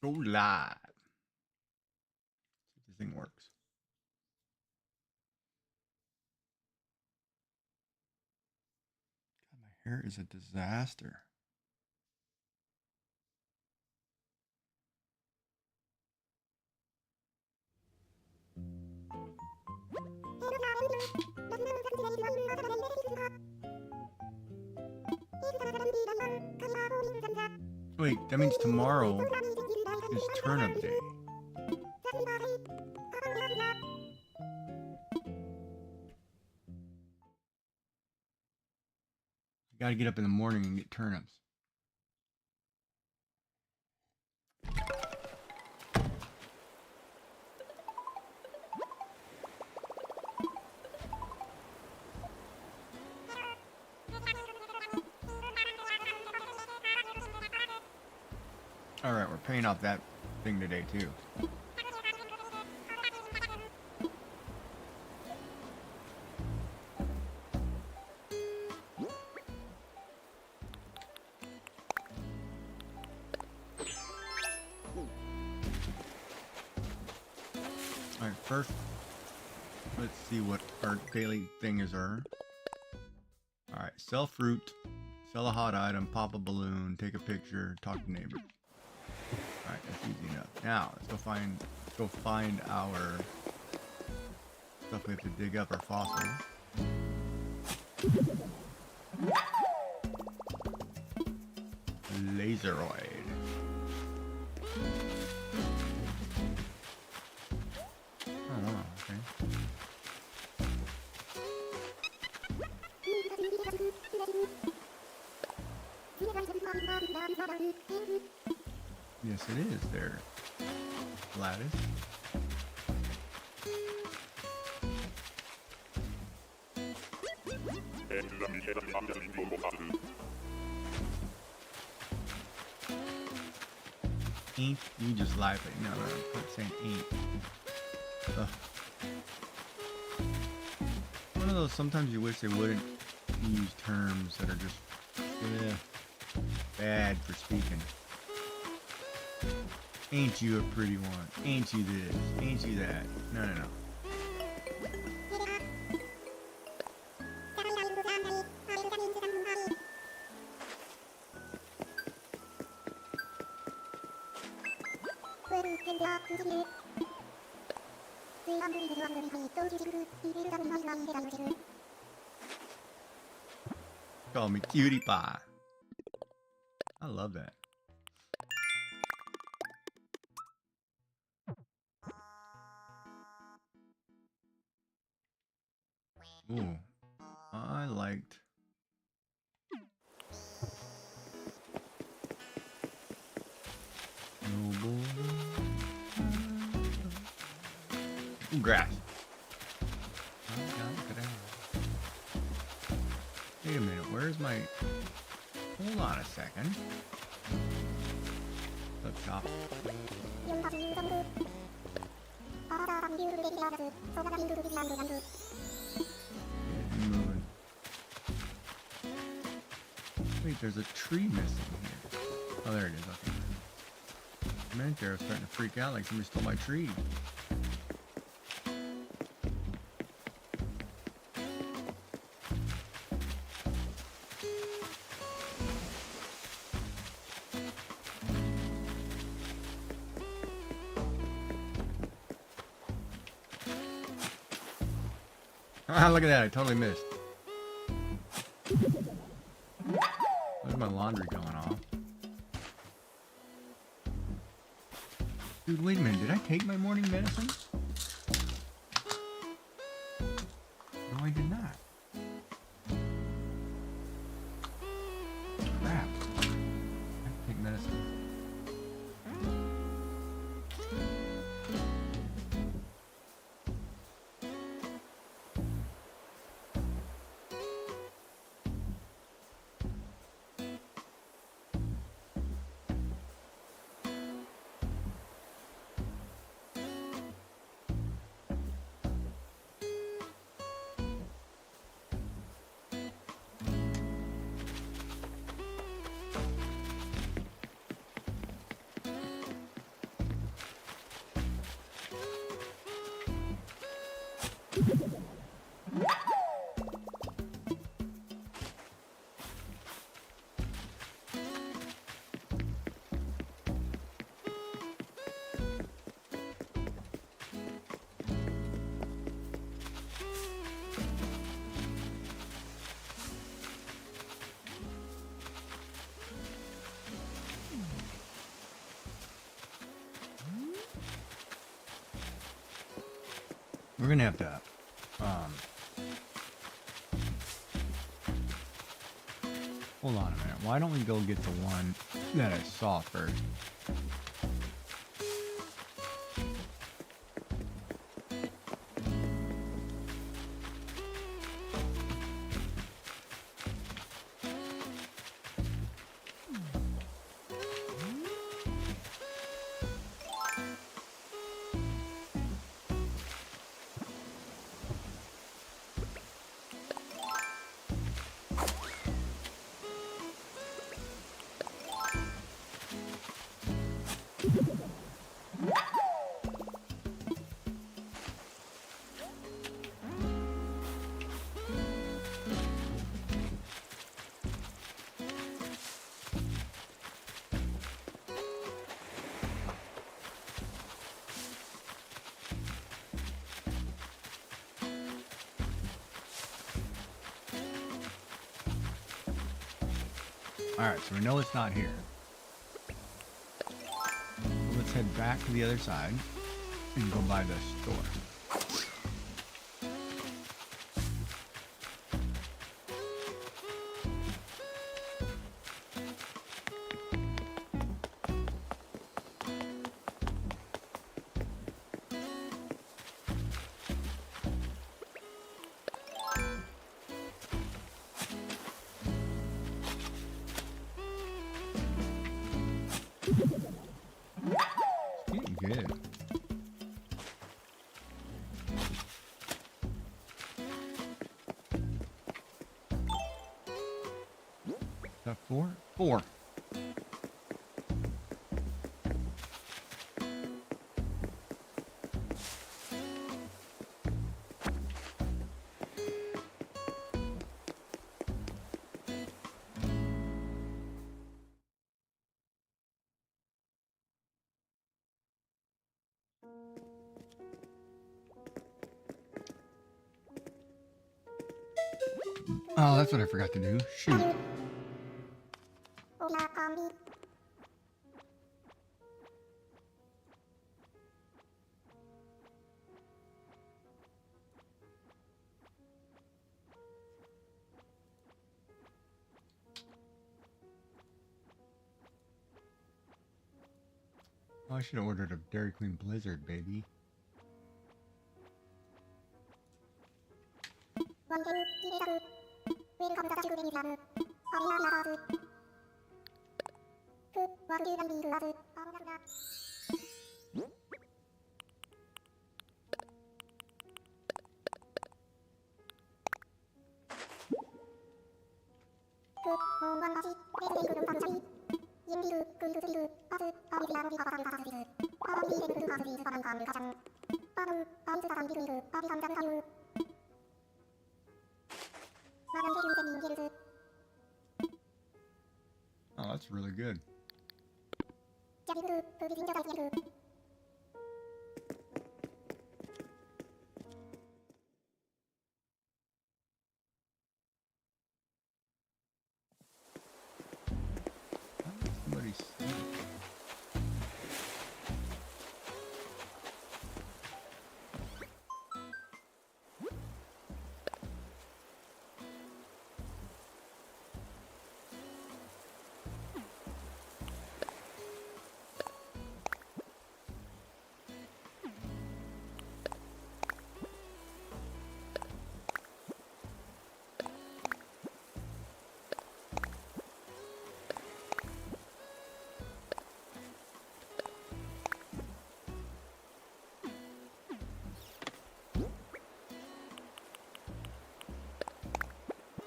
Go live. See if this thing works. God, my hair is a disaster. Wait, that means tomorrow is turnip day. I gotta get up in the morning and get turnips. Alright, we're paying off that thing today too. Alright, first, let's see what our daily things are. Alright, sell fruit, sell a hot item, pop a balloon, take a picture, talk to neighbors. Alright, that's easy enough. Now, let's go find our stuff we have to dig up, our fossils. Laseroid. Oh, wow, okay. Yes, it is there, Gladys. Ain't you just lie, but no, quit saying ain't. Ugh. One of those, sometimes you wish they wouldn't use terms that are just bad for speaking. Ain't you a pretty one? Ain't you this? Ain't you that? No, no, no. Call me cutie pie. I love that. Ooh, I liked. Noble. Ooh, grass. Wait a minute, where's my... Hold on a second. Up top. Moving. Wait, there's a tree missing here. Oh, there it is. Okay. A minute there, I was starting to freak out like somebody stole my tree. Ah, look at that, I totally missed. Where's my laundry going off? Dude, wait a minute, did I take my morning medicine? No, I did not. Crap. I have to take medicine. We're gonna have to, hold on a minute. Why don't we go get the one that I saw first? Alright, so we know it's not here. So let's head back to the other side and go by the store. Good. Is that 4? 4. Oh, that's what I forgot to do. Shoot. Oh, I should have ordered a Dairy Queen Blizzard, baby. Oh, that's really good. Somebody's...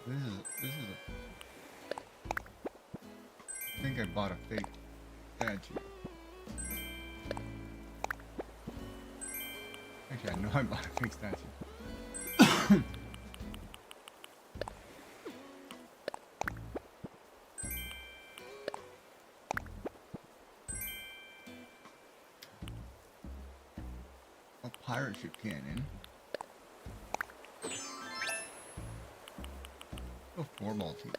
This is I think I bought a fake statue. Actually, I know I bought a fake statue. A pirate ship cannon. A 4-ball team.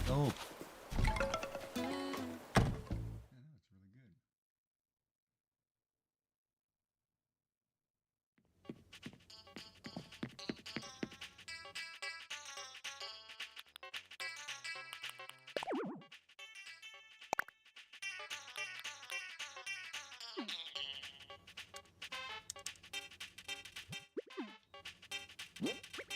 Oh. Yeah, that's really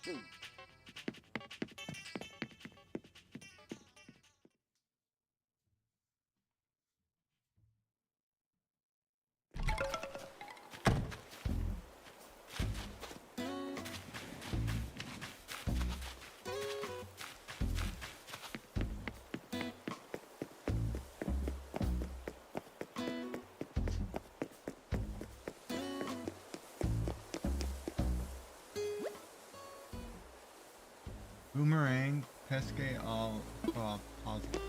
good. Boomerang, pesque all positive.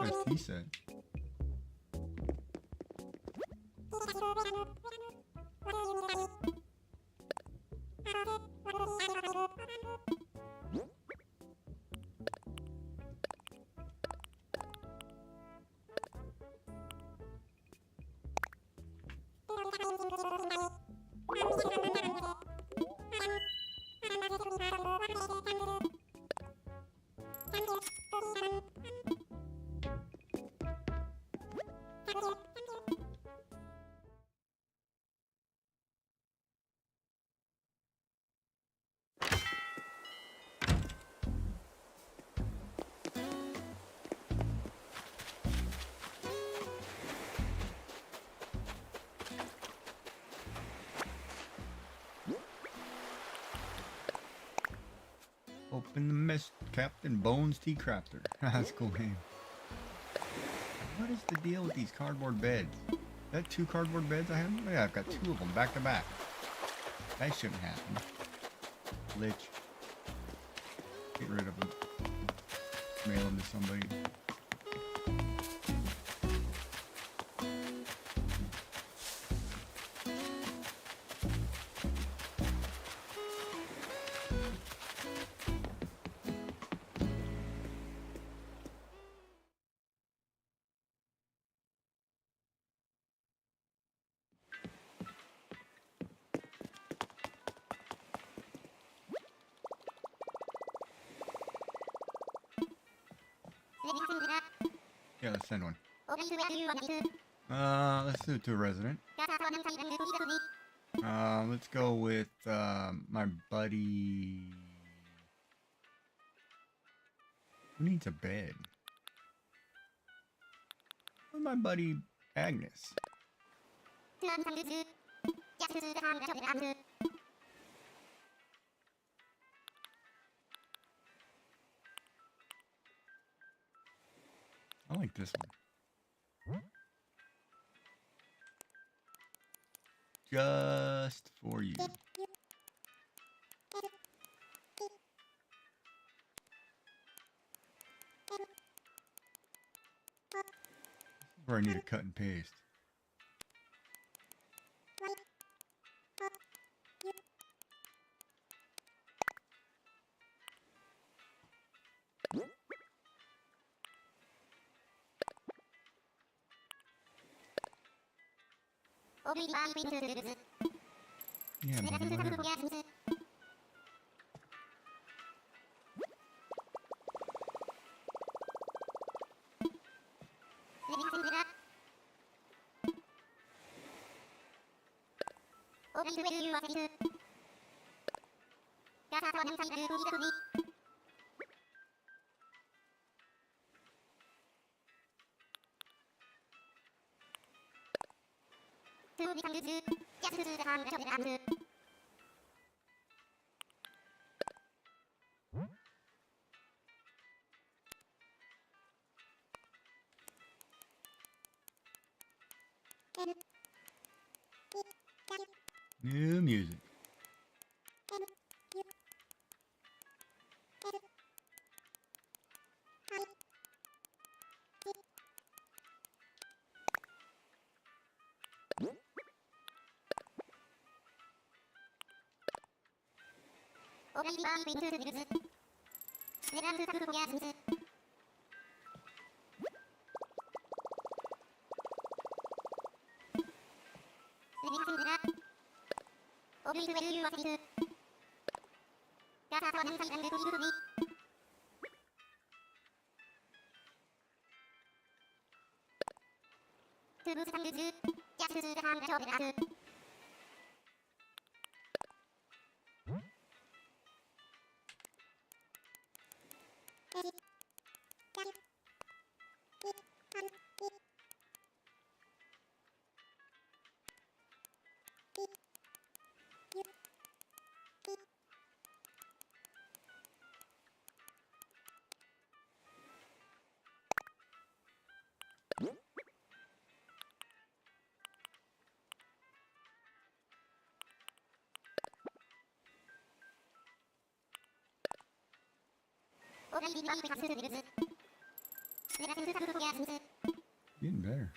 As he said. Open the mist, Captain Bones Tea Crafter. That's a cool name. What is the deal with these cardboard beds? Is that 2 cardboard beds I have? Oh, yeah, I've got 2 of them back to back. That shouldn't happen. Lich. Get rid of them. Mail them to somebody. Yeah, let's send one. Let's do it to a resident. Let's go with, my buddy... Who needs a bed? My buddy Agnes. I like this one. Just for you. Where I need to cut and paste. Yeah, buddy, whatever. New music. Getting better.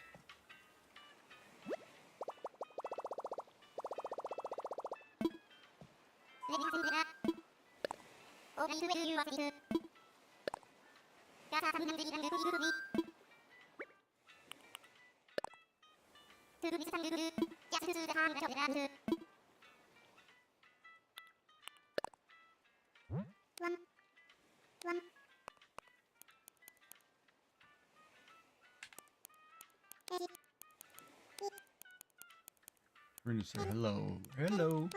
We're gonna say hello. Hello.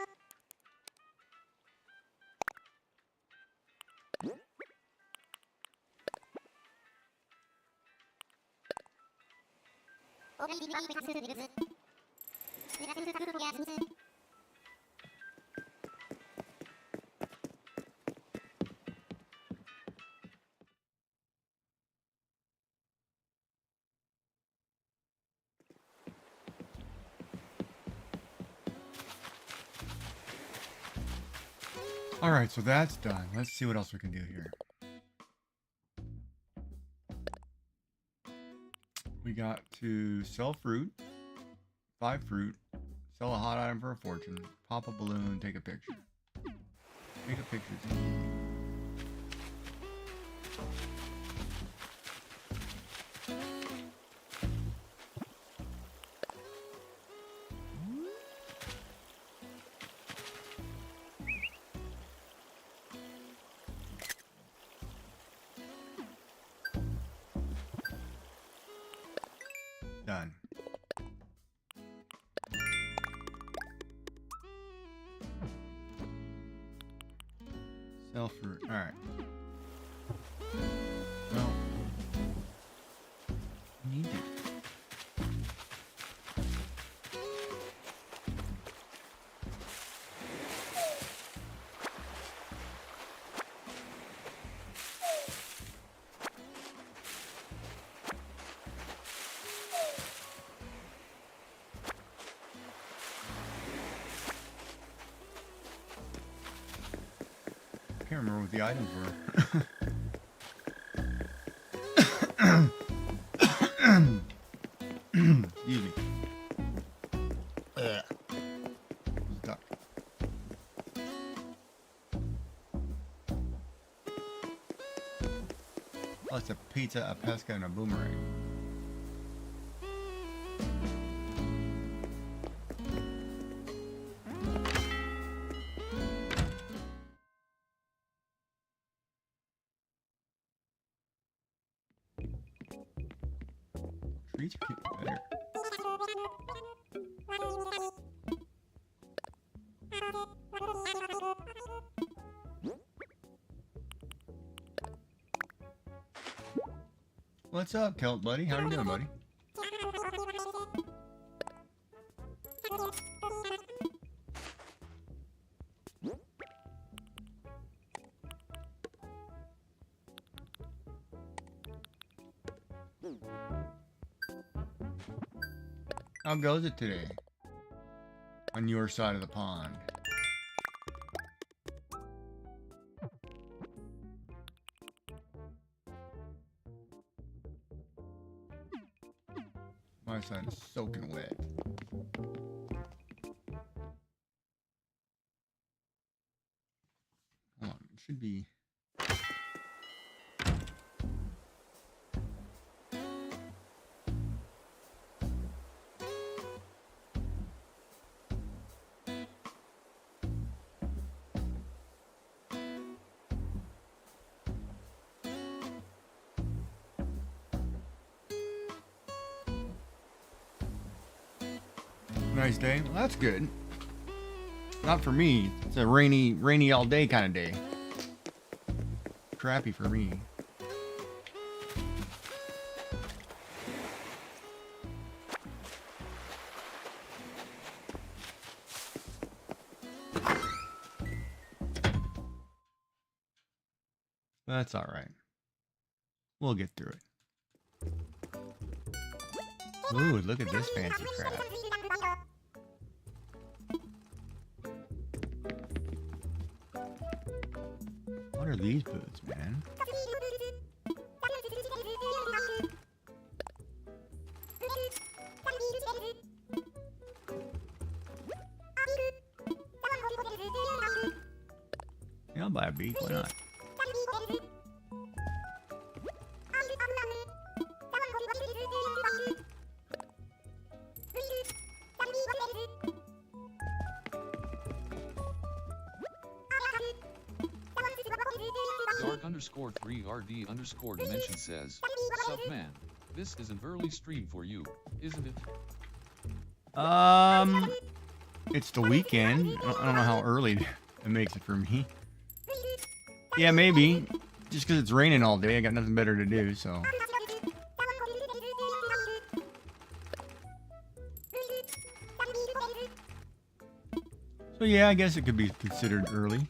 Alright, so that's done. Let's see what else we can do here. We got to sell fruit, 5 fruit, sell a hot item for a fortune, pop a balloon, take a picture. Take a picture. Done. Sell fruit. Alright. Well, we need to. I can't remember what the items were. Excuse me. Stuck. Oh, it's a pizza, a pesca, and a boomerang. Treats are getting better. What's up, Kelt buddy? How you doing, buddy? How goes it today? On your side of the pond. My side is soaking wet. Hold on, it should be. Nice day. Well, that's good. Not for me. It's a rainy all day kind of day. Crappy for me. That's all right. We'll get through it. Ooh, look at this fancy crap. What are these boots, man? Yeah, I'll buy a beak, why not? Dark_3RD_dimension says, "Sup man, this is an early stream for you, isn't it?" It's the weekend. I don't know how early it makes it for me. Yeah, maybe. Just because it's raining all day, I got nothing better to do, so. So yeah, I guess it could be considered early.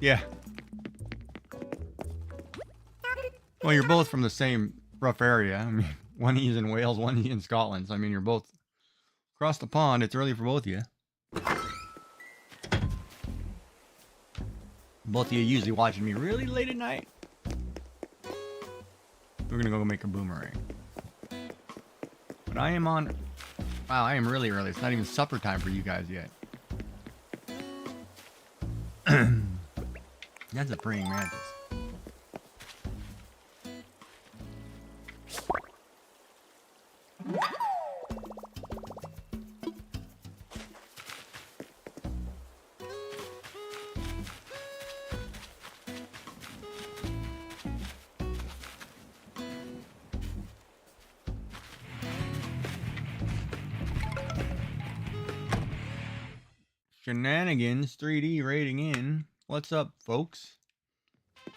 Yeah. Well, you're both from the same rough area. I mean, one he's in Wales, one he's in Scotland. So, I mean, you're both across the pond. It's early for both of you. Both of you usually watching me really late at night. We're going to go make a boomerang. But I am on... Wow, I am really early. It's not even supper time for you guys yet. That's a praying mantis. Shenanigans 3D rating in. What's up, folks?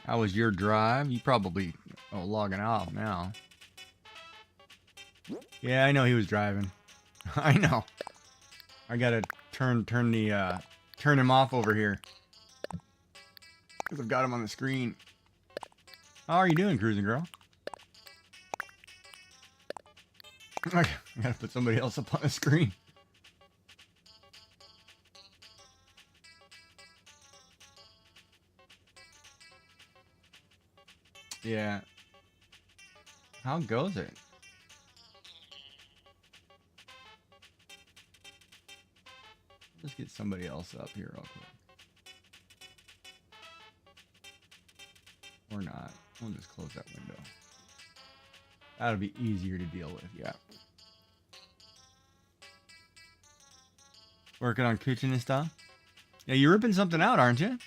How was your drive? You probably logging off now. Yeah, I know he was driving. I know. I gotta turn him off over here. Cause I've got him on the screen. How are you doing, cruising girl? I gotta put somebody else up on the screen. Yeah. How goes it? Let's get somebody else up here real quick. Or not. We'll just close that window. That'll be easier to deal with, yeah. Working on kitchen and stuff. Yeah, you're ripping something out, aren't you?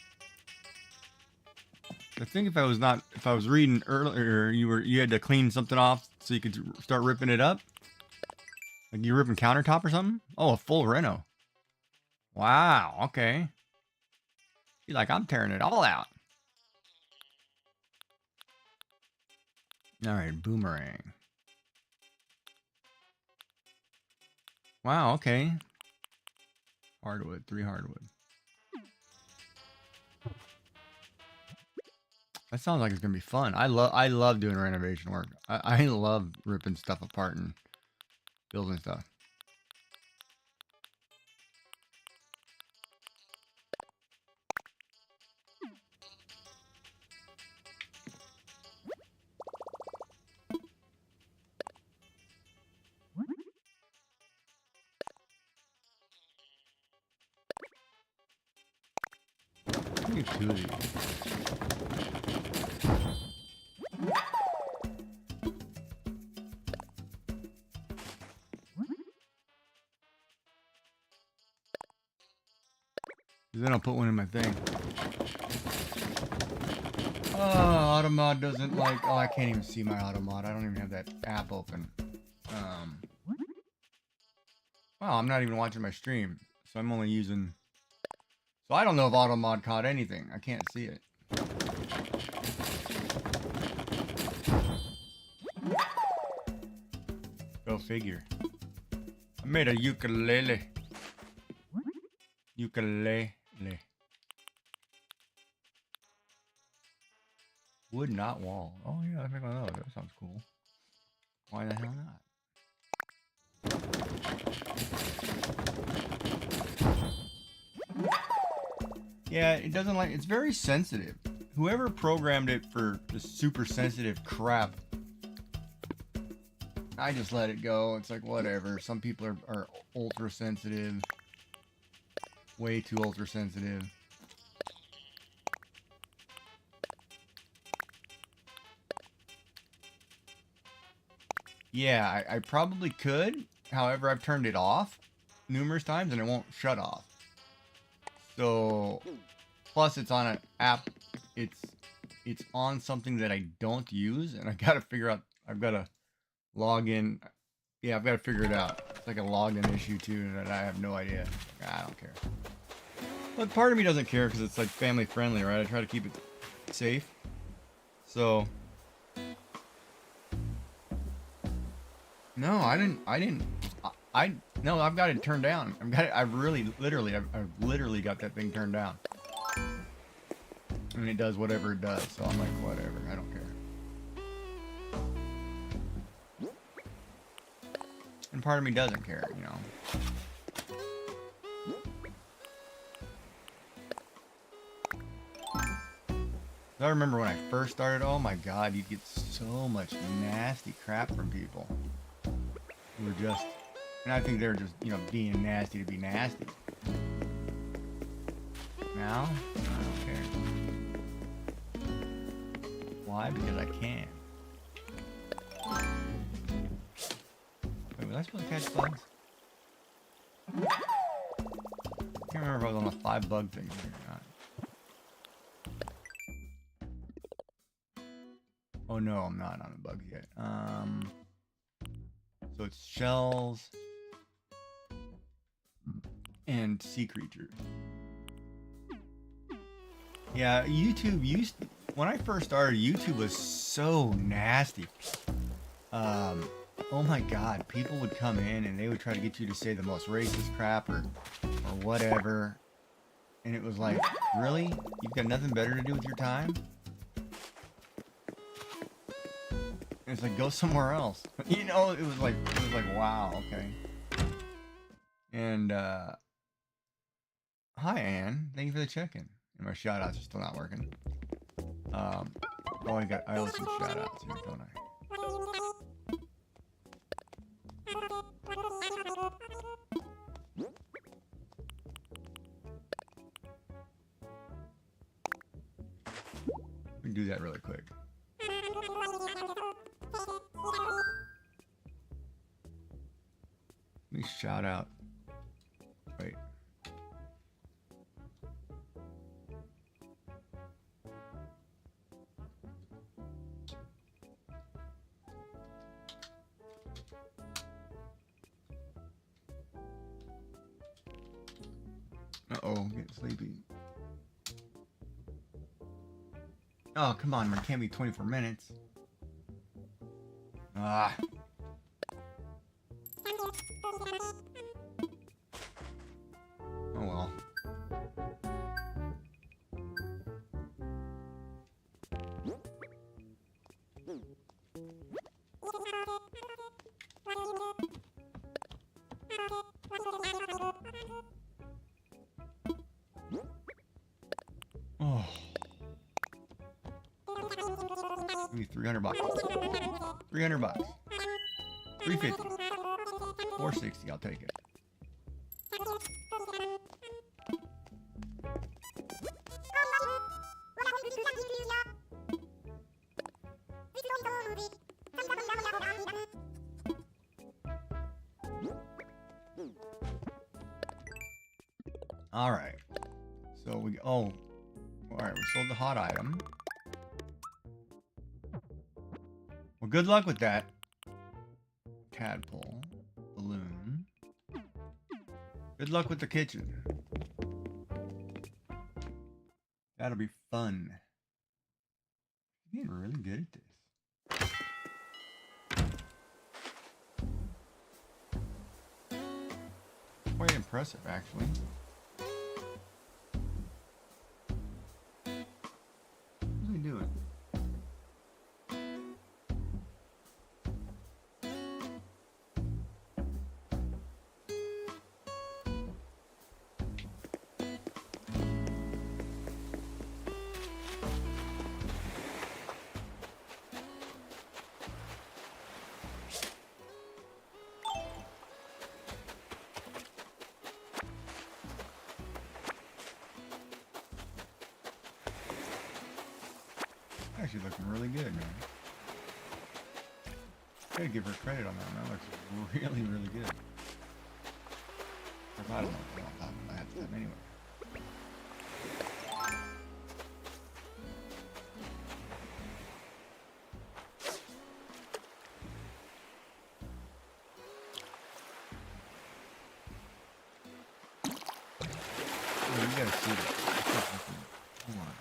I think if I was reading earlier, you had to clean something off so you could start ripping it up. Like you're ripping countertop or something? Oh, a full reno. Wow, okay. You're like, I'm tearing it all out. All right, boomerang. Wow, okay. Hardwood, 3 hardwood. That sounds like it's gonna be fun. I love doing renovation work. I love ripping stuff apart and building stuff. Let me get 2 of these. Then I'll put one in my thing. Oh, Automod doesn't like... Oh, I can't even see my Automod. I don't even have that app open. Wow, I'm not even watching my stream. So I'm only using... So I don't know if Automod caught anything. I can't see it. Go figure. I made a ukulele. Ukulele. Wood, not wall. Oh yeah, I think I know. That sounds cool. Why the hell not? Yeah, it doesn't like... It's very sensitive. Whoever programmed it for the super sensitive crap, I just let it go. It's like, whatever. Some people are ultra sensitive. Way too ultra sensitive. Yeah, I probably could. However, I've turned it off numerous times and it won't shut off. So, plus it's on an app. It's on something that I don't use, and I gotta figure out. I've got to log in. Yeah, I've got to figure it out. It's like a login issue too, that I have no idea. I don't care. But part of me doesn't care because it's like family friendly, right? I try to keep it safe. So, no, no, I've got it turned down. I've literally got that thing turned down. And it does whatever it does. So I'm like, whatever, I don't care. And part of me doesn't care, you know. I remember when I first started, oh my god, you'd get so much nasty crap from people who were just, and I think they're just, you know, being nasty to be nasty. Now, I don't care. Why? Because I can. Wait, was I supposed to catch bugs? I can't remember if I was on the 5 bug thing or not. Oh no, I'm not on the bugs yet. So it's shells and sea creatures. Yeah, YouTube used to, when I first started, YouTube was so nasty. Oh my god, people would come in and they would try to get you to say the most racist crap or whatever. And it was like, really? You've got nothing better to do with your time? And it's like, go somewhere else. You know, it was like, wow, okay. And, hi, Ann. Thank you for the check-in. And my shout-outs are still not working. Oh, I owe some shout-outs here, don't I? that really quick. Let me shout out. Wait. Uh-oh, getting sleepy. Oh, come on, man. Can't be 24 minutes. Ah. Oh well. Oh. Maybe 300 bucks. 300 bucks. 350. 460, I'll take it. All right. So we all right, we sold the hot item. Well, good luck with that. Tadpole, balloon. Good luck with the kitchen. That'll be fun. You're getting really good at this. Quite impressive, actually. What's he doing? Actually looking really good, man. Gotta give her credit on that. That looks really, really good. I don't know if I have to have anyway. Oh, you gotta see that. Hold on.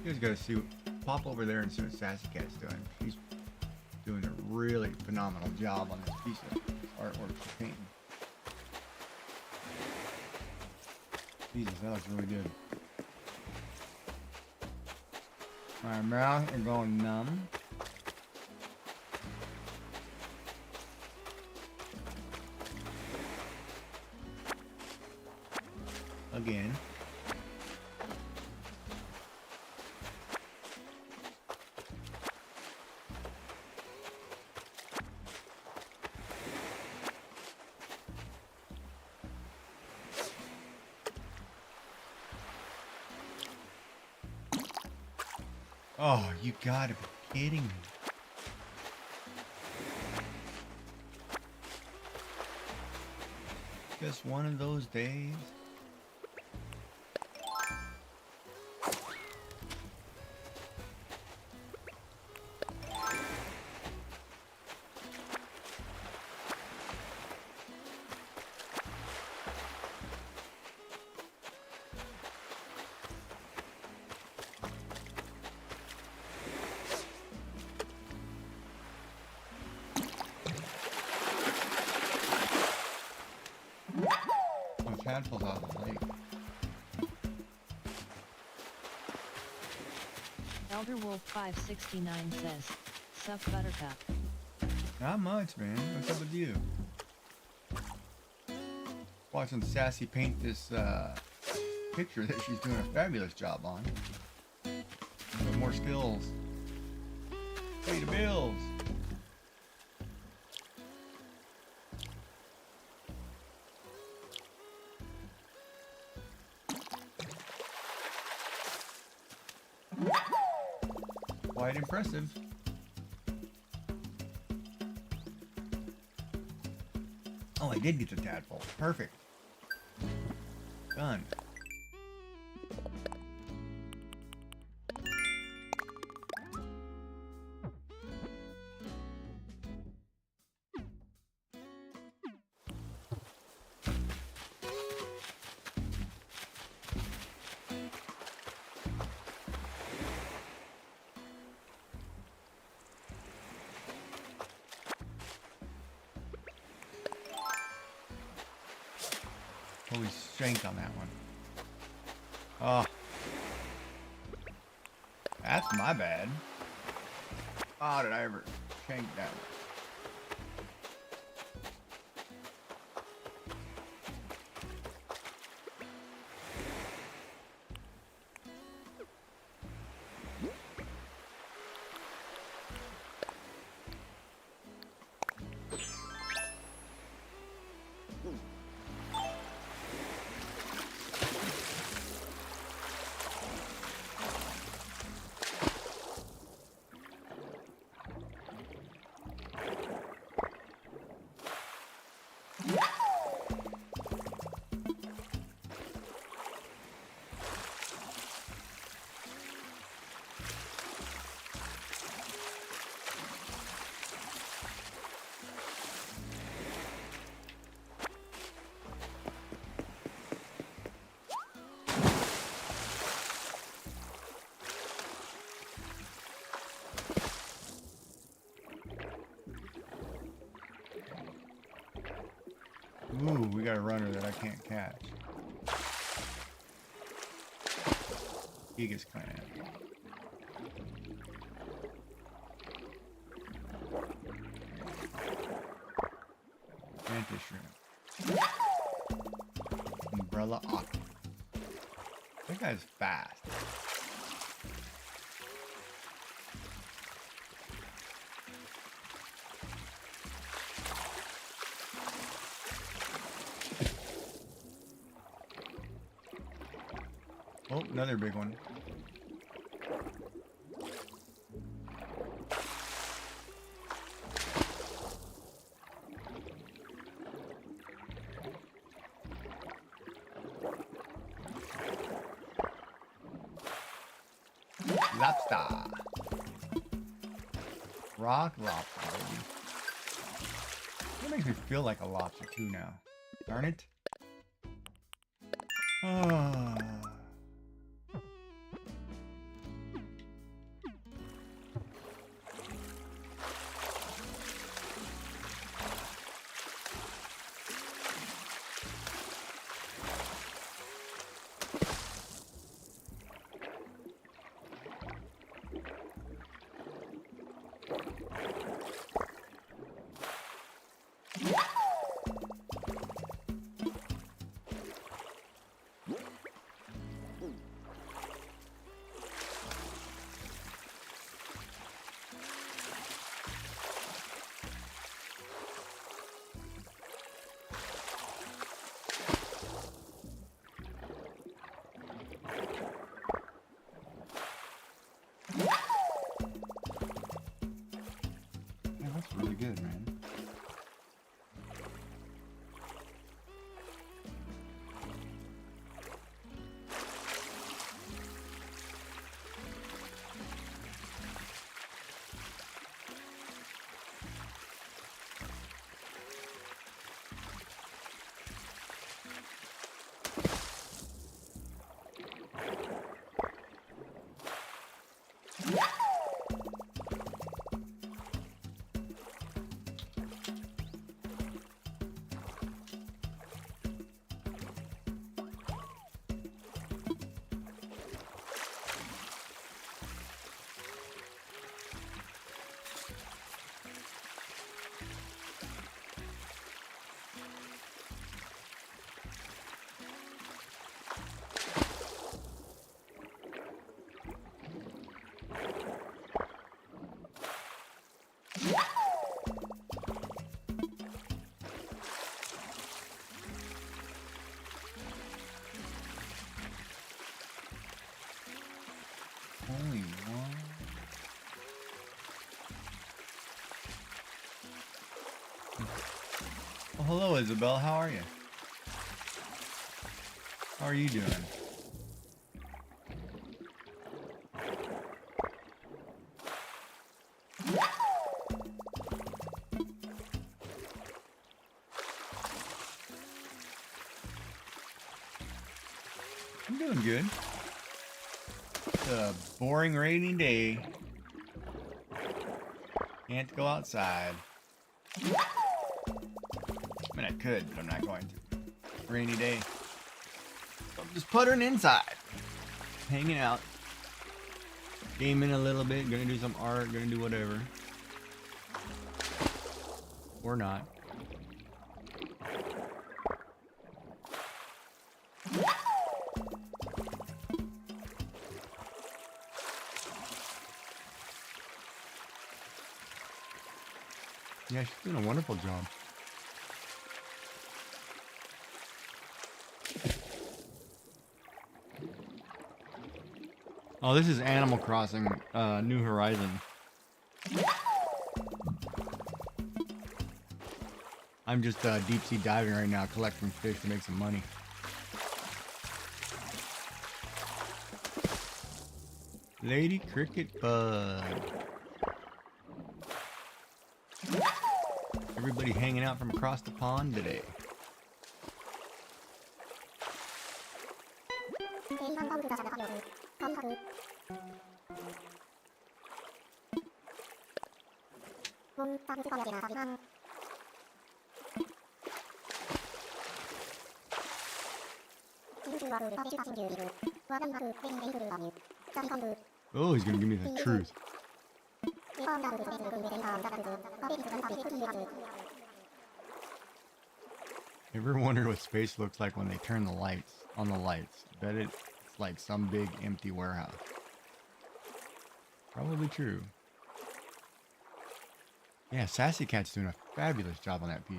You guys gotta see, pop over there and see what Sassy Cat's doing. She's doing a really phenomenal job on this piece of artwork she's painting. Jesus, that looks really good. My mouth is going numb. Again. Oh, you gotta be kidding me. Just one of those days. Tadpole's out of the lake. Elder Wolf 569 says, "Sup Buttercup." Not much, man. What's up with you? Watching Sassy paint this picture that she's doing a fabulous job on. With more skills. Pay the bills. Quite impressive. Oh, I did get the tadpole. Perfect. Done. Holy strength on that one. Oh. That's my bad. Oh, did I ever shank that one? Ooh, we got a runner that I can't catch. Gigas Clan. Mantis Shrimp. Umbrella Octopus. That guy's fast. Oh, another big one. Lobster. Rock lobster, baby. That makes me feel like a lobster too now. Darn it. Ah. That's really good, man. Well, hello, Isabel. How are you? How are you doing? I'm doing good. It's a boring rainy day. Can't go outside. I mean, I could, but I'm not going to. Rainy day. So I'm just puttering inside. Hanging out. Gaming a little bit. Gonna do some art. Gonna do whatever. Or not. Yeah, she's doing a wonderful job. Oh, this is Animal Crossing, New Horizon. I'm just deep sea diving right now, collecting fish to make some money. Lady Cricket Bug. Everybody hanging out from across the pond today. Oh, he's gonna give me the truth. Ever wondered what space looks like when they turn the lights on the lights? Bet it's like some big empty warehouse. Probably true. Yeah, Sassy Cat's doing a fabulous job on that piece.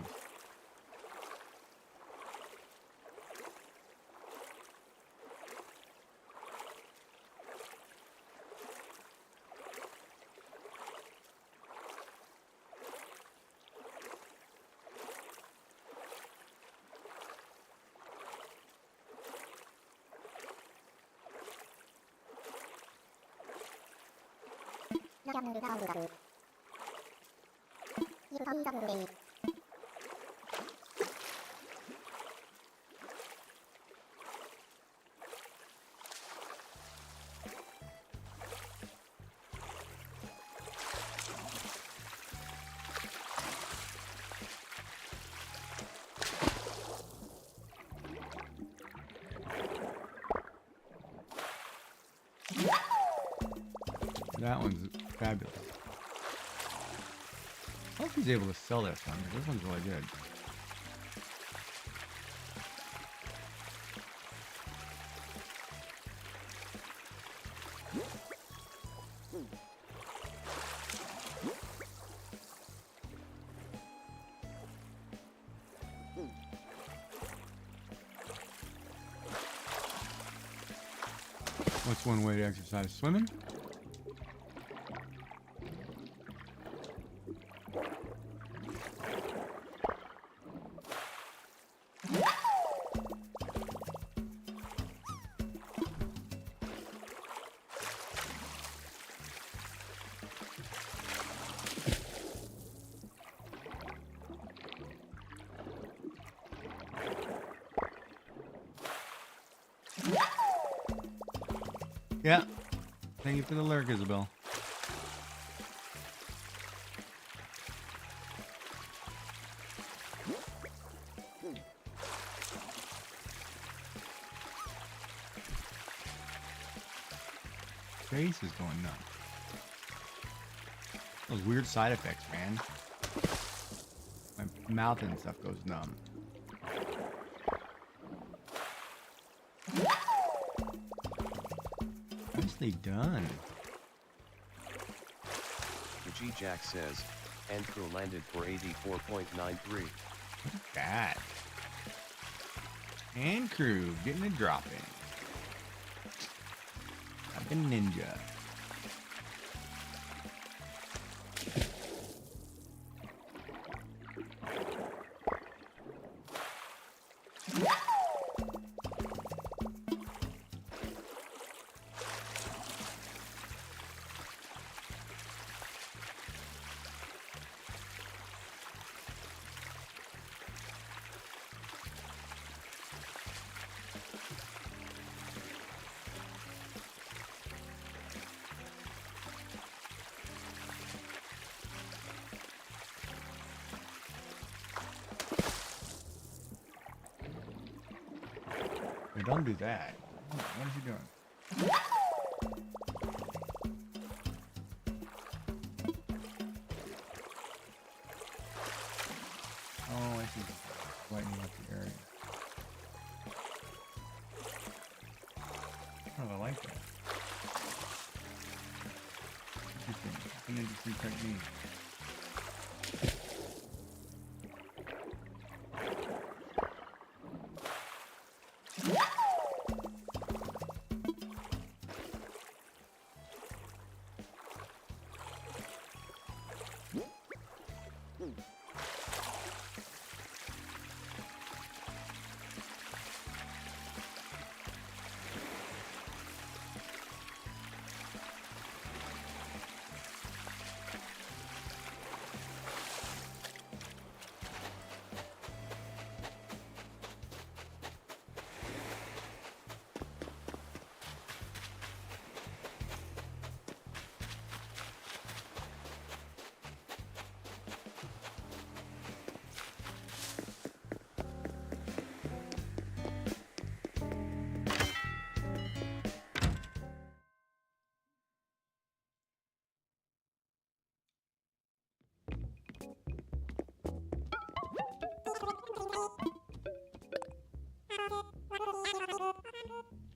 That one's fabulous. I hope he's able to sell this one. This one's really good. What's one way to exercise? Swimming? Yeah. Thank you for the lurk, Isabel. Face is going nuts. Those weird side effects, man. My mouth and stuff goes numb. Nicely done. The G-Jack says, and crew landed for 84.93. Look at that. And crew getting a drop in. Like a ninja. Hey, don't do that. What is he doing? Oh, I see. Lightening up the area. Oh, I like that. Interesting. It's an interesting technique.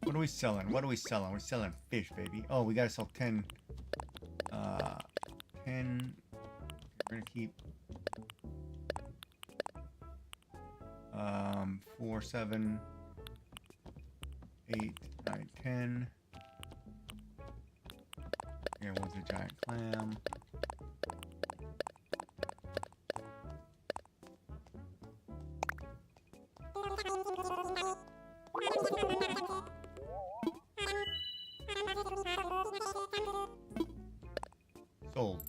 What are we selling? What are we selling? We're selling fish, baby. Oh, we gotta sell 10. 10. We're gonna keep 4, 7, 8, 9, 10. Yeah, one's a giant clam. Sold.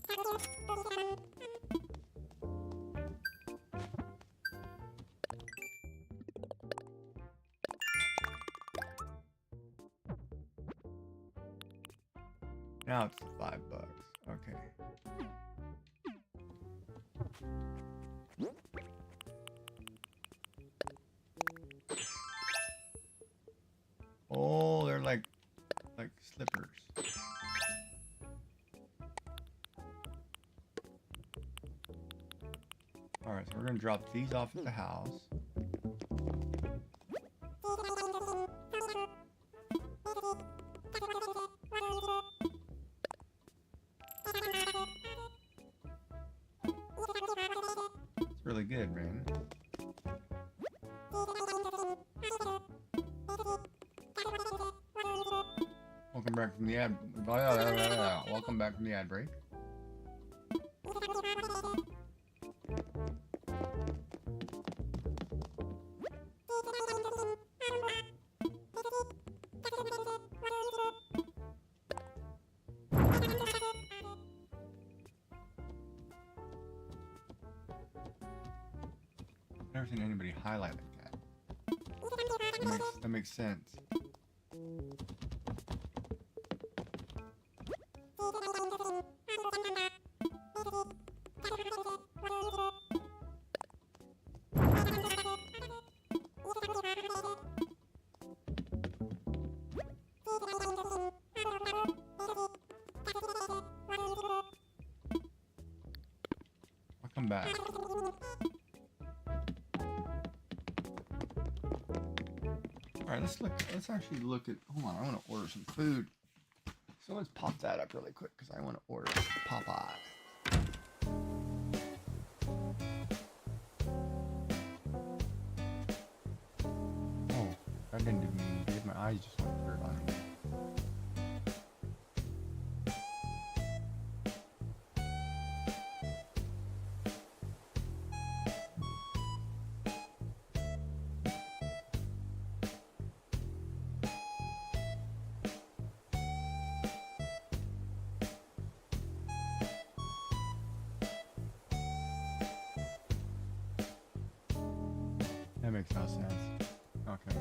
Now it's $5. Okay. Oh, they're like slippers. Alright, so we're gonna drop these off at the house. It's really good, man. Welcome back from the ad. Welcome back from the ad break. Never seen anybody highlight like that. That makes sense. I'll come back. Alright, let's actually look at, hold on, I want to order some food. So let's pop that up really quick because I want to order Popeye. Oh, that didn't do me any good. My eyes just went clear on me. That makes no sense. Okay.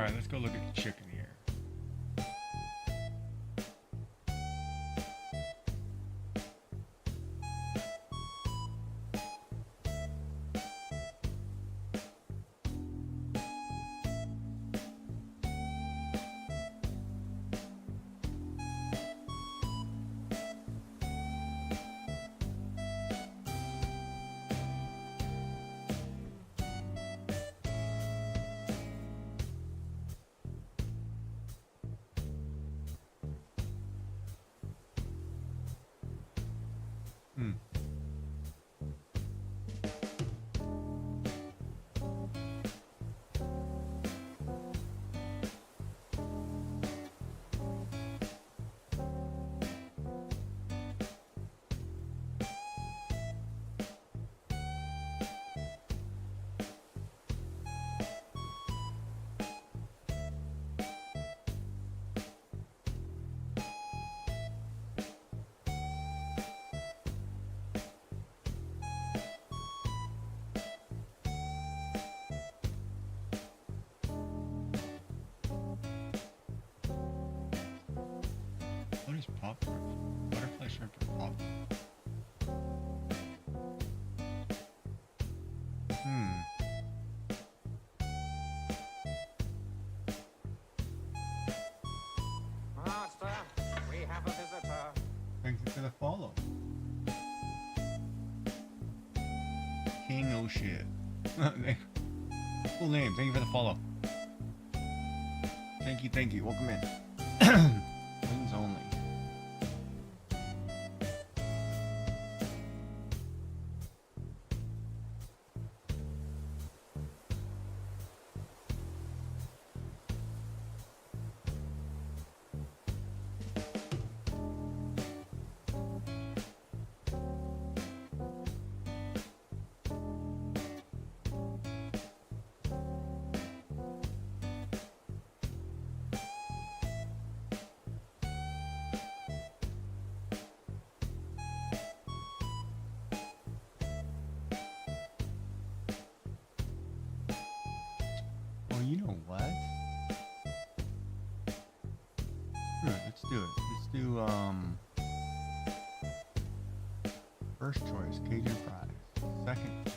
Alright, let's go look at the chicken here. What is popcorn? Butterfly shrimp or popcorn? Master, we have a visitor. Thank you for the follow. King O'Shit. Cool name. Thank you for the follow. Thank you. Welcome in. Wings only. You know what? Screw it, let's do it. Let's do first choice, Cajun fries. Second choice.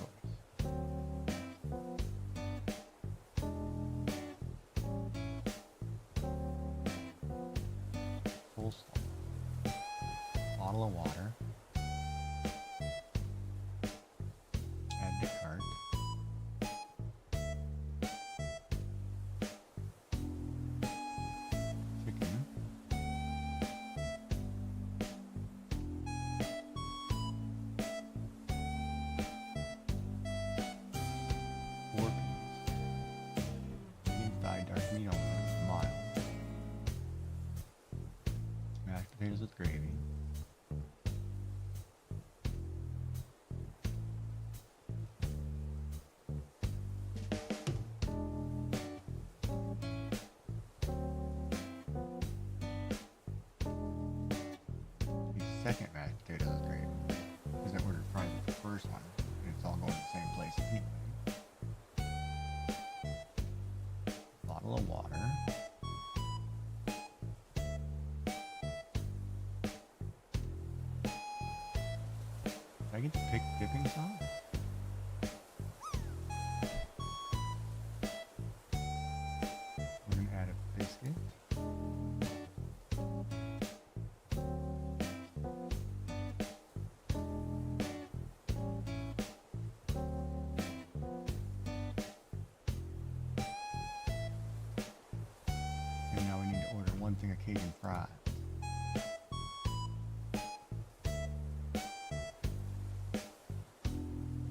Coleslaw. Bottle of water. Add to cart. Potatoes with gravy. The second mashed potatoes with gravy. Because I ordered fries with the first one, and it's all going to the same place anyway. Bottle of water. I get to pick dipping sauce? We're gonna add a biscuit. And now we need to order one thing of Cajun fries.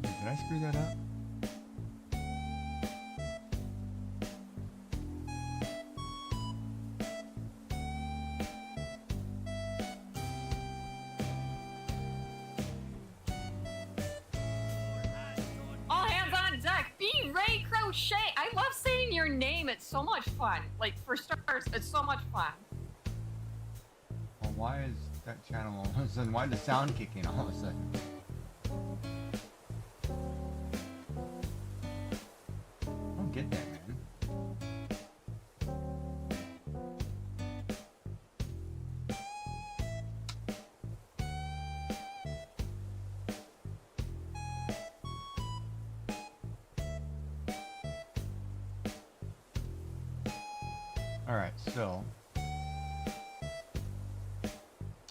Did I screw that up? All hands on deck. Be Ray Crochet. I love saying your name. It's so much fun. Like, for starters, it's so much fun. Well, why is that channel all of a sudden? Why did the sound kick in all of a sudden? I don't get that, man. Alright, so.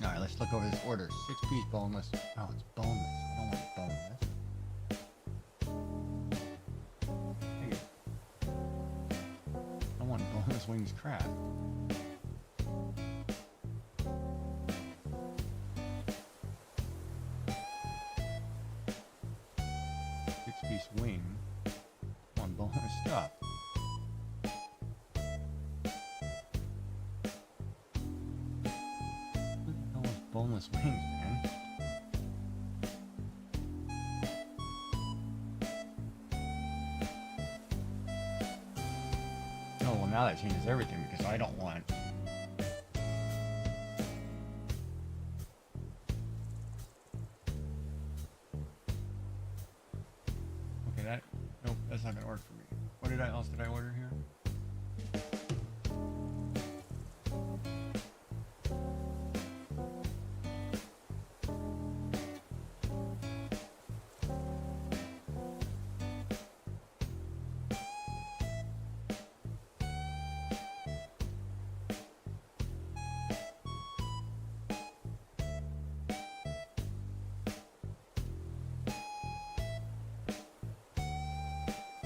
Alright, let's look over this order. 6-piece boneless. Oh, it's boneless. I don't want boneless. Hey. I want boneless wings crab. Six-piece wing. I want boneless stuff. Boneless wings, man. Oh, well now that changes everything because I don't want... Okay, that... Nope, that's not gonna work for me. What else did I order here?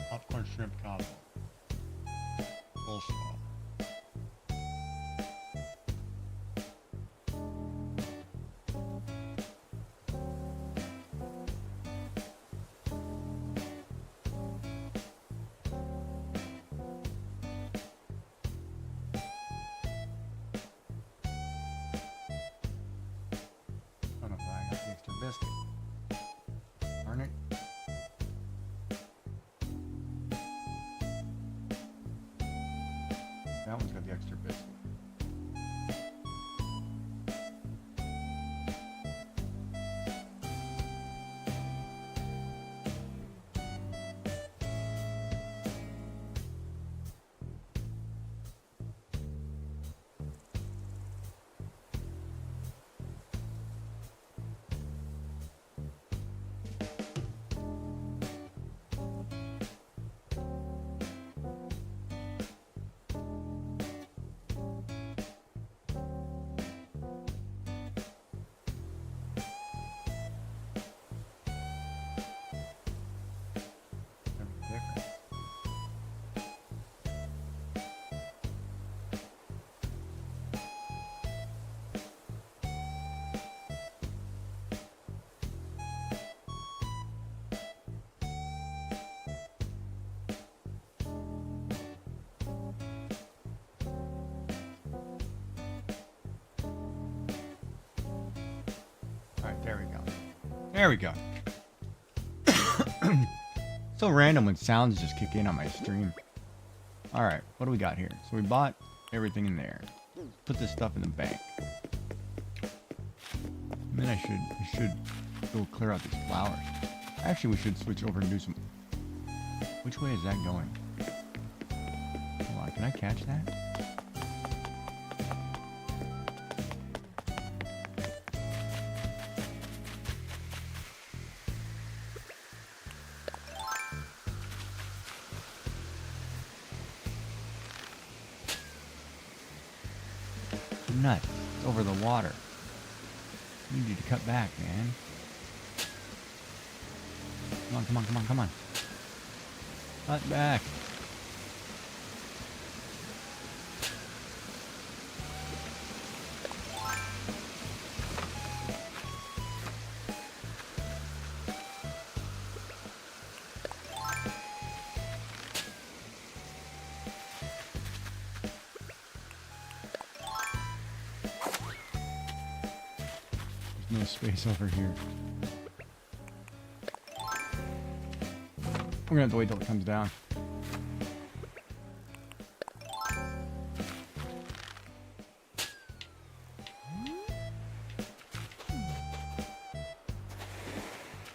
Popcorn shrimp combo. Coleslaw. Oh no, I got the extra biscuit. Darn it. That one's got the extra biscuit. Alright, there we go. There we go. So random when sounds just kick in on my stream. Alright, what do we got here? So we bought everything in there. Put this stuff in the bank. And then I should go clear out these flowers. Actually, we should switch over and do some... Which way is that going? Hold on, can I catch that? Nuts. It's over the water. I need you to cut back, man. Come on, come on, come on, come on. Cut back. No space over here. We're gonna have to wait till it comes down.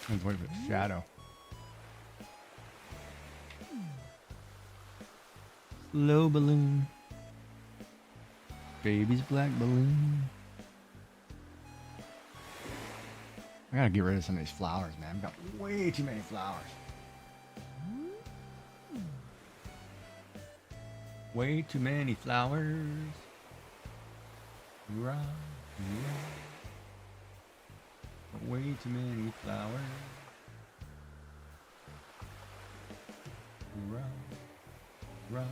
Let's wait for the shadow. Slow balloon. Baby's black balloon. I gotta get rid of some of these flowers, man. I've got way too many flowers. Way too many flowers. Hoorah, hoorah. Way too many flowers. Hoorah, hoorah.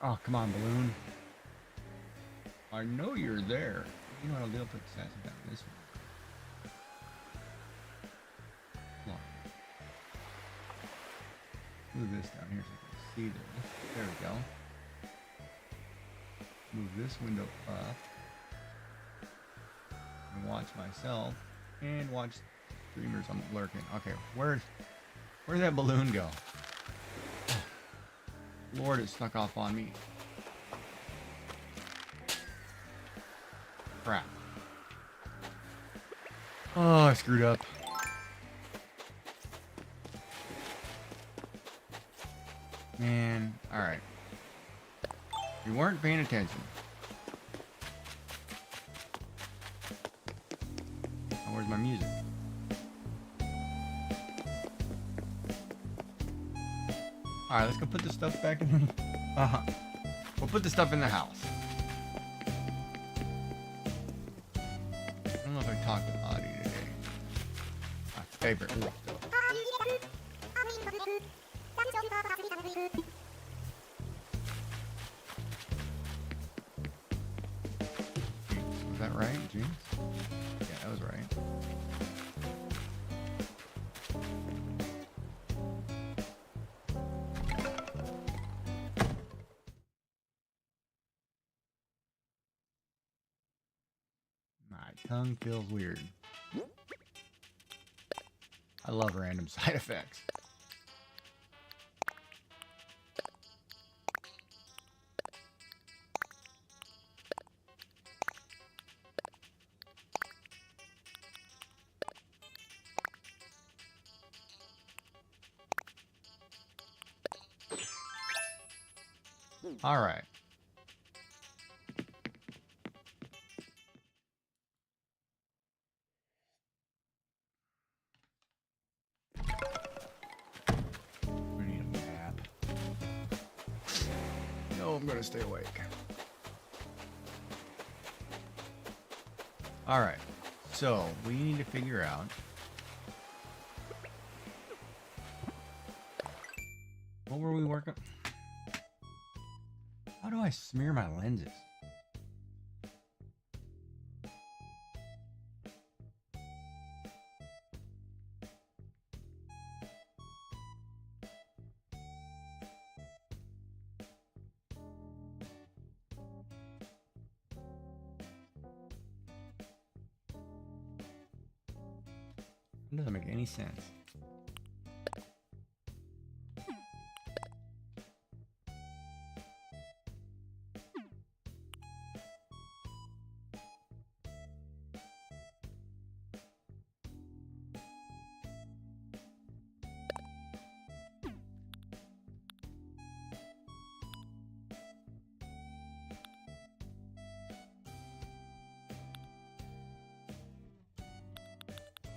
Oh, come on, balloon. I know you're there. You know what I'll do? I'll put the sassy down this one. Come on. Move this down here so I can see this. There we go. Move this window up. And watch myself. And watch streamers I'm lurking. Okay, where'd that balloon go? Lord, it snuck off on me. Crap. Oh, I screwed up. Man, alright. You weren't paying attention. Now, where's my music? Alright, let's go put this stuff back in. We'll put the stuff in the house. I don't know if I talked to Audie today. My favorite stuff. Was that right, Jinx? Yeah, that was right. My tongue feels weird. I love random side effects. All right. We need a nap. No, I'm gonna stay awake. All right. So we need to figure out what were we working? How do I smear my lenses? It doesn't make any sense.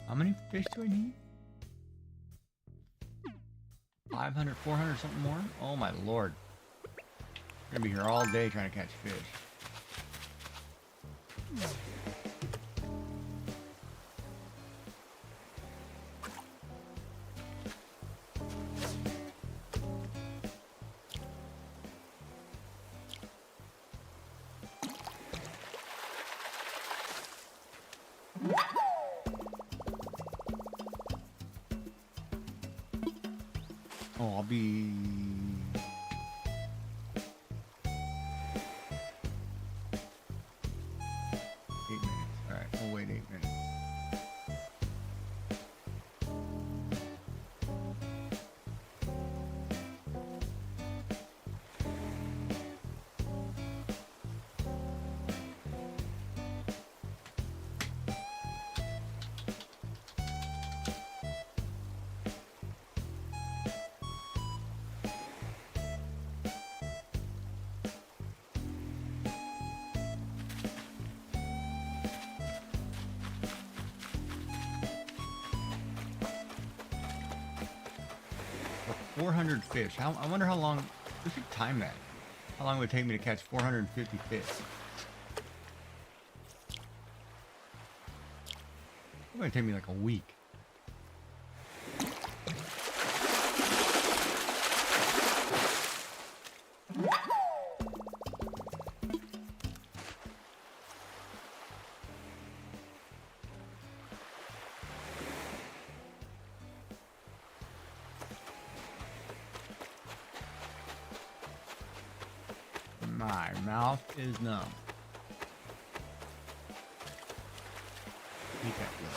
How many fish do I need? 500, 400, something more? Oh my lord. I'm gonna be here all day trying to catch fish. Oh, I'll be... 8 minutes. Alright, we'll wait 8 minutes. 400 fish. I wonder how long. We should time that. How long would it take me to catch 450 fish? It's going to take me like a week. My mouth is numb. Eat that good.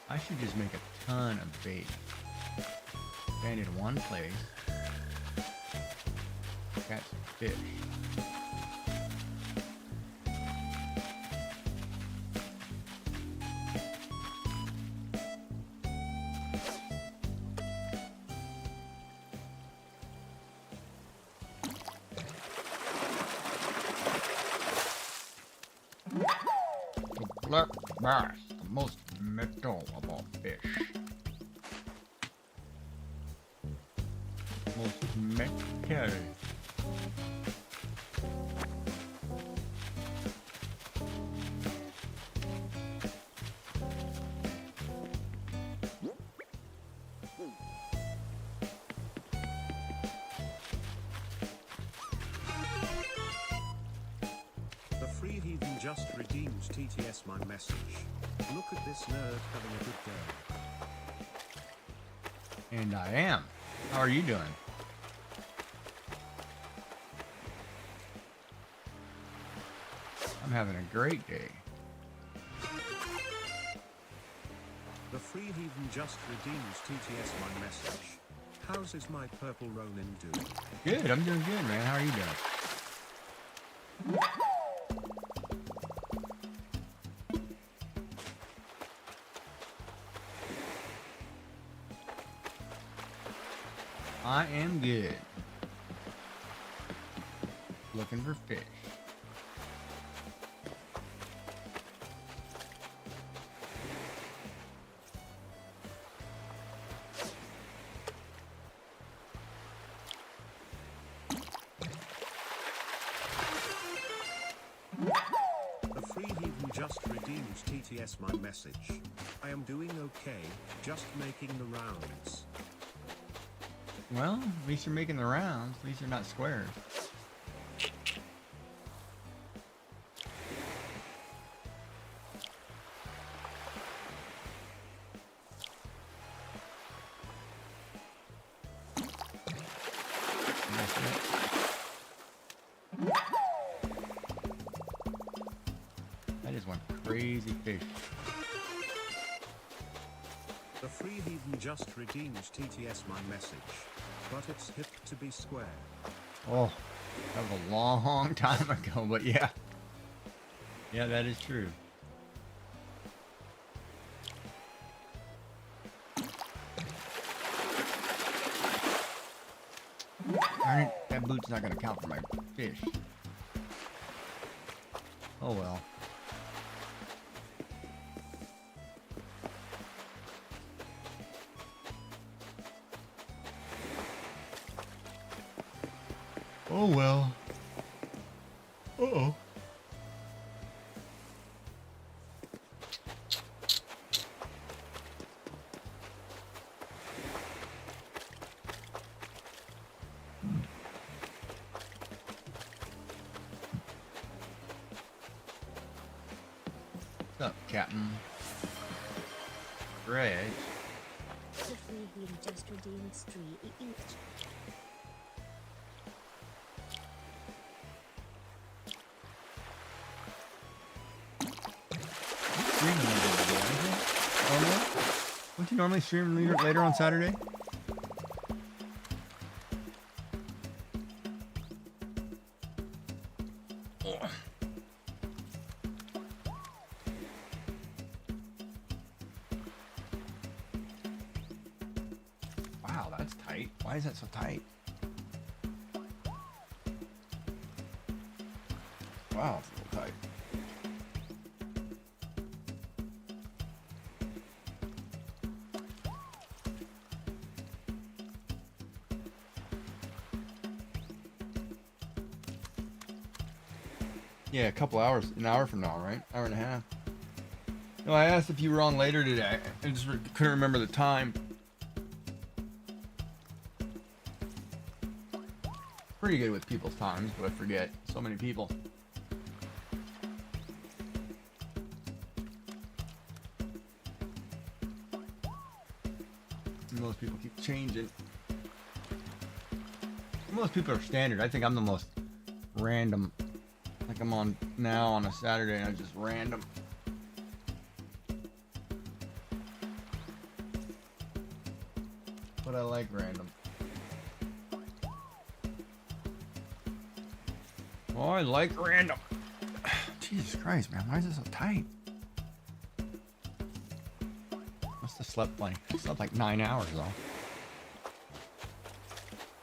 I should just make a ton of bait. Stand in one place. Catch some fish. The black bass, the most metal of all fish. Most metal. The free heathen just redeemed TTS my message. Look at this nerd having a good day. And I am. How are you doing? I'm having a great day. The free heathen just redeems TTS my message. How's is my purple Ronin doing? Good, I'm doing good, man. How are you doing? I am good. Looking for fish. The free heathen just redeems TTS my message. I am doing okay, just making the rounds. Well, at least you're making the rounds. At least you're not squares. That is one crazy fish. The free heathen just redeems TTS my message. But it's hip to be square. Oh, that was a long time ago, but yeah. Yeah, that is true. Darn it, that boot's not gonna count for my fish. Oh well. Oh well. Uh-oh. What's up, Captain? Greg. The free heathen just redeemed street each. Don't you normally stream later on Saturday? Wow, that's tight. Why is that so tight? Wow, it's a little tight. Yeah, a couple hours, an hour from now, right? Hour and a half. No, I asked if you were on later today. I just couldn't remember the time. Pretty good with people's times, but I forget. So many people. And most people keep changing. Most people are standard. I think I'm the most random. Like I'm on now on a Saturday and I'm just random. But I like random. Oh, I like random. Jesus Christ, man. Why is this so tight? Must have slept like, like 9 hours though.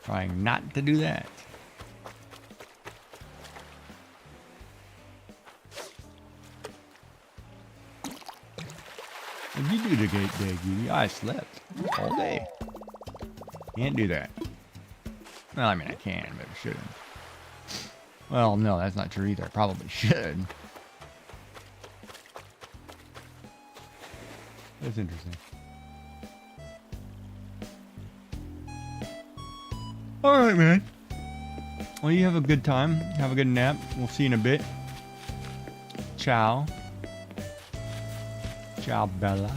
Trying not to do that. What did you do today, Judy? I slept all day. Can't do that. Well, I mean, I can, but I shouldn't. Well, no, that's not true either. I probably should. That's interesting. All right, man. Well, you have a good time. Have a good nap. We'll see you in a bit. Ciao. Ciao, Bella.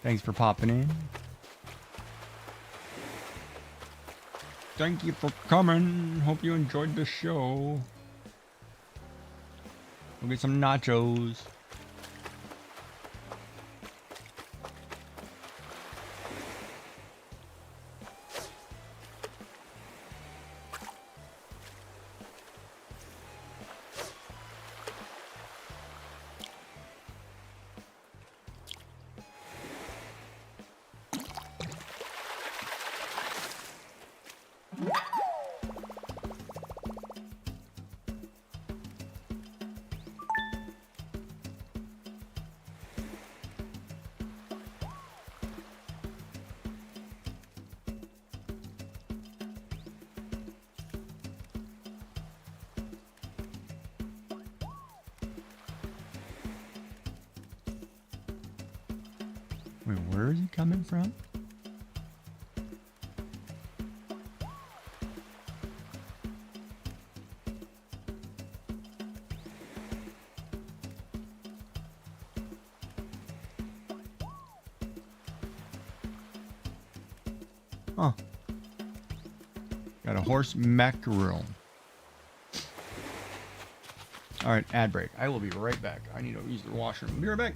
Thanks for popping in. Thank you for coming. Hope you enjoyed the show. We'll get some nachos. Wait, where is he coming from? Huh. Got a horse mackerel. Alright, ad break. I will be right back. I need to use the washroom. Be right back.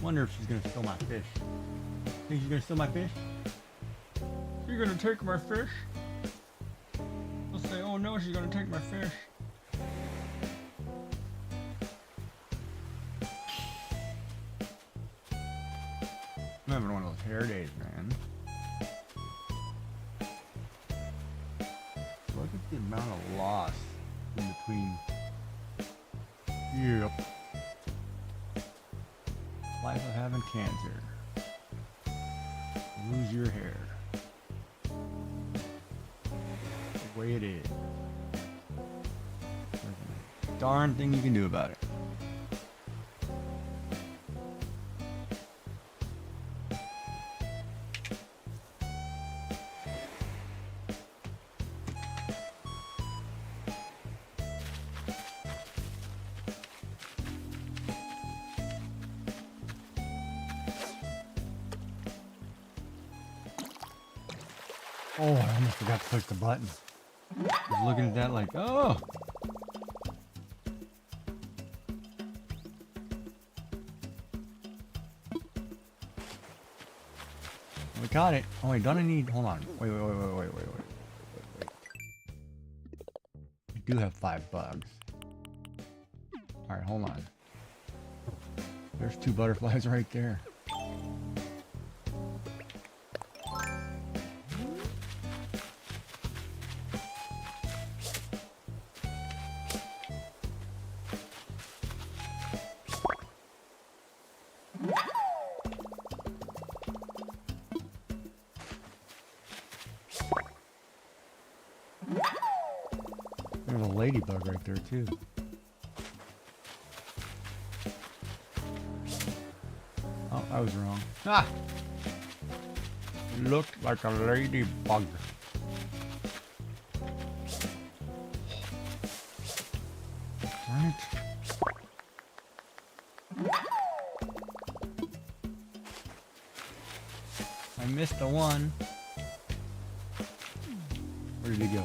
Wonder if she's gonna steal my fish. Think she's gonna steal my fish? You're gonna take my fish? I'll say, oh no, she's gonna take my fish. I'm having one of those hair days, man. Look at the amount of loss in between. Yep. Life of having cancer. Lose your hair. The way it is. There's a darn thing you can do about it. Oh, I almost forgot to click the button. I was looking at that like, oh! We got it. Oh wait, don't I need, hold on. Wait. I do have 5 bugs. Alright, hold on. There's 2 butterflies right there. There's a ladybug right there too. Oh, I was wrong. Ah! It looked like a ladybug. Darn it. I missed the one. Where did he go?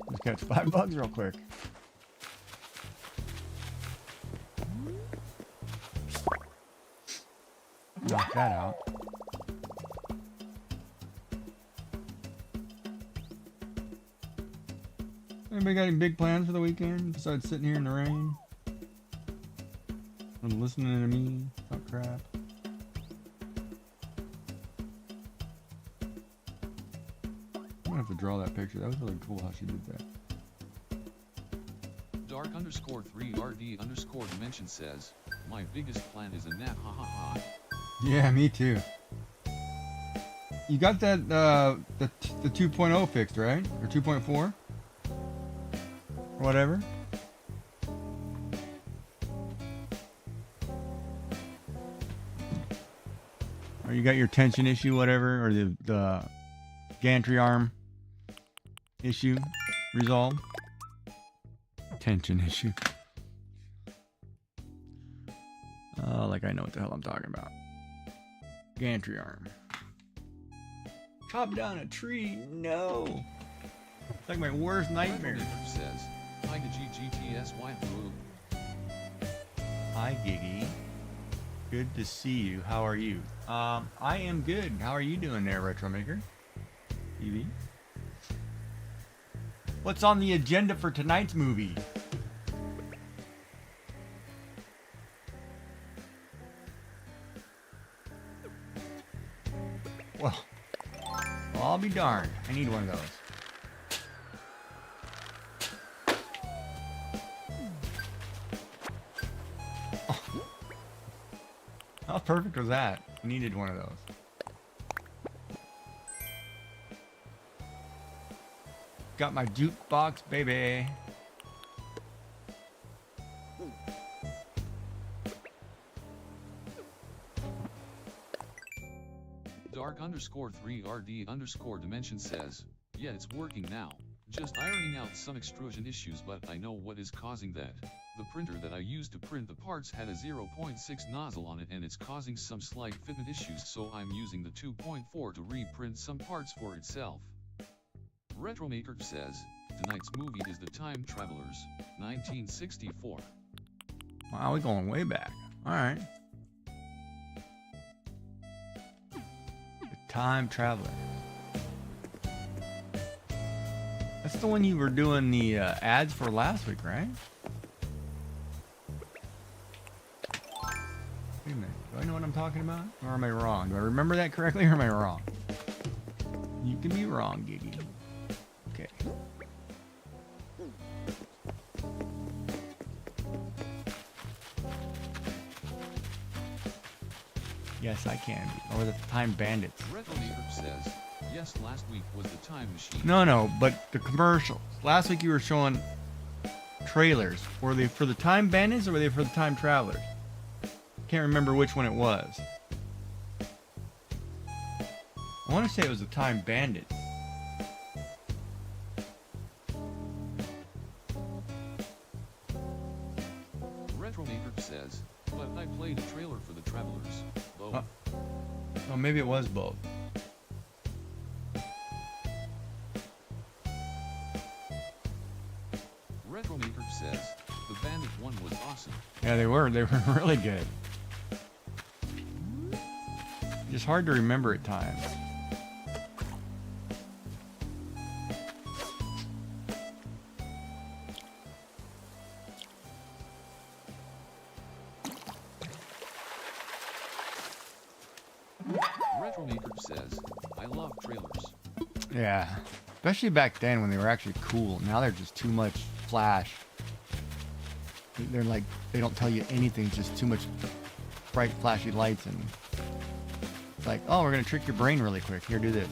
Let's catch 5 bugs real quick. Knock that out. Anybody got any big plans for the weekend besides sitting here in the rain and listening to me talk crap? I'm gonna have to draw that picture. That was really cool how she did that. Dark_3RD_dimension says, my biggest plan is a nap, ha ha ha. Yeah, me too. You got that the 2.0 fixed, right? Or 2.4? Or whatever. Or you got your tension issue, whatever, or the gantry arm issue resolved. Tension issue. Oh, like I know what the hell I'm talking about. Gantry arm. Chop down a tree? No. It's like my worst nightmare. Says, hi to GGTSY. Hi, Giggy. Good to see you. How are you? I am good. How are you doing there, Retromaker? TV? What's on the agenda for tonight's movie? Well, I'll be darned. I need one of those. Oh. How perfect was that? I needed one of those. Got my jukebox, baby. Dark_3RD_dimension says, yeah, it's working now. Just ironing out some extrusion issues, but I know what is causing that. The printer that I used to print the parts had a 0.6 nozzle on it and it's causing some slight fitment issues, so I'm using the 2.4 to reprint some parts for itself. Retromaker says, tonight's movie is The Time Travelers, 1964. Wow, we're going way back. Alright. The Time Traveler. That's the one you were doing the ads for last week, right? Wait a minute. Do I know what I'm talking about? Or am I wrong? Do I remember that correctly or am I wrong? You can be wrong, Giggy. Okay. Yes, I can be. Or the Time Bandits. Retromaker says, yes, last week was The Time Machine. No, but the commercials. Last week you were showing trailers. Were they for the Time Bandits or were they for the Time Travelers? Can't remember which one it was. I want to say it was the Time Bandits. Retromaker says, but I played a trailer for The Travelers. Both. Oh, maybe it was both. Retromaker says, the Bandit one was awesome. Yeah, they were. They were really good. Just hard to remember at times. Retromaker says, I love trailers. Yeah. Especially back then when they were actually cool. Now they're just too much flash. They're like, they don't tell you anything, just too much bright flashy lights and it's like, oh, we're gonna trick your brain really quick. Here, do this.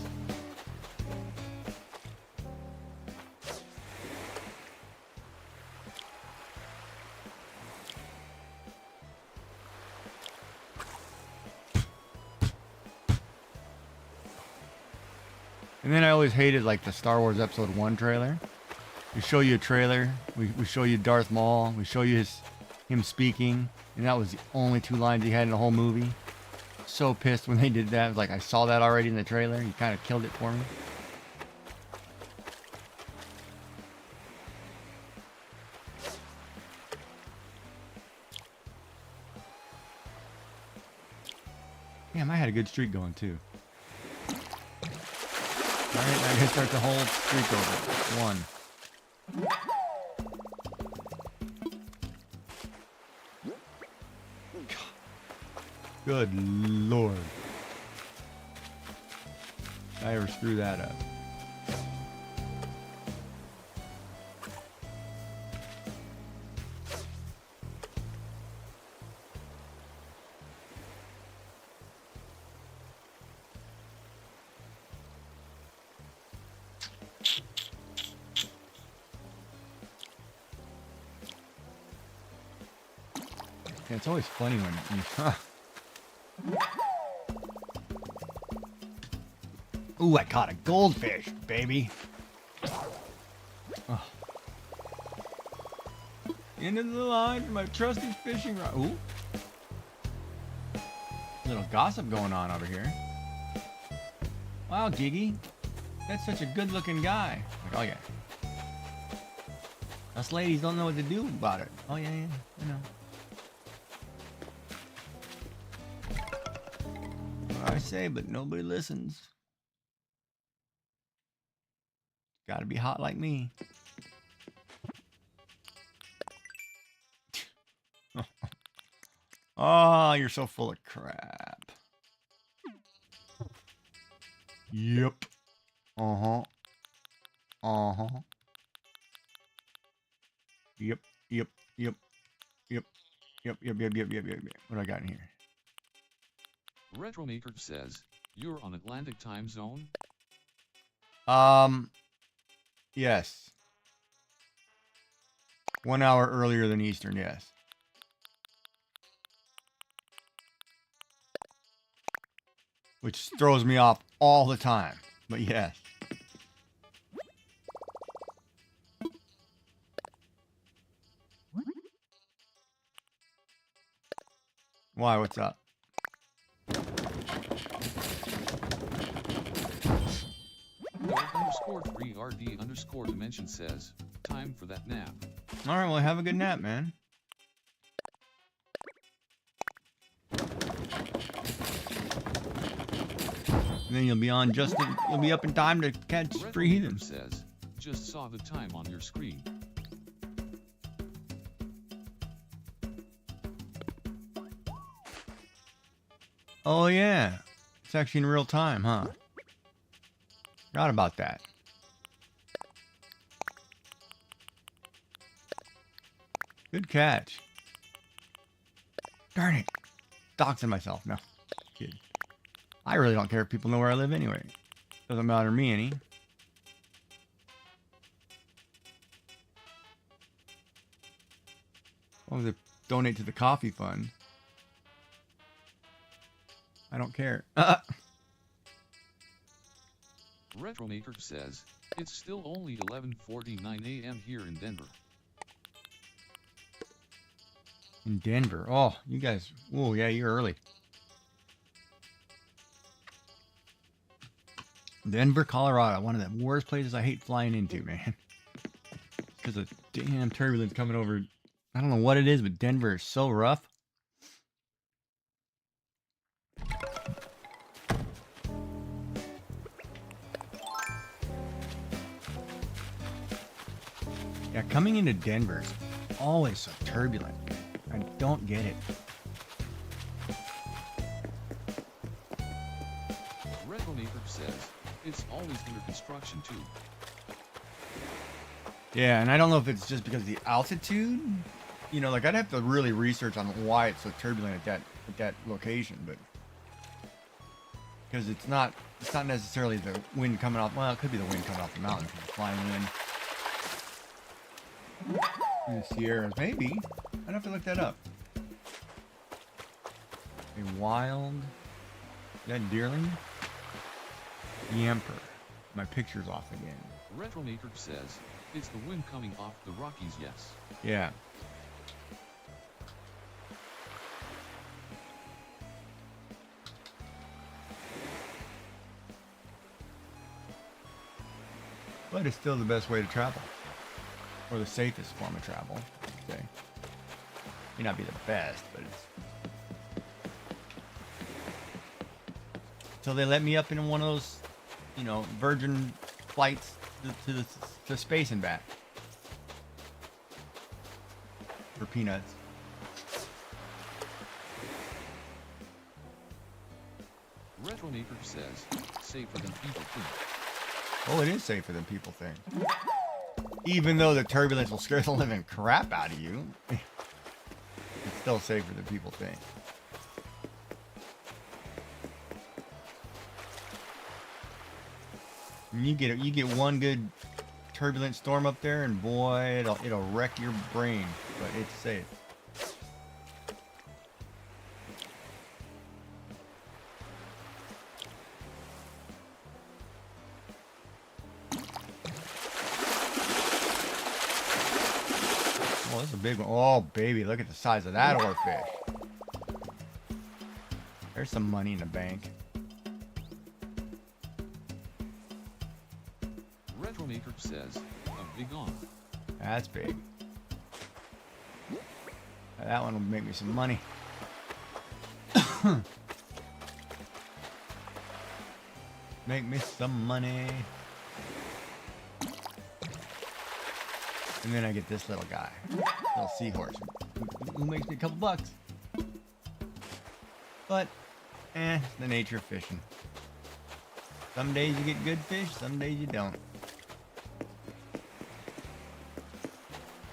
And then I always hated like the Star Wars Episode 1 trailer. We show you a trailer, we show you Darth Maul, we show you him speaking, and that was the only 2 lines he had in the whole movie. So pissed when they did that. I was like, I saw that already in the trailer. You kind of killed it for me. Damn, I had a good streak going too. Alright, now I gotta start the whole streak over. 1. Good lord. I ever screw that up. Yeah, it's always funny when you... Ooh, I caught a goldfish, baby. Oh. End of the line for my trusty fishing rod. Ooh. Little gossip going on over here. Wow, Giggy. That's such a good-looking guy. Like, oh, yeah. Us ladies don't know what to do about it. Oh, yeah, I know. What I say, but nobody listens. Gotta be hot like me. Oh, you're so full of crap. Yep. Uh-huh. Uh-huh. Yep. Yep. Yep. Yep. Yep. Yep. Yep. Yep. Yep. Yep. What do I got in here? Retromaker says, you're on Atlantic time zone? Yes. 1 hour earlier than Eastern, yes. Which throws me off all the time, but yes. Why? What's up? _3RD_dimension says, time for that nap. All right, well, have a good nap, man. And then you'll be on you'll be up in time to catch free heathens. Says, just saw the time on your screen. Oh yeah, it's actually in real time, huh? Forgot about that. Good catch. Darn it. Doxing myself. No. Kid. I really don't care if people know where I live anyway. Doesn't matter to me any. As long as they donate to the coffee fund. I don't care. Retromaker says, it's still only 11:49 a.m. here in Denver. In Denver. Oh, you guys. Oh, yeah, you're early. Denver, Colorado. One of the worst places I hate flying into, man. Because of damn turbulence coming over. I don't know what it is, but Denver is so rough. Yeah, coming into Denver is always so turbulent. I don't get it. Retromaker says, it's always under construction too. Yeah, and I don't know if it's just because of the altitude. You know, like I'd have to really research on why it's so turbulent at that location, but because it's not necessarily the wind coming off. Well, it could be the wind coming off the mountain, flying in the Sierras. Maybe I'd have to look that up. A wild. Is that deerling? Yamper. My picture's off again. Retromaker says, it's the wind coming off the Rockies, yes. Yeah. But it's still the best way to travel. Or the safest form of travel, I'd say. May not be the best, but it's... So they let me up in one of those, you know, Virgin flights to space and back. For peanuts. Retromaker says, safer than people think. Oh, it is safer than people think. Even though the turbulence will scare the living crap out of you, it's still safer than people think. And you get one good turbulent storm up there, and boy, it'll wreck your brain, but it's safe. Oh, this is a big one. Oh, baby, look at the size of that oarfish. There's some money in the bank. Retromaker says, a big on. That's big. That one will make me some money. Make me some money. And then I get this little guy. Little seahorse. Who makes me a couple bucks. But, it's the nature of fishing. Some days you get good fish, some days you don't.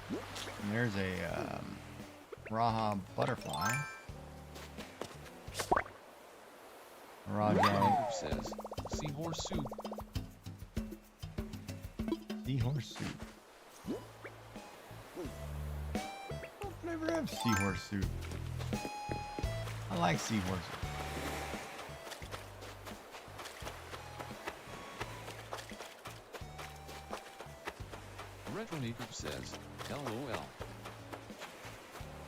And there's a Raha butterfly. Raja. Retromaker says, seahorse soup. Seahorse soup. I've never had seahorse soup. I like seahorses. Retromaker says, LOL.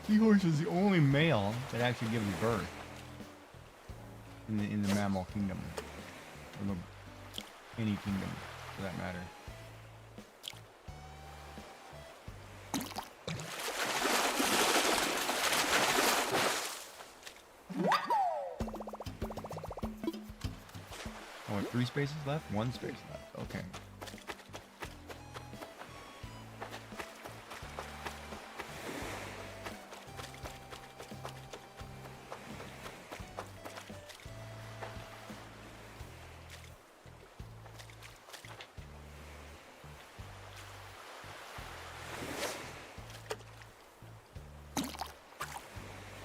Seahorse is the only male that actually gives birth in the mammal kingdom, or any kingdom for that matter. Oh, 3 spaces left? 1 space left. Okay.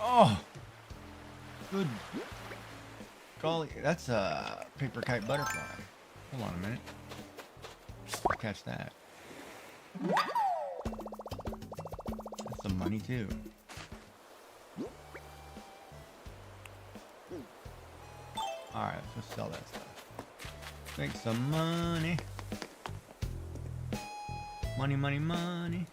Oh, good golly, that's a paper kite butterfly. Hold on a minute. I'll catch that. That's some money too. Alright, let's just sell that stuff. Make some money. Money, money, money.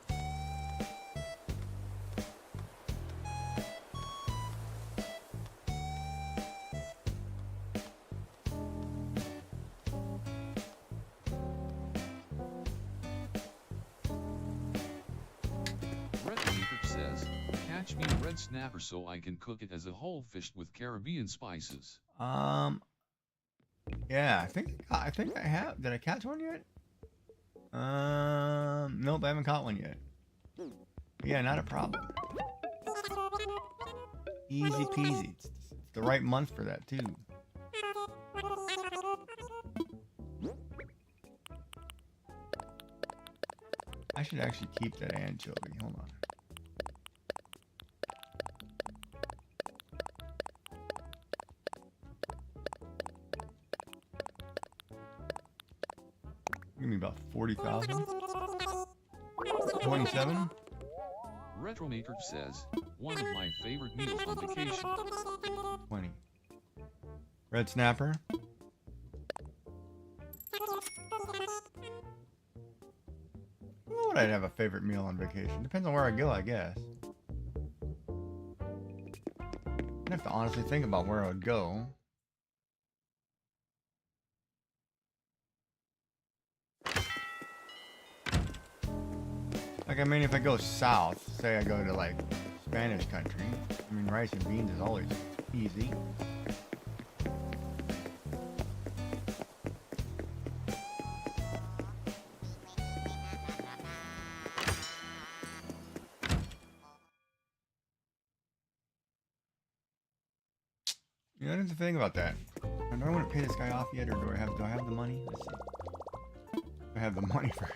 Catch me a red snapper so I can cook it as a whole fish with Caribbean spices. Yeah, I think I have. Did I catch one yet? Nope, I haven't caught one yet. Yeah, not a problem. Easy peasy. It's the right month for that too. I should actually keep that anchovy. Hold on. Give me about 40,000. 27. Retromaker says, one of my favorite meals on vacation. 20. Red snapper. Why would I have a favorite meal on vacation? Depends on where I go, I guess. I'd have to honestly think about where I would go. Like, I mean, if I go south, say I go to, like, Spanish country, I mean, rice and beans is always easy. You know, that's the thing about that. Do I want to pay this guy off yet, or do I have the money? Let's see. I have the money first.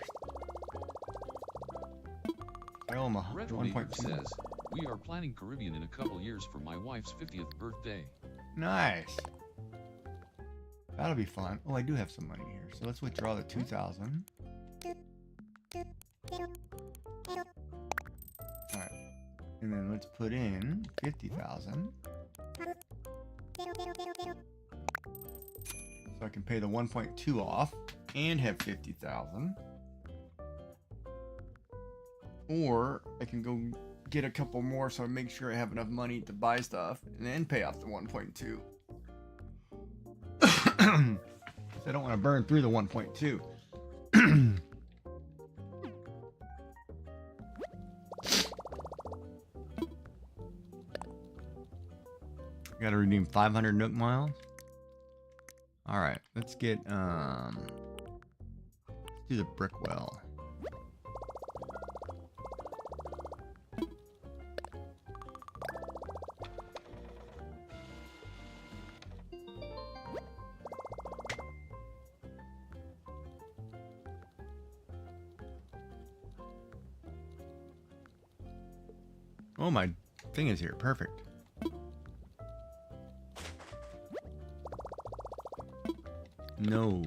I owe him 1.2. Says, we are planning Caribbean in a couple years for my wife's 50th birthday. Nice. That'll be fun. Oh, I do have some money here. So let's withdraw the 2,000. Alright. And then let's put in 50,000. So I can pay the 1.2 off and have 50,000. Or I can go get a couple more so I make sure I have enough money to buy stuff and then pay off the 1.2. I don't want to burn through the 1.2. Got to redeem 500 Nook miles. All right, let's get let's do the brick well. Oh, my thing is here. Perfect. No.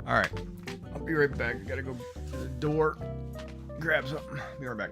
Alright. I'll be right back. I gotta go to the door, grab something. Be right back.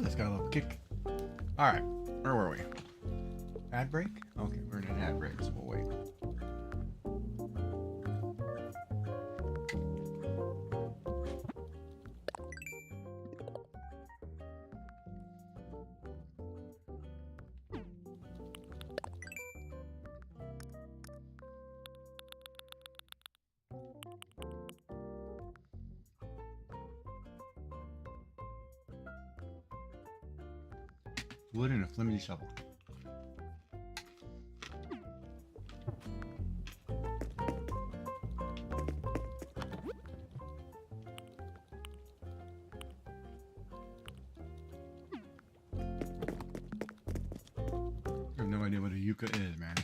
That's got a little kick. Alright, where were we? Ad break? Okay, we're in an ad break, so we'll wait. Wood and a flimsy shovel. I have no idea what a yucca is, man.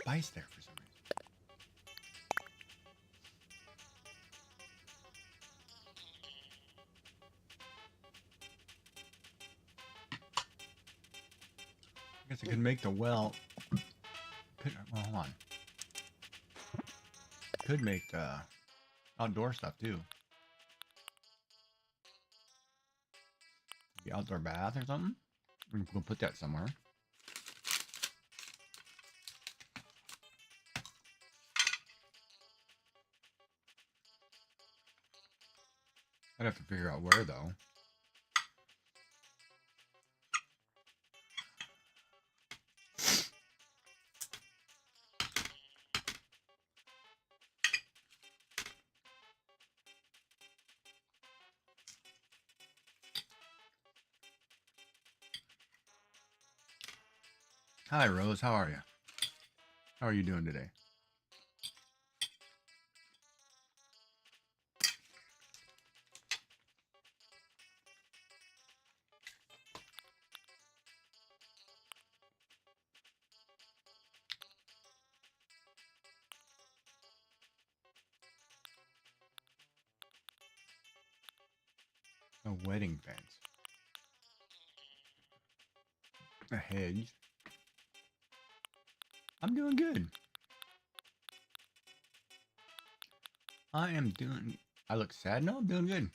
Spice there for some reason. I guess I could make the well. Well, hold on. Could make the outdoor stuff too. The outdoor bath or something. We can put that somewhere. I'd have to figure out where though. Hi Rose, how are you? How are you doing today? A wedding fence. A hedge. I'm doing good. I am doing... I look sad? No, I'm doing good.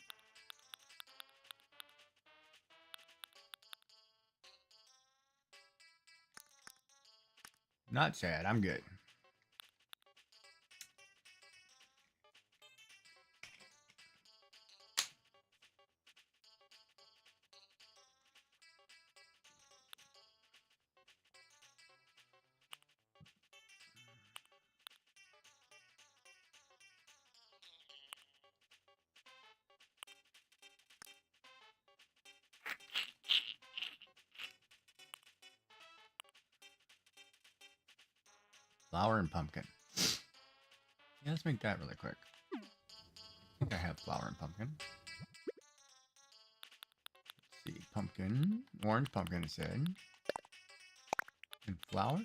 Not sad, I'm good. Flower and pumpkin. Yeah, let's make that really quick. I think I have flower and pumpkin. Let's see, pumpkin, orange pumpkin it said. And flower.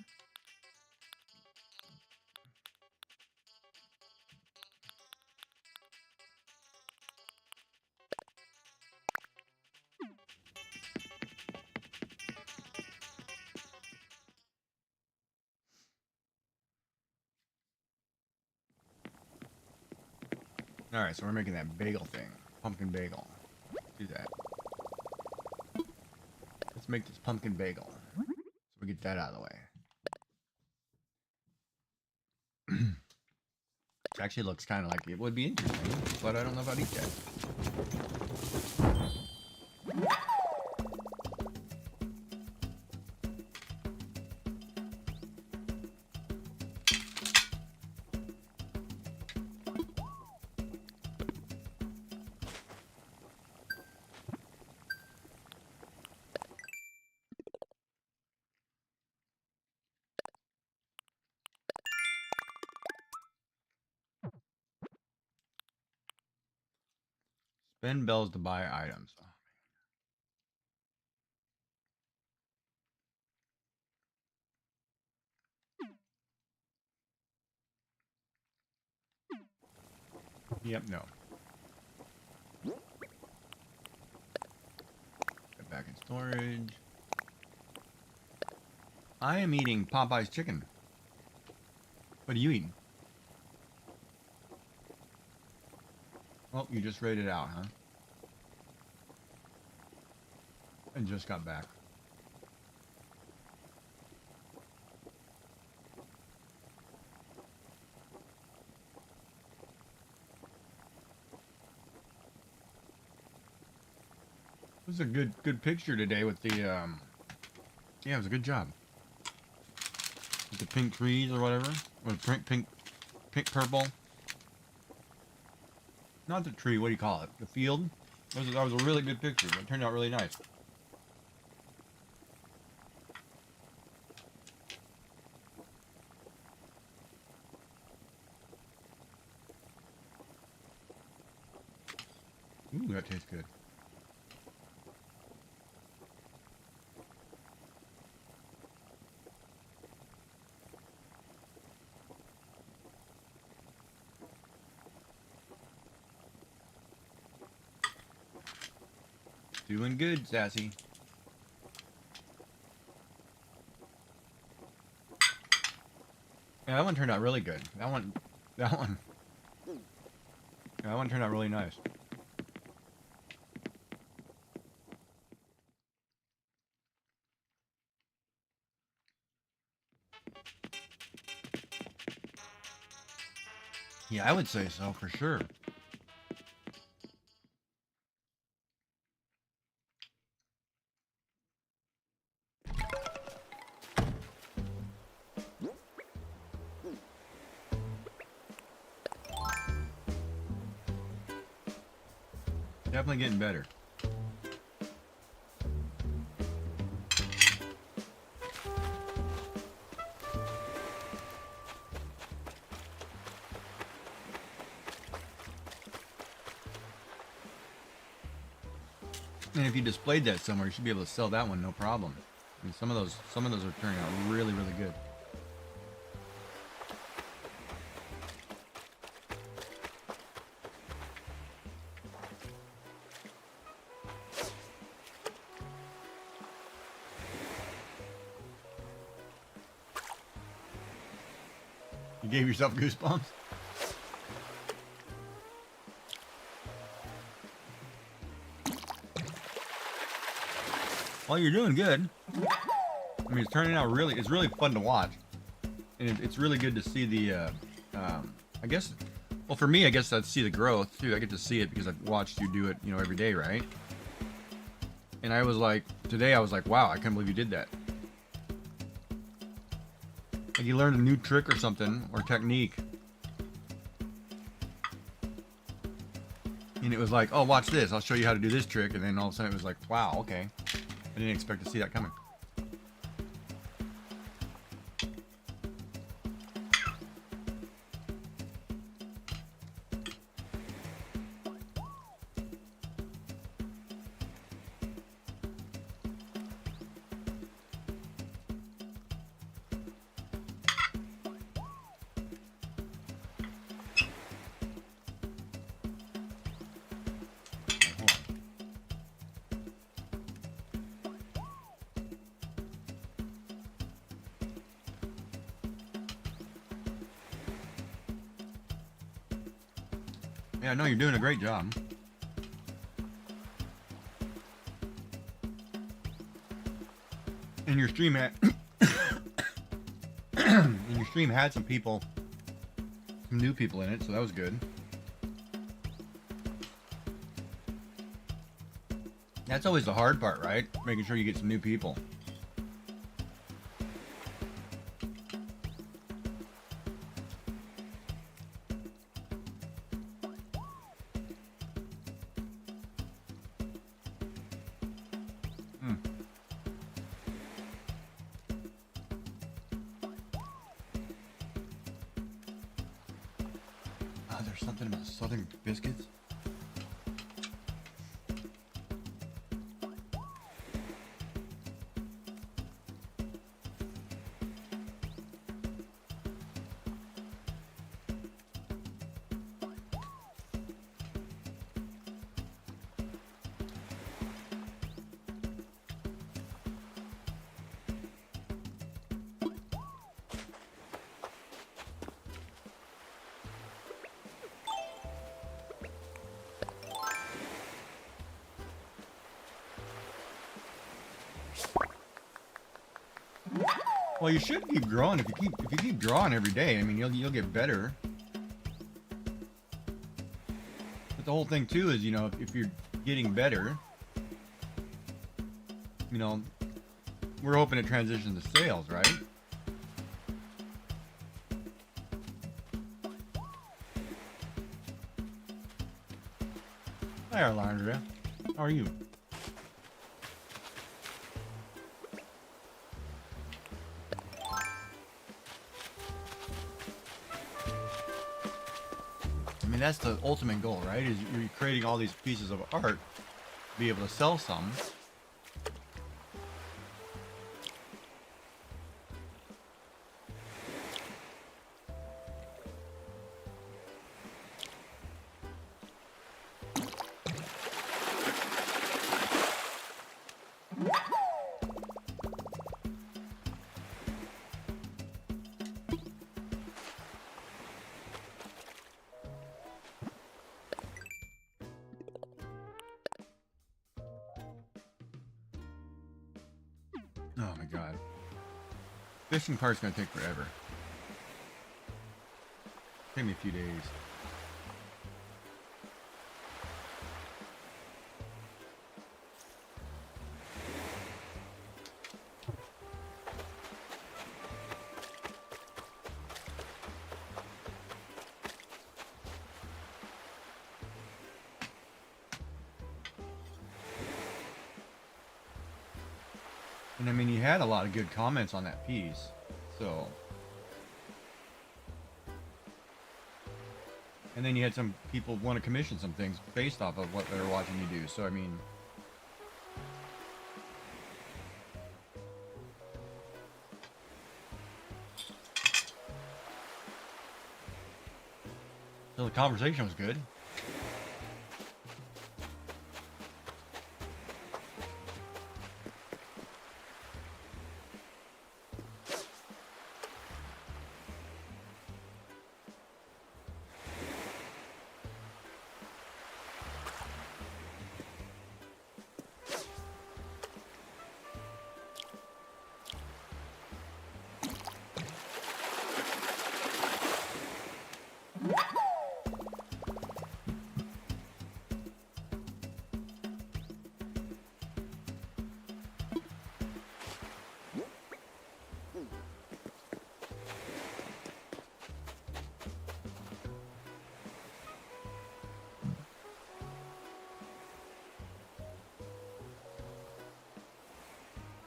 Alright, so we're making that bagel thing. Pumpkin bagel. Do that. Let's make this pumpkin bagel. So we get that out of the way. It actually looks kind of like it would be interesting, but I don't know if I'd eat that. Spend bells to buy items. Yep, no. Get back in storage. I am eating Popeye's chicken. What are you eating? Oh, you just raided out, huh? And just got back. This is a good picture today with the yeah, it was a good job. With the pink trees or whatever, or pink purple. Not the tree. What do you call it? The field. That was a really good picture. It turned out really nice. Ooh, that tastes good. Doing good, Sassy. Yeah, that one turned out really good. That one turned out really nice. Yeah, I would say so for sure. Definitely getting better. And if you displayed that somewhere, you should be able to sell that one no problem. I mean, some of those are turning out really, really good. You gave yourself goosebumps? Well, you're doing good. I mean, it's turning out it's really fun to watch. And it's really good to see the, I guess, well, for me, I guess I'd see the growth, too. I get to see it because I've watched you do it, you know, every day, right? And I was like, today I was like, wow, I can't believe you did that. Like you learned a new trick or something, or technique. And it was like, oh, watch this. I'll show you how to do this trick. And then all of a sudden it was like, wow, okay. I didn't expect to see that coming. Yeah, no, you're doing a great job. And your stream had and your stream had some people, some new people in it, so that was good. That's always the hard part, right? Making sure you get some new people. There's something about Southern biscuits. Well, you should keep growing if you keep drawing every day. I mean, you'll get better. But the whole thing too is, you know, if you're getting better, you know, we're hoping to transition to sales, right? Hi, Arlandria. How are you? I mean, that's the ultimate goal, right? Is you're creating all these pieces of art, be able to sell some. Oh my god. Fishing part's gonna take forever. Take me a few days. And I mean, you had a lot of good comments on that piece, so. And then you had some people want to commission some things based off of what they were watching you do, so I mean. So the conversation was good.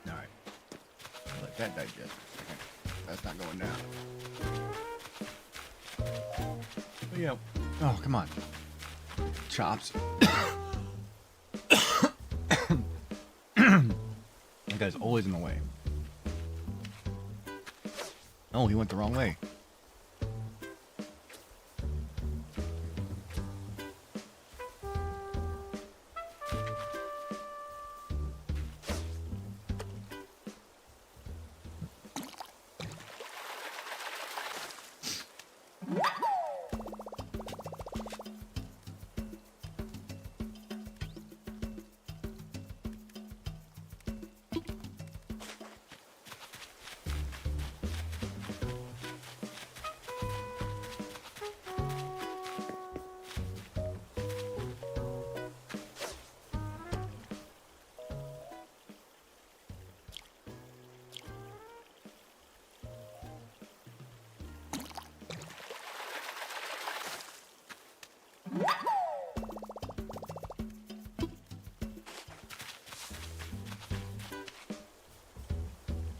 Alright. Let that digest for a second. That's not going down. But yeah. Oh, come on. Chops. That guy's always in the way. Oh, he went the wrong way.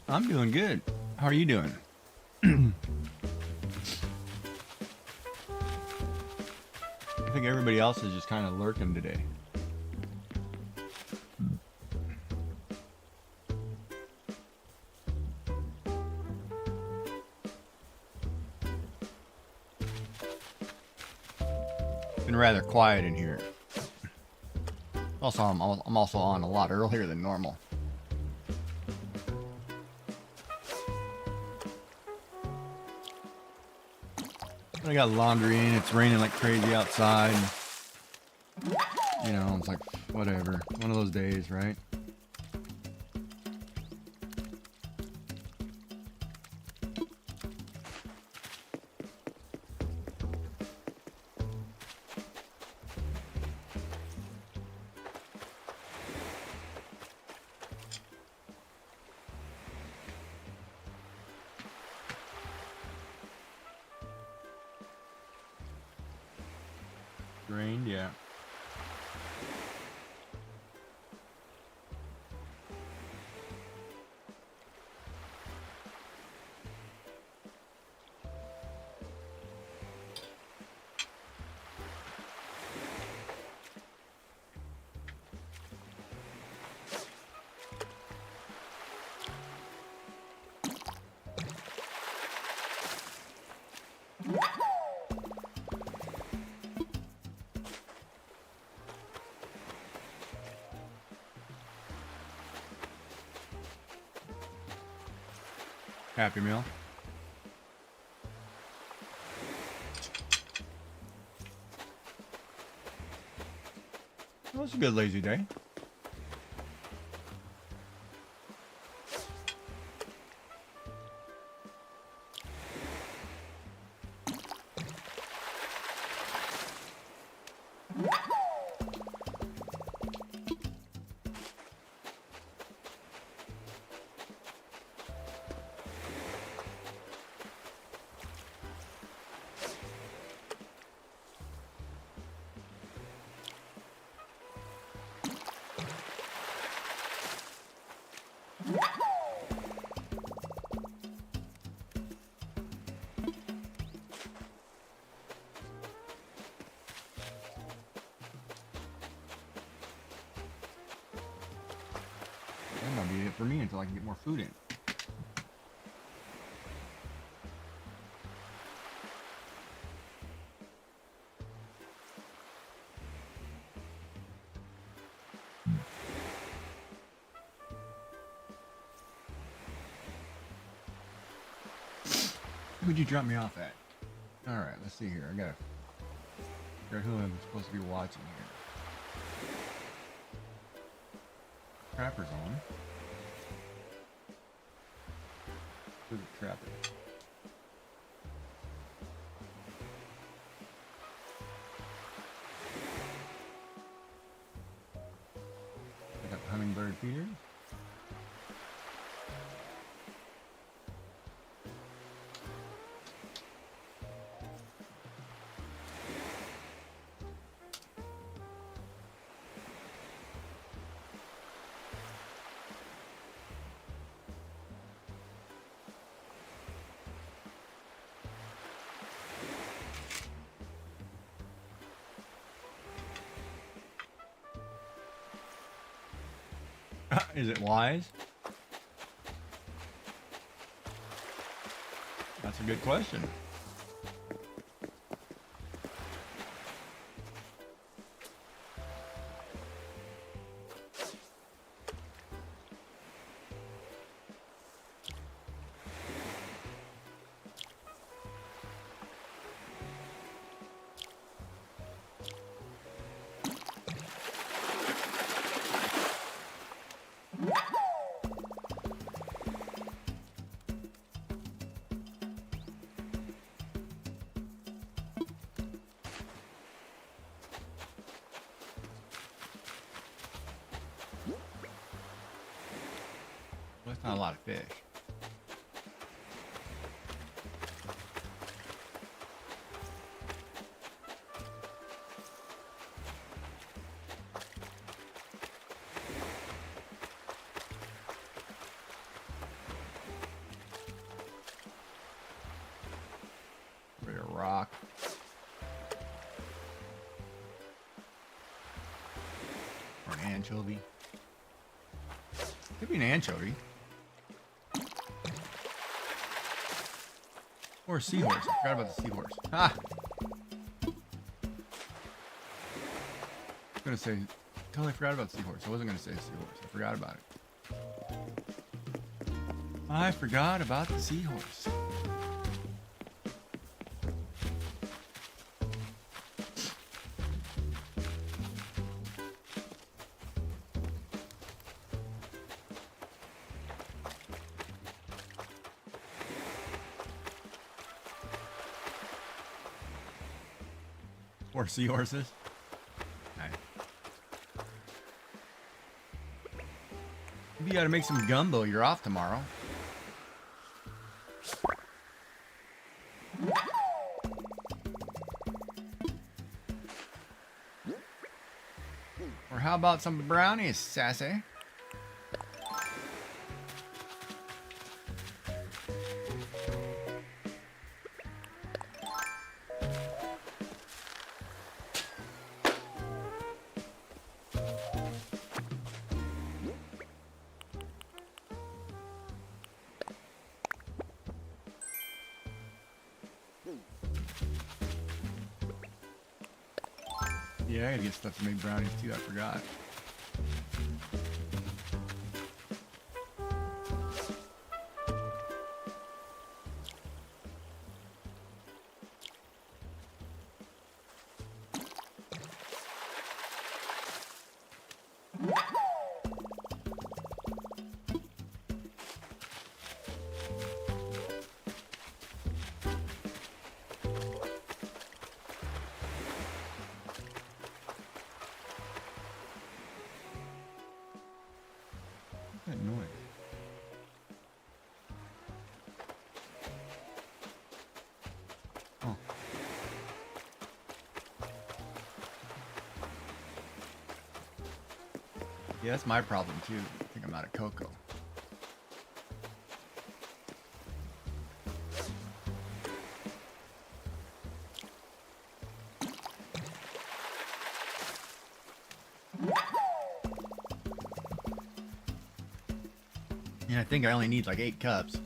I'm doing good. How are you doing? I think everybody else is just kind of lurking today. Been rather quiet in here. Also, I'm also on a lot earlier than normal. I got laundry in, it's raining like crazy outside. You know, it's like, whatever. One of those days, right? rained, yeah. Happy Meal. Well, it's a good lazy day. That might be it for me until I can get more food in. Who'd you drop me off at? Alright, let's see here. I gotta figure out who I'm supposed to be watching here. Trapper's on. Who's the trapper? I got hummingbird feeders. Is it wise? That's a good question. Well, that's not a lot of fish. Bit of rock. Or an anchovy. Could be an anchovy. Or a seahorse. I forgot about the seahorse. Ah! I was gonna say, totally forgot about the seahorse. I wasn't gonna say seahorse. I forgot about it. I forgot about the seahorse. Or seahorses. Right. Maybe you gotta make some gumbo. You're off tomorrow. how about some brownies, sassy? Yeah, I gotta get stuff to make brownies too, I forgot. What's that noise? Oh. Yeah, that's my problem too. I think I'm out of cocoa. And I think I only need like 8 cups.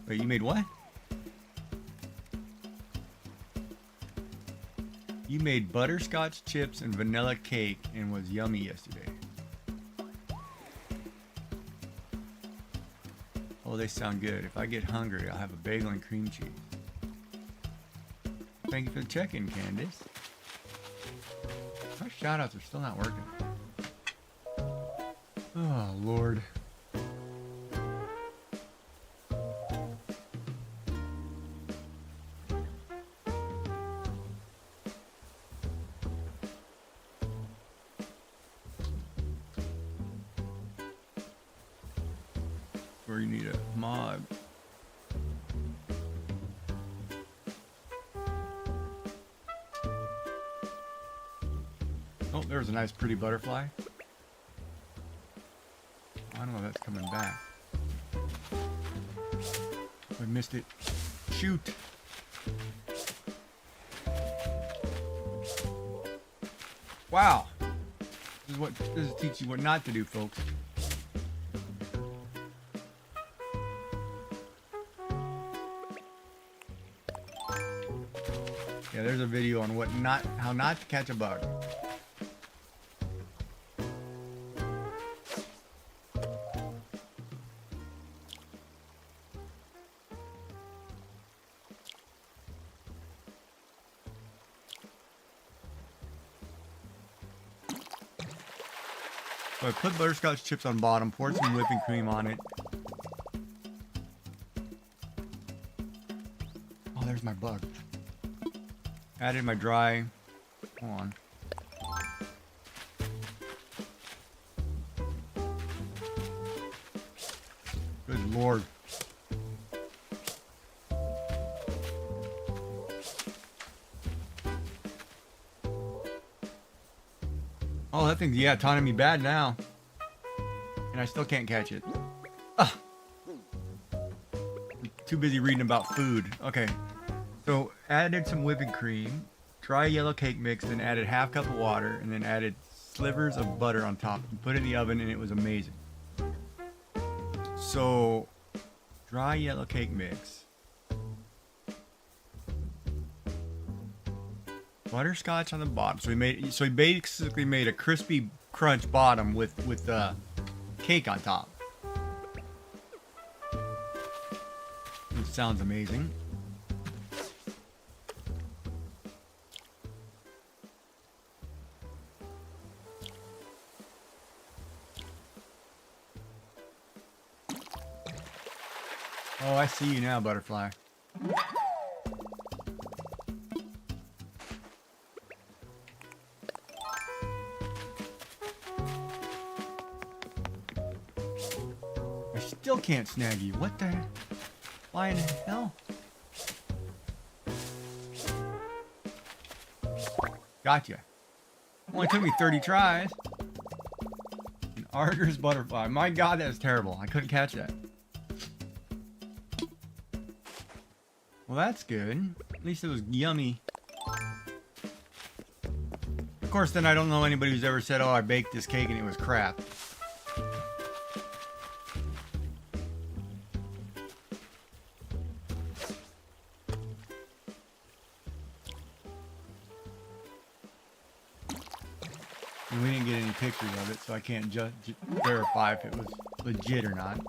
Wait, you made what? You made butterscotch chips and vanilla cake and was yummy yesterday. Oh, they sound good. If I get hungry, I'll have a bagel and cream cheese. Thank you for the check-in, Candace. My shoutouts are still not working. Oh, Lord. Where you need a mod. Oh, there's a nice pretty butterfly. I don't know if that's coming back. I missed it. Shoot! Wow! This is teach you what not to do, folks. Yeah, there's a video on how not to catch a bug. So I put butterscotch chips on bottom, poured some whipping cream on it. Oh, there's my bug. Added my dry. Hold on. Good Lord. Oh, that thing's, yeah, taunting me bad now. And I still can't catch it. Ah. I'm too busy reading about food. Okay. So, added some whipping cream, dry yellow cake mix, then added half cup of water, and then added slivers of butter on top. And put it in the oven, and it was amazing. So, dry yellow cake mix. Butterscotch on the bottom. So he basically made a crispy crunch bottom with cake on top. It sounds amazing. Oh, I see you now, butterfly. Still can't snag you. What the why in the hell? Gotcha. Only took me 30 tries. An Arger's butterfly. My god, that was terrible. I couldn't catch that. Well, that's good. At least it was yummy. Of course, then I don't know anybody who's ever said, oh, I baked this cake and it was crap. And we didn't get any pictures of it, so I can't verify if it was legit or not.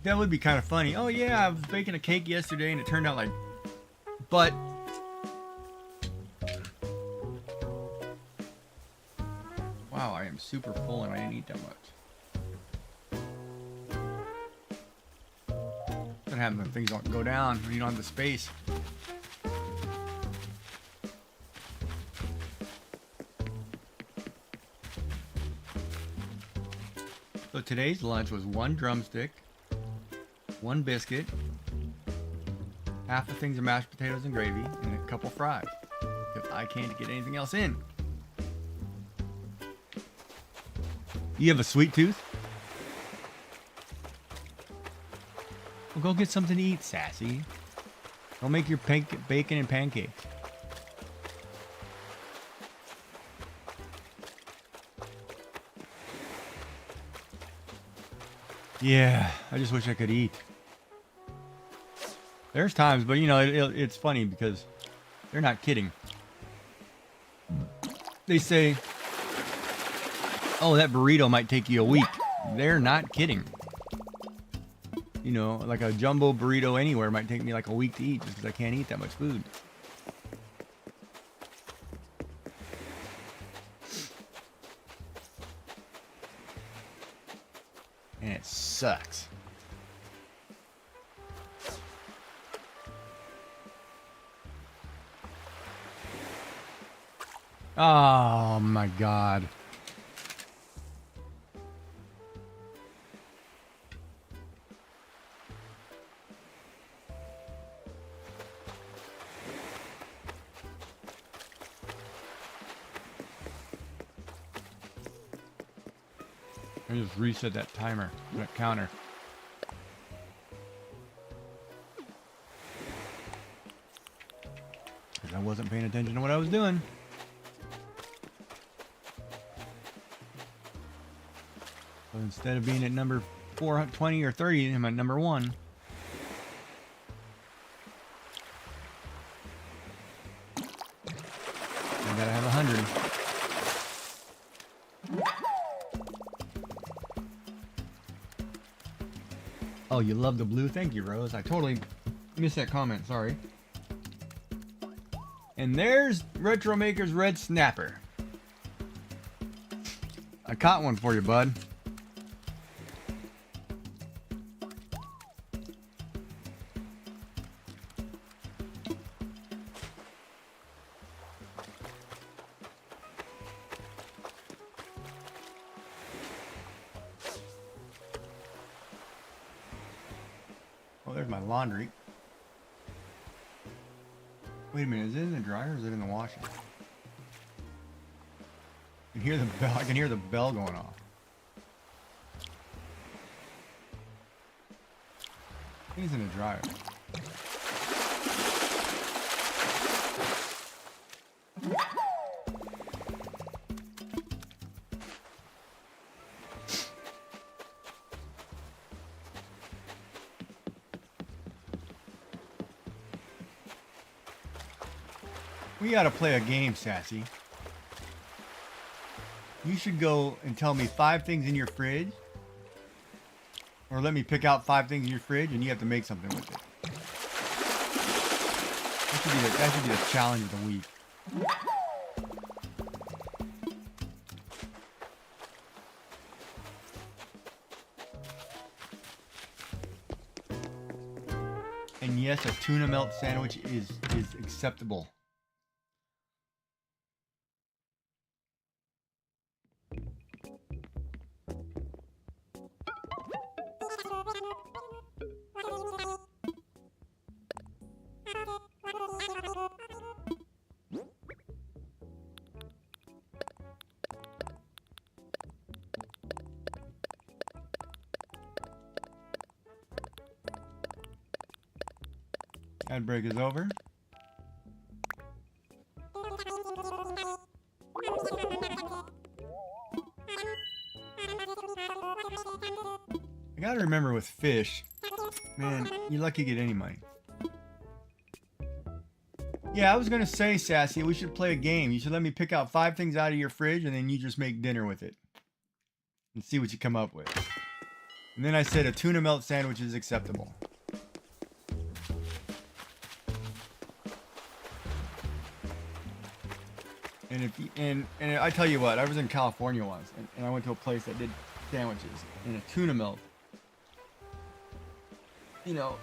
That would be kind of funny. Oh yeah, I was baking a cake yesterday and it turned out like... But... Wow, I am super full and I didn't eat that much. What happens when things don't go down when you don't have the space? So today's lunch was 1 drumstick, 1 biscuit, half the things of mashed potatoes and gravy, and a couple fries. Because I can't get anything else in. You have a sweet tooth? Well, go get something to eat, Sassy. Go make your bacon and pancakes. Yeah, I just wish I could eat. There's times, but you know, it's funny because they're not kidding. They say, oh, that burrito might take you a week. They're not kidding. You know, like a jumbo burrito anywhere might take me like a week to eat just because I can't eat that much food. And it sucks. Oh my god. I just reset that timer, that counter. Because I wasn't paying attention to what I was doing. So instead of being at number 420 or 30, I'm at number 1. I gotta have 100. Oh, you love the blue? Thank you, Rose. I totally missed that comment. Sorry. And there's Retro Maker's red snapper. I caught one for you, bud. Oh, there's my laundry. Wait a minute, is it in the dryer or is it in the washer? I can hear the bell. I can hear the bell going off. I think it's in the dryer. We gotta play a game, Sassy. You should go and tell me 5 things in your fridge. Or let me pick out 5 things in your fridge and you have to make something with it. That should be the challenge of the week. And yes, a tuna melt sandwich is acceptable. Ad break is over. I gotta remember with fish, man, you're lucky to get any money. Yeah, I was gonna say, Sassy, we should play a game. You should let me pick out 5 things out of your fridge and then you just make dinner with it. And see what you come up with. And then I said a tuna melt sandwich is acceptable. And if you, and I tell you what, I was in California once, and I went to a place that did sandwiches and a tuna melt. You know,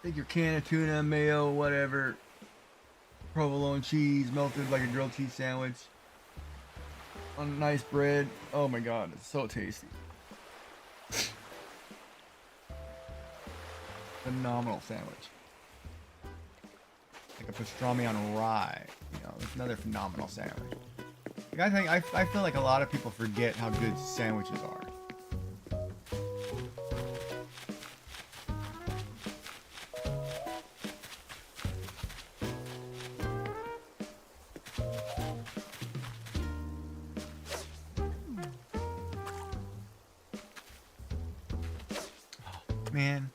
take your can of tuna, mayo, whatever, provolone cheese, melted like a grilled cheese sandwich on nice bread. Oh my God, it's so tasty. Phenomenal sandwich. Like a pastrami on rye. You know, it's another phenomenal sandwich. Like I feel like a lot of people forget how good sandwiches are. Oh, man.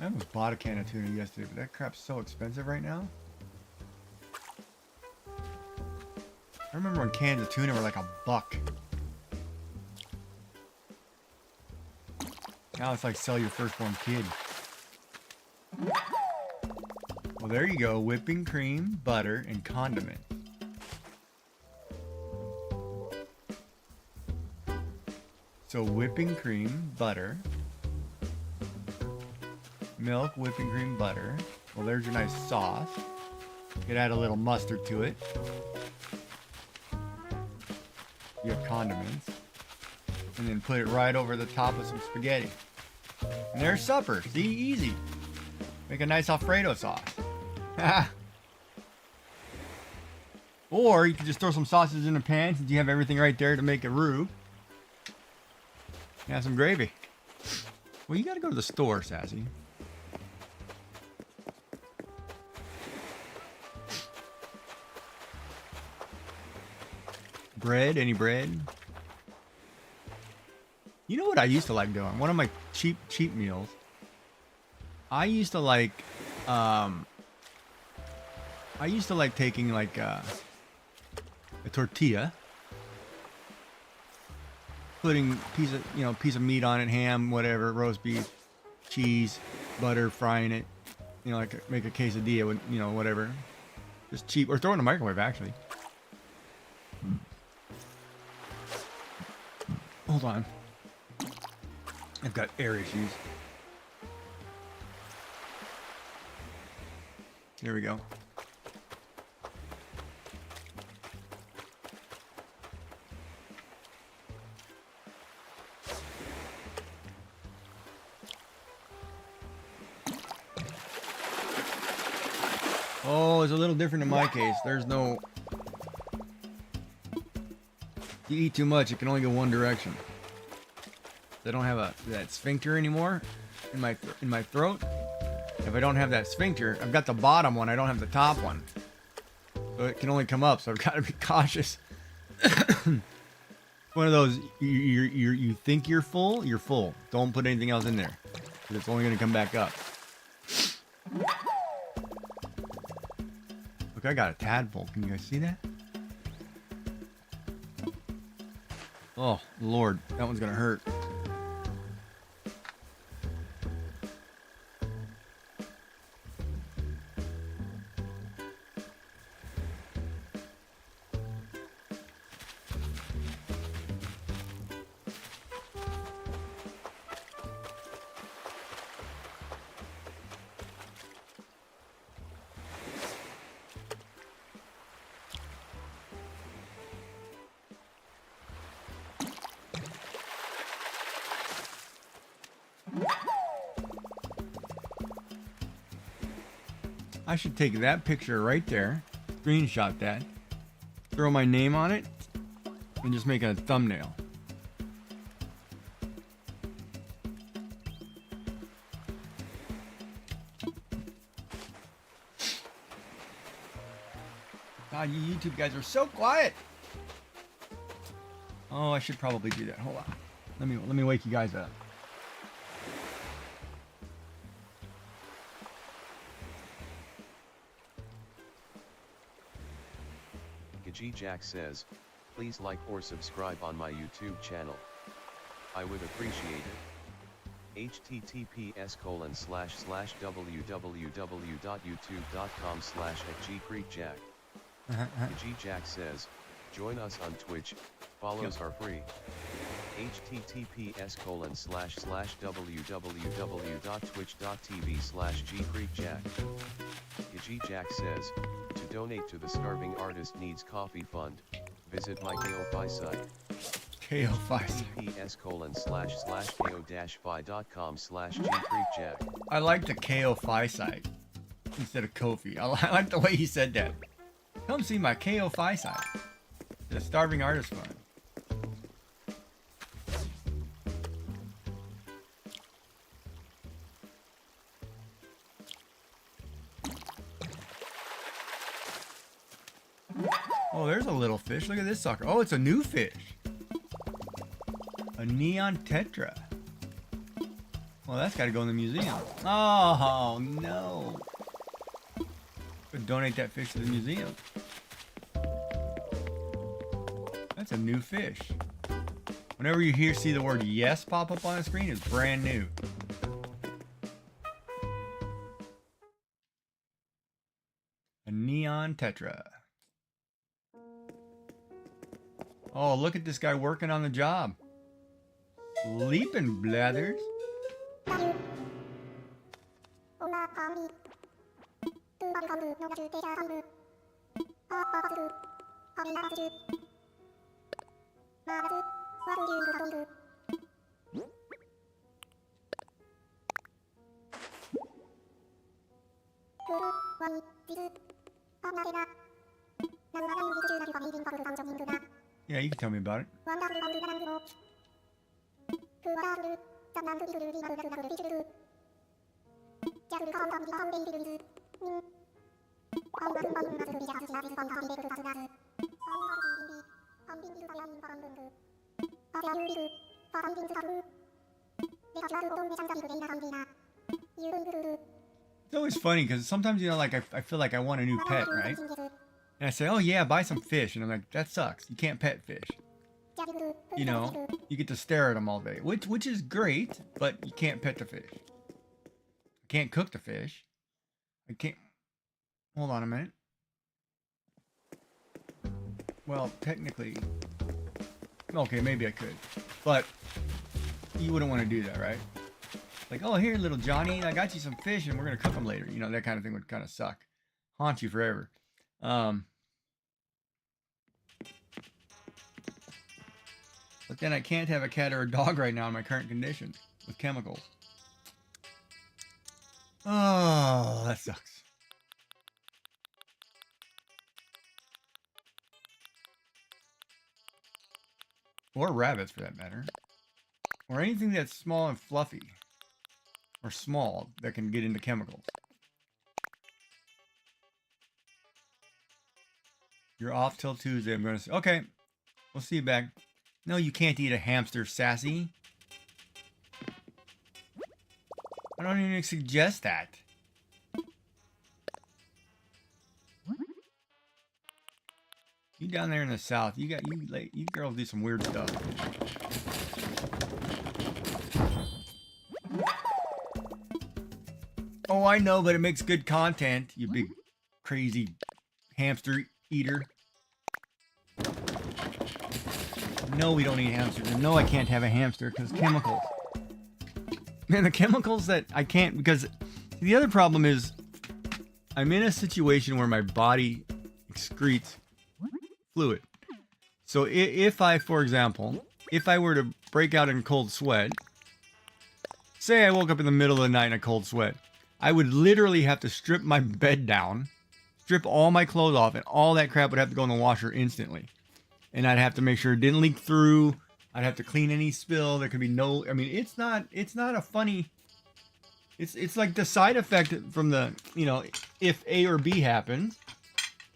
I almost bought a can of tuna yesterday, but that crap's so expensive right now. I remember when cans of tuna were like $1. Now it's like sell your firstborn kid. Well, there you go. Whipping cream, butter, and condiment. So whipping cream, butter, milk, whipping cream, butter. Well, there's your nice sauce. You could add a little mustard to it. You have condiments. And then put it right over the top of some spaghetti. And there's supper. See, easy. Make a nice Alfredo sauce. Or you could just throw some sausages in a pan since you have everything right there to make a roux. Have some gravy. Well, you gotta go to the store, Sassy. Bread? Any bread? You know what I used to like doing? One of my cheap meals. I used to like taking like a tortilla, putting piece of meat on it, ham, whatever, roast beef, cheese, butter, frying it, like make a quesadilla with, whatever. Just cheap, or throw it in the microwave actually. Hold on. I've got air issues. There we go. Oh, it's a little different in my case. There's no... You eat too much, it can only go one direction. I don't have that sphincter anymore in my throat. If I don't have that sphincter, I've got the bottom one, I don't have the top one. So it can only come up, so I've got to be cautious. One of those, you think you're full. Don't put anything else in there, because it's only going to come back up. Look, I got a tadpole. Can you guys see that? Oh, Lord. That one's going to hurt. I should take that picture right there, screenshot that, throw my name on it, and just make it a thumbnail. God, you YouTube guys are so quiet. Oh, I should probably do that. Hold on. Let me wake you guys up. Gaji Jack says, please like or subscribe on my YouTube channel. I would appreciate it. https://www.youtube.com/@gcreekjack. Gaji Jack says, join us on Twitch, follows are free. https://www.twitch.tv/gcreekjack. Gaji Jack says, to donate to the starving artist needs coffee fund, visit my KO-Fi site. KO-Fi. https://ko-fi.com/gcreekjack. I like the KO-Fi site instead of Kofi. I like the way he said that. Come see my KO-Fi site. The Starving Artist Fund. Oh, there's a little fish. Look at this sucker. Oh, it's a new fish. A neon tetra. Well, that's got to go in the museum. Oh, no. Could donate that fish to the museum. That's a new fish. Whenever you see the word yes pop up on the screen, it's brand new. A neon tetra. Oh, look at this guy working on the job. Sleeping blathers. Yeah, you can tell me about it. It's always funny because sometimes, you know, like I feel like I want a new pet, right? And I say, oh yeah, buy some fish. And I'm like, that sucks. You can't pet fish. You know, you get to stare at them all day, which is great, but you can't pet the fish. I can't cook the fish. I can't. Hold on a minute. Well, technically, okay, maybe I could, but you wouldn't want to do that, right? Like, oh, here, little Johnny, I got you some fish, and we're gonna cook them later. You know, that kind of thing would kind of suck, haunt you forever. But then I can't have a cat or a dog right now in my current condition with chemicals. Oh, that sucks. Or rabbits, for that matter. Or anything that's small and fluffy. Or small that can get into chemicals. You're off till Tuesday. I'm going to say, okay, we'll see you back. No, you can't eat a hamster, sassy. I don't even suggest that. You down there in the south, you girls do some weird stuff. Oh, I know, but it makes good content, you big crazy hamster eater. No, we don't eat hamsters. And no, I can't have a hamster because chemicals. Man, the chemicals that I can't, because the other problem is I'm in a situation where my body excretes fluid. So if I, for example, if I were to break out in cold sweat, say I woke up in the middle of the night in a cold sweat, I would literally have to strip my bed down, strip all my clothes off, and all that crap would have to go in the washer instantly. And I'd have to make sure it didn't leak through. I'd have to clean any spill. There could be no, I mean, it's not a funny, it's like the side effect from the, you know, if A or B happens,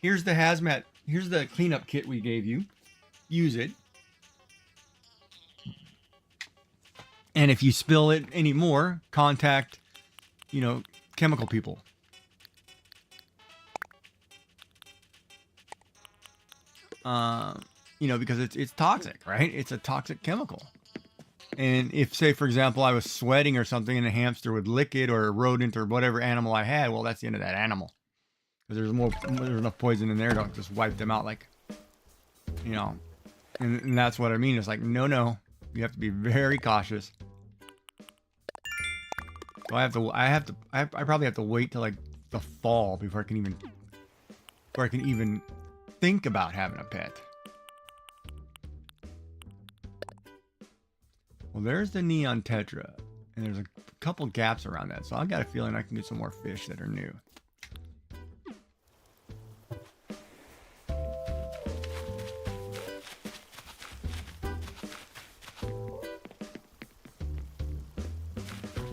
here's the hazmat, here's the cleanup kit we gave you. Use it. And if you spill it anymore, contact, you know, chemical people. You know, because it's toxic, right? It's a toxic chemical. And if, say, for example, I was sweating or something and a hamster would lick it, or a rodent or whatever animal I had, well, that's the end of that animal. Because there's enough poison in there to just wipe them out, like, you know. And that's what I mean. It's like, no, you have to be very cautious. So I probably have to wait till like the fall before I can even think about having a pet. Well, there's the neon tetra, and there's a couple gaps around that, so I got a feeling I can get some more fish that are new.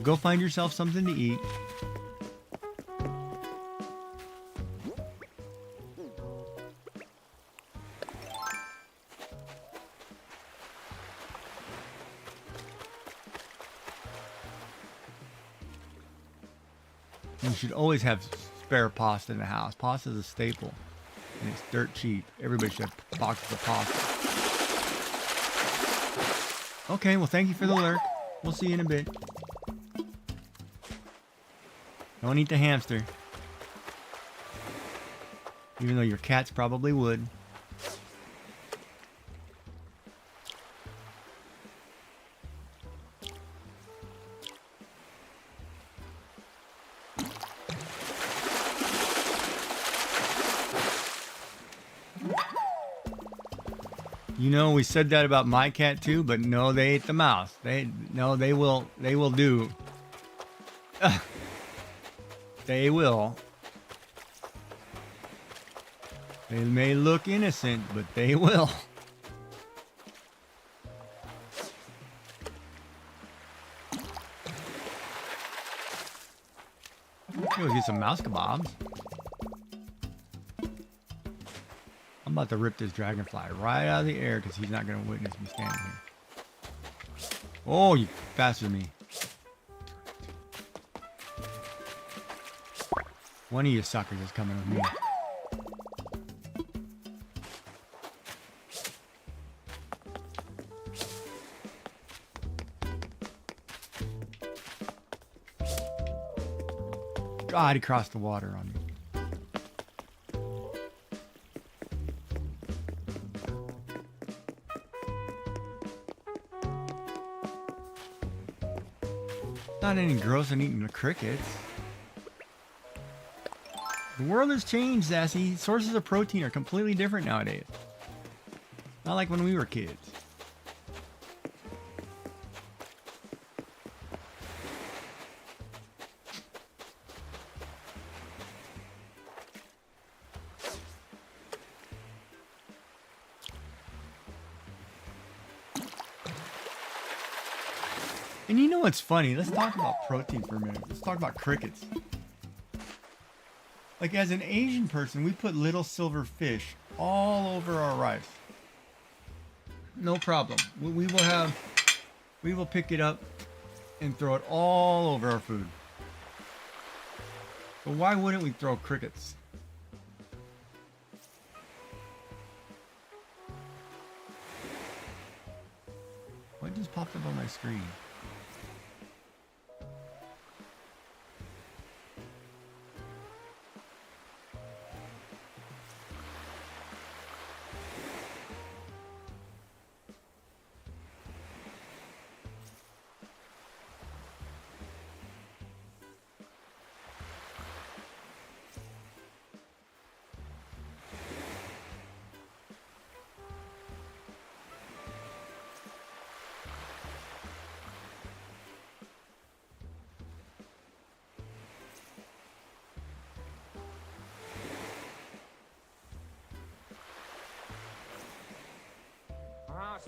Go find yourself something to eat. You should always have spare pasta in the house. Pasta is a staple, and it's dirt cheap. Everybody should have boxes of pasta. Okay, well, thank you for the lurk. We'll see you in a bit. Don't eat the hamster. Even though your cats probably would. You know, we said that about my cat too, but no, they ate the mouse. They will do. They will. They may look innocent, but they will. Let's get some mouse kebabs. I'm about to rip this dragonfly right out of the air because he's not going to witness me standing here. Oh, you faster than me. One of you suckers is coming with me. God, he crossed the water on me. Not any gross than eating the crickets. The world has changed, Sassy. Sources of protein are completely different nowadays. Not like when we were kids. And you know what's funny? Let's talk about protein for a minute. Let's talk about crickets. Like, as an Asian person, we put little silver fish all over our rice. No problem. We will pick it up and throw it all over our food. But why wouldn't we throw crickets? What just popped up on my screen?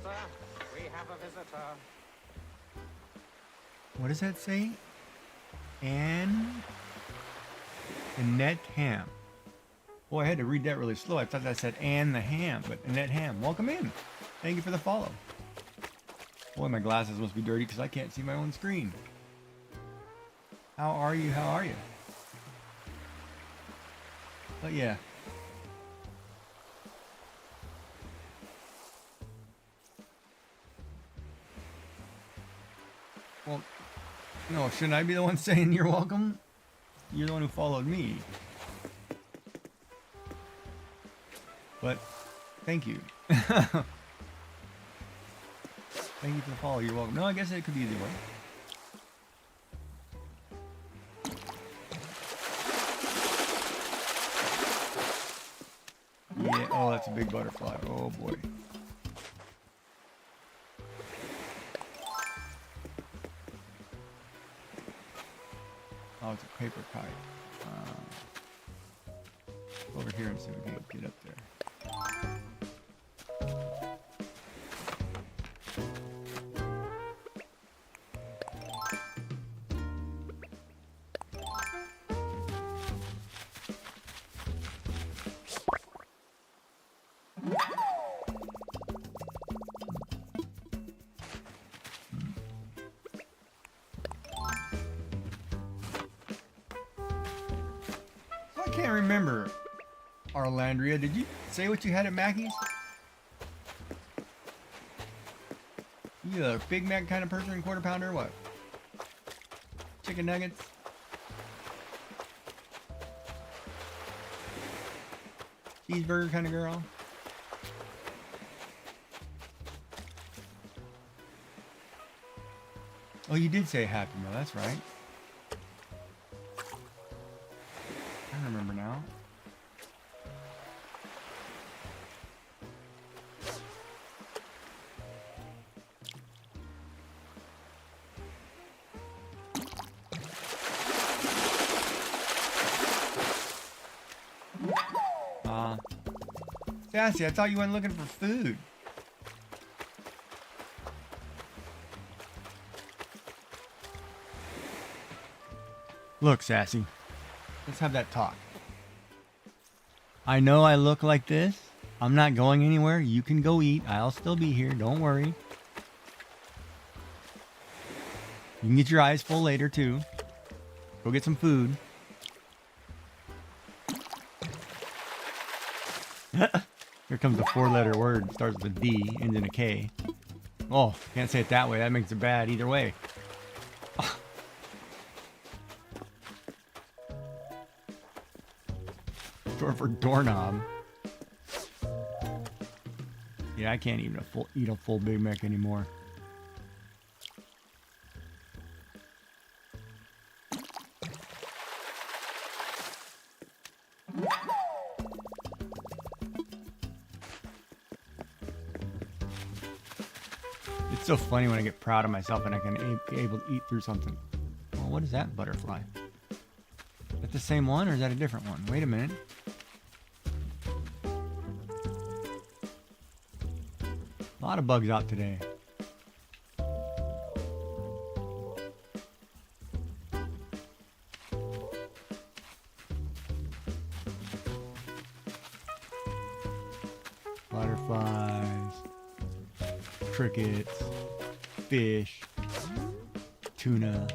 Master, we have a visitor. What does that say? Annette Ham. Boy, I had to read that really slow. I thought that said Ann the Ham, but Annette Ham. Welcome in. Thank you for the follow. Boy, my glasses must be dirty because I can't see my own screen. How are you? How are you? But yeah. Well, no, shouldn't I be the one saying you're welcome? You're the one who followed me. But, thank you. Thank you for the follow, you're welcome. No, I guess it could be either way. Yeah, oh, that's a big butterfly. Oh boy. Oh, it's a paper kite. Go over here and see if we can get up there. I can't remember, Arlandria. Did you say what you had at Mackey's? You a Big Mac kind of person, quarter pounder, or what? Chicken nuggets? Cheeseburger kind of girl? Oh, you did say Happy Meal, that's right. I remember now. Sassy, I thought you went looking for food. Look, Sassy. Let's have that talk. I know I look like this. I'm not going anywhere. You can go eat. I'll still be here. Don't worry. You can get your eyes full later, too. Go get some food. Here comes a four-letter word. Starts with a D, ends in a K. Oh, can't say it that way. That makes it bad either way. Short for doorknob. Yeah, I can't even eat a full Big Mac anymore. It's so funny when I get proud of myself and I can be able to eat through something. Well, what is that butterfly? Is that the same one or is that a different one? Wait a minute. A lot of bugs out today. Butterflies, crickets, fish, tuna.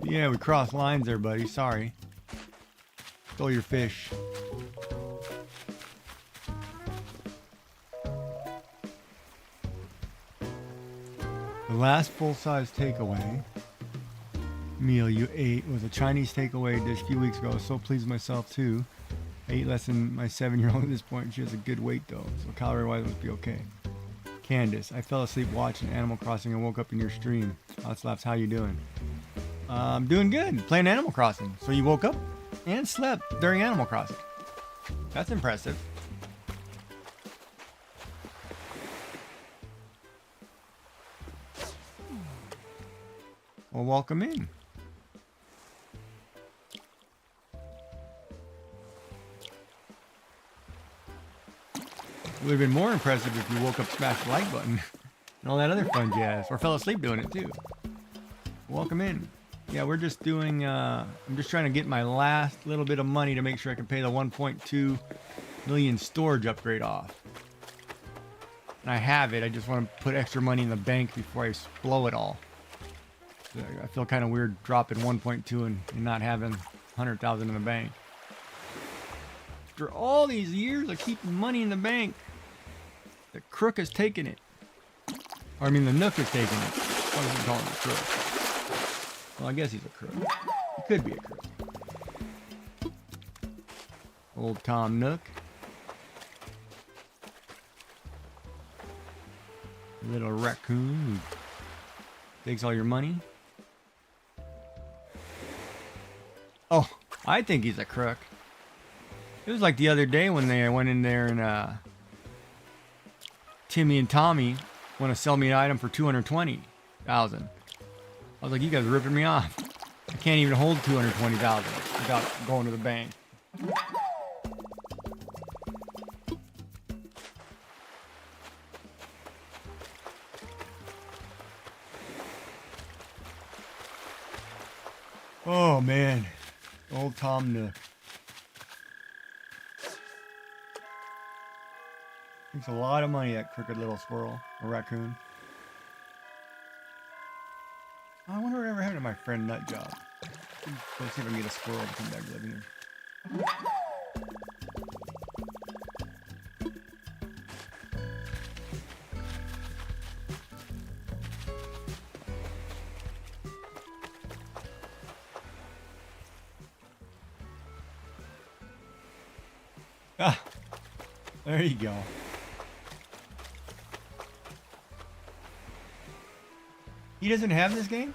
Yeah, we crossed lines there, buddy. Sorry. Stole your fish. last full-size takeaway meal you ate was a Chinese takeaway dish a few weeks ago. I was so pleased with myself too. I ate less than my 7-year-old at this point. She has a good weight though, so calorie-wise must be okay. Candace, I fell asleep watching Animal Crossing and woke up in your stream. Lots laughs. How you doing? I'm doing good. Playing Animal Crossing. So you woke up and slept during Animal Crossing. That's impressive. Well, welcome in. It would have been more impressive if you woke up, smashed the like button, and all that other fun jazz, or fell asleep doing it too. Welcome in. Yeah, we're just doing, I'm just trying to get my last little bit of money to make sure I can pay the 1.2 million storage upgrade off. And I have it, I just want to put extra money in the bank before I blow it all. I feel kind of weird dropping 1.2 and not having 100,000 in the bank. After all these years of keeping money in the bank, the crook has taken it. Or I mean, the nook has taken it. Why does he call him a crook? Well, I guess he's a crook. He could be a crook. Old Tom Nook. Little raccoon who takes all your money. Oh, I think he's a crook. It was like the other day when they went in there and Timmy and Tommy want to sell me an item for 220,000. I was like, you guys are ripping me off. I can't even hold 220,000 without going to the bank. Oh man, old Tom Nook. Makes a lot of money, that crooked little squirrel or raccoon. I wonder what ever happened to my friend Nutjob. Let's see if I can get a squirrel to come back living here. Ah, there you go. He doesn't have this game?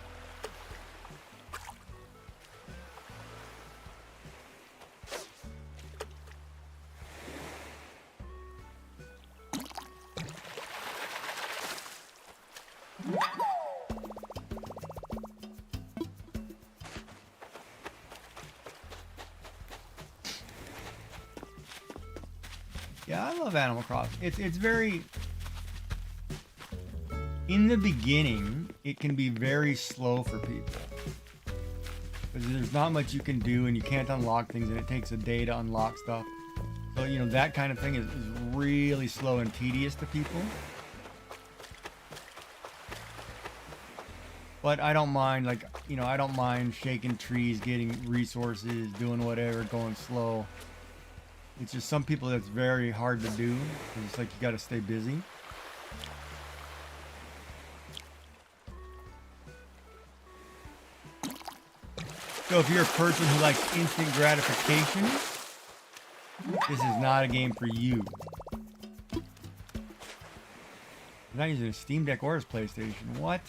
Yeah, I love Animal Crossing. It's very... In the beginning, it can be very slow for people. Because there's not much you can do and you can't unlock things and it takes a day to unlock stuff. So, you know, that kind of thing is really slow and tedious to people. But I don't mind, like, you know, I don't mind shaking trees, getting resources, doing whatever, going slow. It's just some people that's very hard to do. It's like you gotta stay busy. So if you're a person who likes instant gratification, this is not a game for you. I'm not using a Steam Deck or his PlayStation. What?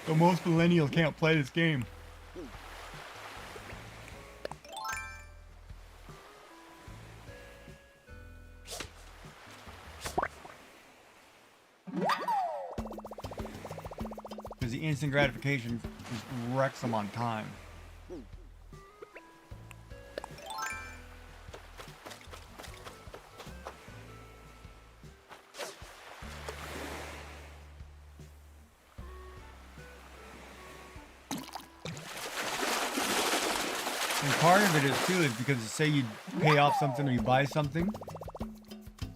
So most millennials can't play this game. Because the instant gratification just wrecks them on time. And part of it is too is because say you pay off something or you buy something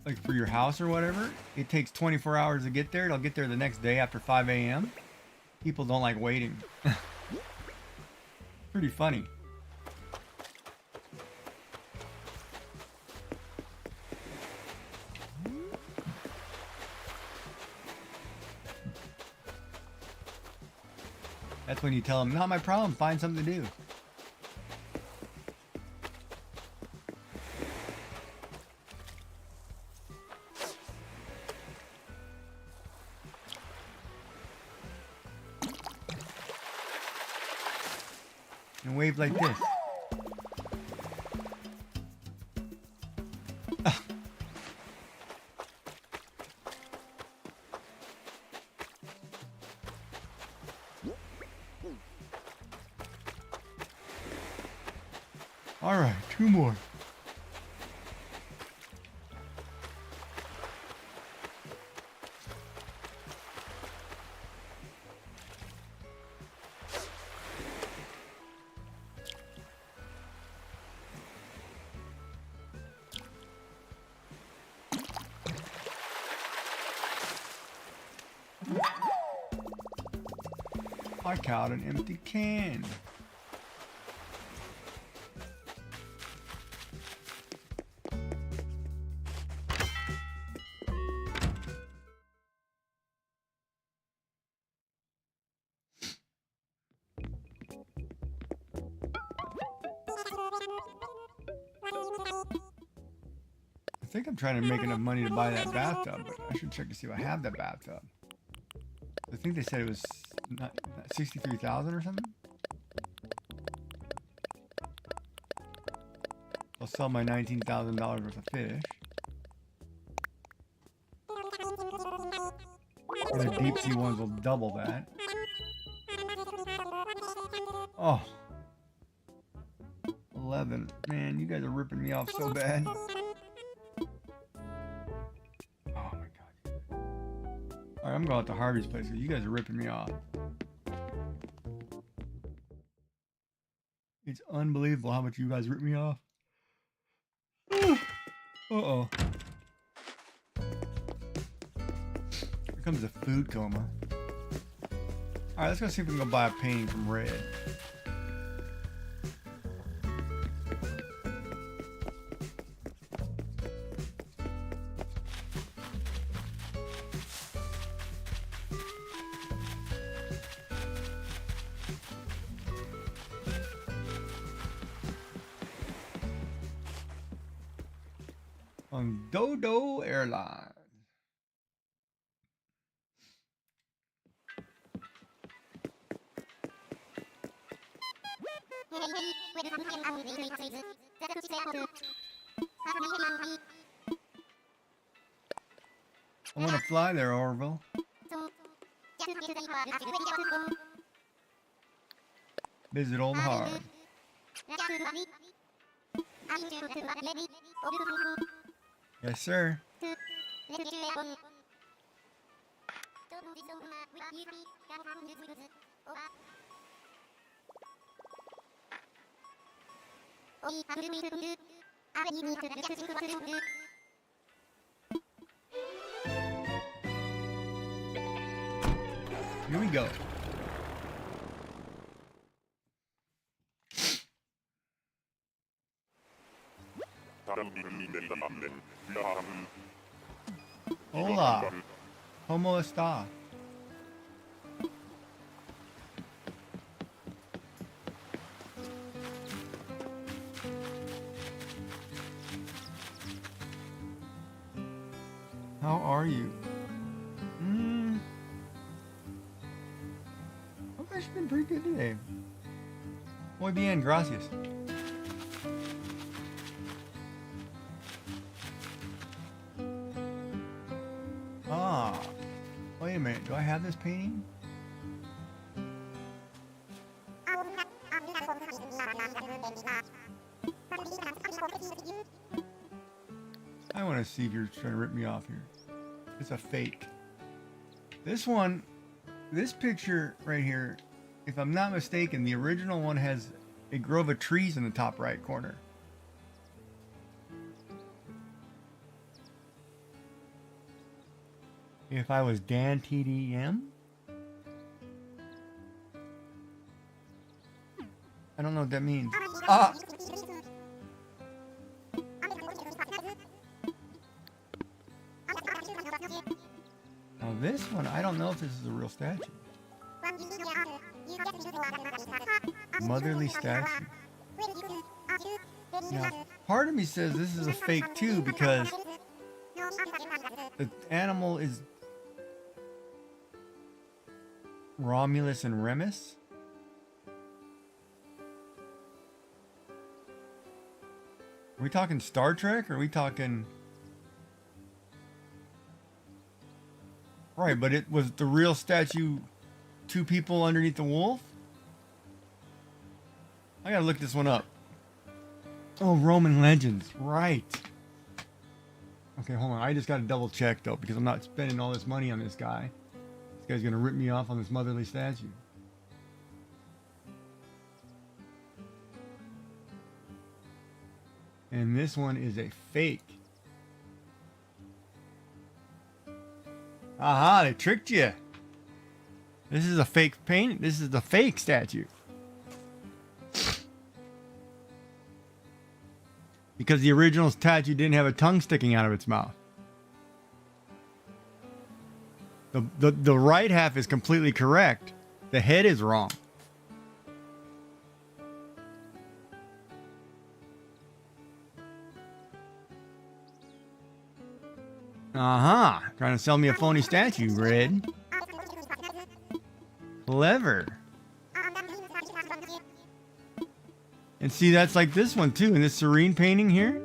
like for your house or whatever, it takes 24 hours to get there. It'll get there the next day after 5 a.m. People don't like waiting. Pretty funny. That's when you tell them, not my problem, find something to do. And wave like this. All right, 2 more. I caught an empty can. I think I'm trying to make enough money to buy that bathtub, but I should check to see if I have that bathtub. I think they said it was not 63,000 or something. I'll sell my $19,000 worth of fish. Or the deep sea ones will double that. Oh. 11. Man, you guys are ripping me off so bad. Alright, I'm going out to Harvey's place because you guys are ripping me off. It's unbelievable how much you guys rip me off. Uh-oh. Here comes the food coma. Alright, let's go see if we can go buy a painting from Red. On Dodo Airlines. I want to fly there, Orville. Visit Old Hard. Yes, sir. Here we go. Hola. ¿Cómo está? How are you? I've actually been pretty good today. Muy bien, gracias. Ah, wait a minute. Do I have this painting? I want to see if you're trying to rip me off here. It's a fake. This one, this picture right here, if I'm not mistaken, the original one has a grove of trees in the top right corner. If I was Dan TDM? I don't know what that means. Ah! Now this one, I don't know if this is a real statue. Motherly statue. Now, part of me says this is a fake too because the animal is Romulus and Remus. Are we talking Star Trek or are we talking... Right, but it was the real statue, two people underneath the wolf? I gotta look this one up. Oh, Roman legends, right. Okay, hold on. I just gotta double check though, because I'm not spending all this money on this guy. This guy's gonna rip me off on this motherly statue. And this one is a fake. Aha, they tricked you. This is a fake paint. This is the fake statue. Because the original statue didn't have a tongue sticking out of its mouth. The right half is completely correct. The head is wrong. Uh-huh. Trying to sell me a phony statue, Red. Clever. And see, that's like this one too. In this serene painting here,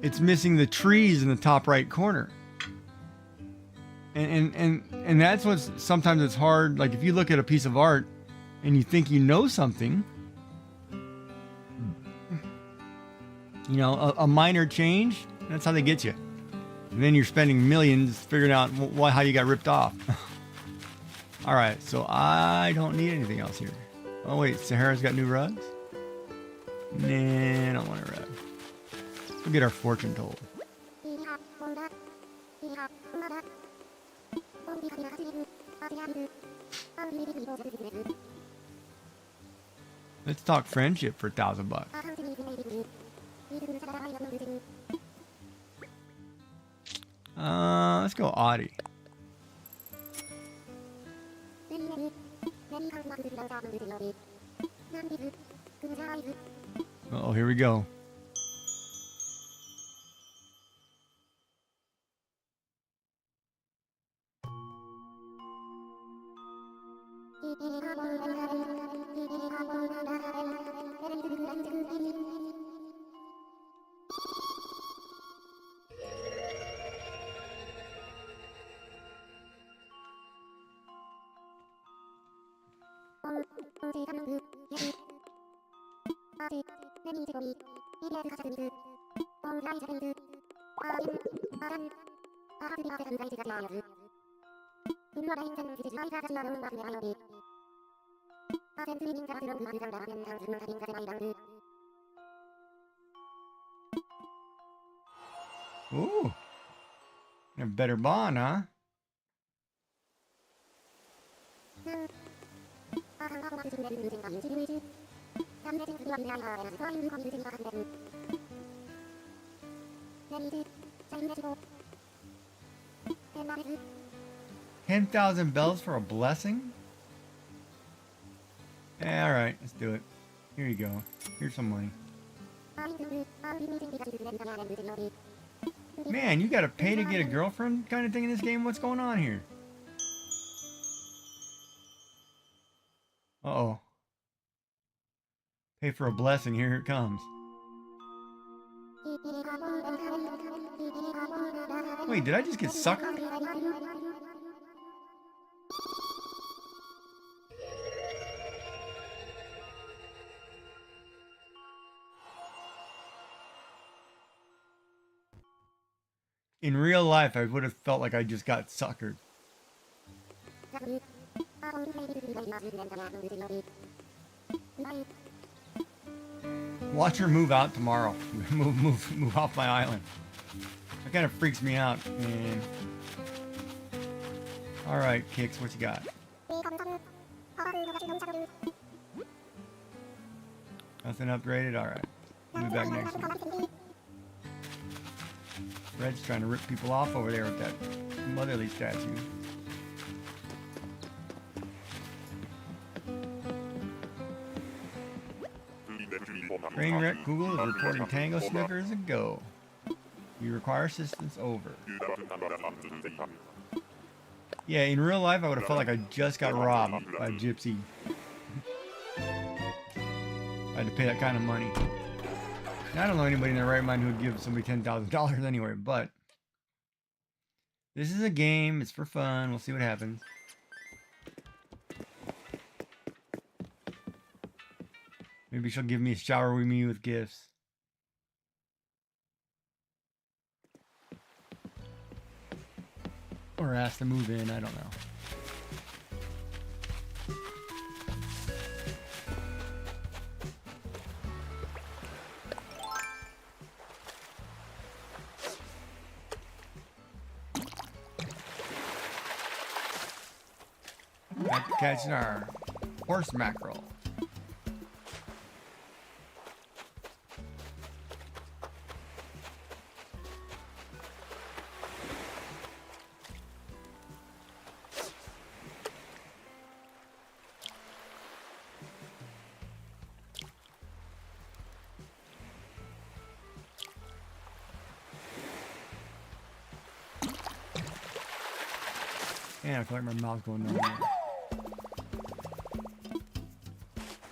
it's missing the trees in the top right corner. And that's what's sometimes it's hard. Like if you look at a piece of art and you think you know something, you know, a minor change, that's how they get you. And then you're spending millions figuring out how you got ripped off. All right, so I don't need anything else here. Oh wait, Sahara's got new rugs? Nah, I don't want a rug. We'll get our fortune told. Let's talk friendship for $1,000. Let's go Audie. Oh, here we go. Ooh. A better bond, huh? $10,000 bells for a blessing? Yeah, alright, let's do it. Here you go. Here's some money. Man, you gotta pay to get a girlfriend kind of thing in this game? What's going on here? Uh-oh. Pay for a blessing, here it comes. Wait, did I just get suckered? In real life, I would have felt like I just got suckered. Watch her move out tomorrow. move off my island. That kind of freaks me out, man. All right, Kix, what you got? Nothing upgraded. All right, we'll be back next week. Red's trying to rip people off over there with that motherly statue. Trainwreck Google is reporting Tango Snooker is a go. You require assistance over. Yeah, in real life, I would have felt like I just got robbed by a gypsy. I had to pay that kind of money. And I don't know anybody in their right mind who would give somebody $10,000 anyway, but this is a game. It's for fun. We'll see what happens. Maybe she'll give me a shower with me with gifts. Or ask to move in. I don't know. Catching our horse mackerel. Man, I feel like my mouth's going numb.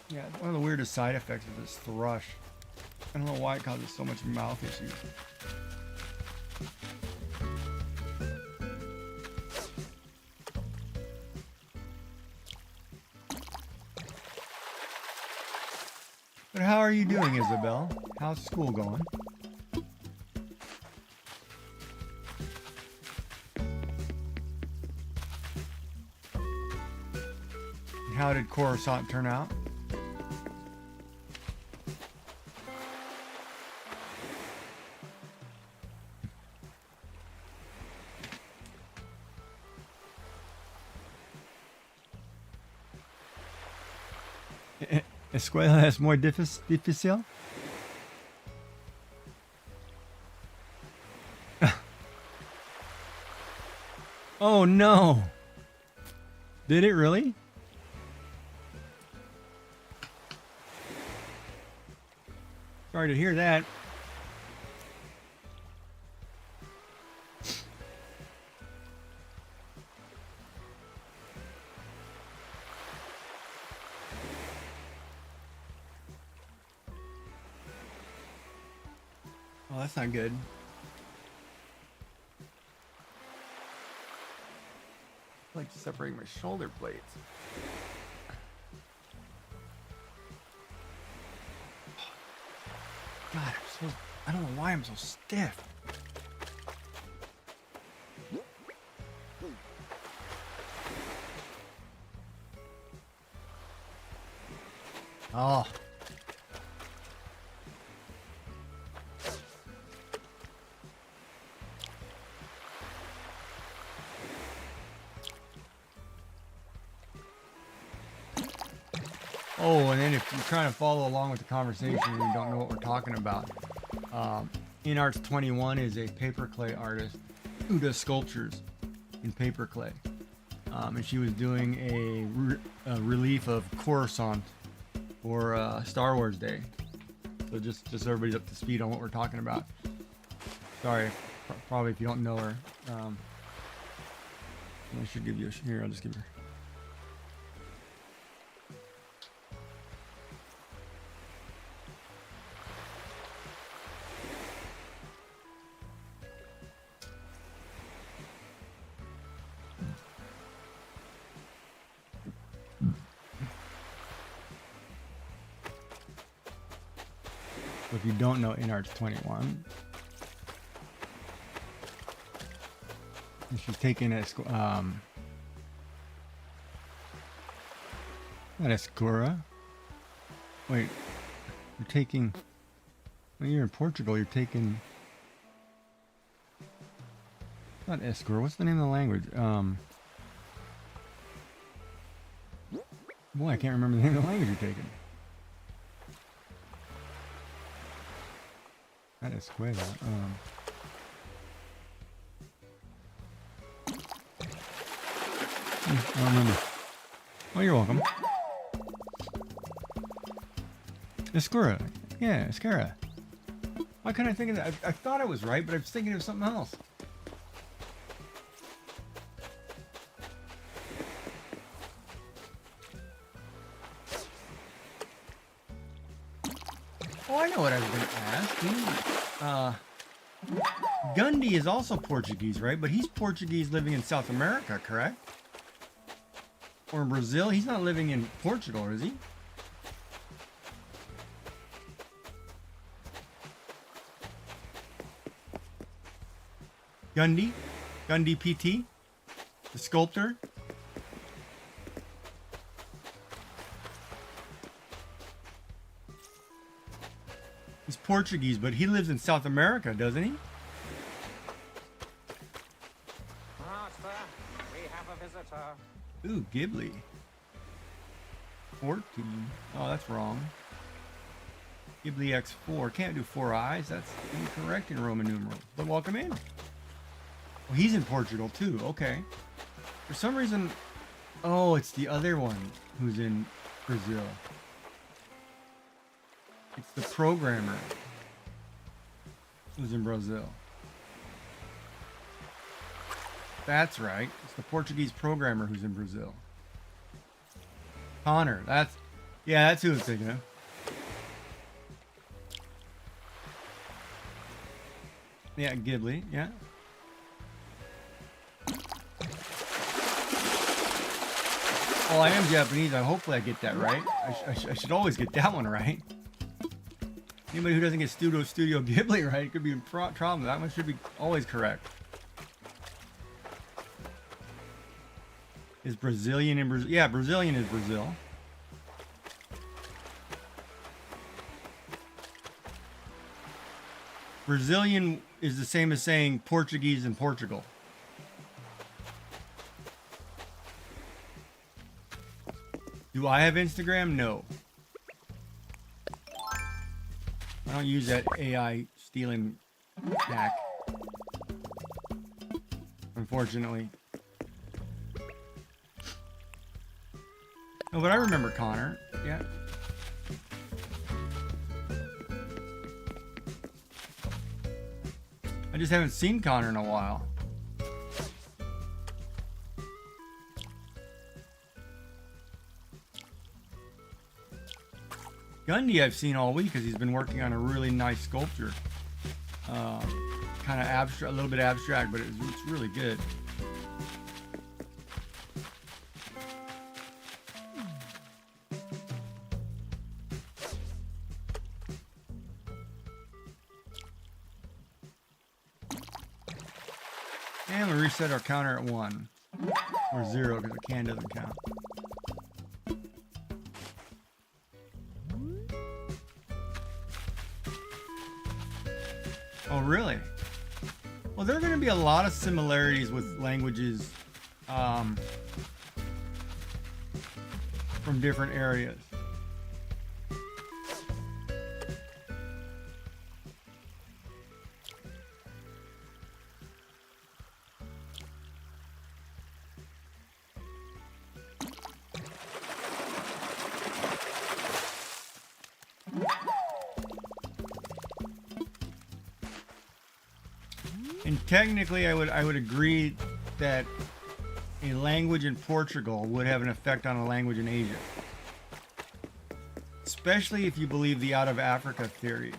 Yeah, one of the weirdest side effects of this thrush. I don't know why it causes so much mouth issues. But how are you doing, Isabel? How's school going? And how did Coruscant turn out? Escuela es muy difícil. Oh no! Did it really? Sorry to hear that. Oh, that's not good. I like to separate my shoulder blades. God, I don't know why I'm so stiff. Oh. Oh, and then if you're trying to follow along with the conversation and you don't know what we're talking about, InArts 21 is a paper clay artist who does sculptures in paper clay. And she was doing a relief of Coruscant for Star Wars Day. So just so everybody's up to speed on what we're talking about. Sorry, probably if you don't know her. I should give you here, I'll just give her. If you don't know InArts 21, and she's taking a not Escura. Wait, you're taking. When you're in Portugal, you're taking. Not Escura. What's the name of the language? Boy, I can't remember the name of the language you're taking. Not Escuela. I don't remember. Oh, you're welcome. Escura. Yeah, Escara. Why couldn't I think of that? I thought I was right, but I was thinking of something else. Oh, I know what I was going to ask. Gundy is also Portuguese, right? But he's Portuguese living in South America, correct? Or in Brazil? He's not living in Portugal, is he? Gundy PT, the sculptor. He's Portuguese, but he lives in South America, doesn't he? Master, we have a visitor. Ooh, Ghibli. 14. Oh, that's wrong. Ghibli X4. Can't do 4 eyes. That's incorrect in Roman numerals. But welcome in. Oh, he's in Portugal too. Okay. For some reason... Oh, it's the other one who's in Brazil. It's the programmer who's in Brazil. That's right. It's the Portuguese programmer who's in Brazil. Connor. That's who I'm thinking of. Yeah, Ghibli. Yeah. Well, I am Japanese. Hopefully I get that right. I should always get that one right. Anybody who doesn't get Studio Ghibli right could be in trouble. That one should be always correct. Is Brazilian in Brazil? Yeah, Brazilian is Brazil. Brazilian is the same as saying Portuguese in Portugal. Do I have Instagram? No. I don't use that AI stealing hack. Unfortunately. No, but I remember Connor. Yeah. I just haven't seen Connor in a while. Gundy I've seen all week because he's been working on a really nice sculpture. Kind of abstract, a little bit abstract, but it's really good. And we reset our counter at 1 or 0 because the can doesn't count. Oh, really? Well, there are going to be a lot of similarities with languages from different areas. And technically, I would agree that a language in Portugal would have an effect on a language in Asia. Especially if you believe the out of Africa theory.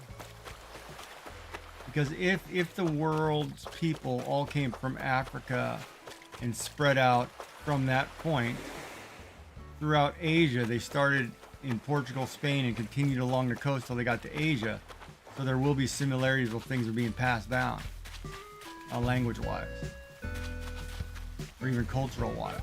Because if the world's people all came from Africa and spread out from that point throughout Asia, they started in Portugal, Spain, and continued along the coast till they got to Asia. So there will be similarities where things are being passed down. Language-wise, or even cultural-wise.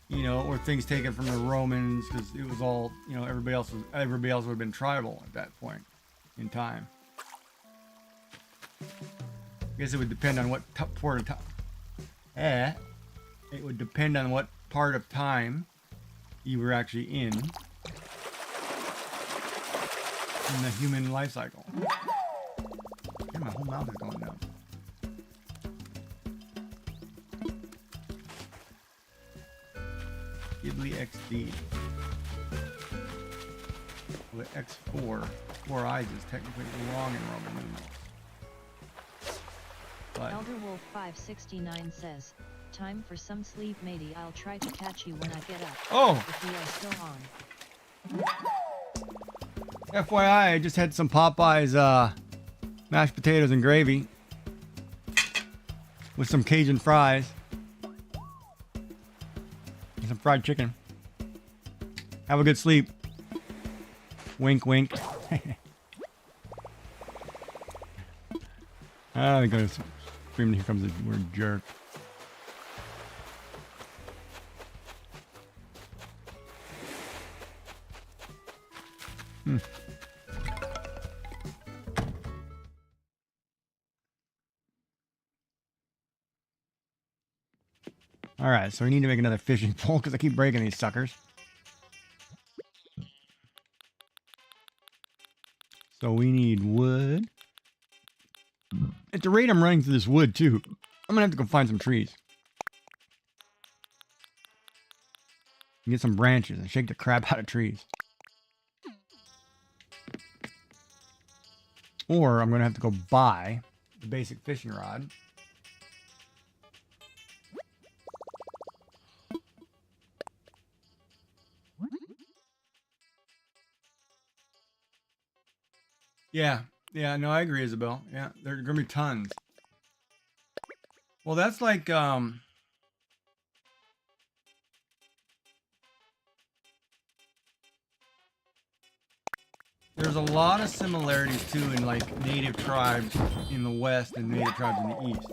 You know, or things taken from the Romans, because it was all, you know, everybody else would have been tribal at that point in time. I guess it would depend on what part of time. It would depend on what part of time you were actually in the human life cycle. Yeah, my whole mouth is going numb. Ghibli daily XD. With X4, 4 eyes is technically wrong in Roman numerals. But Elder Wolf 569 says, time for some sleep, matey. I'll try to catch you when I get up. oh, If you are still on. FYI, I just had some Popeyes mashed potatoes and gravy with some Cajun fries and some fried chicken. Have a good sleep. Wink, wink. Ah, I gotta scream. Here comes the word jerk. All right, so we need to make another fishing pole because I keep breaking these suckers. So we need wood. At the rate I'm running through this wood, too, I'm going to have to go find some trees. And get some branches and shake the crap out of trees. Or I'm going to have to go buy the basic fishing rod. Yeah, no, I agree, Isabel. Yeah, there are gonna be tons. Well, that's like, there's a lot of similarities too in like native tribes in the West and native tribes in the East.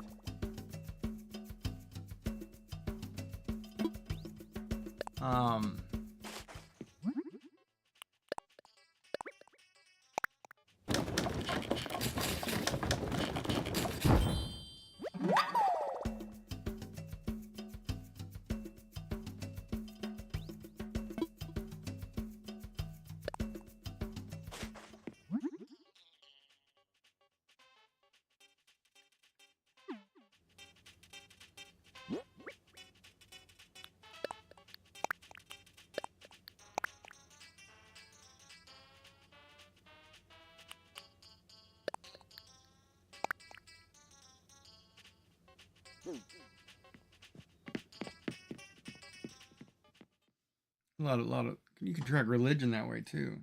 A lot of, you can track religion that way too.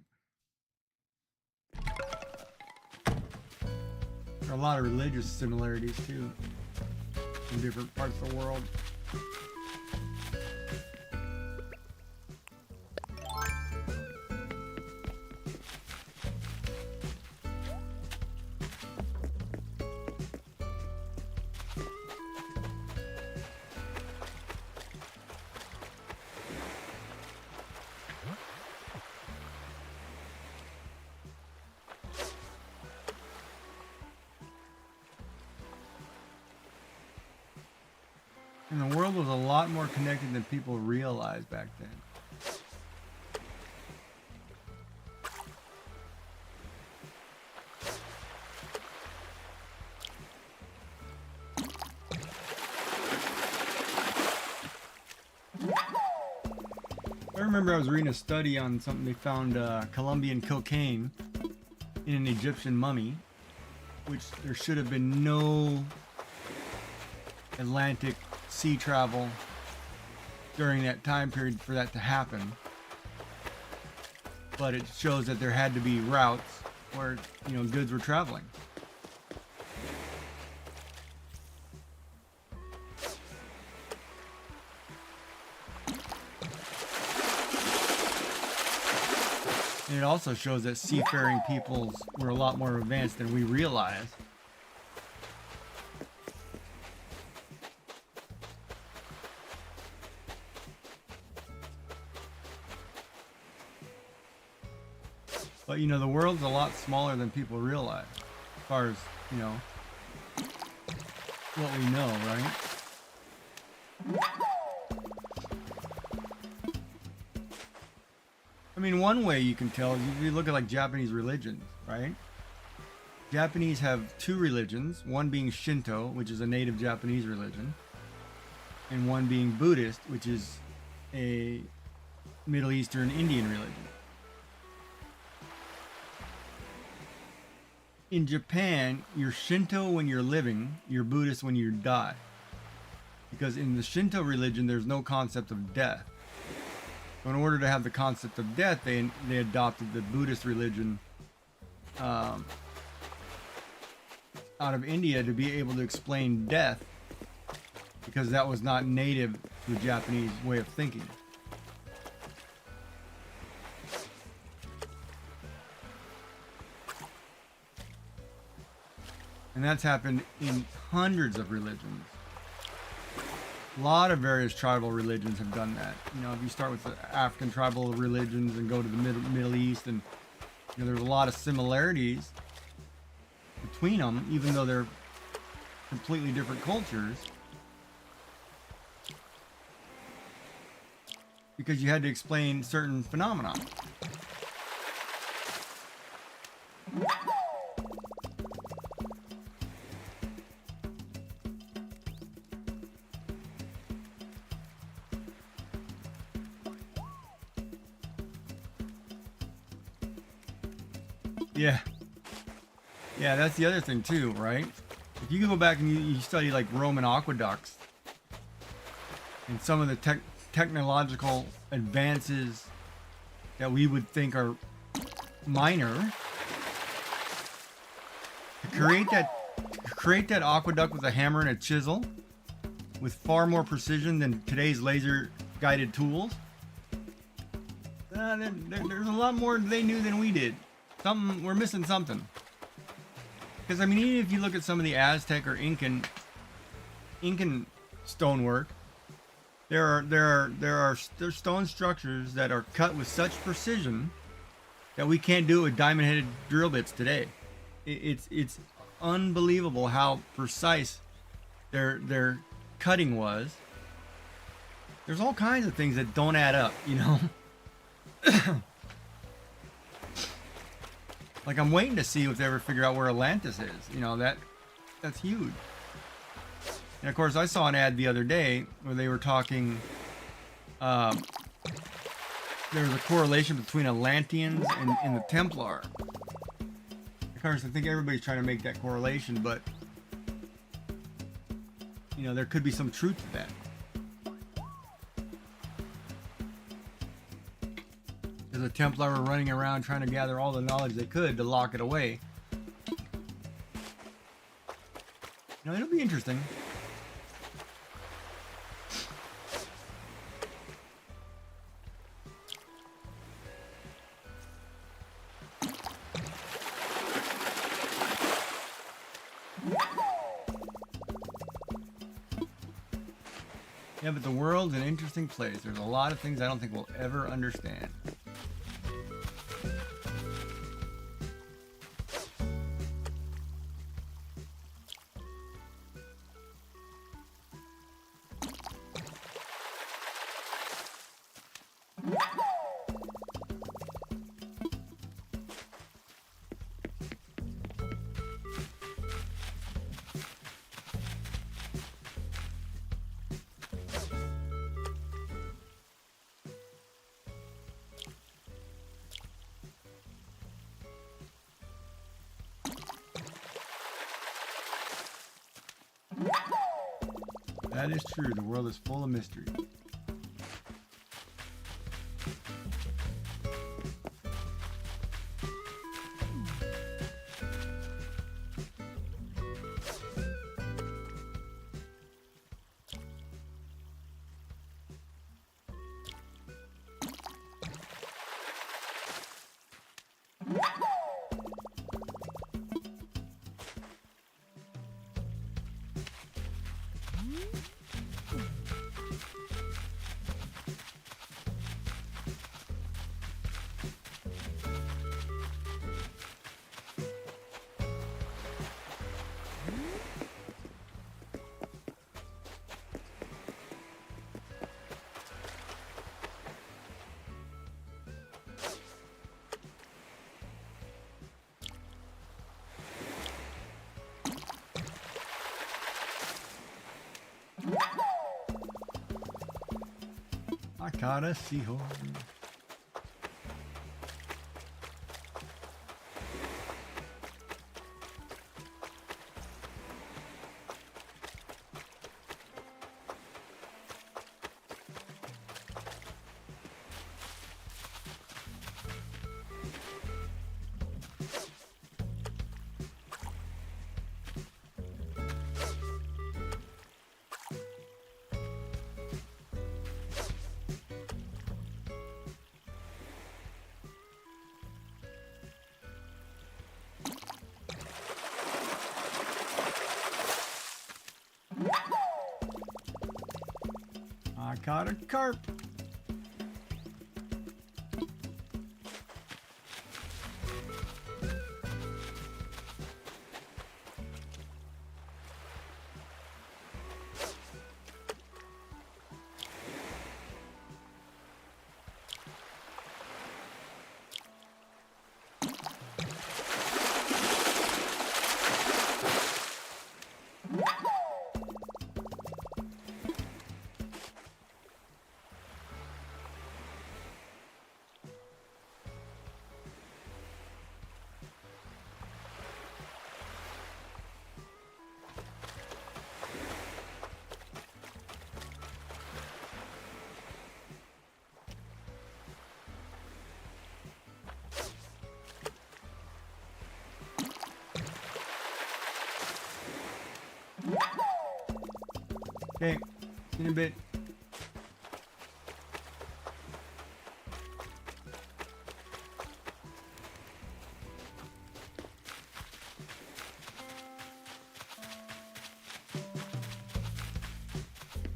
There are a lot of religious similarities too in different parts of the world. And the world was a lot more connected than people realized back then. I remember I was reading a study on something. They found Colombian cocaine in an Egyptian mummy, which there should have been no Atlantic sea travel during that time period for that to happen. But it shows that there had to be routes where, you know, goods were traveling. And it also shows that seafaring peoples were a lot more advanced than we realized. But, you know, the world's a lot smaller than people realize, as far as, you know, what we know, right? I mean, one way you can tell is if you look at, like, Japanese religions, right? Japanese have two religions, one being Shinto, which is a native Japanese religion, and one being Buddhist, which is a Middle Eastern Indian religion. In Japan, you're Shinto when you're living, you're Buddhist when you die. Because in the Shinto religion, there's no concept of death. So in order to have the concept of death, they adopted the Buddhist religion out of India to be able to explain death, because that was not native to the Japanese way of thinking. And that's happened in hundreds of religions. A lot of various tribal religions have done that. You know, if you start with the African tribal religions and go to the Middle East, and you know, there's a lot of similarities between them, even though they're completely different cultures. Because you had to explain certain phenomena. Yeah, that's the other thing too, right? If you go back and you study like Roman aqueducts and some of the technological advances that we would think are minor, to create that aqueduct with a hammer and a chisel with far more precision than today's laser guided tools, there's a lot more they knew than we did. We're missing something. Because I mean, even if you look at some of the Aztec or Incan stonework, there's stone structures that are cut with such precision that we can't do it with diamond-headed drill bits today. It's unbelievable how precise their cutting was. There's all kinds of things that don't add up, you know. Like, I'm waiting to see if they ever figure out where Atlantis is. You know, that's huge. And of course, I saw an ad the other day where they were talking. There was a correlation between Atlanteans and the Templar. Of course, I think everybody's trying to make that correlation, but you know, there could be some truth to that. The Templar were running around trying to gather all the knowledge they could to lock it away. You know, it'll be interesting. Yeah, but the world's an interesting place. There's a lot of things I don't think we'll ever understand. That is true. The world is full of mystery. I caught a seahorse. I caught a carp. Okay, in a bit.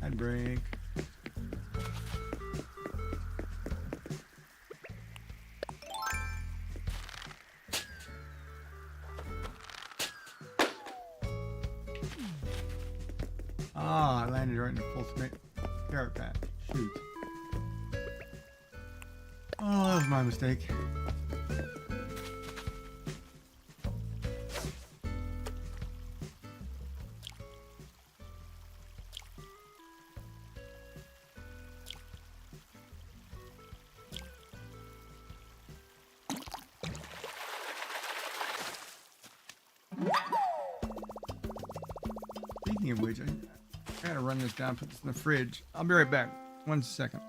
I'd break. Ah, I landed right in the full carrot patch. Shoot. Oh, that was my mistake. Speaking of which, I gotta run this down, put this in the fridge. I'll be right back. 1 second.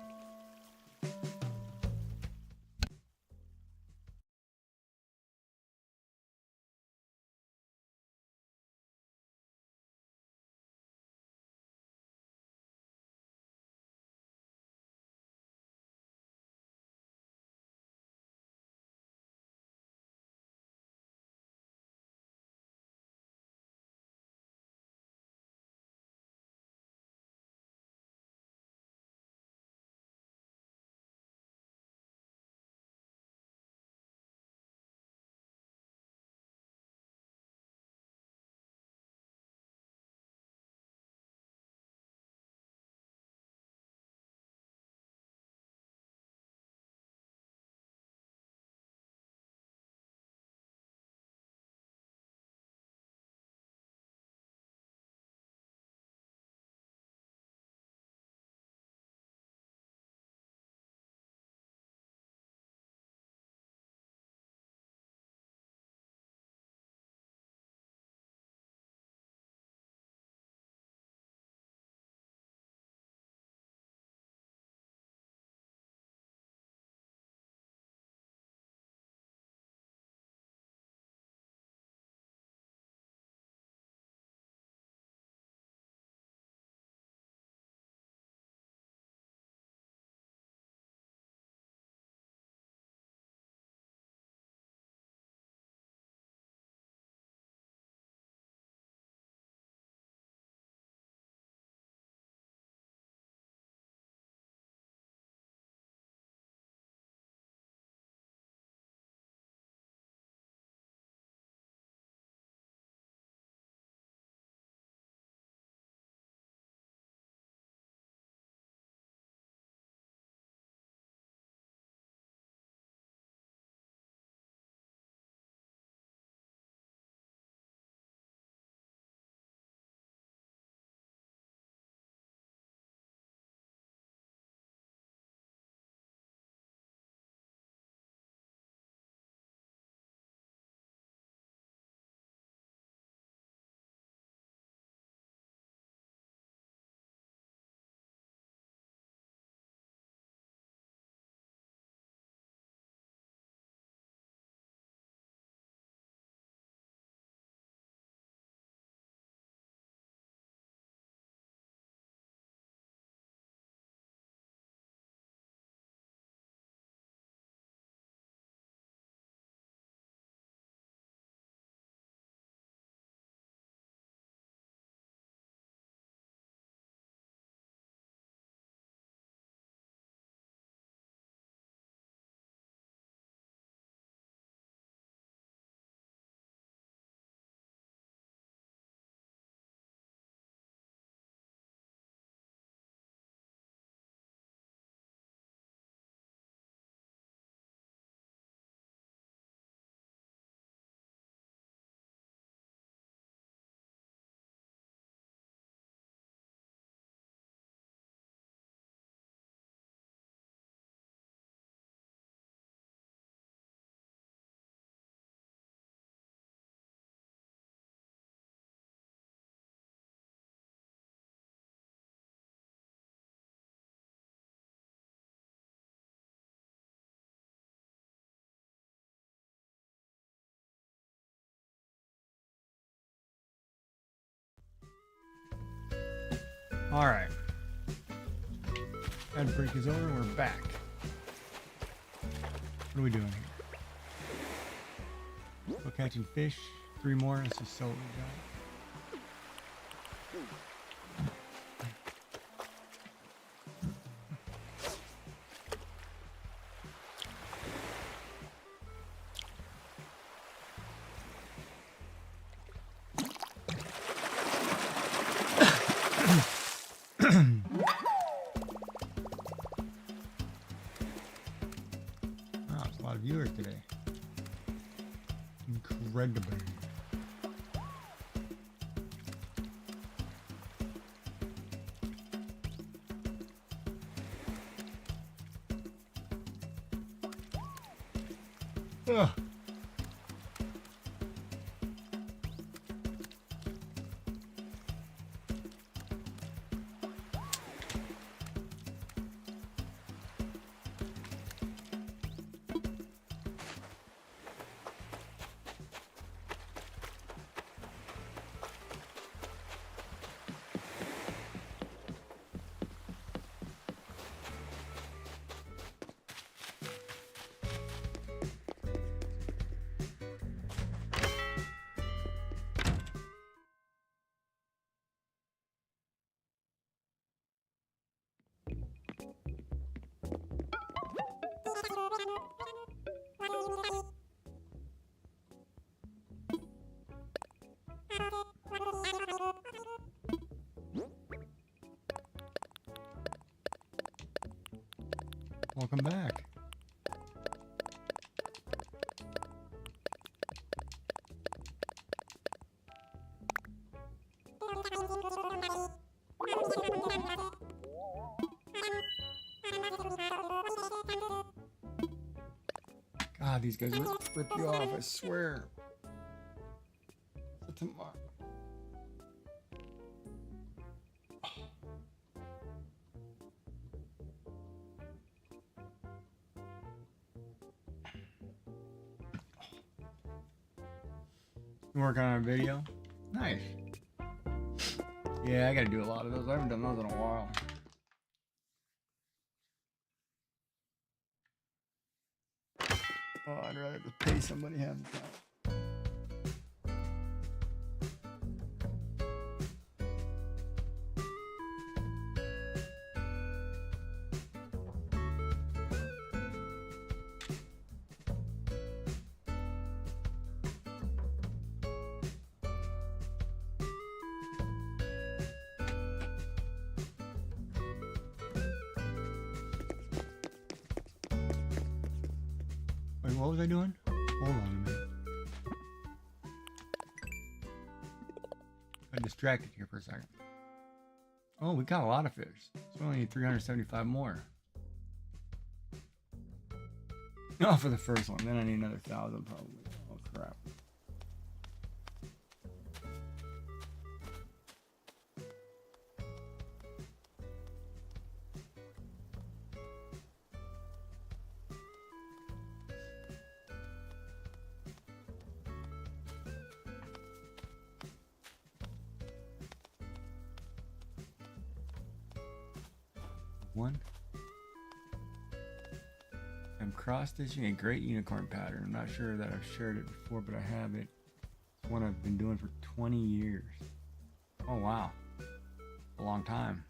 Alright. Ad break is over, we're back. What are we doing here? Still catching fish. 3 more, let's just sell what we got. Wow, it's a lot of viewers today. Incredible. Ugh. Welcome back. God, these guys rip you off, I swear. For tomorrow. Work on a video. Nice. Yeah, I gotta do a lot of those. I haven't done those in a while. Oh, I'd rather just pay somebody half the time. Wait, what was I doing? Hold on a minute. I distracted here for a second. Oh, we got a lot of fish. So we only need 375 more. Oh, for the first one. Then I need another 1,000 probably. Oh, crap. One. I'm cross-stitching a great unicorn pattern. I'm not sure that I've shared it before, but I have it. It's one I've been doing for 20 years. Oh, wow. A long time.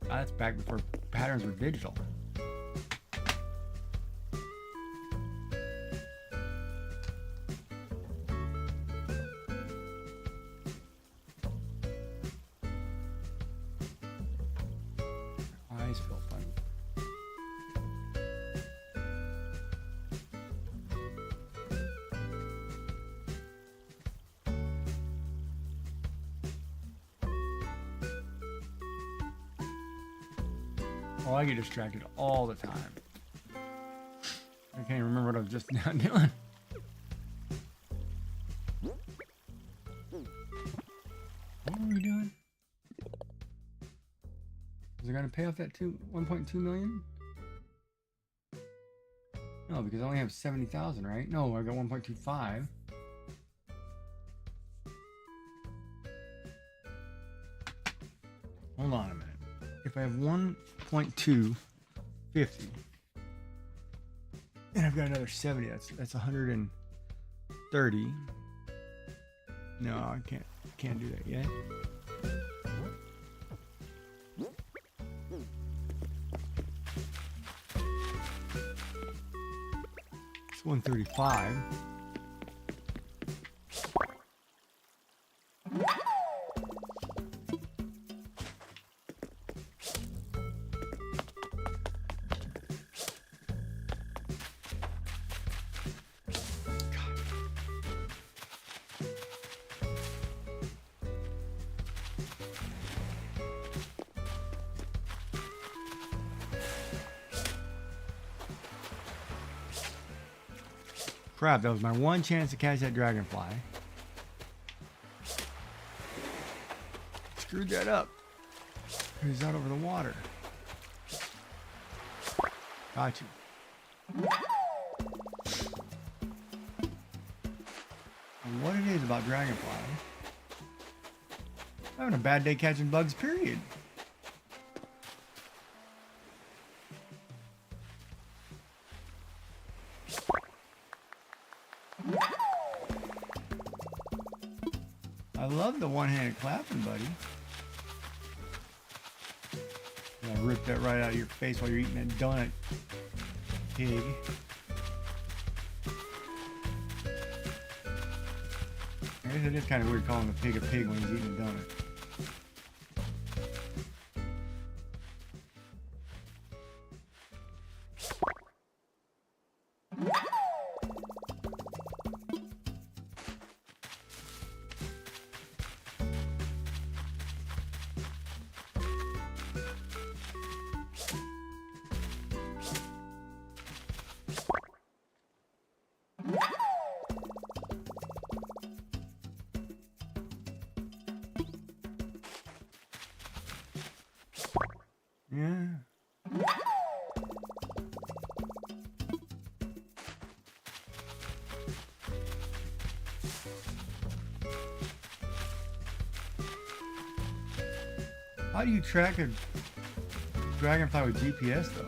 That's back before patterns were digital. Eyes feel funny. Oh, I get distracted all the time. I can't even remember what I was just now doing. pay off that 1.2 million? No, because I only have 70,000, right? No, I got 1.25. Hold on a minute. If I have 1.250, and I've got another 70, that's 130. No, I can't do that yet. It's 135. Crap, that was my one chance to catch that dragonfly. Screwed that up. He's out over the water. Got you. And what it is about dragonfly, I'm having a bad day catching bugs, period. I love the one-handed clapping, buddy. I rip that right out of your face while you're eating that donut, pig. I guess it is kind of weird calling a pig when he's eating a donut. Yeah. How do you track a dragonfly with GPS though?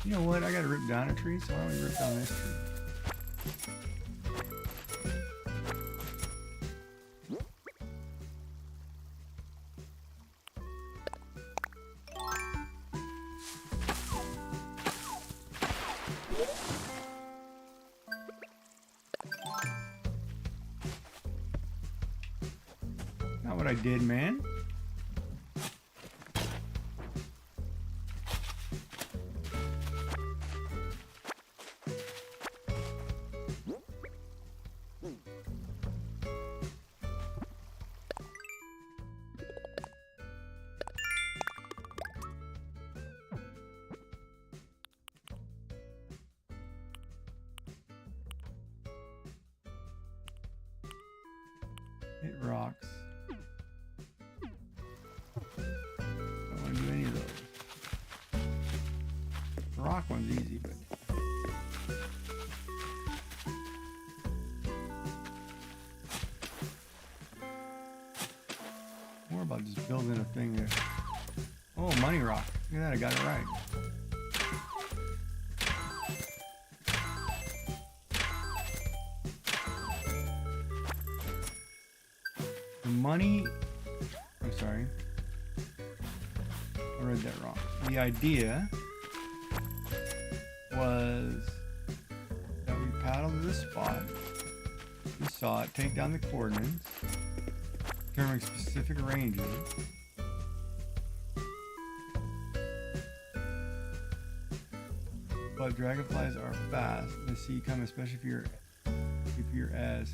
You know what? I gotta rip down a tree, so why don't we rip down this tree? Not what I did, man. Hit rocks. Don't want to do any of those. The rock one's easy, but more about just building a thing there. Oh, money rock. Look at that, I got it right. Money, I'm sorry, I read that wrong. The idea was that we paddle to this spot, we saw it, take down the coordinates, determine specific ranges, but dragonflies are fast. The sea come, especially if you're as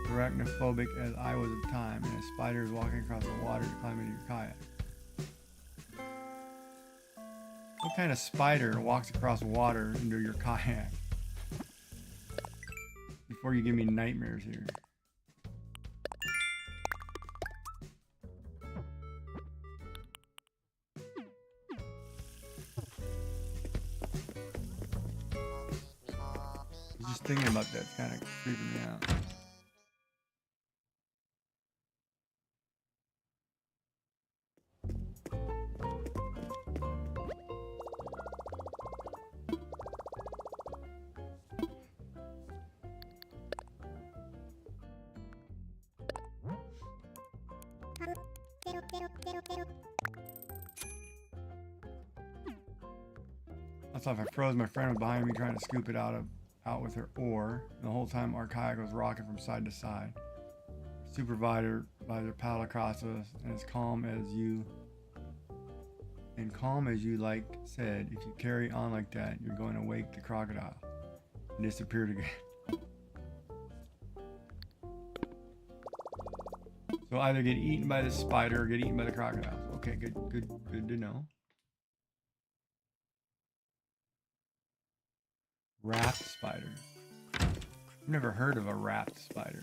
arachnophobic as I was at the time, and a spider is walking across the water to climb into your kayak. What kind of spider walks across water into your kayak? You before you give me nightmares here. Just thinking about that's kind of creeping me out. I thought if I froze, my friend was behind me trying to scoop it out with her oar. And the whole time our kayak was rocking from side to side. Supervisor paddled across us, and as calm as you like said, if you carry on like that, you're going to wake the crocodile. And disappeared again. So either get eaten by the spider or get eaten by the crocodiles. Okay, good to know. Wrapped spider. I've never heard of a wrapped spider.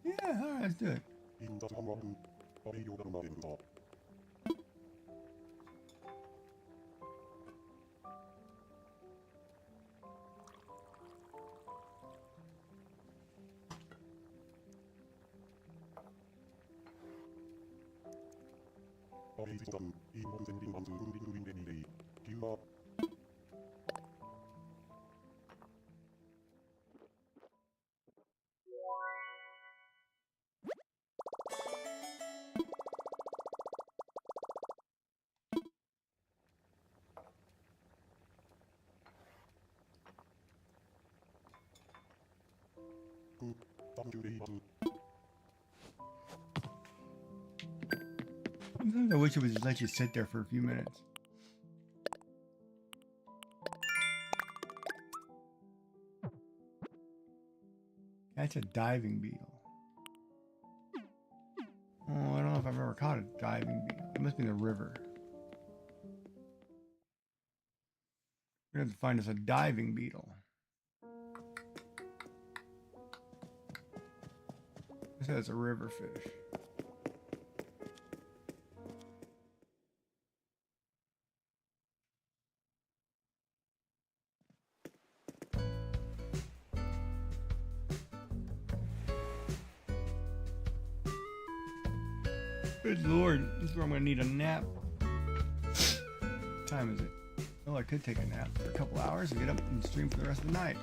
Yeah, alright, let's do it. Sometimes I wish it would just let you sit there for a few minutes. That's a diving beetle. Oh, I don't know if I've ever caught a diving beetle. It must be in the river. We're gonna have to find us a diving beetle. It says a river fish. Good lord, this is where I'm gonna need a nap. What time is it? Oh, I could take a nap for a couple hours and get up and stream for the rest of the night.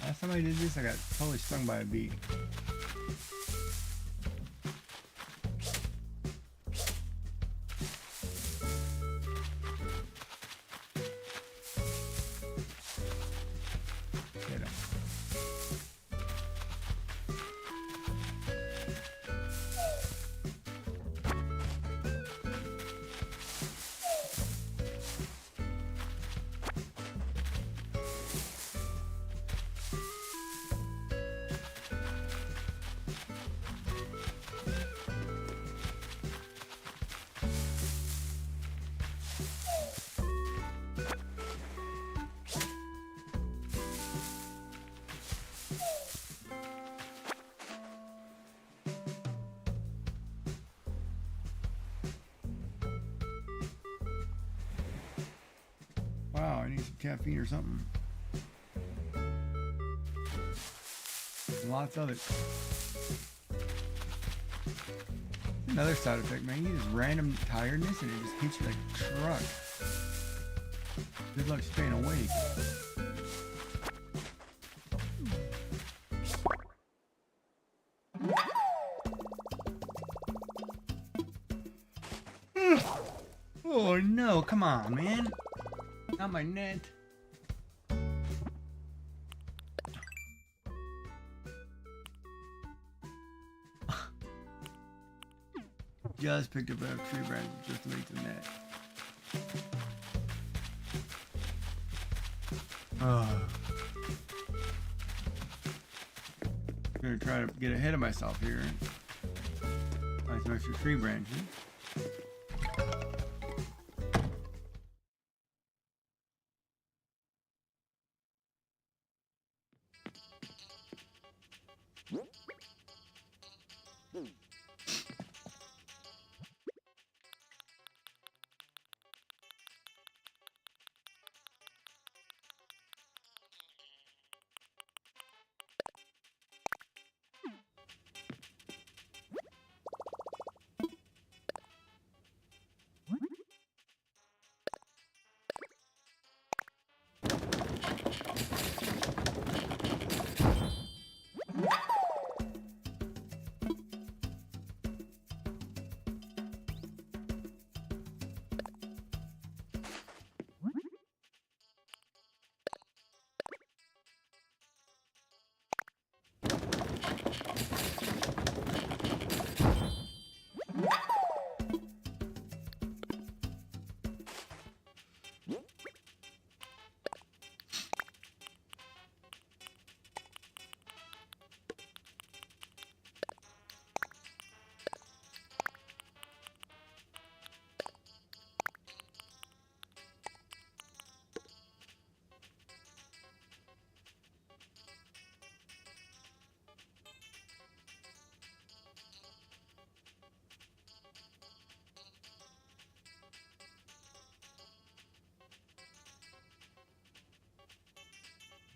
Last time I did this, I got totally stung by a bee. Get up. Get some caffeine or something. Lots of it. Another side effect, man. You just random tiredness and it just hits you like a truck. Good luck staying awake. Oh no, come on, man. Not my net. Just picked up a tree branch just to make the net. Gonna try to get ahead of myself here. Find some extra tree branches.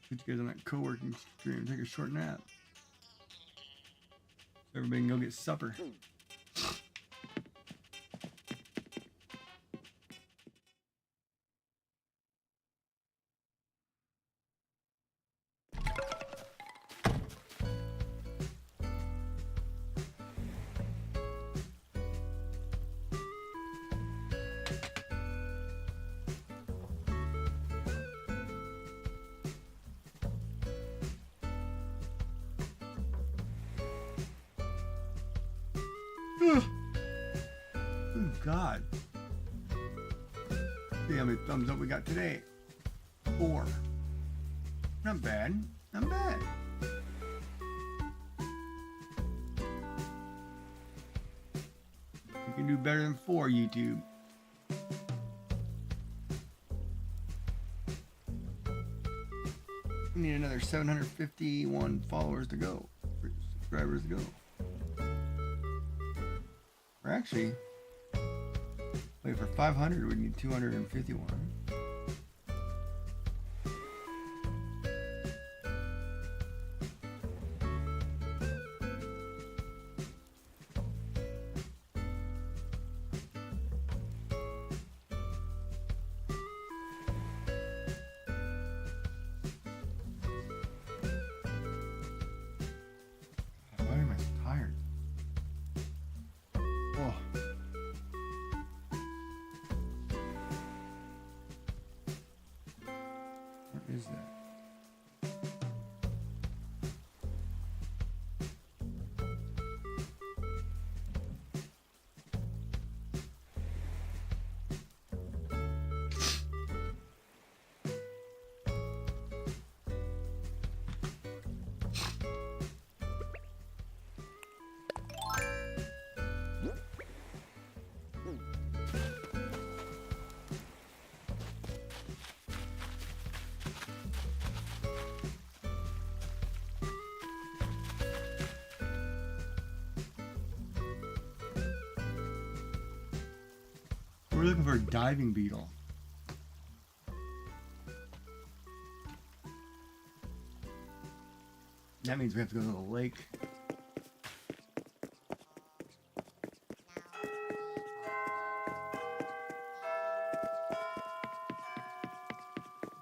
Put you guys on that co-working stream. Take a short nap. So everybody can go get supper. Oh God. See how many thumbs up we got today. 4. Not bad. Not bad. You can do better than 4, YouTube. We need another 751 followers to go. Subscribers to go. Or actually, wait, for 500 we need 251. Why am I so tired? Oh. What is that? We're looking for a diving beetle. That means we have to go to the lake.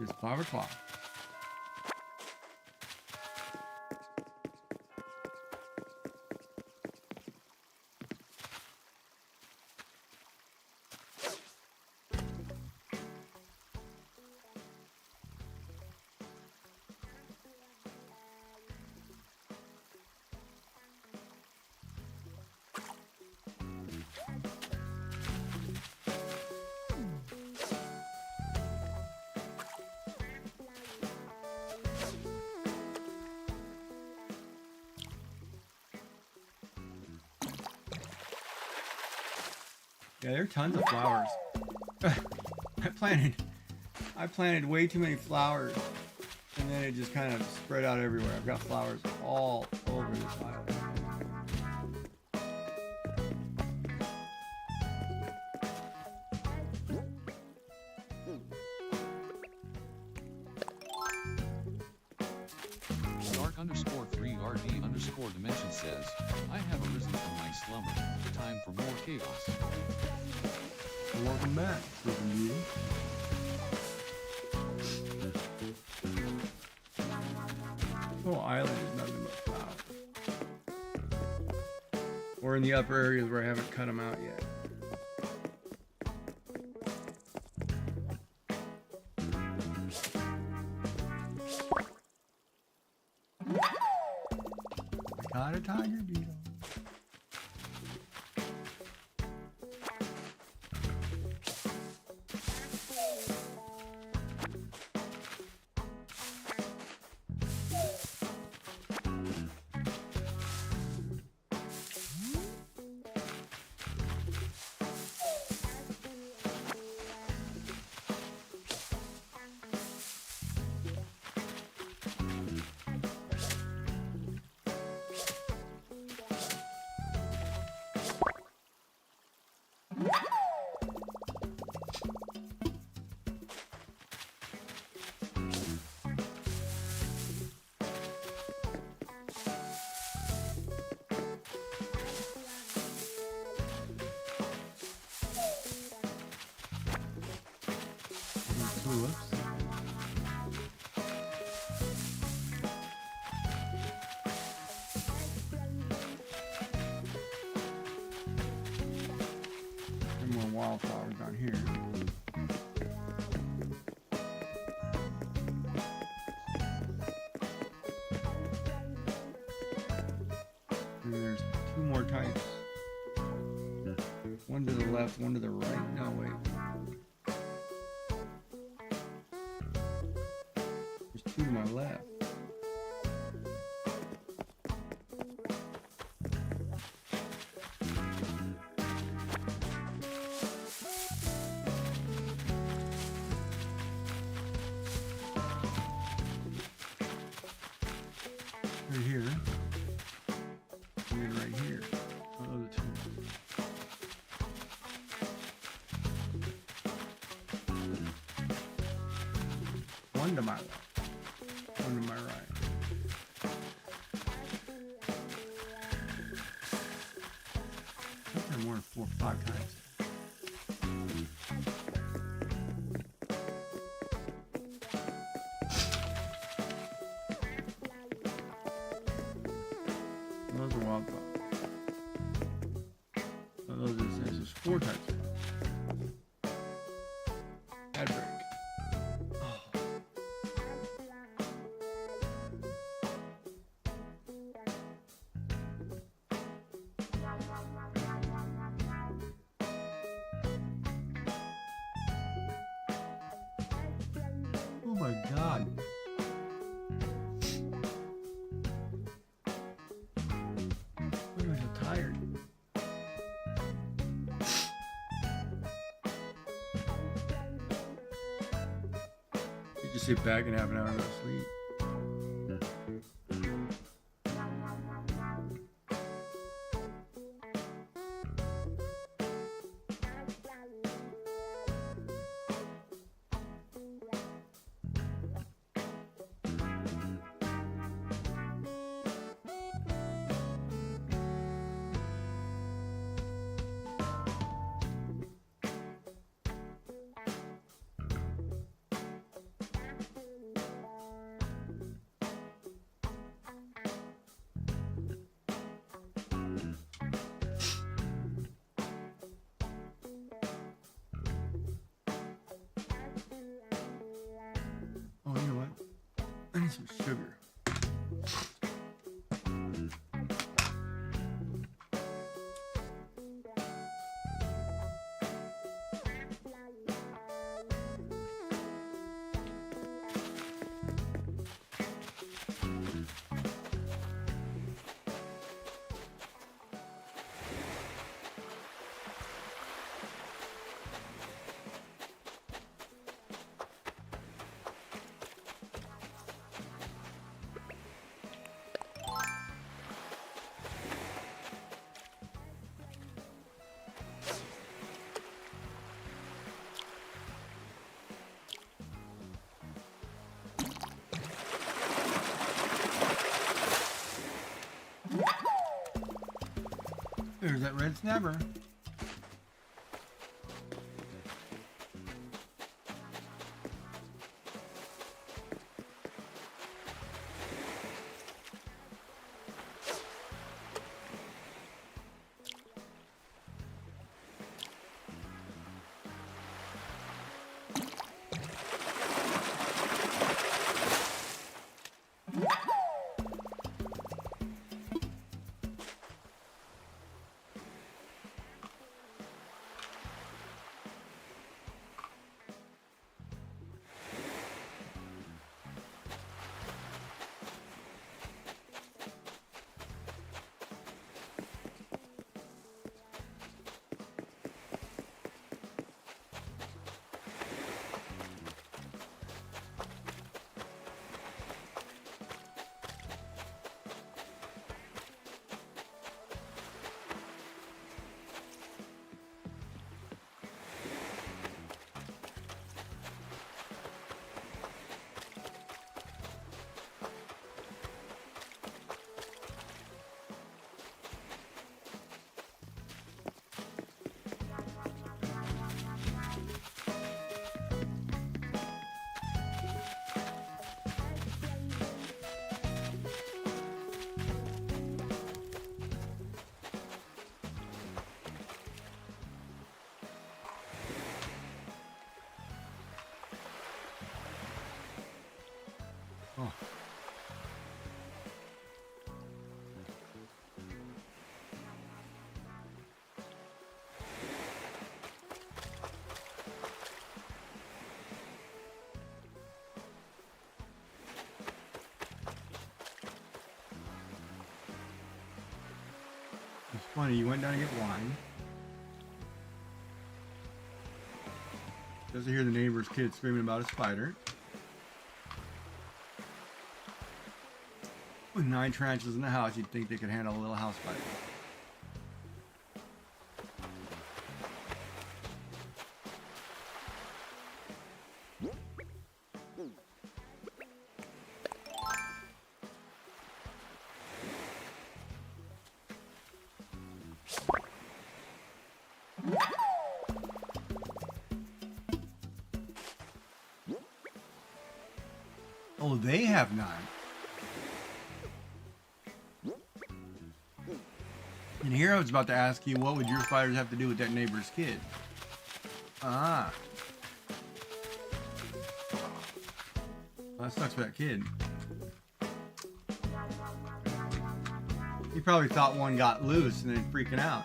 It's 5 o'clock. Yeah, there are tons of flowers. I planted way too many flowers, and then it just kind of spread out everywhere. I've got flowers all over this island. Dark_3RD_dimension says, I have arisen from my slumber. Time for more chaos. Welcome back, Freaking Beauty. This whole island is nothing but flowers. Or in the upper areas where I haven't cut them out yet. I caught a tiger beetle. Tulips. There are more wildflowers down here. And there's 2 more types. One to the left, one to the right. No, wait. There's 2 to my left. Right here. And then right here. Oh, those are 2. One to my left. One to my right. I think there are more than 4 or 5 times. Those are wildflowers. Oh, those are the same. There's 4 types. Ad break. Oh my god. Why am I so tired? You just sit back and have an hour and go to sleep. some sugar. There's that red snapper. Oh. It's funny, you went down to get wine. Doesn't hear the neighbor's kid screaming about a spider. With 9 tarantulas in the house, you'd think they could handle a little house spider. Oh, they have 9. And here I was about to ask you, what would your spiders have to do with that neighbor's kid? Ah. Well, that sucks for that kid. He probably thought one got loose and then freaking out.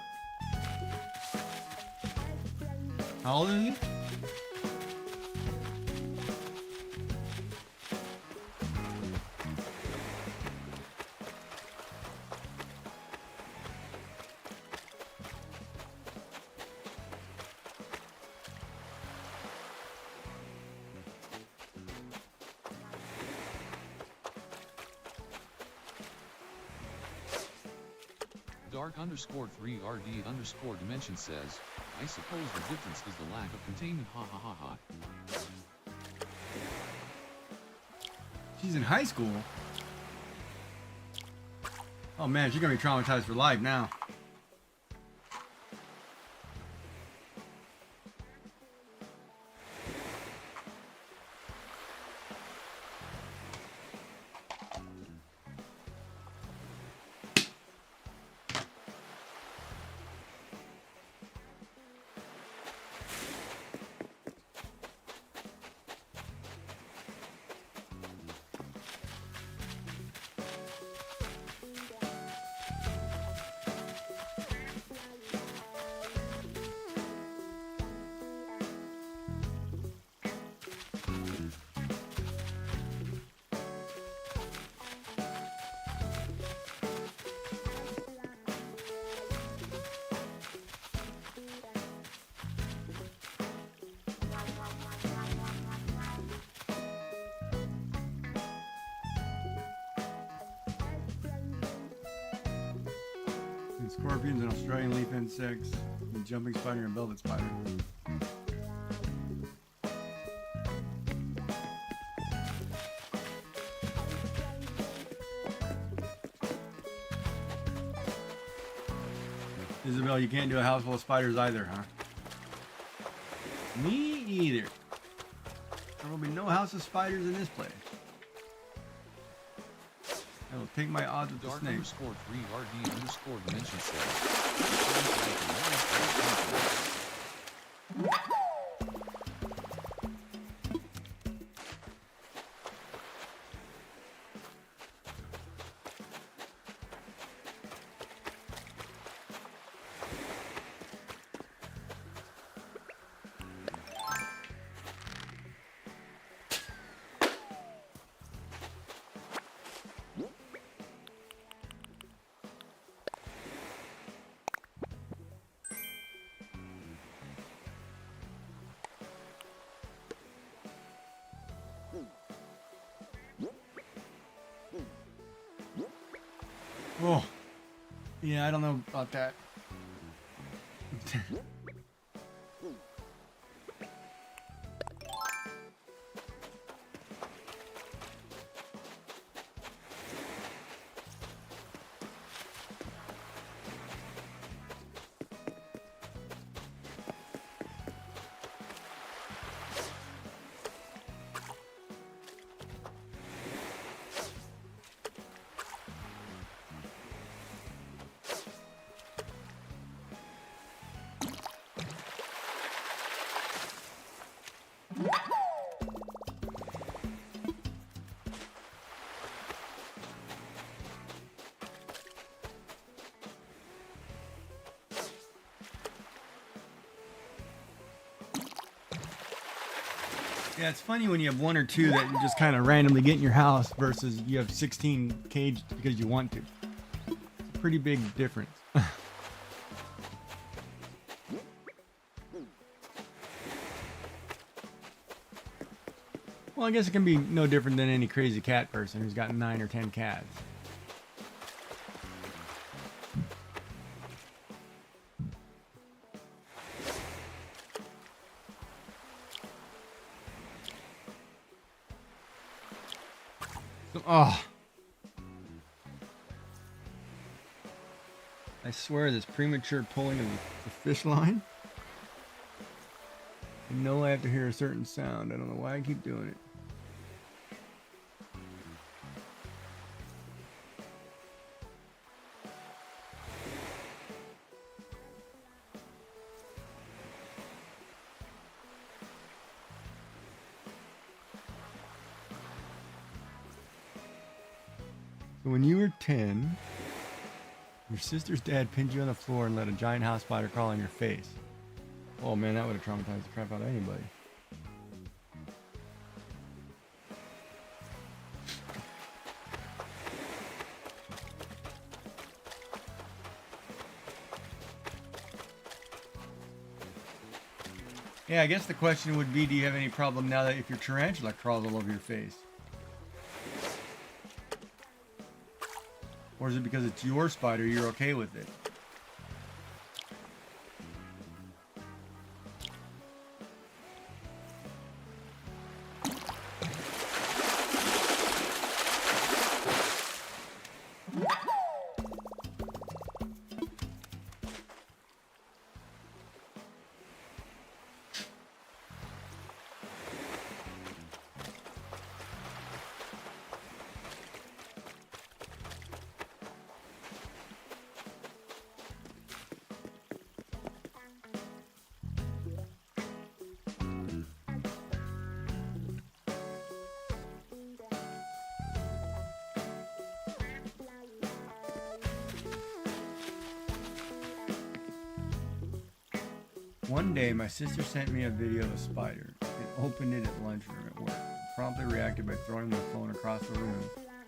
How old is he? Dark_3RD_dimension says, I suppose the difference is the lack of containment, ha ha ha ha. She's in high school. Oh man, she's gonna be traumatized for life now. and scorpions, and Australian leaf insects, and jumping spider and velvet spider. Isabel, you can't do a house full of spiders either, huh? Me either. There will be no house of spiders in this place. I will take my odds with the Dark snake. underscore 3RD underscore dimension says. Oh, yeah, I don't know about that. Yeah, it's funny when you have one or two that you just kind of randomly get in your house versus you have 16 caged because you want to. It's a pretty big difference. Well, I guess it can be no different than any crazy cat person who's got 9 or 10 cats. Oh. I swear this premature pulling of the fish line. I know I have to hear a certain sound. I don't know why I keep doing it. So when you were 10, your sister's dad pinned you on the floor and let a giant house spider crawl on your face. Oh man, that would have traumatized the crap out of anybody. Yeah, I guess the question would be, do you have any problem now that if your tarantula crawls all over your face? Or is it because it's your spider, you're okay with it? One day, my sister sent me a video of a spider and opened it at lunchroom at work. Promptly reacted by throwing my phone across the room.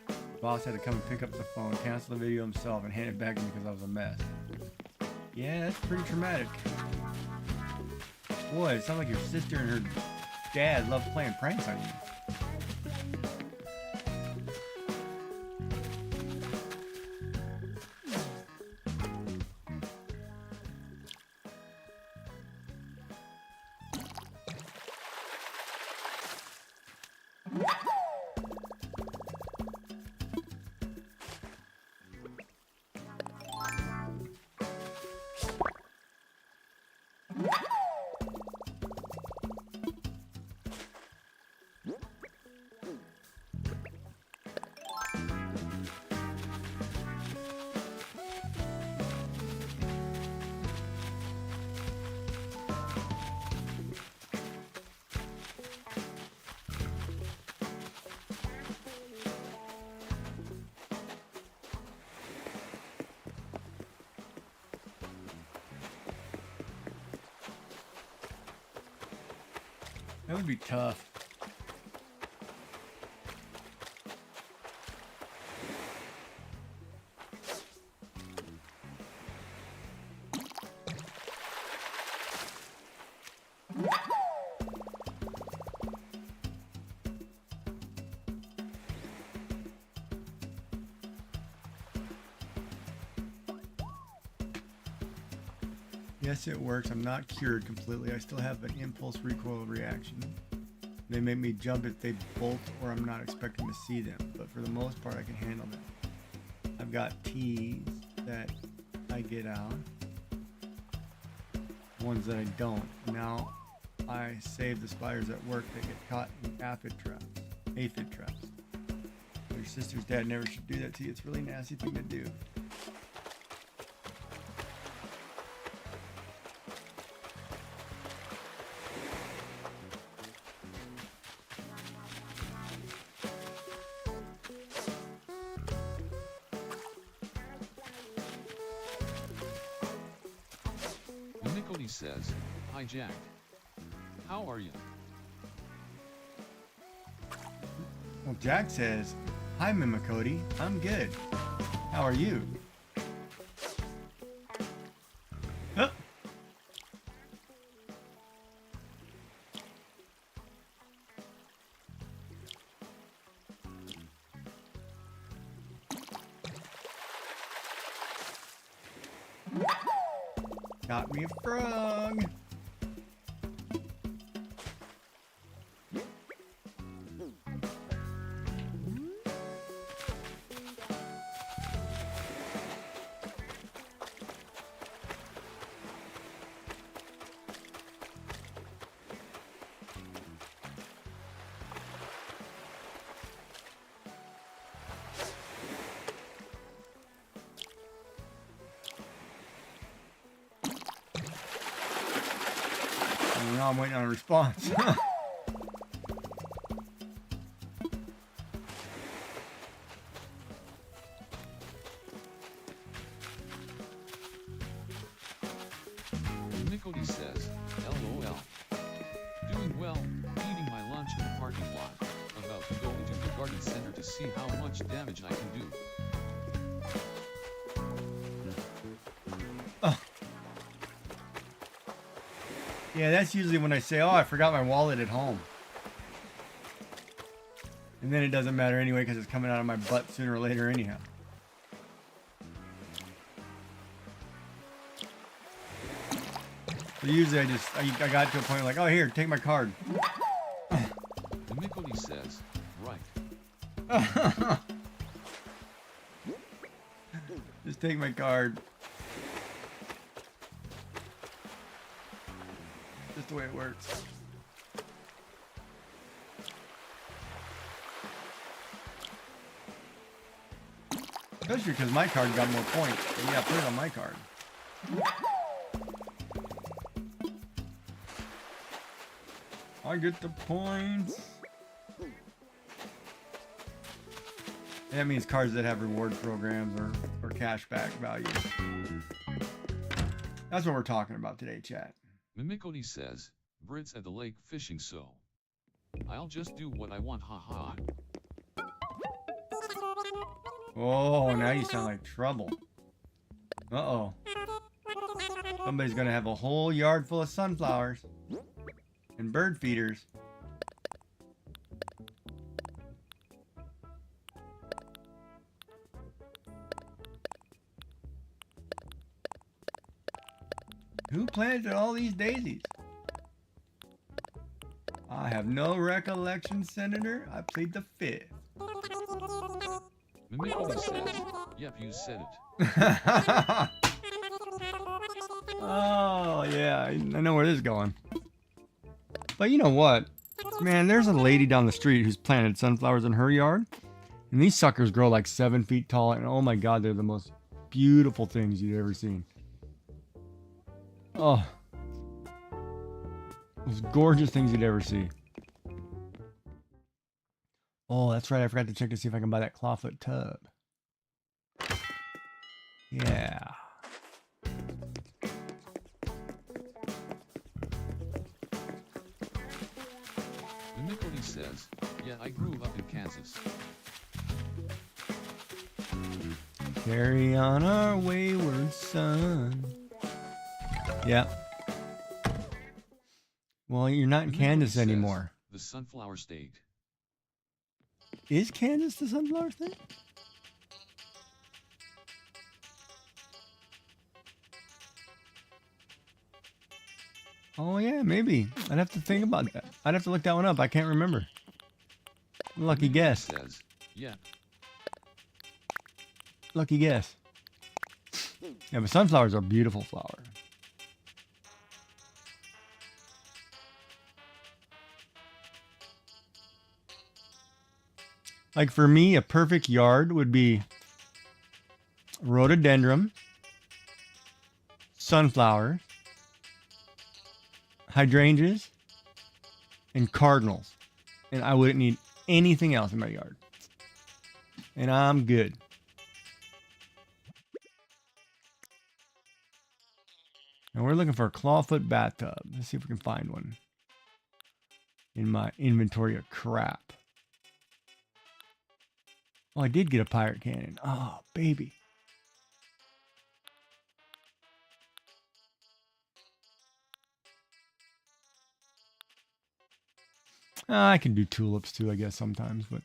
The boss had to come and pick up the phone, cancel the video himself, and hand it back to me because I was a mess. Yeah, that's pretty traumatic. Boy, it sounds like your sister and her dad love playing pranks on you. That would be tough. Yes, it works. I'm not cured completely. I still have an impulse recoil reaction. They make me jump if they bolt or I'm not expecting to see them, but for the most part I can handle them. I've got T's that I get out, ones that I don't. Now I save the spiders at work that get caught in aphid traps. Your sister's dad never should do that to you. It's a really nasty thing to do. Nicody says, "Hi Jack. How are you?" Well, Jack says, "Hi, Mimicody. I'm good. How are you?" Huh? Got me a frog. Now I'm waiting on a response. Nicody says, "LOL. Doing well, eating my lunch in the parking lot. About to go into the garden center to see how much damage I can do." Yeah, that's usually when I say, "Oh, I forgot my wallet at home." And then it doesn't matter anyway because it's coming out of my butt sooner or later anyhow. So usually I got to a point like, "Oh, here, take my card." Nicody says, "Right." Just take my card. Just the way it works. Especially because my card got more points. So yeah, put it on my card. I get the points. And that means cards that have reward programs or cashback values. That's what we're talking about today, chat. Mimicody says, "Brits at the lake fishing, so I'll just do what I want, haha." Oh, now you sound like trouble. Uh-oh. Somebody's gonna have a whole yard full of sunflowers and bird feeders. Who planted all these daisies? I have no recollection, Senator. I plead the fifth. Mimicody says, "Yep, you said it." Oh, yeah, I know where this is going. But you know what? Man, there's a lady down the street who's planted sunflowers in her yard. And these suckers grow like 7 feet tall. And oh my God, they're the most beautiful things you've ever seen. Oh. Most gorgeous things you'd ever see. Oh, that's right. I forgot to check to see if I can buy that clawfoot tub. Yeah. says, yeah, I grew up in Kansas. Carry on our wayward son. Yeah. Well, you're not in And then Kansas says, anymore. The Sunflower State. Is Kansas the sunflower state? Oh yeah, maybe. I'd have to think about that. I'd have to look that one up. I can't remember. Lucky guess. Says, yeah. Lucky guess. Yeah, but sunflowers are a beautiful flower. Like for me, a perfect yard would be rhododendron, sunflowers, hydrangeas, and cardinals. And I wouldn't need anything else in my yard. And I'm good. And we're looking for a clawfoot bathtub. Let's see if we can find one in my inventory of crap. Oh, I did get a pirate cannon. Oh, baby. I can do tulips too, I guess, sometimes, but...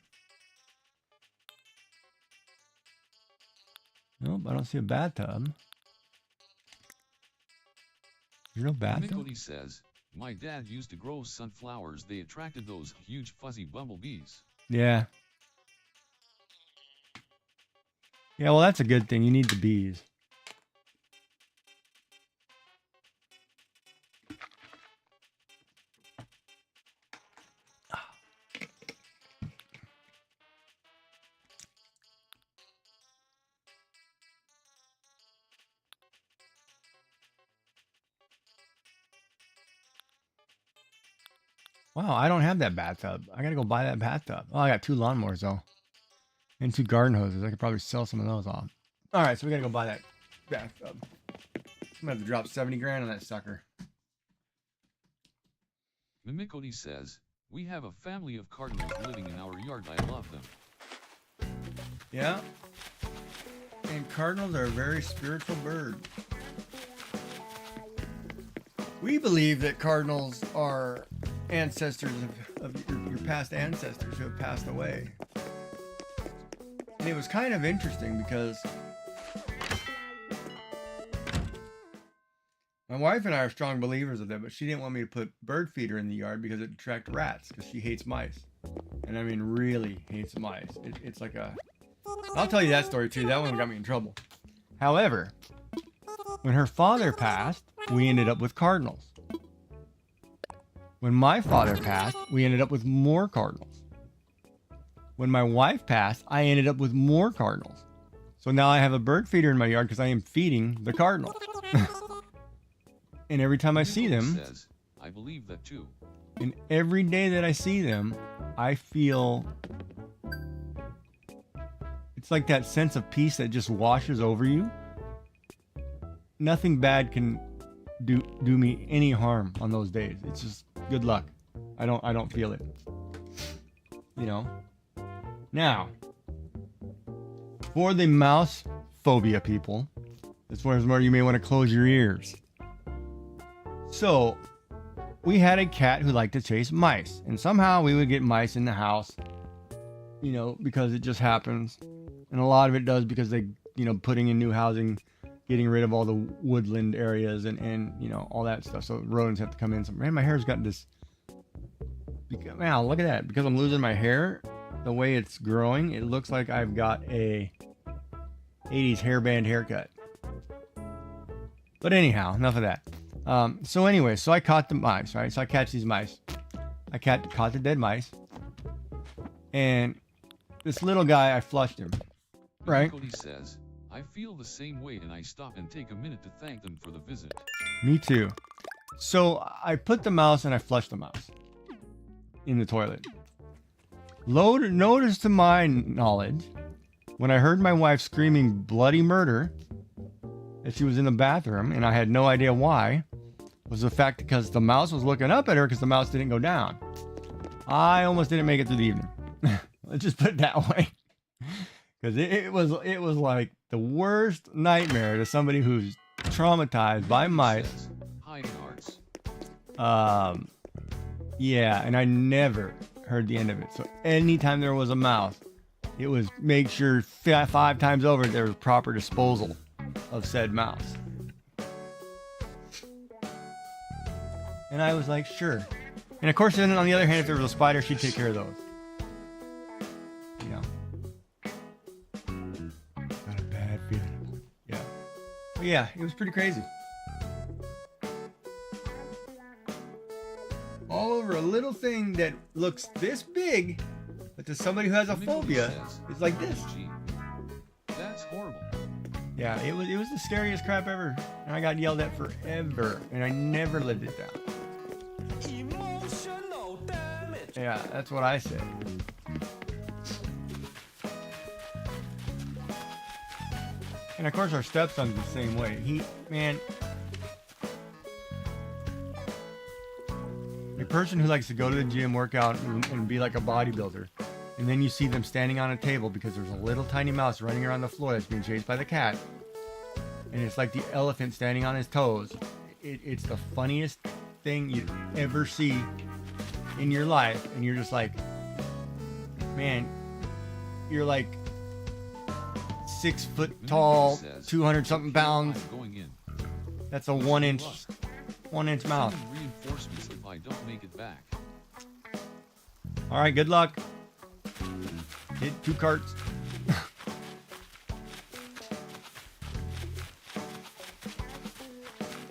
Nope, I don't see a bathtub. There's no bathtub? Mickle says, my dad used to grow sunflowers. They attracted those huge fuzzy bumblebees. Yeah. Yeah, well, that's a good thing. You need the bees. Wow, I don't have that bathtub. I gotta go buy that bathtub. Oh, I got 2 lawnmowers though. And 2 garden hoses. I could probably sell some of those off. Alright, so we gotta go buy that bathtub. I'm gonna have to drop 70 grand on that sucker. Mimikody says, we have a family of cardinals living in our yard. I love them. Yeah. And cardinals are a very spiritual bird. We believe that cardinals are ancestors of your past ancestors who have passed away. And it was kind of interesting because my wife and I are strong believers of that, but she didn't want me to put bird feeder in the yard because it attracts rats, because she hates mice. And I mean really hates mice. It's like a... I'll tell you that story too. That one got me in trouble. However, when her father passed, we ended up with cardinals. When my father passed, we ended up with more cardinals. When my wife passed, I ended up with more cardinals. So now I have a bird feeder in my yard because I am feeding the cardinals. And every time I see them, Says, I believe that too. and every day that I see them, I feel... It's like that sense of peace that just washes over you. Nothing bad can do me any harm on those days. It's just good luck. I don't feel it. You know. Now, for the mouse phobia people, this one is where you may want to close your ears. So, we had a cat who liked to chase mice, and somehow we would get mice in the house, you know, because it just happens. And a lot of it does because they, you know, putting in new housing, getting rid of all the woodland areas and you know, all that stuff. So rodents have to come in. So, man, my hair's got this... Wow, look at that. Because I'm losing my hair, the way it's growing, it looks like I've got a 80s hairband haircut. But anyhow, enough of that. So anyway, so I caught the mice, right? So I catch these mice. I caught the dead mice. And this little guy, I flushed him. Right? Cody says, I feel the same way and I stop and take a minute to thank them for the visit. Me too. So I put the mouse and I flushed the mouse in the toilet. Notice to my knowledge, when I heard my wife screaming bloody murder as she was in the bathroom, and I had no idea why, was the fact because the mouse was looking up at her because the mouse didn't go down. I almost didn't make it through the evening. Let's just put it that way. Because it was like the worst nightmare to somebody who's traumatized by mice. Says, Hi, Nards. Yeah, and I never heard the end of it. So anytime there was a mouse, it was make sure 5 times over there was proper disposal of said mouse. And I was like, sure. And of course, then on the other hand, if there was a spider, she'd take care of those. You know. Got a bad feeling. Yeah. But yeah, it was pretty crazy. All over a little thing that looks this big, but to somebody who has a phobia, it's like this. Gee, that's horrible. Yeah, it was the scariest crap ever, and I got yelled at forever, and I never lived it down. Emotional damage. Yeah, that's what I said. And of course, our stepson's the same way. A person who likes to go to the gym, work out, and be like a bodybuilder, and then you see them standing on a table because there's a little tiny mouse running around the floor that's being chased by the cat, and it's like the elephant standing on his toes. It's the funniest thing you ever see in your life, and you're just like, man, you're like 6 foot tall, 200 something pounds. Going in. That's a 1 inch mouse. Send reinforcements if I don't make it back. All right, good luck. Hit 2 carts.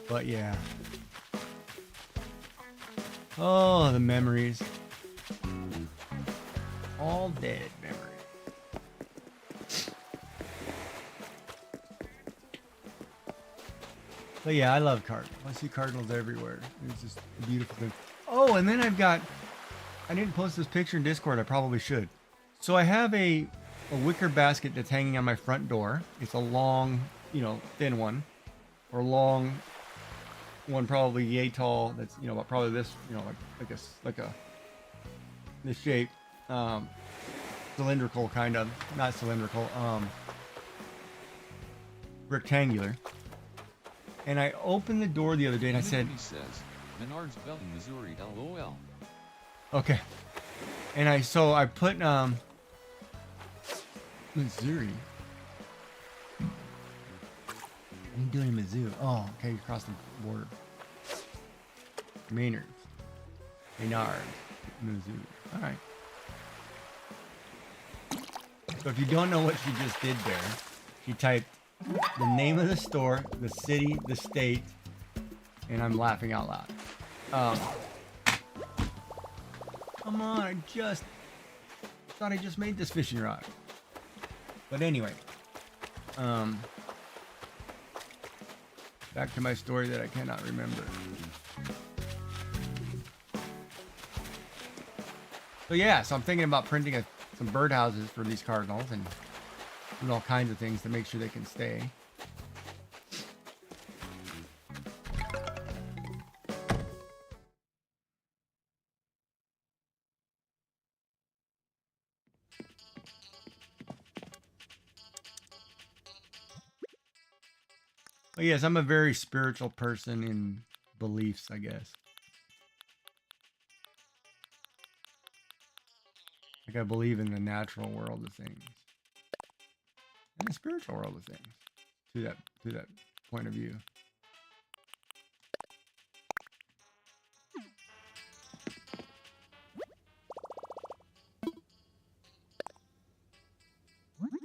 But yeah. Oh, the memories. All dead memories. But yeah, I love cardinals. I see cardinals everywhere. It's just a beautiful thing. Oh, and then I didn't post this picture in Discord. I probably should. So I have a wicker basket that's hanging on my front door. It's a long, thin one. Or long one, probably yay tall. That's, about probably this, like this shape. Cylindrical, kind of. Not cylindrical. Rectangular. And I opened the door the other day and I said, Says, Menards Belton, Missouri, LOL. Okay. And I put Missouri. What are you doing in Mizzou? Oh, okay, you crossed the border. Maynard. Mizzou. Alright. So if you don't know what she just did there, she typed the name of the store, the city, the state, and I'm laughing out loud. Come on, I thought I just made this fishing rod. But anyway, back to my story that I cannot remember. So yeah, so I'm thinking about printing some birdhouses for these cardinals and doing all kinds of things to make sure they can stay. But yes, I'm a very spiritual person in beliefs, I guess. Like I believe in the natural world of things. And the spiritual world of things. To that point of view.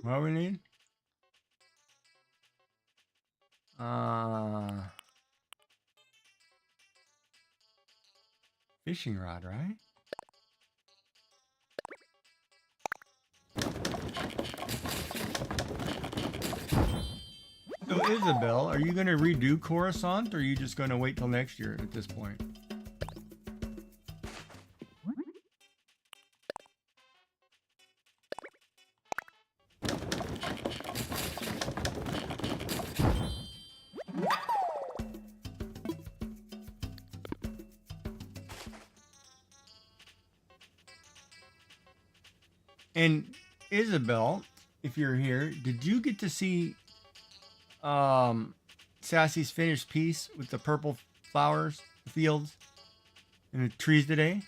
What do we need? Fishing rod, right? So Isabel, are you going to redo Coruscant, or are you just going to wait till next year at this point? And Isabel, if you're here, did you get to see Sassy's finished piece with the purple flowers, fields, and the trees today?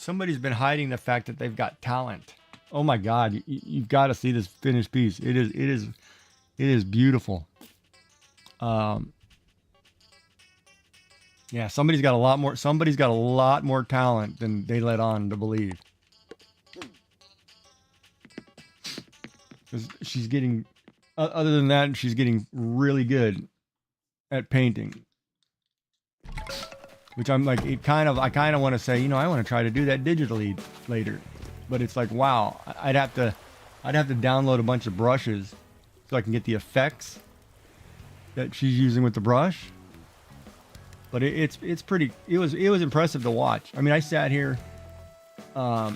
Somebody's been hiding the fact that they've got talent. Oh my God, you've got to see this finished piece. It is beautiful. Yeah, somebody's got a lot more talent than they let on to believe. 'Cause she's getting, other than that, she's getting really good at painting. Which I'm like, I kind of want to say, I want to try to do that digitally later. But it's like, wow, I'd have to download a bunch of brushes so I can get the effects that she's using with the brush. But it was impressive to watch. I mean, I sat here,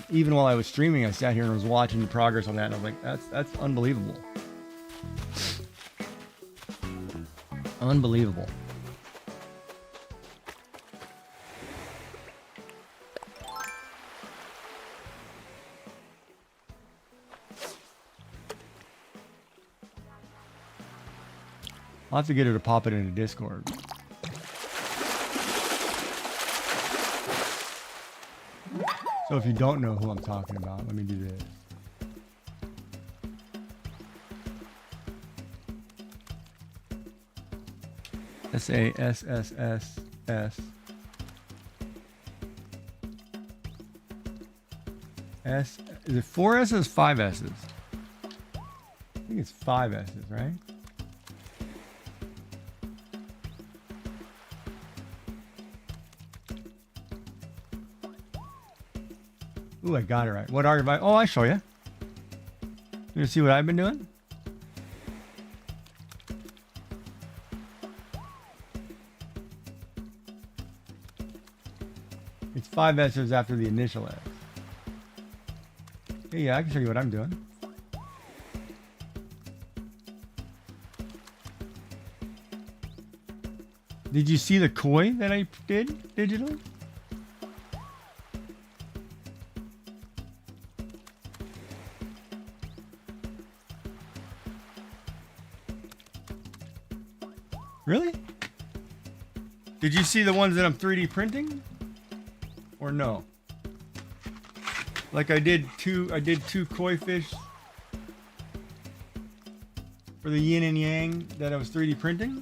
even while I was streaming, I sat here and was watching the progress on that, and I was like, that's unbelievable. Unbelievable. I'll have to get her to pop it into Discord. So if you don't know who I'm talking about, let me do this. SASSS. S, is it 4 S's, 5 S's? I think it's 5 S's, right? Ooh, I got it right. What art have I? Oh, I show you. You see what I've been doing? It's 5 S's after the initial S. Yeah, I can show you what I'm doing. Did you see the koi that I did digitally? Really? Did you see the ones that I'm 3D printing? Or no? Like I did two koi fish for the yin and yang that I was 3D printing.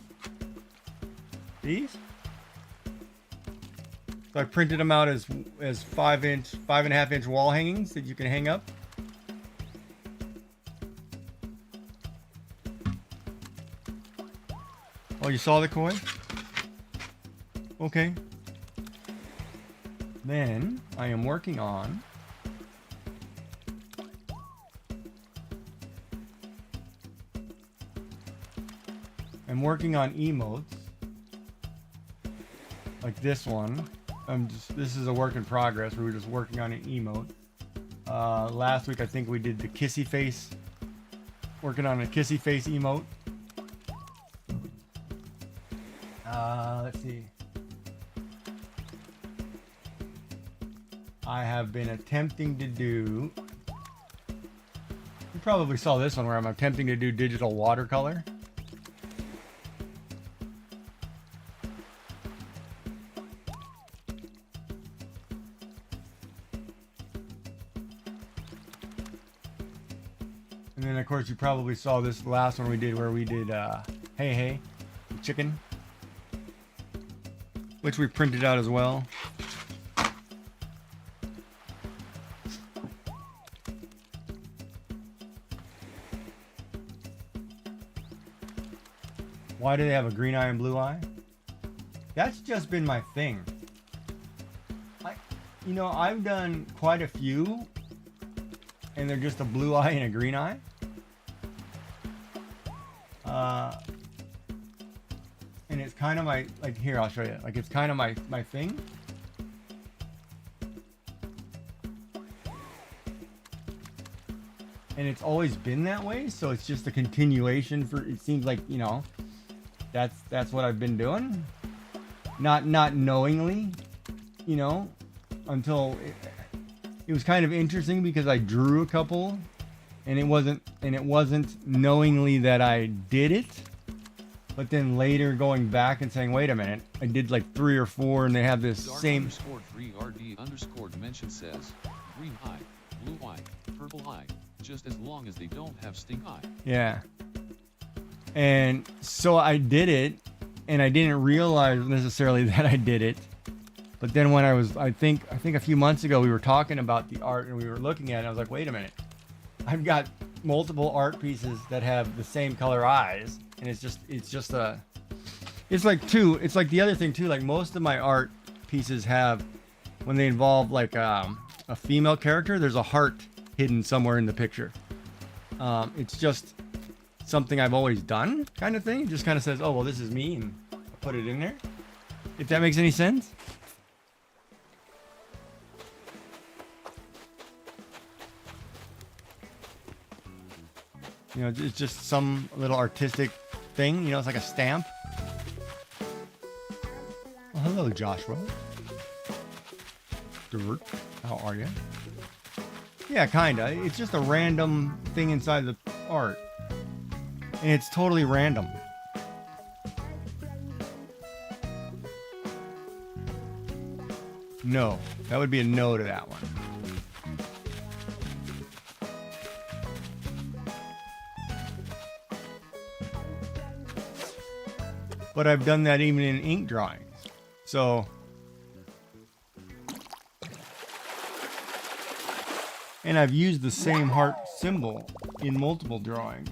These? So I printed them out as 5.5 inch wall hangings that you can hang up. Oh, you saw the koi? Okay. Then I am working on emotes like this one. This is a work in progress. We were just working on an emote. Last week I think we did the kissy face. Working on a kissy face emote. Let's see. I have been attempting to do. You probably saw this one where I'm attempting to do digital watercolor. And then of course you probably saw this last one we did where we did hey chicken, which we printed out as well. Why do they have a green eye and blue eye? That's just been my thing. I've done quite a few and they're just a blue eye and a green eye. And it's kind of my, like, here, I'll show you. Like, it's kind of my thing. and it's always been that way. So it's just a continuation for. It seems like, you know, that's what I've been doing. Not knowingly, you know, until it was kind of interesting because I drew a couple, and it wasn't knowingly that I did it. But then later going back and saying, wait a minute, I did like 3 or 4 and they have this Dark same... underscore 3RD underscore dimension says, green eye, blue eye, purple eye, just as long as they don't have stink eye. Yeah. And so I did it, and I didn't realize necessarily that I did it. But then when I think a few months ago, we were talking about the art and we were looking at it, and I was like, wait a minute. I've got multiple art pieces that have the same color eyes. And it's like the other thing too, like most of my art pieces have, when they involve like a female character, there's a heart hidden somewhere in the picture. It's just something I've always done, kind of thing. It just kind of says, oh, well, this is me, and I put it in there. If that makes any sense. You know, it's just some little artistic thing, you know, it's like a stamp. Well, hello, Joshua. Dirt, how are you? Yeah, kinda. It's just a random thing inside the art. And it's totally random. No, that would be a no to that one. But I've done that even in ink drawings. So, and I've used the same heart symbol in multiple drawings.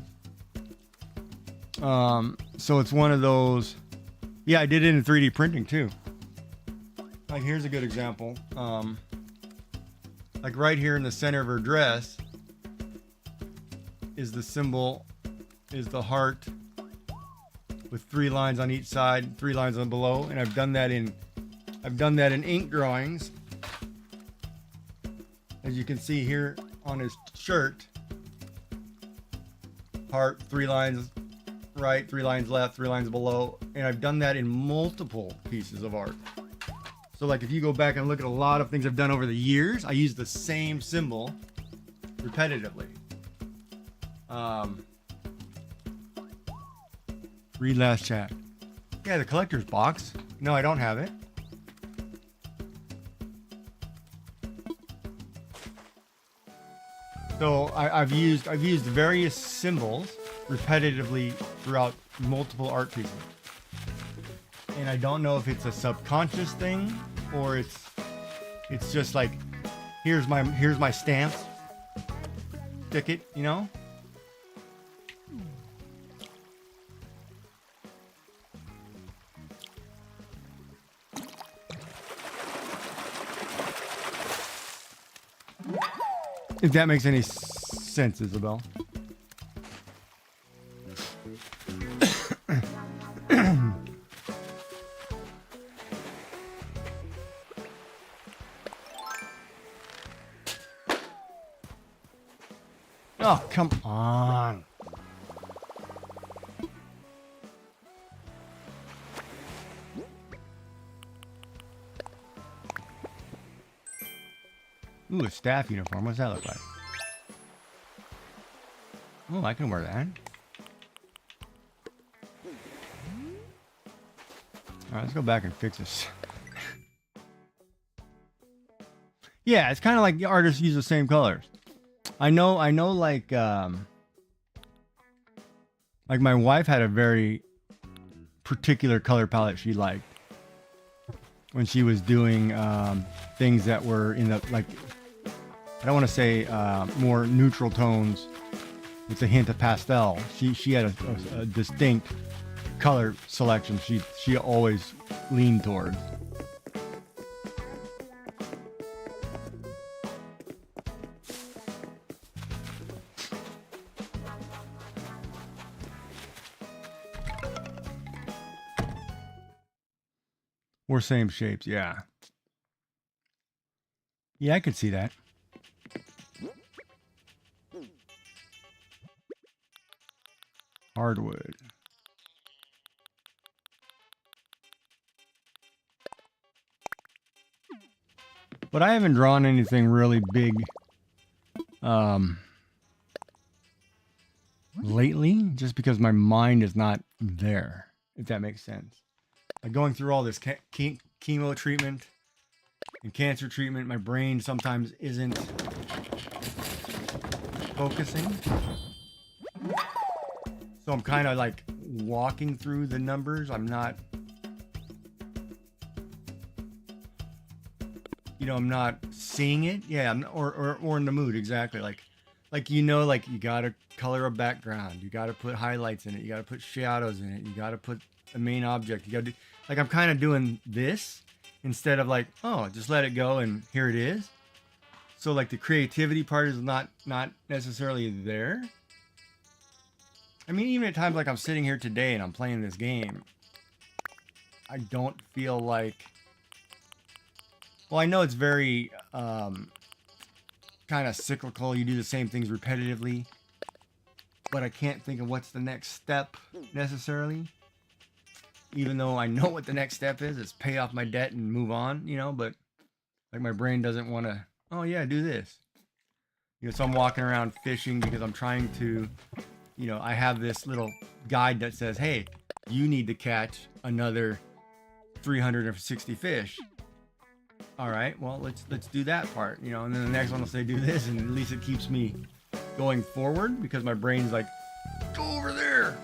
So it's one of those. Yeah, I did it in 3D printing too. Like here's a good example. Like right here in the center of her dress is the symbol, is the heart with 3 lines on each side, 3 lines on below, and I've done that in ink drawings. As you can see here on his shirt, heart, 3 lines right, 3 lines left, 3 lines below, and I've done that in multiple pieces of art. So like if you go back and look at a lot of things I've done over the years, I use the same symbol repetitively. Read last chat. Yeah, the collector's box. No, I don't have it. So I've used various symbols repetitively throughout multiple art pieces. And I don't know if it's a subconscious thing or it's just like here's my stamp. Stick it, you know? If that makes any sense, Isabel. Oh, come on. Ooh, a staff uniform. What's that look like? Oh, I can wear that. Alright, let's go back and fix this. Yeah, it's kind of like the artists use the same colors. I know like my wife had a very particular color palette she liked when she was doing things that were in the, like, I don't want to say more neutral tones with a hint of pastel. She had a distinct color selection she always leaned towards. Or same shapes, yeah. Yeah, I could see that. Hardwood. But I haven't drawn anything really big lately, just because my mind is not there, if that makes sense. Like going through all this chemo treatment and cancer treatment, my brain sometimes isn't focusing. So I'm kind of like walking through the numbers. I'm not, you know, I'm not seeing it. Yeah, or in the mood, exactly. Like you know, like you gotta color a background, you gotta put highlights in it, you gotta put shadows in it, you gotta put a main object. You gotta do, like I'm kind of doing this instead of like, oh, just let it go and here it is. So like the creativity part is not necessarily there. I mean, even at times like I'm sitting here today and I'm playing this game, I don't feel like, well, I know it's very kind of cyclical. You do the same things repetitively, but I can't think of what's the next step necessarily. Even though I know what the next step is pay off my debt and move on, you know, but like my brain doesn't want to, oh yeah, do this. You know, so I'm walking around fishing because I'm trying to, you know, I have this little guide that says, hey, you need to catch another 360 fish. All right, well, let's do that part, you know, and then the next one will say do this, and at least it keeps me going forward because my brain's like, go over there,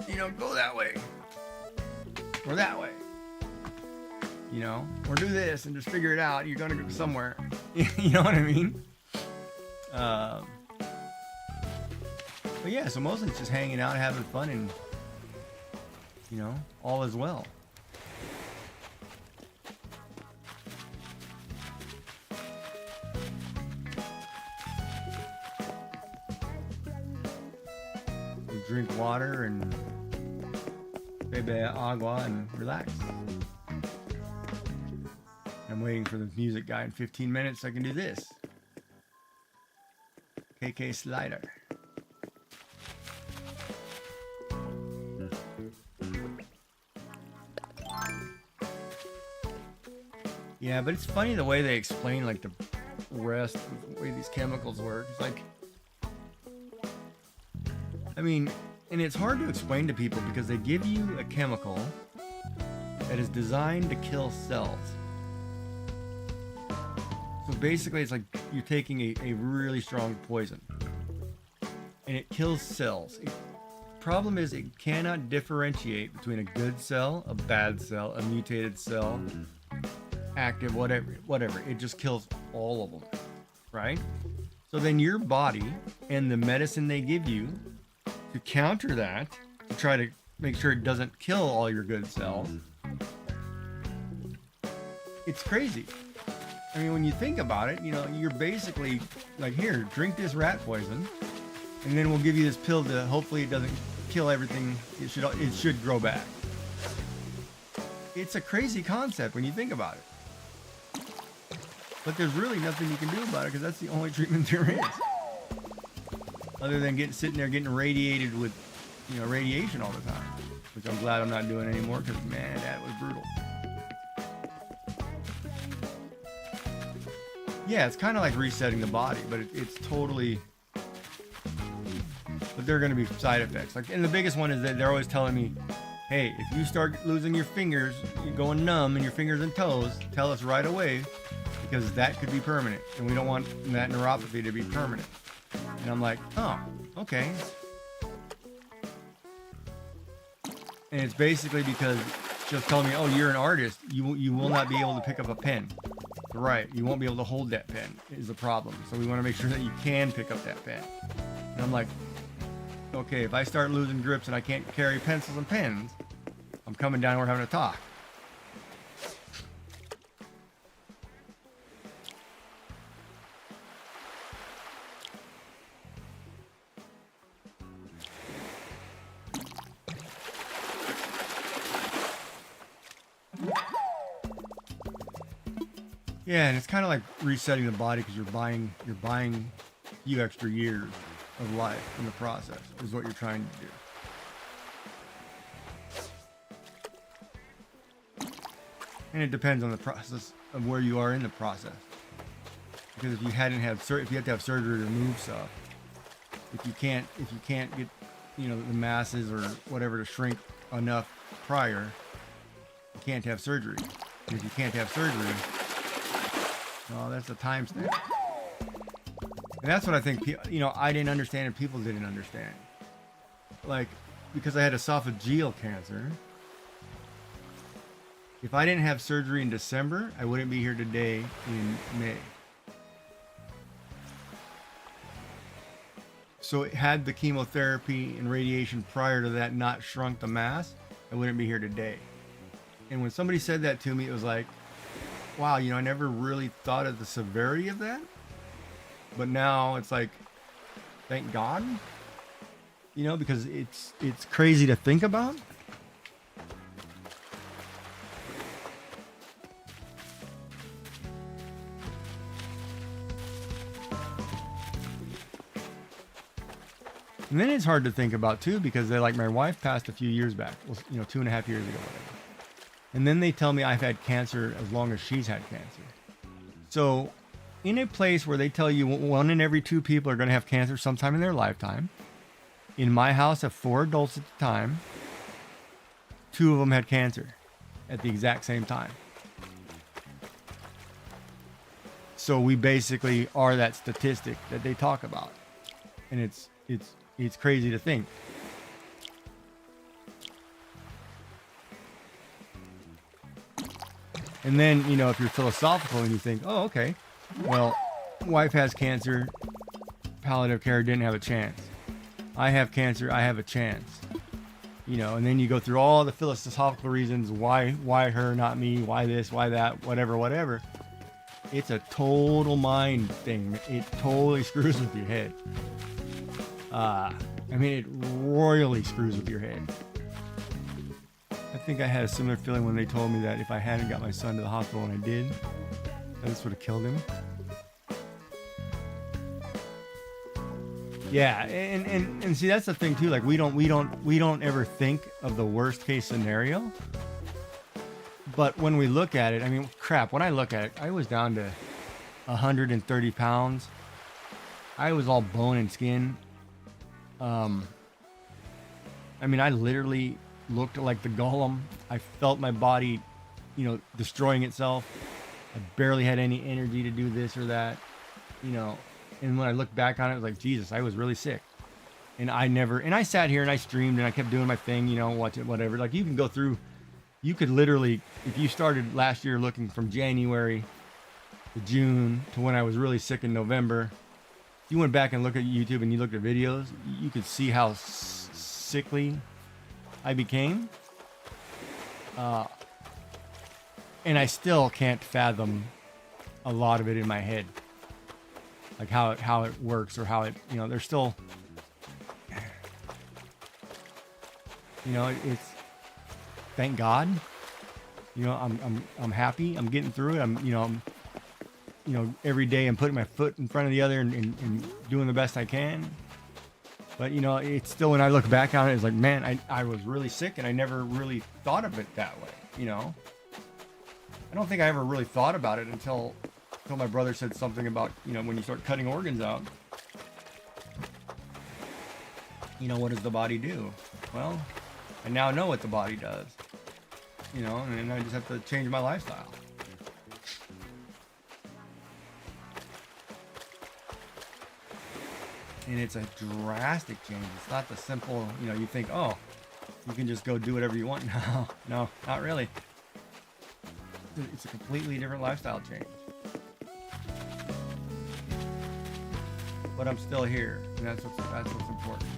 you know, go that way or that way, you know, or do this and just figure it out. You're gonna go somewhere. You know what I mean? But yeah, so mostly it's just hanging out, having fun, and you know, all is well. Drink water and bebe agua and relax. I'm waiting for the music guy in 15 minutes so I can do this. KK slider. Yeah, but it's funny the way they explain like the rest, the way these chemicals work. It's like, I mean, and it's hard to explain to people because they give you a chemical that is designed to kill cells. So basically it's like you're taking a really strong poison and it kills cells. The problem is it cannot differentiate between a good cell, a bad cell, a mutated cell, active, whatever. It just kills all of them, right? So then your body and the medicine they give you to counter that, to try to make sure it doesn't kill all your good cells, it's crazy. I mean, when you think about it, you know, you're basically like, here, drink this rat poison, and then we'll give you this pill to hopefully it doesn't kill everything. It should grow back. It's a crazy concept when you think about it. But there's really nothing you can do about it because that's the only treatment there is. Other than sitting there getting radiated with, you know, radiation all the time, which I'm glad I'm not doing anymore because, man, that was brutal. Yeah, it's kind of like resetting the body, but it's totally, but there are going to be side effects. Like, and the biggest one is that they're always telling me, hey, if you start losing your fingers, you're going numb in your fingers and toes, tell us right away because that could be permanent and we don't want that neuropathy to be permanent. And I'm like, oh, okay. And it's basically because she'll tell me, oh, you're an artist. You will not be able to pick up a pen. Right. You won't be able to hold that pen is the problem. So we want to make sure that you can pick up that pen. And I'm like, okay, if I start losing grips and I can't carry pencils and pens, I'm coming down and we're having a talk. Yeah, and it's kind of like resetting the body because you're buying a few extra years of life in the process is what you're trying to do. And it depends on the process of where you are in the process. Because if you hadn't had if you have to have surgery to remove stuff, if you can't get, you know, the masses or whatever to shrink enough prior, you can't have surgery. And if you can't have surgery, well, that's a time stamp. And that's what I think, you know, I didn't understand and people didn't understand. Like, because I had esophageal cancer, if I didn't have surgery in December, I wouldn't be here today in May. So had the chemotherapy and radiation prior to that not shrunk the mass, I wouldn't be here today. And when somebody said that to me, it was like, wow, you know, I never really thought of the severity of that. But now it's like, thank God, you know, because it's crazy to think about. And then it's hard to think about too, because they're like, my wife passed a few years back, well, you know, 2.5 years ago, whatever. And then they tell me I've had cancer as long as she's had cancer. So in a place where they tell you 1 in every 2 people are going to have cancer sometime in their lifetime, in my house of 4 adults at the time, 2 of them had cancer at the exact same time. So we basically are that statistic that they talk about. And it's crazy to think. And then, you know, if you're philosophical and you think, oh, okay, well, wife has cancer, palliative care didn't have a chance. I have cancer, I have a chance. You know, and then you go through all the philosophical reasons why her, not me, why this, why that, whatever. It's a total mind thing. It totally screws with your head. I mean, it royally screws with your head. I think I had a similar feeling when they told me that if I hadn't got my son to the hospital, and I did, that this would have killed him. Yeah, and see, that's the thing too. Like, we don't ever think of the worst case scenario. But when we look at it, I mean, crap. When I look at it, I was down to 130 pounds. I was all bone and skin. I mean, I literally looked like the Golem. I felt my body, you know, destroying itself. I barely had any energy to do this or that, you know. And when I look back on it, I was like, Jesus, I was really sick. And I sat here and I streamed and I kept doing my thing, you know, watching whatever. Like, you can go through, you could literally, if you started last year looking from January to June to when I was really sick in November, if you went back and looked at YouTube and you looked at videos, you could see how sickly I became. And I still can't fathom a lot of it in my head. Like how it works, or how it, you know, there's still, you know, it's, thank God, you know, I'm happy, I'm getting through it. I'm every day I'm putting my foot in front of the other and doing the best I can. But, you know, it's still, when I look back on it, it's like, man, I was really sick and I never really thought of it that way, you know. I don't think I ever really thought about it until my brother said something about, you know, when you start cutting organs out, you know, what does the body do? Well, I now know what the body does, you know, and I just have to change my lifestyle. And it's a drastic change. It's not the simple, you know, you think, oh, you can just go do whatever you want. No, not really. It's a completely different lifestyle change. But I'm still here, and that's what's important.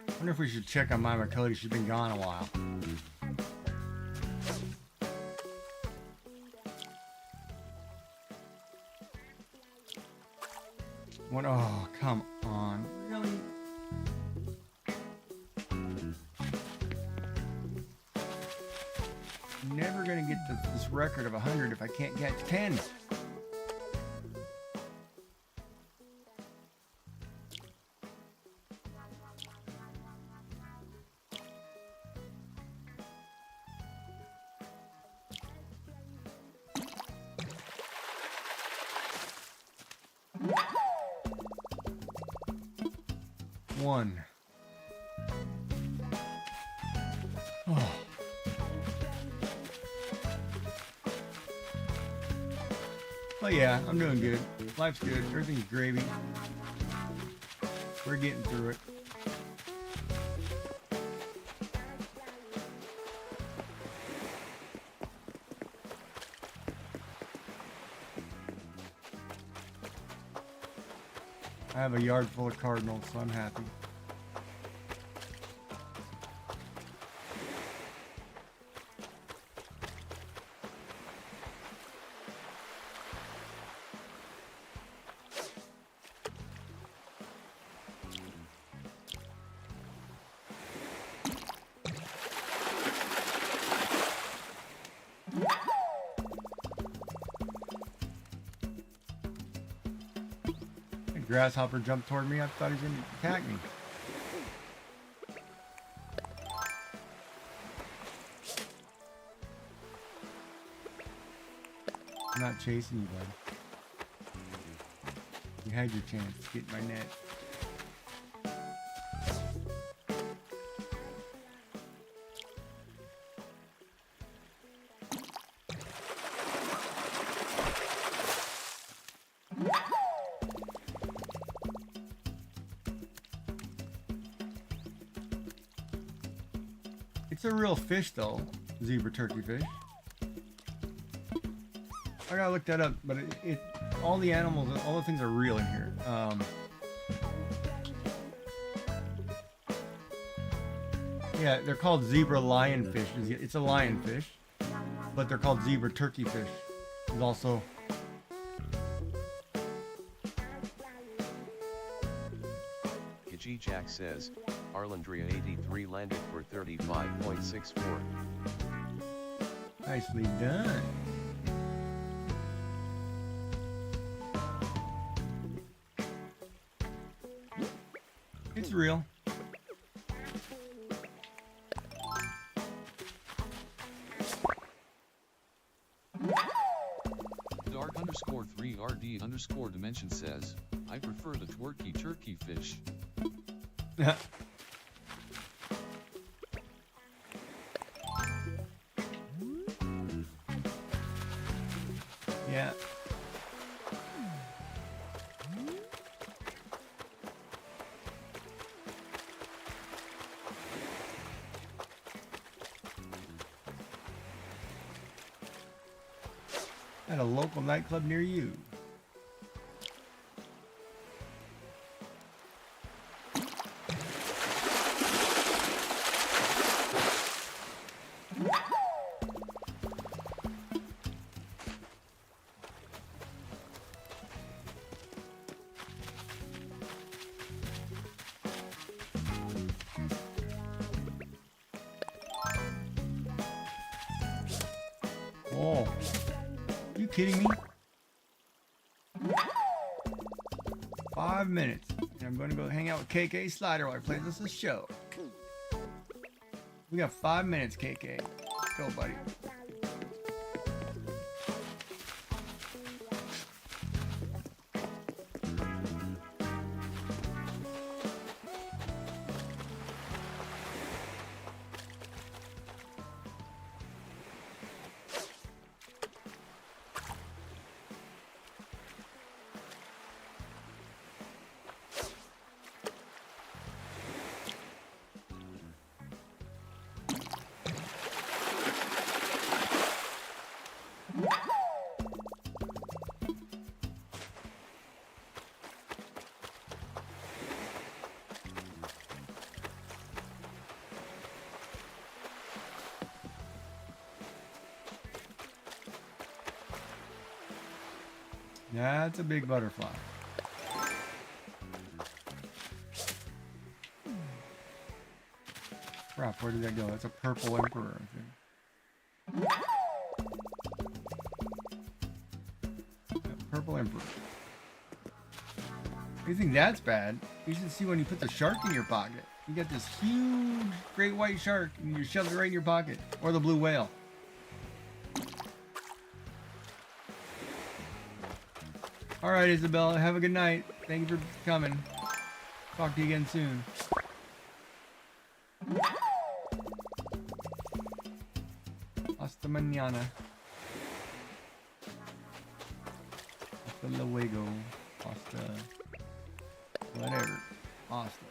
I wonder if we should check on Mama Cody. She's been gone a while. Oh, come on. Really? this record of 100 if I can't catch 10? One. Oh. Oh yeah, I'm doing good. Life's good. Everything's gravy. We're getting through it. I have a yard full of cardinals, so I'm happy. Grasshopper jumped toward me. I thought he was going to attack me. I'm not chasing you, bud. You had your chance to get in my net. It's a real fish though, zebra turkey fish. I gotta look that up, but all the animals, all the things are real in here. Yeah, they're called zebra lionfish. It's a lionfish, but they're called zebra turkey fish. There's also G Jack says, Arlandria 83 landed for 35.64. nicely done. It's real. Dark_3RD_dimension says, I prefer the twerky turkey fish. Yeah. At a local nightclub near you. Oh, you kidding me? 5 minutes. And I'm going to go hang out with KK Slider while he plays us a show. We got 5 minutes, KK. Go, buddy. That's a big butterfly. Crap, where did that go? That's a purple emperor, I think. Purple Emperor. You think that's bad? You should see when you put the shark in your pocket. You got this huge great white shark and you shove it right in your pocket. Or the blue whale. Alright, Isabella, have a good night. Thank you for coming. Talk to you again soon. Hasta mañana. Hasta luego. Hasta whatever. Hasta.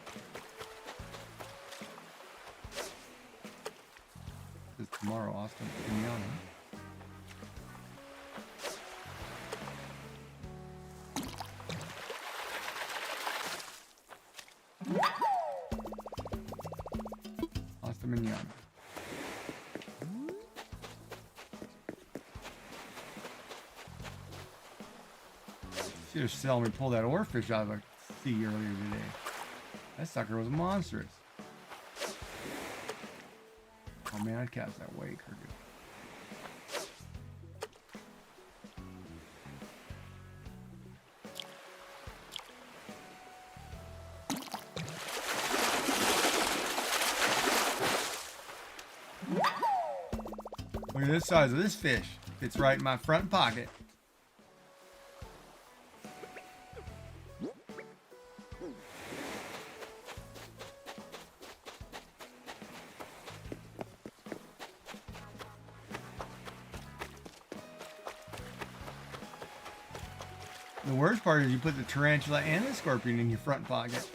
This is tomorrow. Hasta mañana. Hasta mañana. Should have saw me pull that oarfish out of a sea earlier today. That sucker was monstrous. Oh man, I'd cast that way crooked. Look at this size of this fish. Fits right in my front pocket. The worst part is you put the tarantula and the scorpion in your front pocket.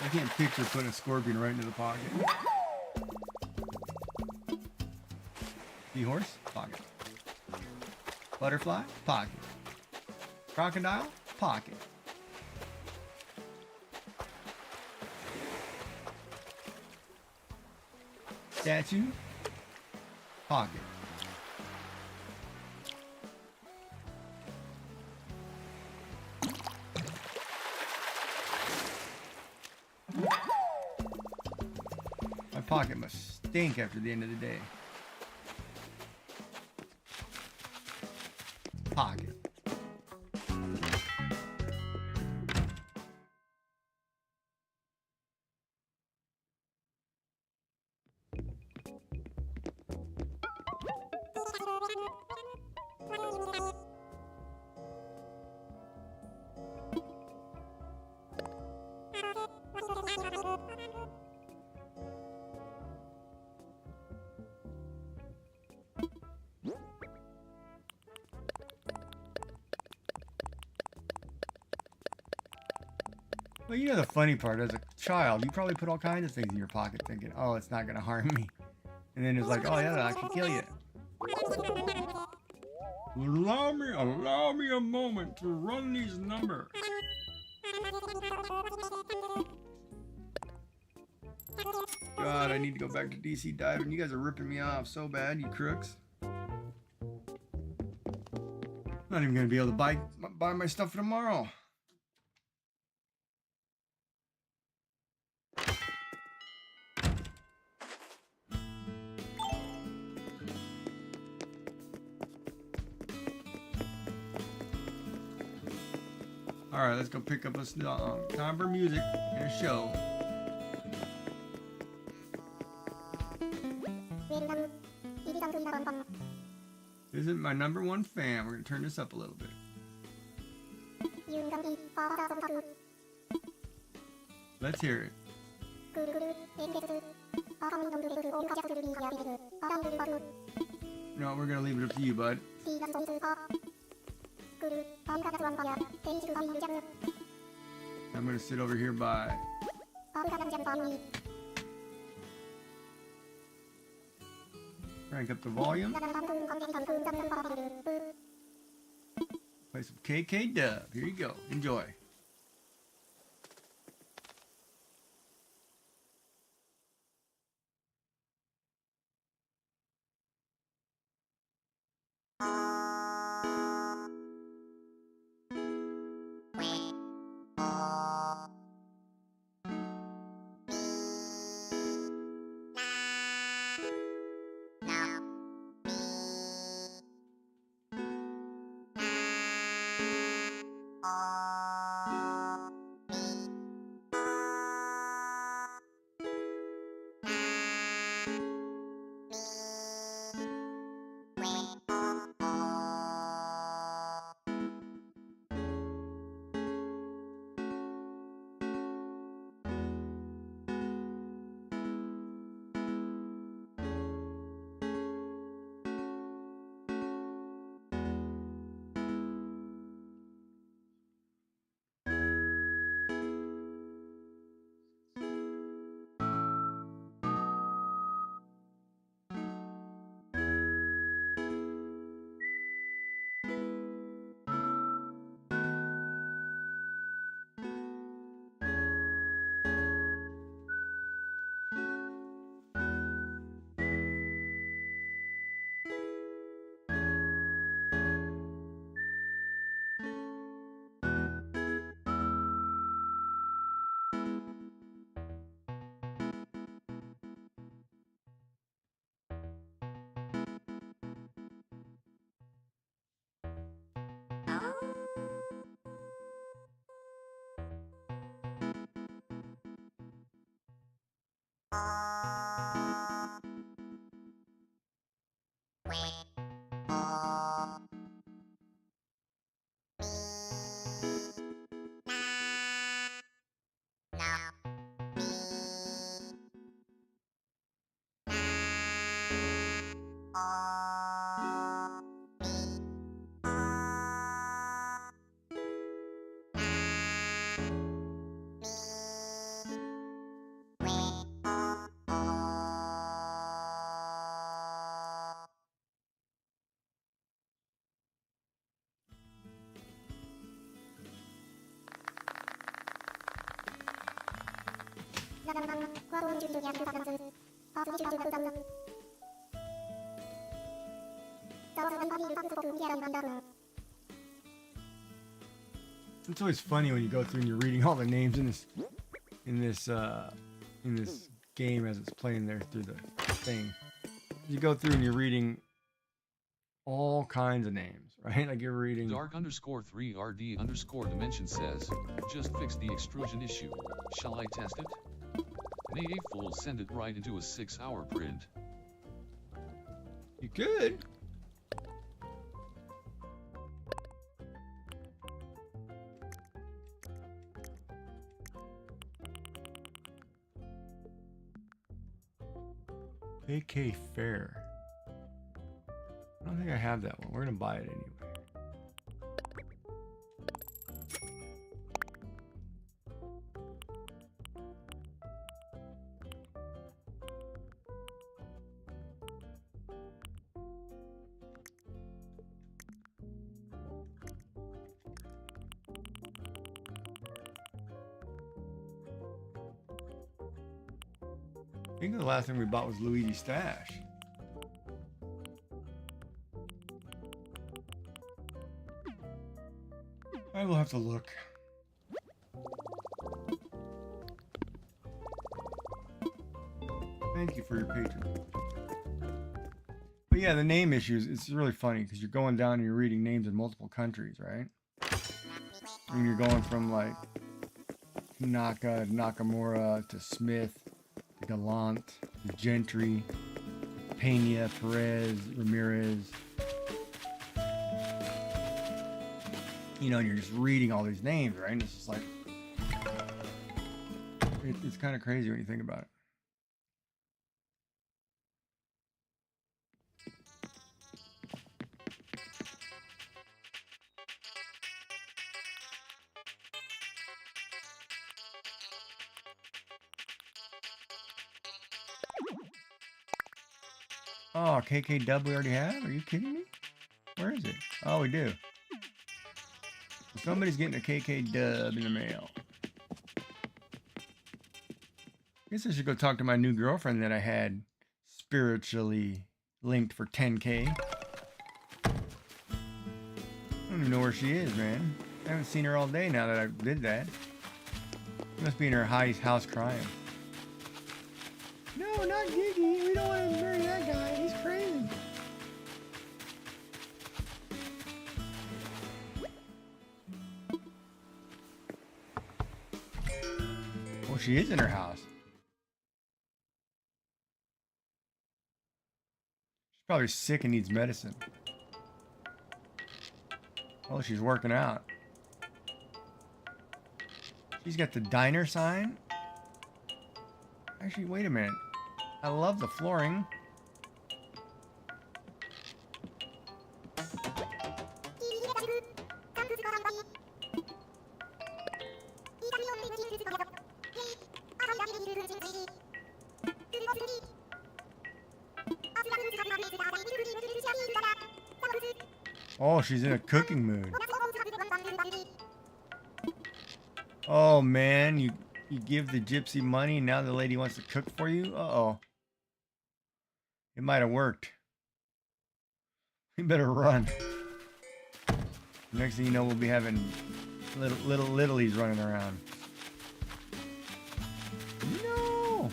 I can't picture putting a scorpion right into the pocket. Seahorse, pocket. Butterfly, pocket. Crocodile, pocket. Statue, pocket. My pocket must stink after the end of the day. Pocket. Well, you know the funny part, as a child, you probably put all kinds of things in your pocket thinking, oh, it's not going to harm me. And then it's like, oh, yeah, I can kill you. Allow me a moment to run these numbers. God, I need to go back to DC diving. You guys are ripping me off so bad, you crooks. Not even going to be able to buy my stuff tomorrow. Alright, let's go pick up a song. Time for music and a show. This is my #1 fan. We're going to turn this up a little bit. Let's hear it. No, we're going to leave it up to you, bud. I'm going to sit over here by... Crank up the volume. Play some KK Dub. Here you go. Enjoy. It's always funny when you go through and you're reading all the names in this game as it's playing there through the thing. You go through and you're reading all kinds of names, right? Like you're reading Dark_3RD_dimension says, just fix the extrusion issue. Shall I test it? Nay, fool, send it right into a 6-hour print. You could. AK Fair. I don't think I have that one. We're gonna buy it anyway. I think the last thing we bought was Luigi's Stash. I will have to look. Thank you for your patronage. But yeah, the name issues, it's really funny because you're going down and you're reading names in multiple countries, right? And you're going from like Naka, Nakamura to Smith, to Gallant, to Gentry, Pena, Perez, Ramirez. You know, and you're just reading all these names, right? And it's just like, it's kind of crazy when you think about it. Oh, KK Dub we already have? Are you kidding me? Where is it? Oh, we do. Somebody's getting a KK Dub in the mail. Guess I should go talk to my new girlfriend that I had spiritually linked for 10K. I don't even know where she is, man. I haven't seen her all day now that I did that. She must be in her house crying. No, not Giggy. We don't want to marry that guy. He's crazy. Oh, she is in her house. She's probably sick and needs medicine. Oh, she's working out. She's got the diner sign. Actually, wait a minute. I love the flooring. Oh, she's in a cooking mood. Oh man, you give the gypsy money and now the lady wants to cook for you? Uh-oh. It might have worked. You better run. Next thing you know, we'll be having littlies running around. No!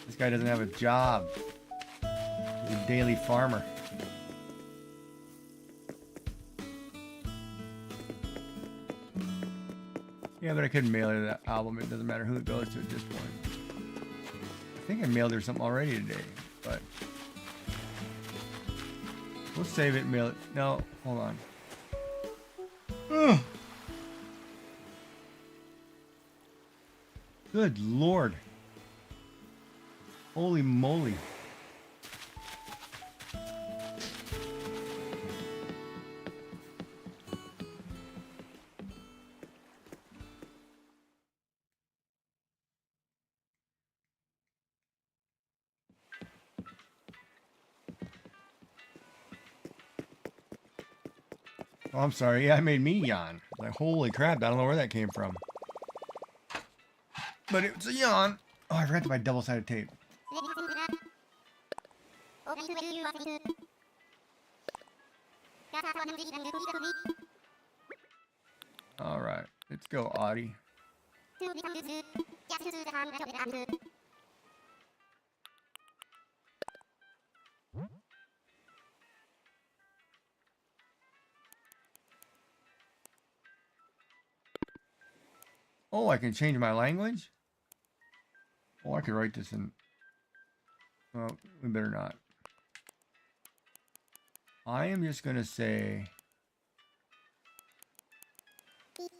This guy doesn't have a job. He's a daily farmer. Yeah, but I couldn't mail her that album. It doesn't matter who it goes to at this point. I think I mailed her something already today, but we'll save it and mail it. No, hold on. Ugh. Good Lord. Holy moly. Oh, I'm sorry. Yeah, it made me yawn. Like, holy crap, I don't know where that came from. But it was a yawn. Oh, I forgot to buy double-sided tape. Alright, let's go, Audie. Oh, I can change my language? Oh, I could write this in... Oh, we better not. I am just going to say...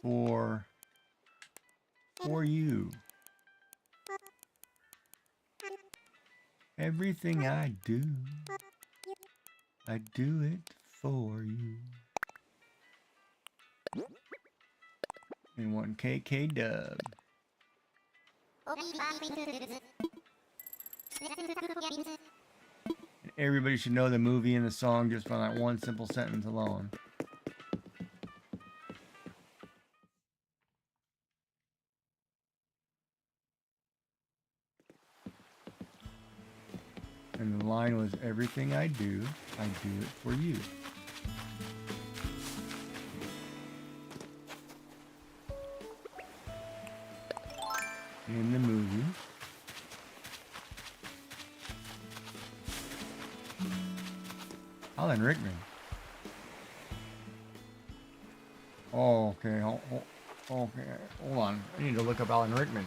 For you. Everything I do it for you. And one KK dub. And everybody should know the movie and the song just from that one simple sentence alone. And the line was, everything I do it for you. In the movie. Alan Rickman. Oh, okay. Okay. Hold on. I need to look up Alan Rickman.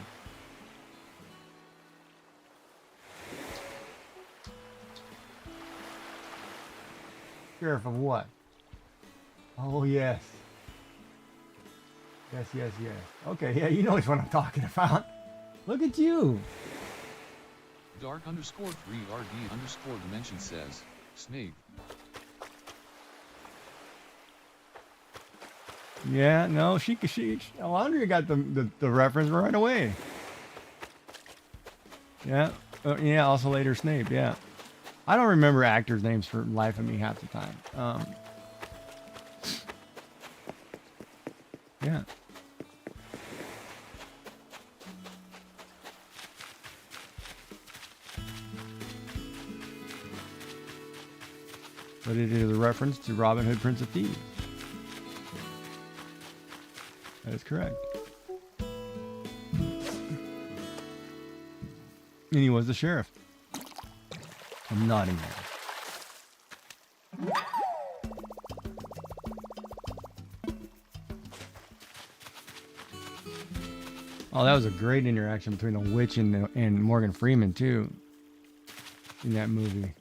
Sheriff of what? Oh, yes. Yes. Okay, yeah, you know what I'm talking about. Look at you. Dark_3RD_dimension says, Snape. Yeah, no, she Alondria got the reference right away. Yeah, yeah, also later Snape, yeah. I don't remember actors' names for life of me half the time. Yeah. But it is a reference to Robin Hood, Prince of Thieves. That is correct. And he was the sheriff of Nottingham. Oh, that was a great interaction between the witch and Morgan Freeman too in that movie.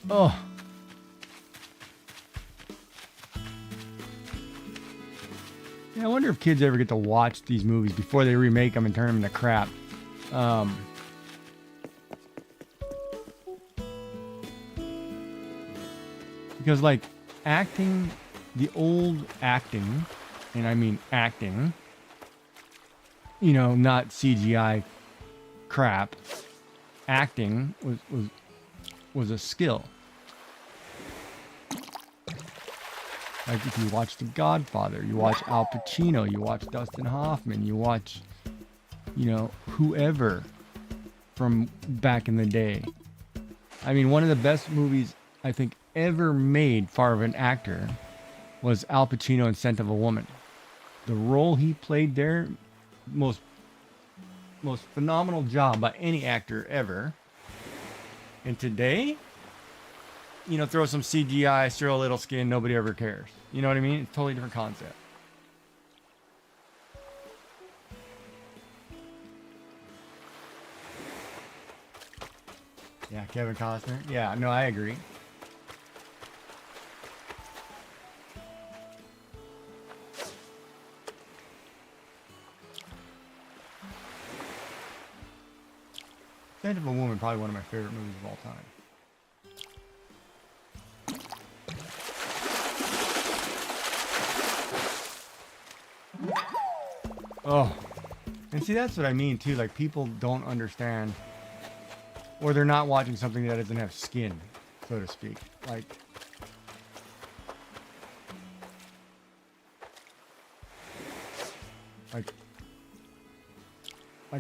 Oh. Yeah, I wonder if kids ever get to watch these movies before they remake them and turn them into crap. Because, like, acting, the old acting, and I mean acting, you know, not CGI crap, acting was a skill. Like if you watch The Godfather, you watch Al Pacino, you watch Dustin Hoffman, you watch, you know, whoever from back in the day. I mean, one of the best movies I think ever made for an actor was Al Pacino in Scent of a Woman. The role he played there, most phenomenal job by any actor ever. And today, you know, throw some CGI, throw a little skin, nobody ever cares. You know what I mean? It's a totally different concept. Yeah, Kevin Costner. Yeah, no, I agree. Scent of a Woman, probably one of my favorite movies of all time. Oh, and see, that's what I mean too. Like, people don't understand, or they're not watching something that doesn't have skin, so to speak. Like,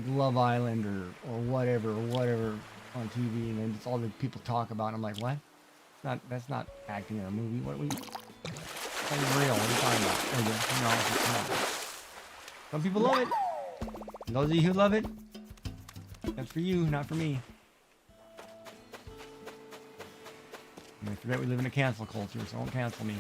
Love Island or whatever on TV, and then it's all the people talk about. And I'm like, what? That's not acting in a movie. What we? That's real. What are you talking about? Okay, no, come on. Some people love it. Those of you who love it, that's for you, not for me. And I forget we live in a cancel culture, so don't cancel me.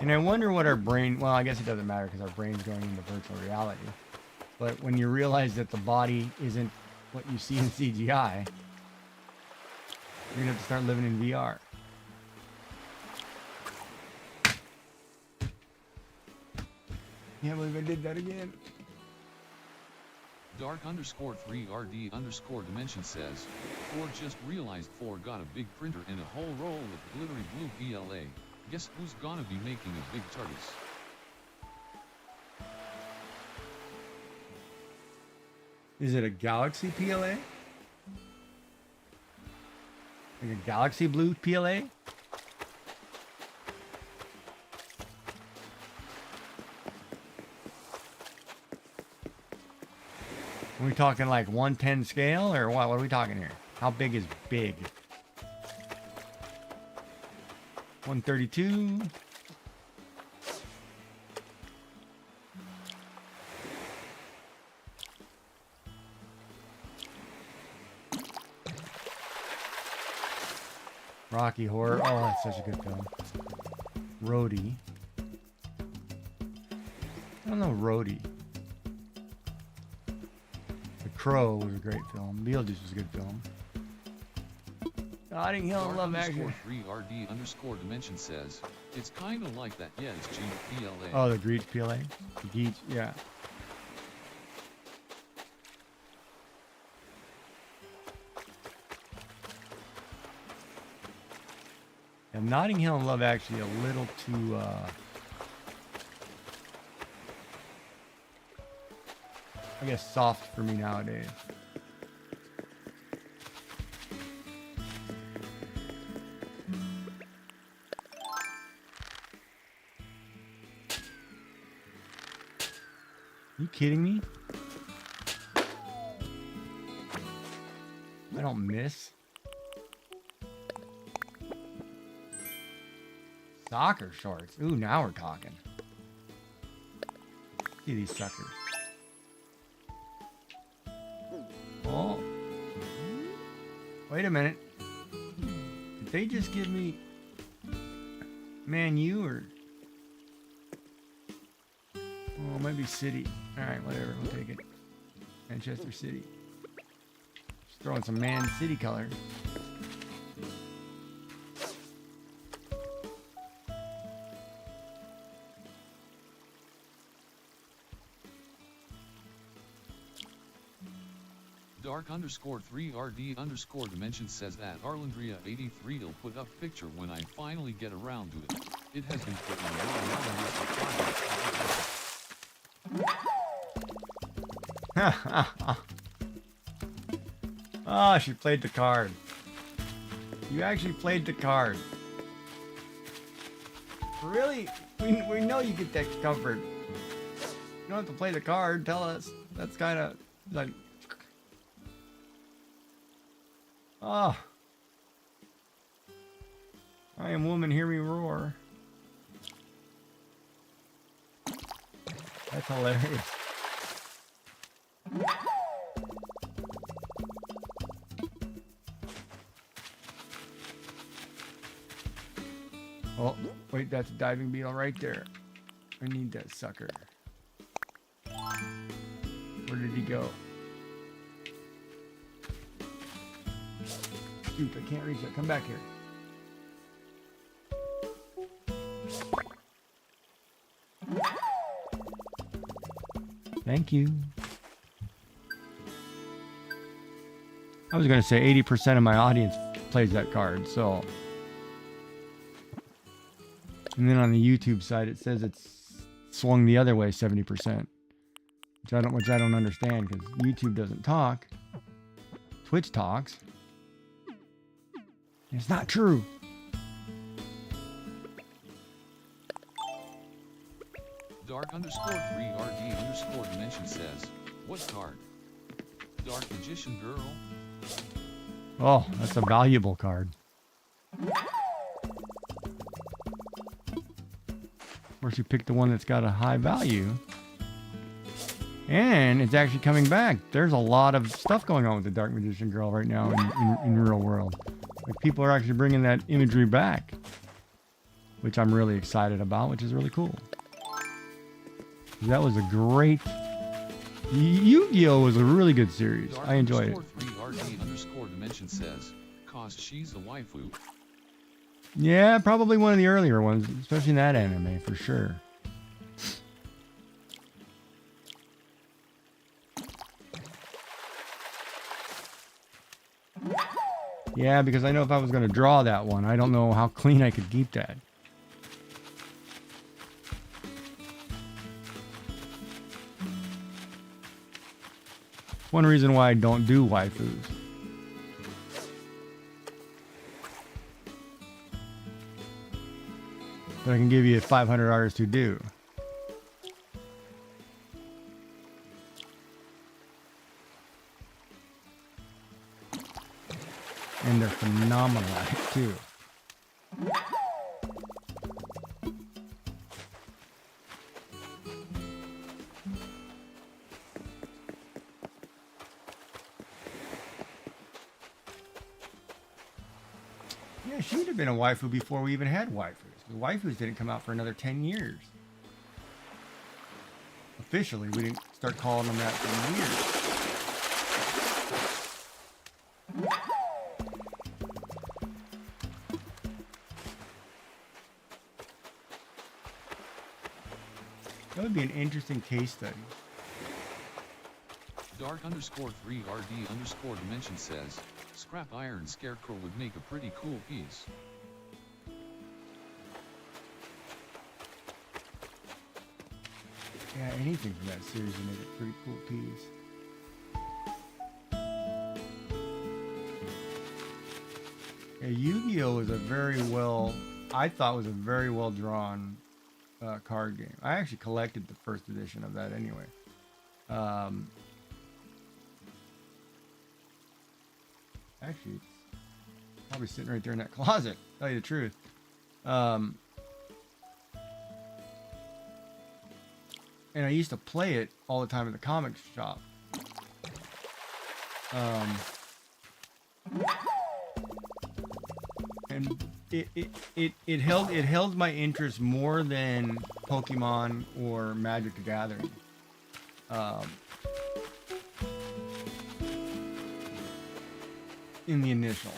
And I wonder what our brain, well, I guess it doesn't matter because our brain's going into virtual reality. But when you realize that the body isn't what you see in CGI, you're going to have to start living in VR. Can't believe I did that again. Dark_3RD_dimension says, Ford just realized Ford got a big printer and a whole roll of glittery blue PLA. Guess who's gonna be making a big TARDIS? Is it a Galaxy PLA? Like a Galaxy Blue PLA? Are we talking like 1/10 scale or what? What are we talking here? How big is big? 132. Rocky Horror. Oh, that's such a good film. Roadie. I don't know Roadie. The Crow was a great film. Beetlejuice was a good film. Notting Hill Love Action. Dark_3RD_dimension says, it's kinda like that, yeah, it's G PLA. Oh, the Greech PLA? The Geech, yeah. And Notting Hill and Love Actually a little too I guess soft for me nowadays. You kidding me? I don't miss. Soccer shorts. Ooh, now we're talking. See these suckers. Oh. Wait a minute. Did they just give me Man U or... Oh, maybe City. Alright, whatever. We'll take it. Manchester City. Just throwing some Man City color. Dark_3RD_dimension says that Arlandria83 will put up picture when I finally get around to it. It has been put in Oh, she played the card. You actually played the card. Really? We know you get that comfort. You don't have to play the card. Tell us. That's kind of like... Ah. I am woman, hear me roar. That's hilarious. Oh, wait, that's a diving beetle right there. I need that sucker. Where did he go? Shoot, I can't reach it. Come back here. Thank you. I was going to say 80% of my audience plays that card, so... And then on the YouTube side, it says it's swung the other way 70%. Which I don't understand, because YouTube doesn't talk. Twitch talks. It's not true. Dark_3RD_dimension says, what card? Dark Magician Girl? Oh, that's a valuable card. Of course, you picked the one that's got a high value. And it's actually coming back. There's a lot of stuff going on with the Dark Magician Girl right now in real world. Like, people are actually bringing that imagery back, which I'm really excited about, which is really cool. That was a great... Yu-Gi-Oh! Was a really good series. I enjoyed it. Dark_3RD_dimension says, cause she's a waifu. Yeah, probably one of the earlier ones, especially in that anime, for sure. Yeah, because I know if I was going to draw that one, I don't know how clean I could keep that. One reason why I don't do waifus. But I can give you 500 artists who do. And they're phenomenal at it too. Yeah, she'd have been a waifu before we even had waifus. The waifus didn't come out for another 10 years. Officially, we didn't start calling them that for years. That would be an interesting case study. Dark_3RD_dimension says, scrap iron scarecrow would make a pretty cool piece. Yeah, anything from that series would make a pretty cool piece. Yeah, Yu-Gi-Oh! Was a very well, I thought was a very well drawn card game. I actually collected the first edition of that anyway. Actually, it's probably sitting right there in that closet, tell you the truth. And I used to play it all the time at the comic shop. And it held my interest more than Pokemon or Magic the Gathering. In the initial.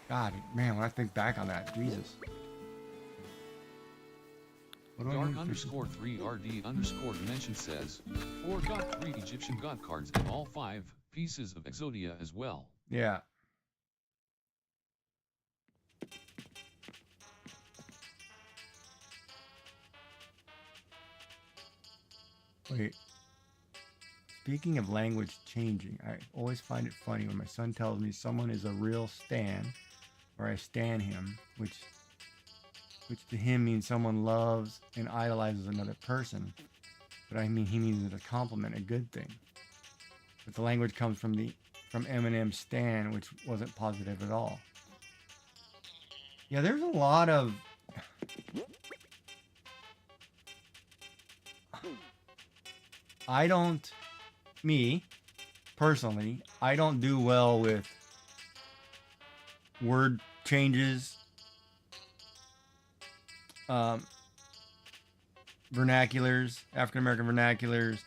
God, man, when I think back on that, Jesus. Dark_3RD_dimension says 4 got 3 Egyptian god cards and all 5 pieces of Exodia as well. Yeah. Wait. Speaking of language changing, I always find it funny when my son tells me someone is a real stan, or I stan him, which to him means someone loves and idolizes another person. But I mean, he means it a compliment, a good thing. But the language comes from Eminem's stan, which wasn't positive at all. Yeah, there's a lot of... Me, personally, I don't do well with word changes, vernaculars, African American vernaculars,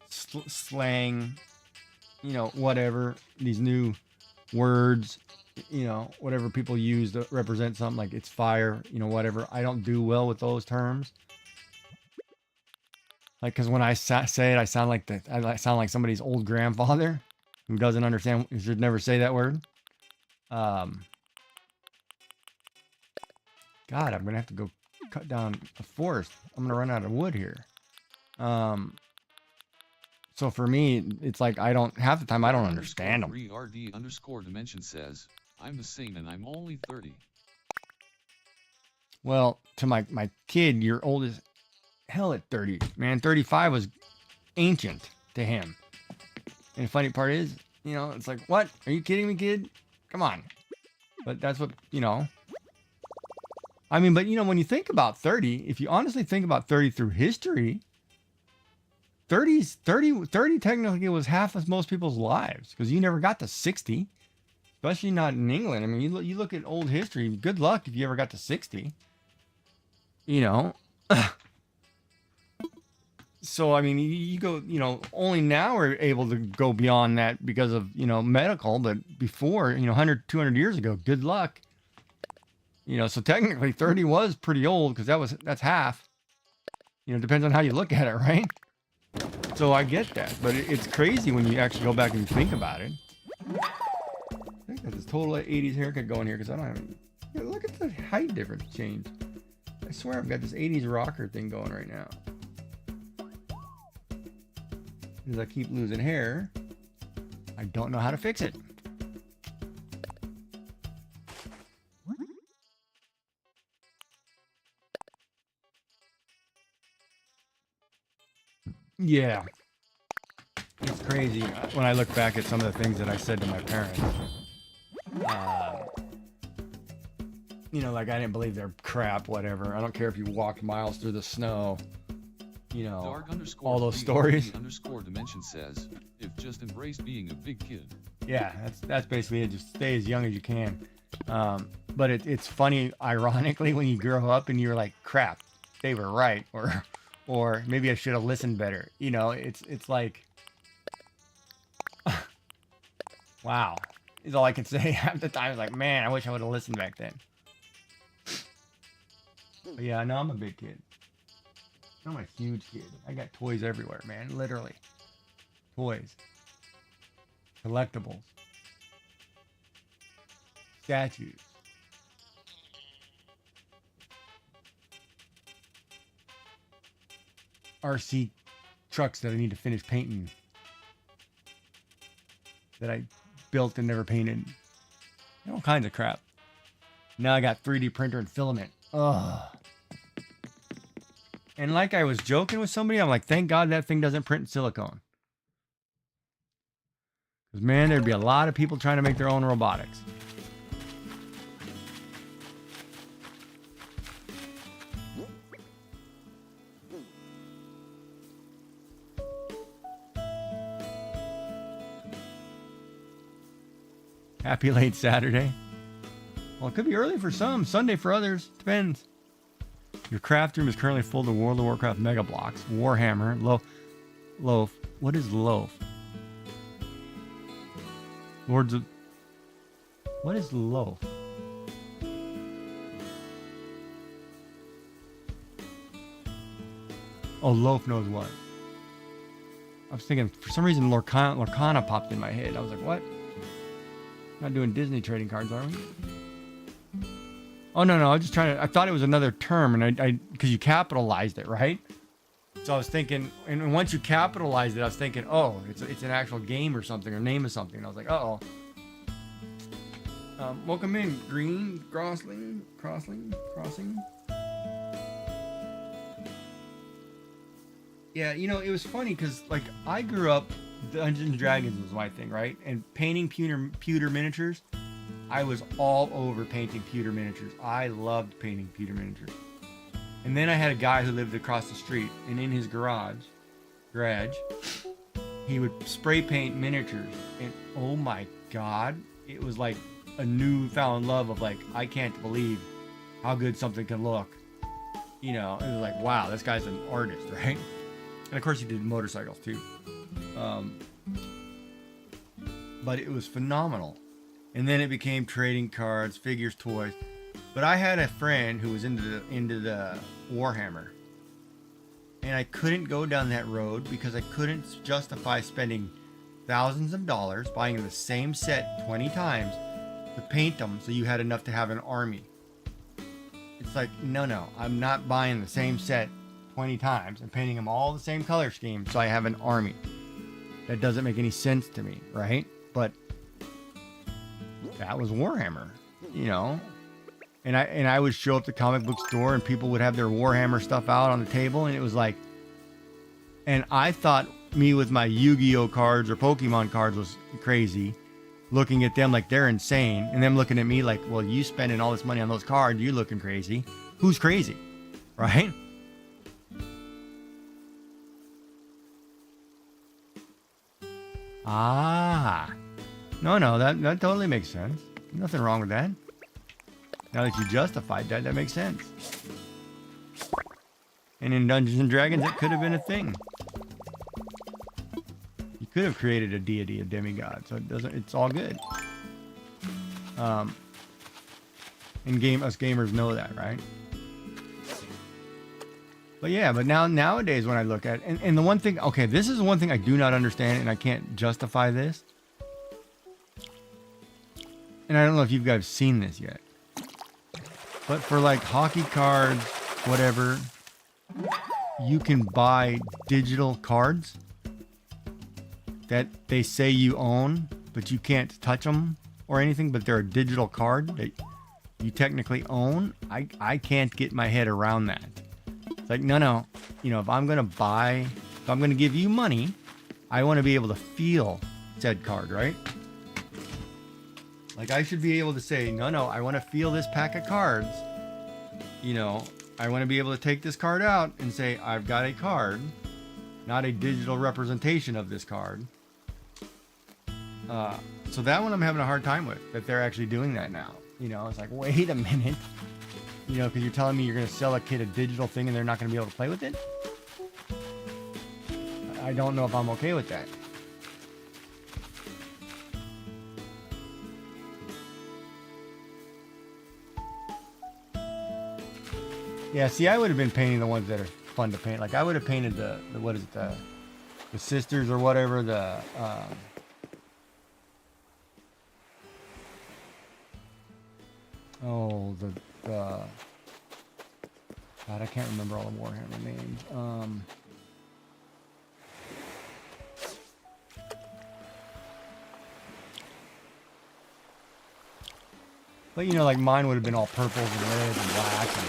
slang, you know, whatever, these new words, you know, whatever people use to represent something, like it's fire, you know, whatever. I don't do well with those terms. Like, because when I say it, I sound like somebody's old grandfather who doesn't understand, who should never say that word. God, I'm going to have to go cut down a forest. I'm going to run out of wood here. So for me, it's like half the time I don't understand them. RD_dimension says, I'm the same and I'm only 30. Well, to my kid, you're old as hell at 30. Man, 35 was ancient to him. And the funny part is, you know, it's like, what? Are you kidding me, kid? Come on. But that's what, you know. I mean, but you know, when you think about 30, if you honestly think about 30 through history, 30 technically was half of most people's lives, because you never got to 60, especially not in England. I mean, you look at old history, good luck if you ever got to 60. You know. So, I mean, you go, you know, only now we're able to go beyond that because of, you know, medical, but before, you know, 100, 200 years ago, good luck. You know, so technically 30 was pretty old, because that's half. You know, depends on how you look at it, right? So I get that, but it's crazy when you actually go back and think about it. I think that's this total 80s haircut going here, because I don't have any. Yeah, look at the height difference change. I swear I've got this 80s rocker thing going right now. As I keep losing hair, I don't know how to fix it. Yeah. It's crazy when I look back at some of the things that I said to my parents. You know, like I didn't believe their crap, whatever. I don't care if you walked miles through the snow. You know, all those stories. _dimension says, if just embrace being a big kid. Yeah, that's basically it. Just stay as young as you can. But it's funny, ironically, when you grow up and you're like, crap, they were right, or maybe I should have listened better. You know, it's like, wow, is all I can say half the time. It's like, man, I wish I would have listened back then. But yeah, no, I'm a big kid. I'm a huge kid. I got toys everywhere, man. Literally. Toys. Collectibles. Statues. RC trucks that I need to finish painting. That I built and never painted. All kinds of crap. Now I got 3D printer and filament. Ugh. And like I was joking with somebody, I'm like, thank God that thing doesn't print in silicone. Because man, there'd be a lot of people trying to make their own robotics. Happy late Saturday. Well, it could be early for some, Sunday for others. Depends. Your craft room is currently full of World of Warcraft Mega Blocks, Warhammer, Loaf. What is Loaf? Lords of... What is Loaf? Oh, Loaf knows what. I was thinking, for some reason, Lorcana popped in my head. I was like, what? Not doing Disney trading cards, are we? Oh, no, I was just trying to... I thought it was another term, and I because you capitalized it, right? So I was thinking... And once you capitalized it, I was thinking, oh, it's an actual game or something, or name of something. And I was like, uh-oh. Welcome in, Green Crossing. Yeah, you know, it was funny because, like, I grew up... Dungeons and Dragons was my thing, right? And painting pewter miniatures, I was all over painting pewter miniatures. I loved painting pewter miniatures. And then I had a guy who lived across the street, and in his garage, he would spray paint miniatures. And oh my God, it was like a newfound love of like, I can't believe how good something can look. You know, it was like, wow, this guy's an artist, right? And of course he did motorcycles too. But it was phenomenal. And then it became trading cards, figures, toys. But I had a friend who was into the Warhammer. And I couldn't go down that road because I couldn't justify spending thousands of dollars buying the same set 20 times to paint them so you had enough to have an army. It's like, no, I'm not buying the same set 20 times and painting them all the same color scheme so I have an army. That doesn't make any sense to me, right? But that was Warhammer, you know? And I would show up at the comic book store and people would have their Warhammer stuff out on the table, and it was like... And I thought me with my Yu-Gi-Oh cards or Pokemon cards was crazy, looking at them like they're insane, and them looking at me like, well, you spending all this money on those cards, you looking crazy. Who's crazy, right? Ah, no, that totally makes sense. Nothing wrong with that. Now that you justified that, that makes sense. And in Dungeons and Dragons, it could have been a thing. You could have created a deity, a demigod, so it's all good. And us gamers know that, right? But yeah, but nowadays when I look at it, and the one thing, okay, this is the one thing I do not understand, and I can't justify this. And I don't know if you guys have seen this yet. But for like hockey cards, whatever, you can buy digital cards that they say you own, but you can't touch them or anything, but they're a digital card that you technically own. I can't get my head around that. It's like, no, you know, if I'm going to give you money, I want to be able to feel said card, right? Like I should be able to say, no, I want to feel this pack of cards. You know, I want to be able to take this card out and say, I've got a card, not a digital representation of this card. So that one I'm having a hard time with, that they're actually doing that now. You know, it's like, wait a minute. You know, because you're telling me you're going to sell a kid a digital thing and they're not going to be able to play with it? I don't know if I'm okay with that. Yeah, see, I would have been painting the ones that are fun to paint. Like, I would have painted the what is it, the sisters or whatever, the... God, I can't remember all the Warhammer names. But, you know, like mine would have been all purples and reds and blacks and,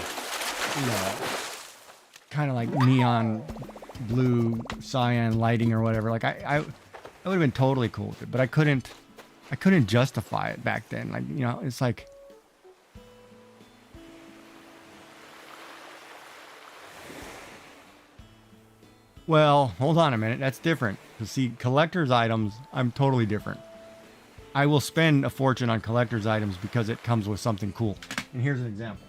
you know, kind of like neon blue cyan lighting or whatever. Like I would have been totally cool with it, but I couldn't justify it back then. Like, you know, it's like, well, hold on a minute. That's different. Because see, collector's items, I'm totally different. I will spend a fortune on collector's items because it comes with something cool. And here's an example.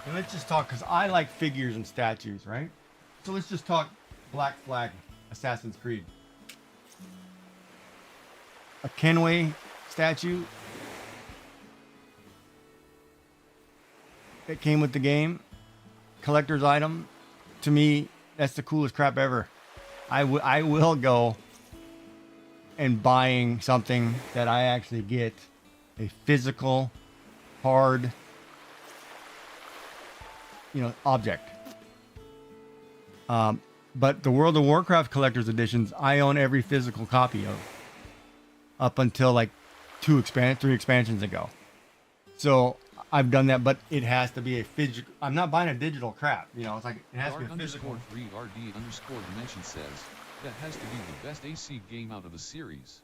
And let's just talk, because I like figures and statues, right? So let's just talk Black Flag, Assassin's Creed. A Kenway statue that came with the game, collector's item. To me, that's the coolest crap ever. I will go and buying something that I actually get a physical, hard, you know, object. But the World of Warcraft collector's editions, I own every physical copy of, up until like 3 expansions ago. So I've done that, but it has to be a physical. I'm not buying a digital crap. You know, it's like it has to be a physical. _3RD_dimension says that has to be the best AC game out of the series.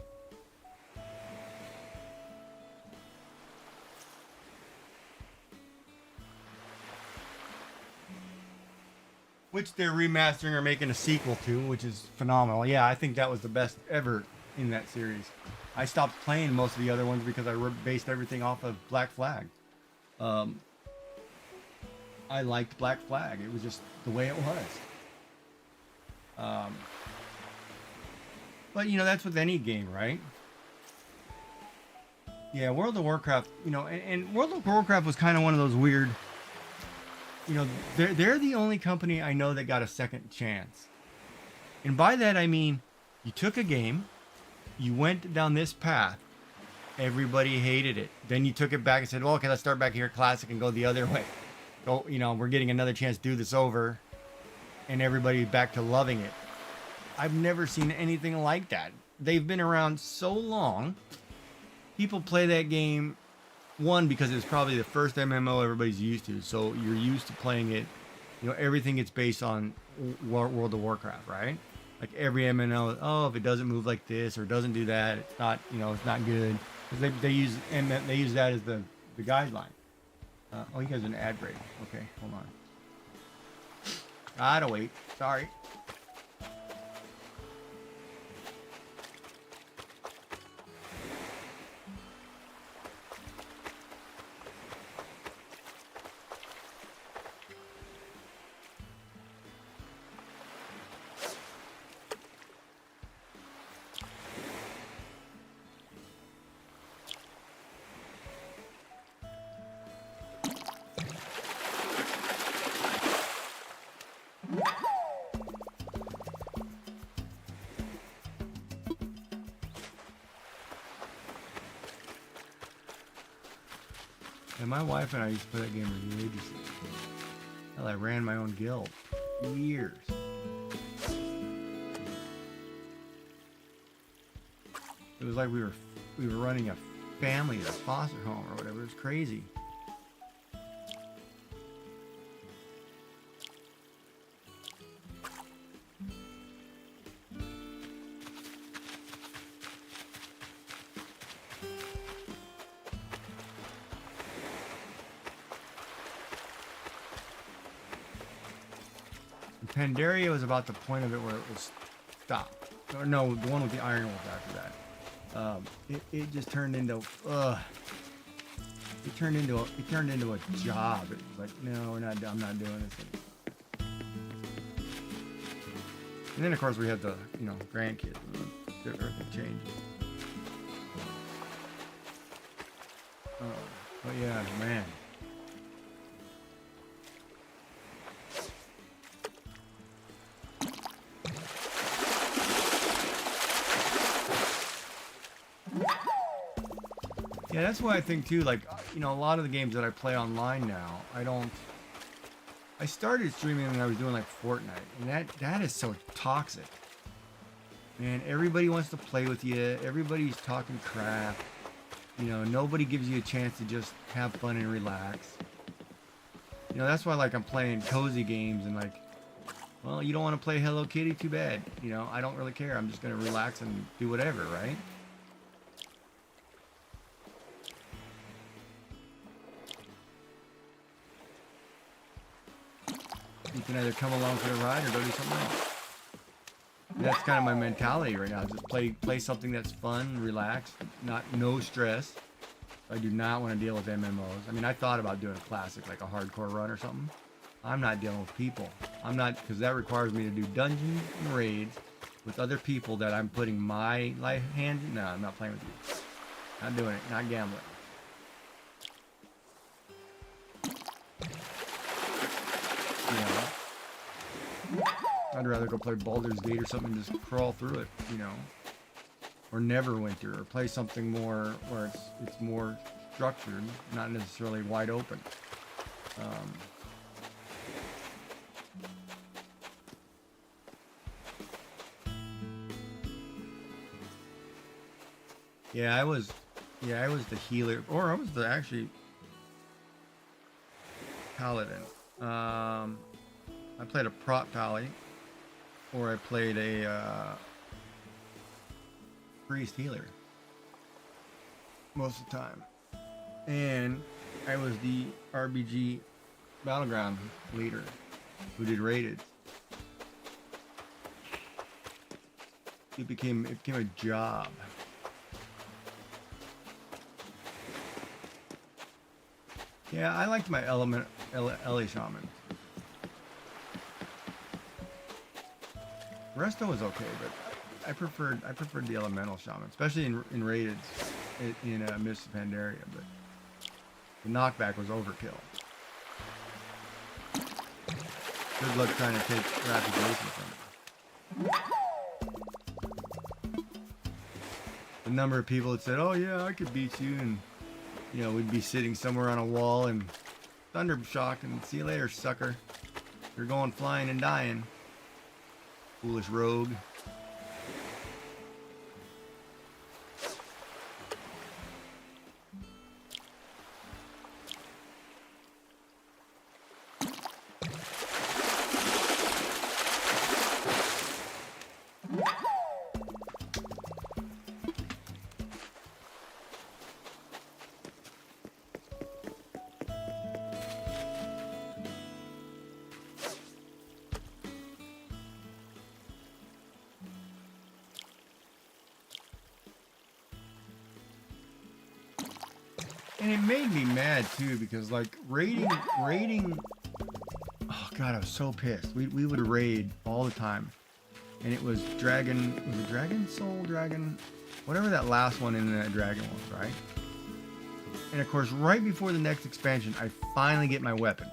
Which they're remastering or making a sequel to, which is phenomenal. Yeah, I think that was the best ever in that series. I stopped playing most of the other ones because I based everything off of Black Flag. I liked Black Flag. It was just the way it was. But, you know, that's with any game, right? Yeah, World of Warcraft, you know, and World of Warcraft was kind of one of those weird... You know, they're the only company I know that got a second chance. And by that I mean, you took a game, you went down this path, everybody hated it. Then you took it back and said, well, okay, let's start back here, classic, and go the other way. Go, you know, we're getting another chance to do this over, and everybody back to loving it. I've never seen anything like that. They've been around so long. People play that game, one, because it's probably the first MMO everybody's used to, so you're used to playing it. You know, everything gets based on World of Warcraft, right? Like every MMO, oh, if it doesn't move like this or doesn't do that, it's not, you know, it's not good. Because they use that as the guideline. Oh, you guys are an ad break. Okay, hold on. Gotta wait. Sorry. And my wife and I used to play that game religiously. Hell, I ran my own guild. Years. It was like we were running a family at a foster home or whatever. It was crazy. Pandaria was about the point of it where it was stopped. Or no, the one with the Iron Wolf after that. It just turned into it turned into a job. It was like, no, I'm not doing this anymore. And then of course we had the, you know, grandkids, and everything changes. But yeah, man. Yeah, that's why I think too, like, you know, a lot of the games that I play online now, I started streaming when I was doing like Fortnite, and that is so toxic. Man, everybody wants to play with you, everybody's talking crap. You know, nobody gives you a chance to just have fun and relax. You know, that's why like I'm playing cozy games and like, well, you don't want to play Hello Kitty, too bad. You know, I don't really care. I'm just going to relax and do whatever, right? You can either come along for the ride or go do something else. And that's kind of my mentality right now. Just play something that's fun, relax, no stress. I do not want to deal with MMOs. I mean, I thought about doing a classic, like a hardcore run or something. I'm not dealing with people. I'm not, because that requires me to do dungeons and raids with other people that I'm putting my life hand in. No, I'm not playing with you. Not doing it. Not gambling. You know, I'd rather go play Baldur's Gate or something and just crawl through it, you know. Or Neverwinter, or play something more where it's more structured, not necessarily wide open. Yeah, I was the healer, or I was the actually paladin. I played a prot pally, or I played a priest healer most of the time, and I was the RBG battleground leader who did raided. It became a job. Yeah, I liked my LA Shaman. Resto was okay, but I preferred the Elemental Shaman, especially in raided in Mists of Pandaria, but the knockback was overkill. Good luck trying to take Reputation from it. The number of people that said, "Oh yeah, I could beat you," and you know, we'd be sitting somewhere on a wall and thunder shock and see you later, sucker. You're going flying and dying. Foolish rogue. And it made me mad too, because like raiding, oh god, I was so pissed. We would raid all the time. And it was Dragon Soul, whatever that last one in that dragon was, right? And of course, right before the next expansion, I finally get my weapon.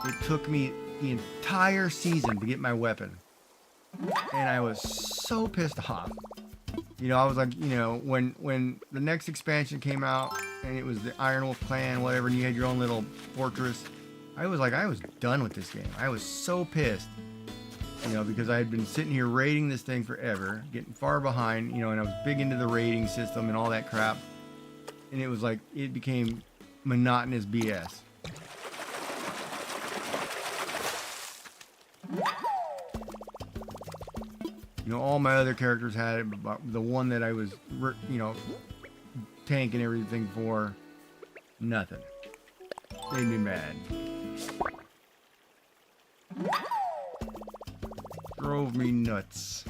It took me the entire season to get my weapon. And I was so pissed off. You know, I was like, you know, when the next expansion came out and it was the Iron Wolf clan, whatever, and you had your own little fortress, I was done with this game. I was so pissed, you know, because I had been sitting here raiding this thing forever, getting far behind, you know, and I was big into the raiding system and all that crap. And it was like, it became monotonous BS. You know, all my other characters had it, but the one that I was, you know, tanking everything for, nothing. Made me mad. Drove me nuts.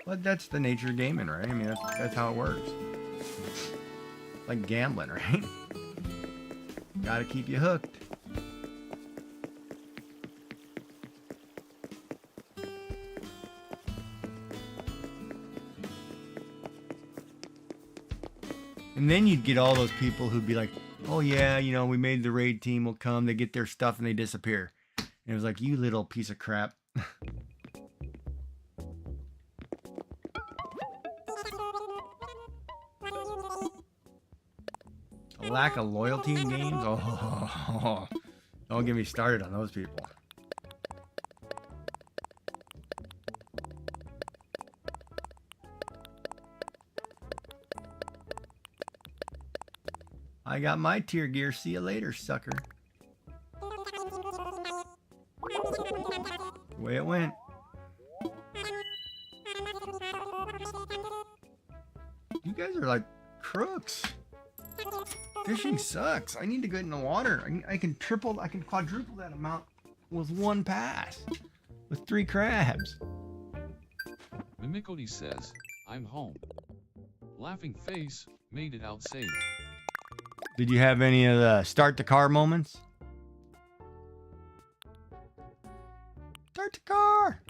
But that's the nature of gaming, right? I mean, that's how it works. Like gambling, right? Gotta keep you hooked. And then you'd get all those people who'd be like, oh yeah, you know, we made the raid team will come, they get their stuff and they disappear. And it was like, you little piece of crap. A lack of loyalty in games? Oh, don't get me started on those people. I got my tier gear. See you later, sucker. The way it went. You guys are like crooks. Fishing sucks. I need to get in the water. I can quadruple that amount with one pass. With 3 crabs. Mimicody says, I'm home. Laughing face, made it out safe. Did you have any of the start the car moments? Start the car!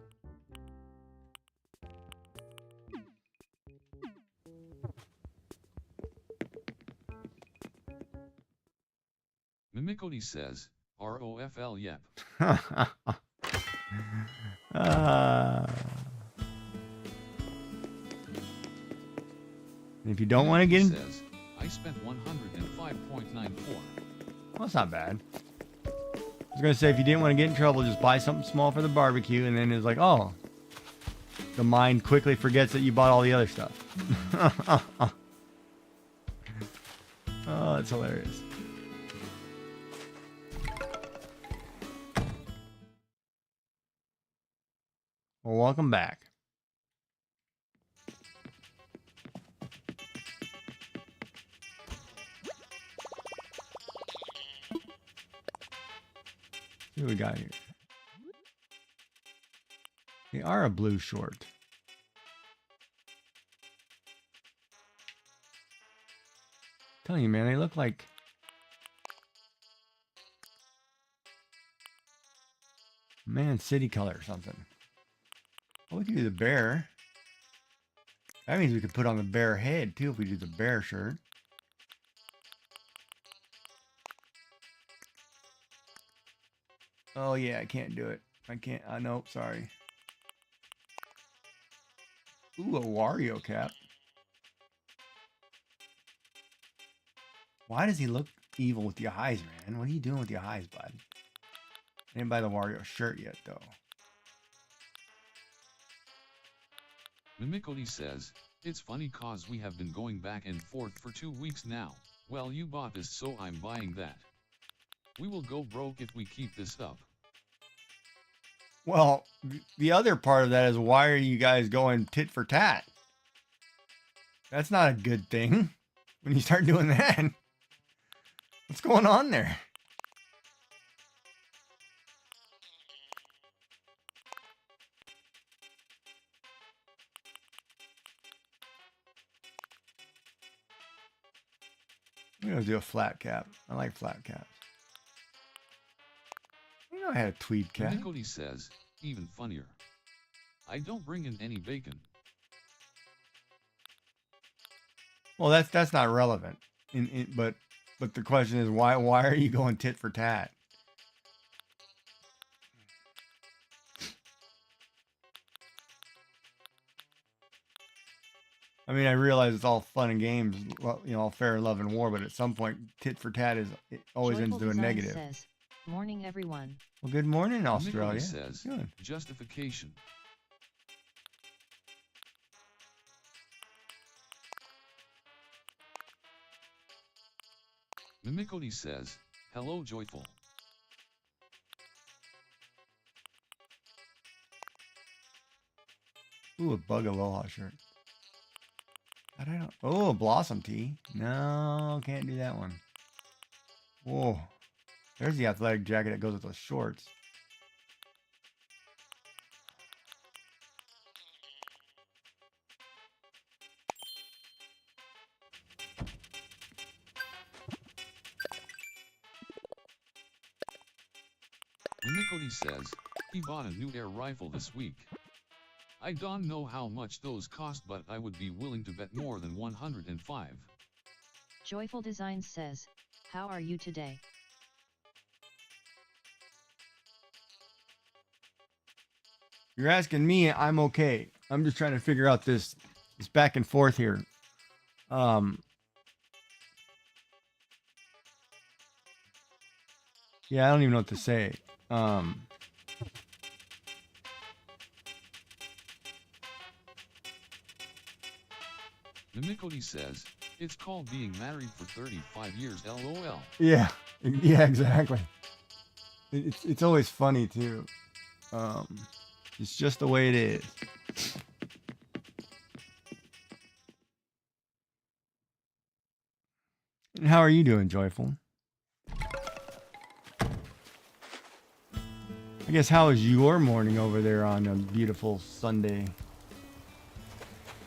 Mimicody says, ROFL yep. If you don't want to get in... Says, I spent 105.94. Well, that's not bad. I was going to say, if you didn't want to get in trouble, just buy something small for the barbecue, and then it's like, oh, the mind quickly forgets that you bought all the other stuff. Oh, that's hilarious. Well, welcome back. See what we got here. They are a blue short. Telling you, man, they look like Man City color or something. Oh, we can do the bear. That means we could put on the bear head too if we do the bear shirt. Oh yeah, I can't do it. I can't. Nope, sorry. Ooh, a Wario cap. Why does he look evil with the eyes, man? What are you doing with your eyes, bud? I didn't buy the Wario shirt yet, though. Mimicody says, it's funny cause we have been going back and forth for 2 weeks now. Well, you bought this, so I'm buying that. We will go broke if we keep this up. Well, the other part of that is, why are you guys going tit for tat? That's not a good thing when you start doing that. What's going on there? I'm going to do a flat cap. I like flat caps. You know I had a tweed cap. Mimicody says, even funnier. I don't bring in any bacon. Well, that's not relevant. But the question is, why are you going tit for tat? I mean, I realize it's all fun and games, well, you know, all fair love and war, but at some point, tit for tat it always ends to a negative. Says, morning, everyone. Well, good morning, Australia. Mimicody says, good. Justification. Mimicody says, hello, Joyful. Ooh, a Bug Aloha shirt. I don't know. Oh, a Blossom tee. No, can't do that one. Whoa. There's the athletic jacket that goes with those shorts. Mimicody says, he bought a new air rifle this week. I don't know how much those cost, but I would be willing to bet more than 105. Joyful Designs says, how are you today? You're asking me, I'm okay. I'm just trying to figure out this back and forth here. Yeah, I don't even know what to say. Mimicody says, it's called being married for 35 years, LOL. Yeah, yeah, exactly. It's always funny too. It's just the way it is. And how are you doing, Joyful? I guess how is your morning over there on a beautiful Sunday?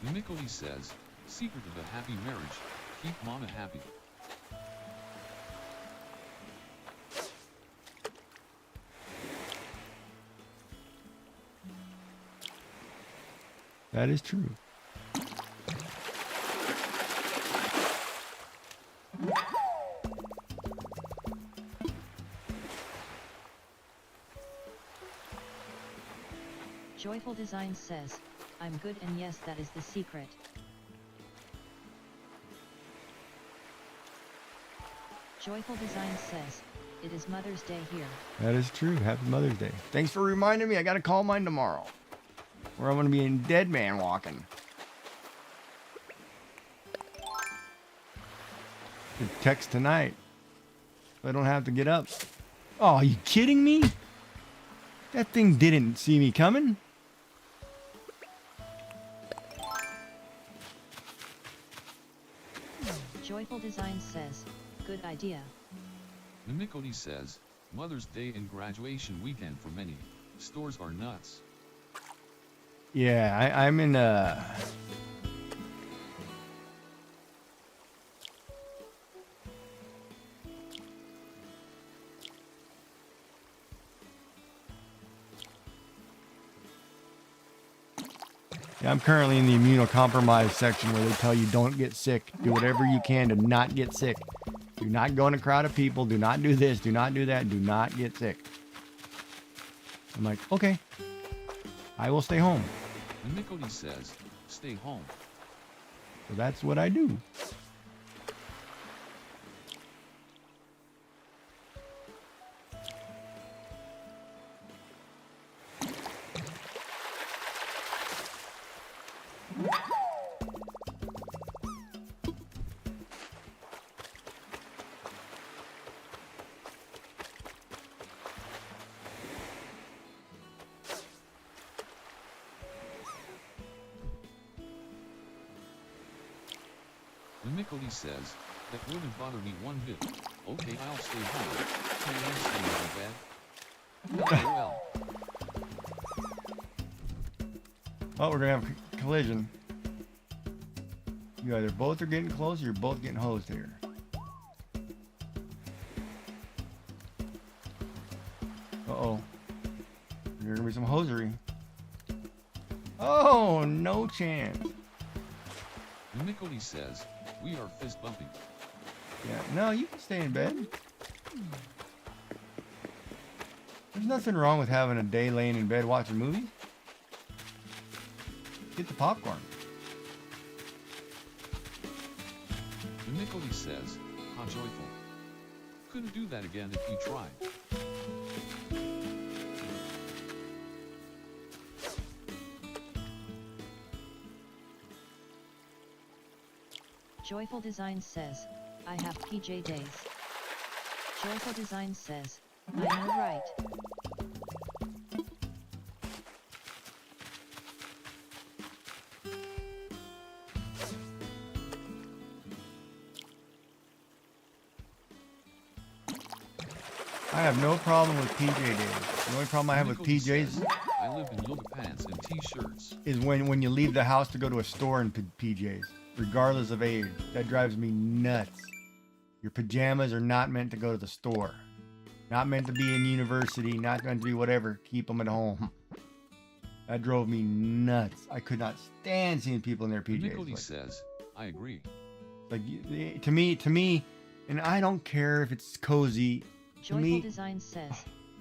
Mimicody says, secret of a happy marriage, keep mama happy. That is true. Joyful Design says, I'm good and yes, that is the secret. Joyful Design says, it is Mother's Day here. That is true. Happy Mother's Day. Thanks for reminding me. I got to call mine tomorrow. Or I'm going to be in dead man walking. Could text tonight. So I don't have to get up. Oh, are you kidding me? That thing didn't see me coming. Joyful Design says, good idea. Mimicody says, Mother's Day and graduation weekend for many. Stores are nuts. Yeah, I'm in yeah, I'm currently in the immunocompromised section where they tell you don't get sick. Do whatever you can to not get sick. Do not go in a crowd of people. Do not do this. Do not do that. Do not get sick. I'm like, okay. I will stay home. Mimicody says, stay home. So that's what I do. Mimicody says, that wouldn't bother me one bit. Okay, I'll stay home. Can you stay in bed? LOL. Oh, we're going to have a collision. You either both are getting close or you're both getting hosed here. Uh-oh. There's going to be some hosiery. Oh, no chance. Mimicody says, we are fist bumping. Yeah, no, you can stay in bed. There's nothing wrong with having a day laying in bed watching movies. Get the popcorn. Mimicody says, how joyful. Couldn't do that again if you tried. Joyful Design says, I have PJ days. Joyful Design says, I know right. I have no problem with PJ days. The only problem I have with Mimicody PJs says, I live in yoga pants and t-shirts. is when you leave the house to go to a store in PJs, regardless of age. That drives me nuts. Your pajamas are not meant to go to the store. Not meant to be in university, not meant to be whatever. Keep them at home. That drove me nuts. I could not stand seeing people in their PJs. Mimicody Like, says, I agree. to me, and I don't care if it's cozy. To Joyful me, Design says,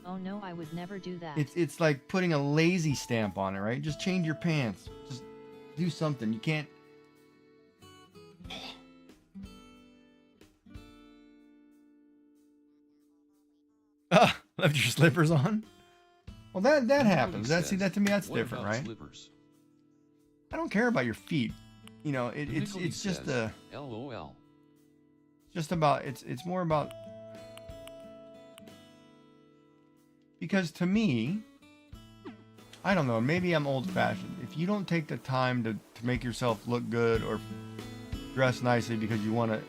oh no, I would never do that. it's like putting a lazy stamp on it, right? Just change your pants. Just do something. You can't. Left your slippers on? Well, that happens. Says, That to me, that's what different, about right? Slippers? I don't care about your feet. You know, it's just says, LOL. just about it's more about, because to me, I don't know, maybe I'm old-fashioned. If you don't take the time to make yourself look good or dress nicely because you want to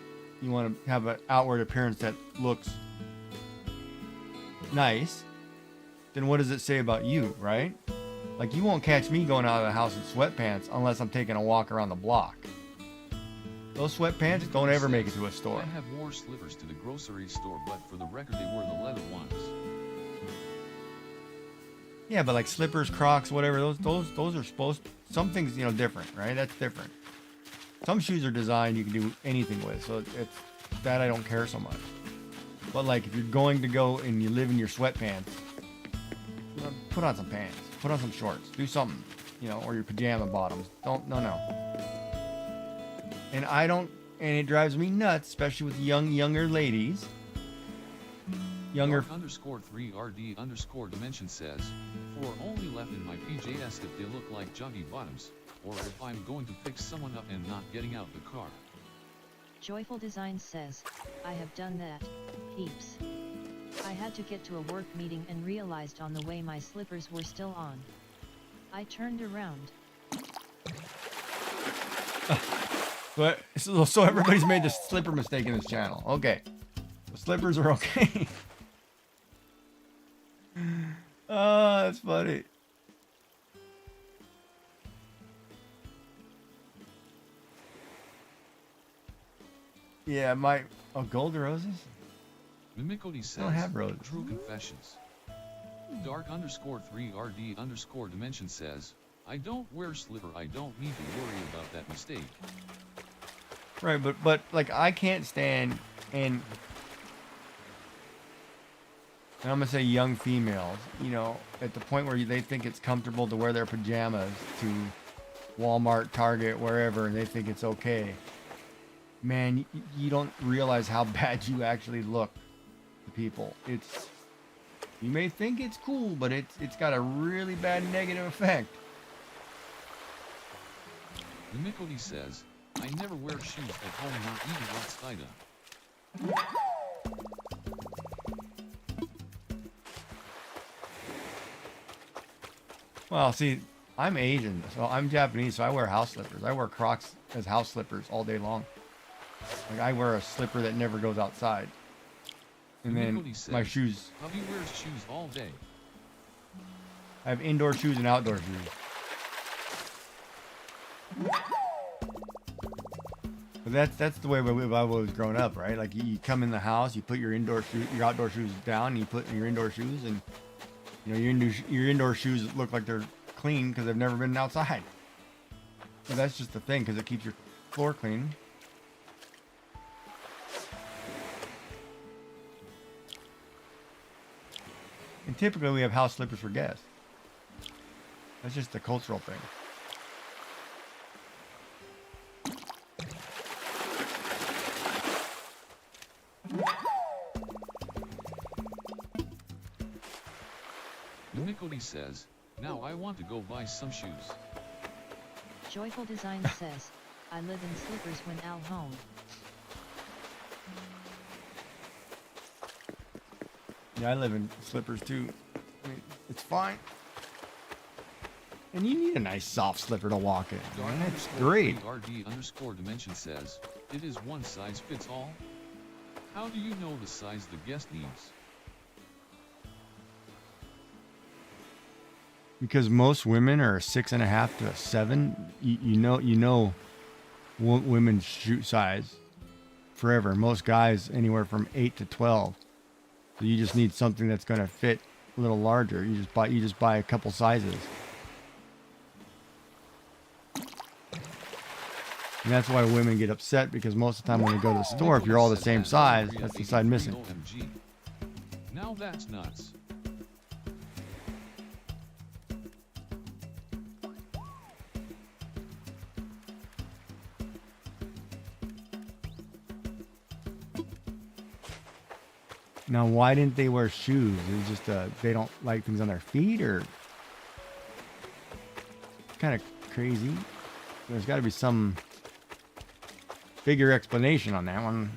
have an outward appearance that looks nice, then what does it say about you, right? Like, you won't catch me going out of the house in sweatpants unless I'm taking a walk around the block. Those sweatpants don't ever make it to a store. I have wore slippers to the grocery store, but for the record, they were the leather ones. Yeah, but like slippers, Crocs, whatever, those are supposed, some things, different, right? That's different. Some shoes are designed you can do anything with, so it's that I don't care so much. But like, if you're going to go and you live in your sweatpants, put on some pants, put on some shorts, do something, or your pajama bottoms. No. And and it drives me nuts, especially with younger ladies. _3RD_dimension says, 4 only left in my PJs if they look like joggy bottoms, or if I'm going to pick someone up and not getting out the car. Joyful Design says, I have done that, heaps. I had to get to a work meeting and realized on the way my slippers were still on. I turned around. But so everybody's made the slipper mistake in this channel. Okay. The slippers are okay. Oh, that's funny. Yeah, gold roses? Mimicody says, I don't have roses. True confessions. Dark_3RD_dimension says, I don't wear slipper, I don't need to worry about that mistake. Right, but like, I can't stand, and I'm gonna say young females, at the point where they think it's comfortable to wear their pajamas to Walmart, Target, wherever, and they think it's okay. Man, you don't realize how bad you actually look to people. You may think it's cool, but it's got a really bad negative effect. Mimicody says, I never wear shoes at home, not even outside. Well, see, I'm Asian, so I'm Japanese, so I wear house slippers. I wear Crocs as house slippers all day long. Like, I wear a slipper that never goes outside. And then my shoes. Hubby wears shoes all day. I have indoor shoes and outdoor shoes. But that's the way I was growing up, right? Like, you come in the house, you put your outdoor shoes down, and you put your indoor shoes, and your indoor shoes look like they're clean because they've never been outside. So that's just the thing, because it keeps your floor clean. And typically we have house slippers for guests. That's just a cultural thing. Mimicody says, now I want to go buy some shoes. Joyful Design says, I live in slippers when Al home. Yeah, I live in slippers too. I mean, it's fine. And you need a nice soft slipper to walk in. Man, that's great. RD_dimension says, it is one size fits all. How do you know the size the guest needs? Because most women are a 6.5 to a 7. You know women's shoe size forever. Most guys anywhere from 8 to 12. So you just need something that's going to fit a little larger. You just buy a couple sizes. And that's why women get upset, because most of the time when they go to the store, if you're all the same size, that's the side missing. OMG. Now that's nuts. Now, why didn't they wear shoes? Is it just they don't like things on their feet, or kind of crazy? There's got to be some bigger explanation on that one.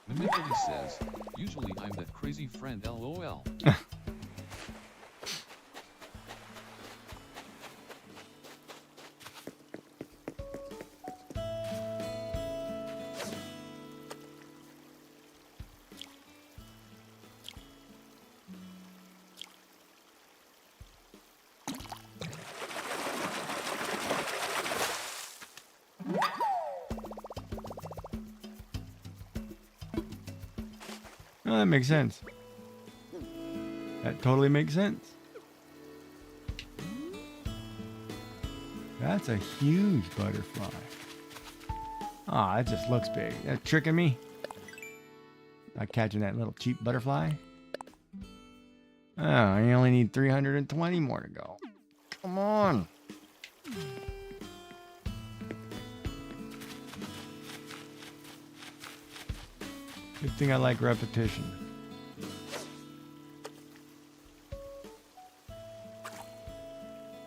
Mimicry says, usually I'm that crazy friend LOL. Oh, that makes sense. That totally makes sense. That's a huge butterfly. Ah, that just looks big. That's tricking me. Not catching that little cheap butterfly. Oh, you only need 320 more to go. Come on. Good thing I like repetition.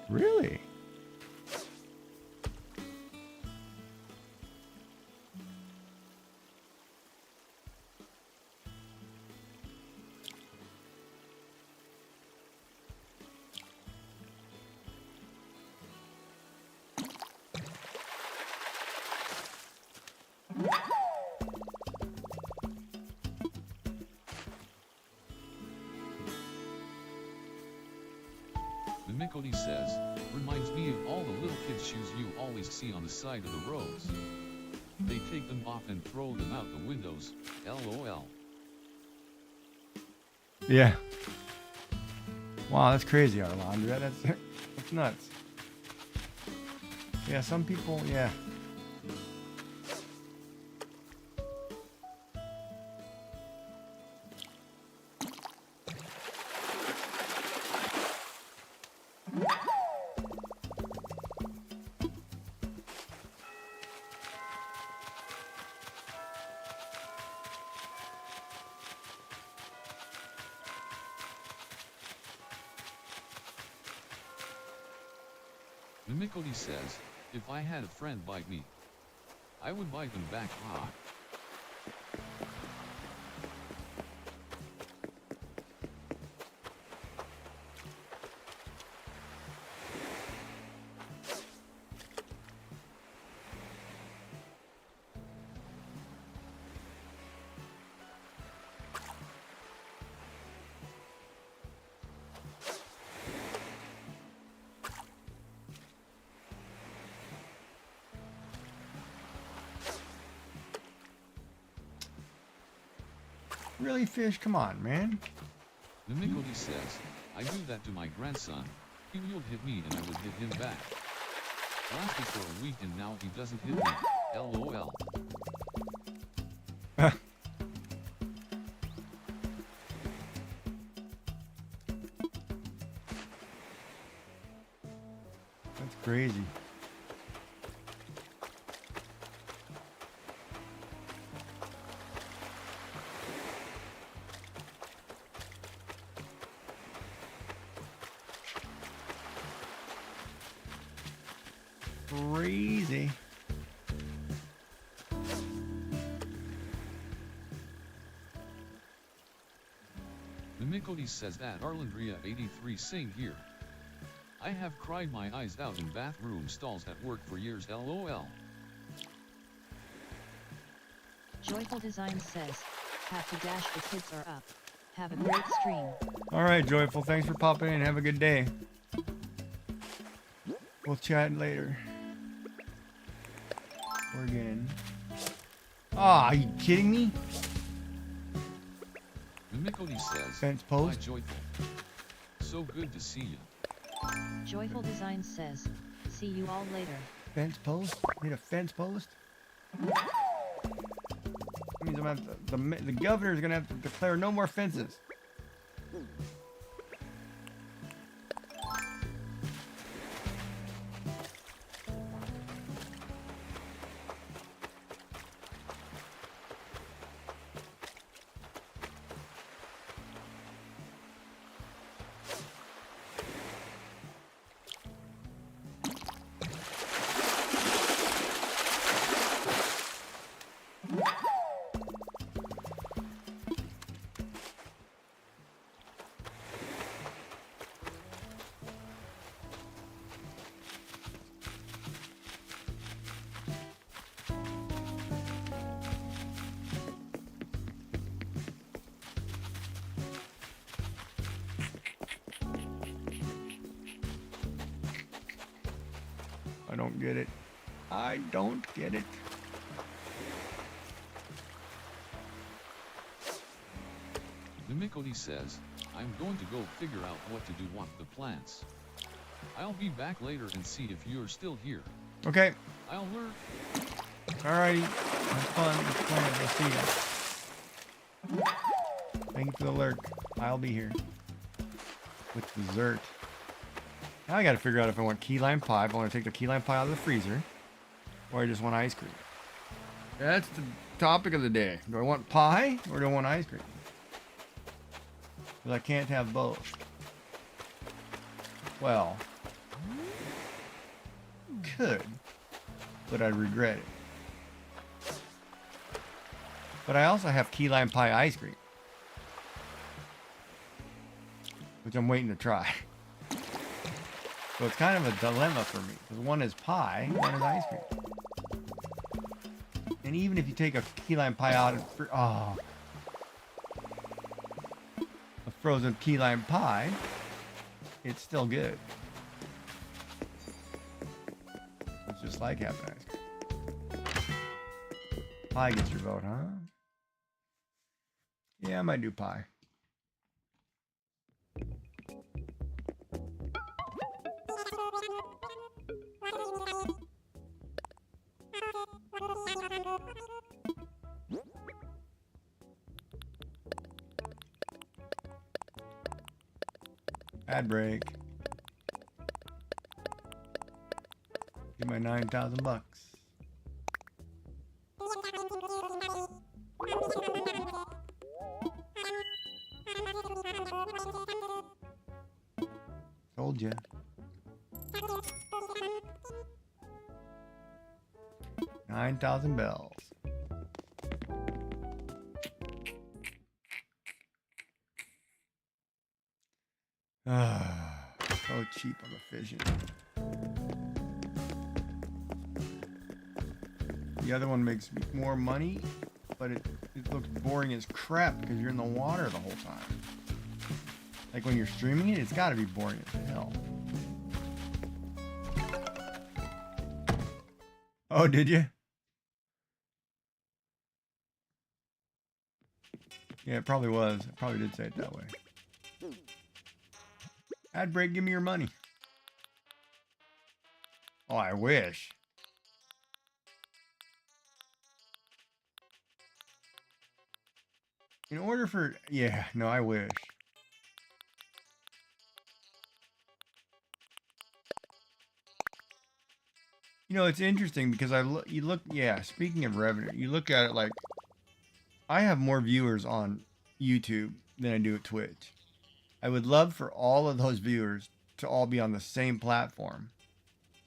Really? Mimicody says, reminds me of all the little kids' shoes you always see on the side of the roads. They take them off and throw them out the windows, LOL. Yeah. Wow, that's crazy, Arlandra. That's nuts. Yeah, some people, yeah. Mimicody says, if I had a friend bite me, I would bite them back hard. Really, fish? Come on, man. Mimicody says, I do that to my grandson. He would hit me and I would hit him back. Lasted for a week and now he doesn't hit me. LOL. That's crazy. Crazy. Mimicody says that Arlandria 83 same here. I have cried my eyes out in bathroom stalls at work for years, LOL. Joyful Design says, have to dash, the kids are up. Have a great stream. All right, Joyful. Thanks for popping in. Have a good day. We'll chat later. Or again. Ah, are you kidding me? Mimicody says, Fence "Hi, post. Joyful. So good to see you." Joyful Design says, see you all later. Fence post? Need a fence post? That means I'm gonna have to, the governor's gonna have to declare no more fences. I don't get it. I don't get it. Mimikody says, I'm going to go figure out what to do with the plants. I'll be back later and see if you're still here. Okay. I'll lurk. Alrighty. Have fun. Let's play it. We'll see ya. Thank you for the lurk. I'll be here. With dessert. Now I gotta figure out if I want key lime pie, if I want to take the key lime pie out of the freezer, or I just want ice cream. That's the topic of the day. Do I want pie, or do I want ice cream? Because I can't have both. Well, could, but I'd regret it. But I also have key lime pie ice cream, which I'm waiting to try. So it's kind of a dilemma for me, because one is pie, one is ice cream. And even if you take a key lime pie out of a frozen key lime pie, it's still good. It's just like having ice cream. Pie gets your vote, huh? Yeah, I might do pie. Ad break. Get my 9,000 bucks. Told ya. $9,000 bells. So cheap on the fishing. The other one makes more money, but it looks boring as crap because you're in the water the whole time. Like when you're streaming it, it's got to be boring as hell. Oh, did you? Yeah, it probably was. I probably did say it that way. Ad break, give me your money. Oh, I wish. In order for... Yeah, no, I wish. You know, it's interesting because you look, yeah, speaking of revenue, you look at it like, I have more viewers on YouTube than I do at Twitch. I would love for all of those viewers to all be on the same platform.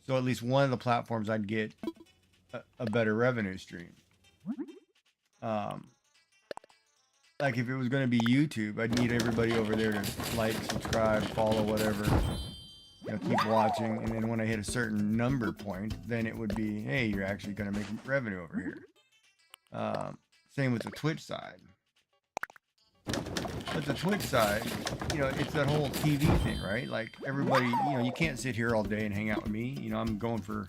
So at least one of the platforms I'd get a better revenue stream. Like if it was going to be YouTube, I'd need everybody over there to like, subscribe, follow, whatever. You know, keep watching. And then when I hit a certain number point, then it would be, hey, you're actually going to make revenue over here. Same with the Twitch side. But the Twitch side, you know, it's that whole TV thing, right? Like everybody, you know, you can't sit here all day and hang out with me. You know, I'm going for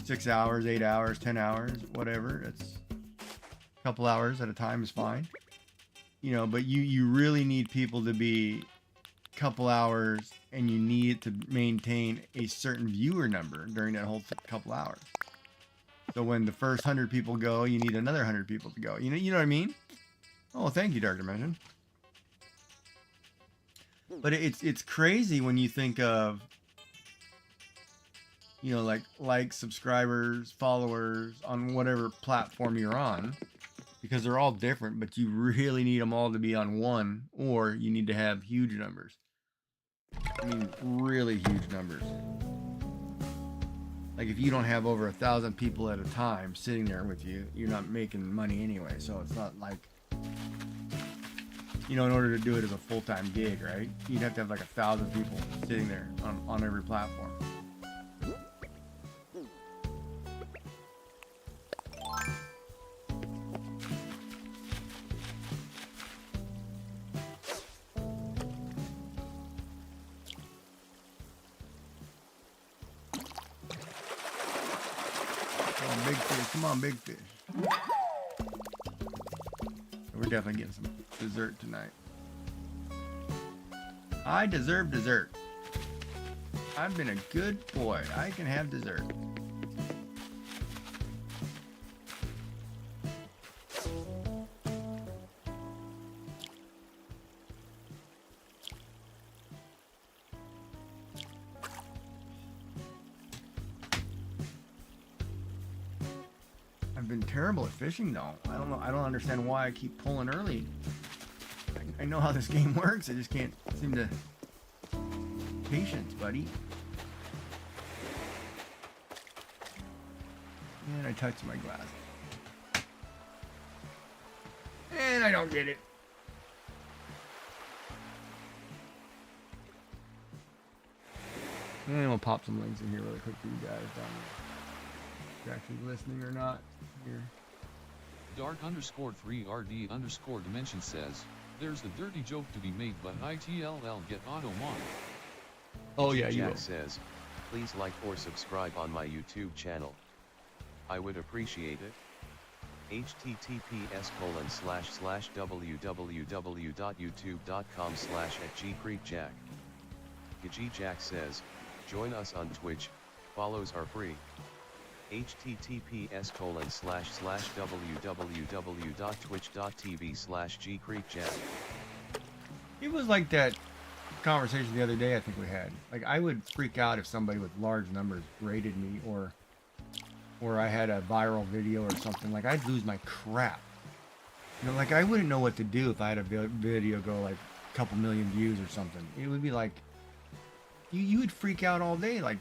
6 hours, 8 hours, 10 hours, whatever. It's a couple hours at a time is fine. You know, but you really need people to be a couple hours, and you need it to maintain a certain viewer number during that whole couple hours. So when the first 100 people go, you need another 100 people to go. You know what I mean? Oh, thank you, Dark Dimension. But it's crazy when you think of, you know, like subscribers, followers on whatever platform you're on, because they're all different, but you really need them all to be on one, or you need to have huge numbers. I mean, really huge numbers. Like if you don't have over 1,000 people at a time sitting there with you, you're not making money anyway. So it's not like, you know, in order to do it as a full-time gig, right? You'd have to have like 1,000 people sitting there on every platform. Big fish, come on, big fish. We're definitely getting some dessert tonight. I deserve dessert. I've been a good boy. I can have dessert. I've been terrible at fishing though. I don't know. I don't understand why I keep pulling early. I know how this game works. I just can't seem to. Patience, buddy. And I touched my glass. And I don't get it. And we'll pop some links in here really quick for you guys down there. If you're actually listening or not here. Dark_3RD_dimension says, there's a dirty joke to be made, but ITLL get auto mon. Oh yeah, you Jack will. says, please like or subscribe on my YouTube channel. I would appreciate it. https://www.youtube.com/@gcreekjack. Jack says, join us on Twitch, follows are free. https://www.twitch.tv/gcreekjack. It was like that conversation the other day I think we had. Like I would freak out if somebody with large numbers rated me, or I had a viral video or something. Like I'd lose my crap. You know, like I wouldn't know what to do if I had a video go like a couple million views or something. It would be like you would freak out all day, like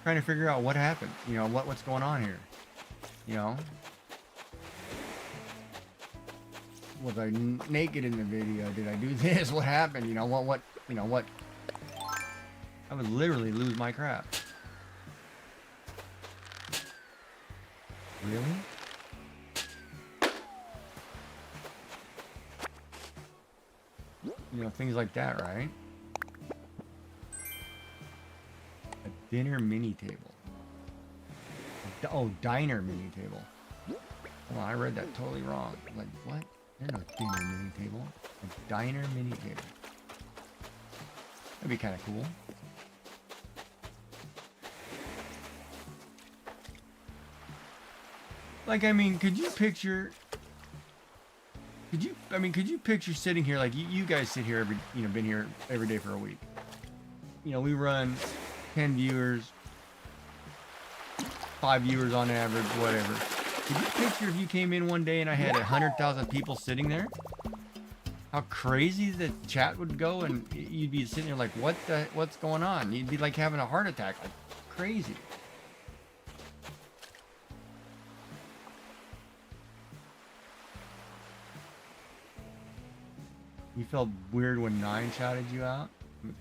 trying to figure out what happened. You know, what's going on here. You know, was I naked in the video? Did I do this? What happened? You know, what you know, what? I would literally lose my crap. Really? You know, things like that, right? A dinner mini table. Oh, diner mini table. Hold on, I read that totally wrong. Like, what? There's no dinner mini table. A diner mini table. That'd be kind of cool. Like, I mean, could you picture sitting here, like you guys sit here been here every day for a week. You know, we run 10 viewers, 5 viewers on average, whatever. Could you picture if you came in one day and I had 100,000 people sitting there? How crazy the chat would go, and you'd be sitting there like, what's going on? You'd be like having a heart attack, like crazy. You felt weird when 9 shouted you out? You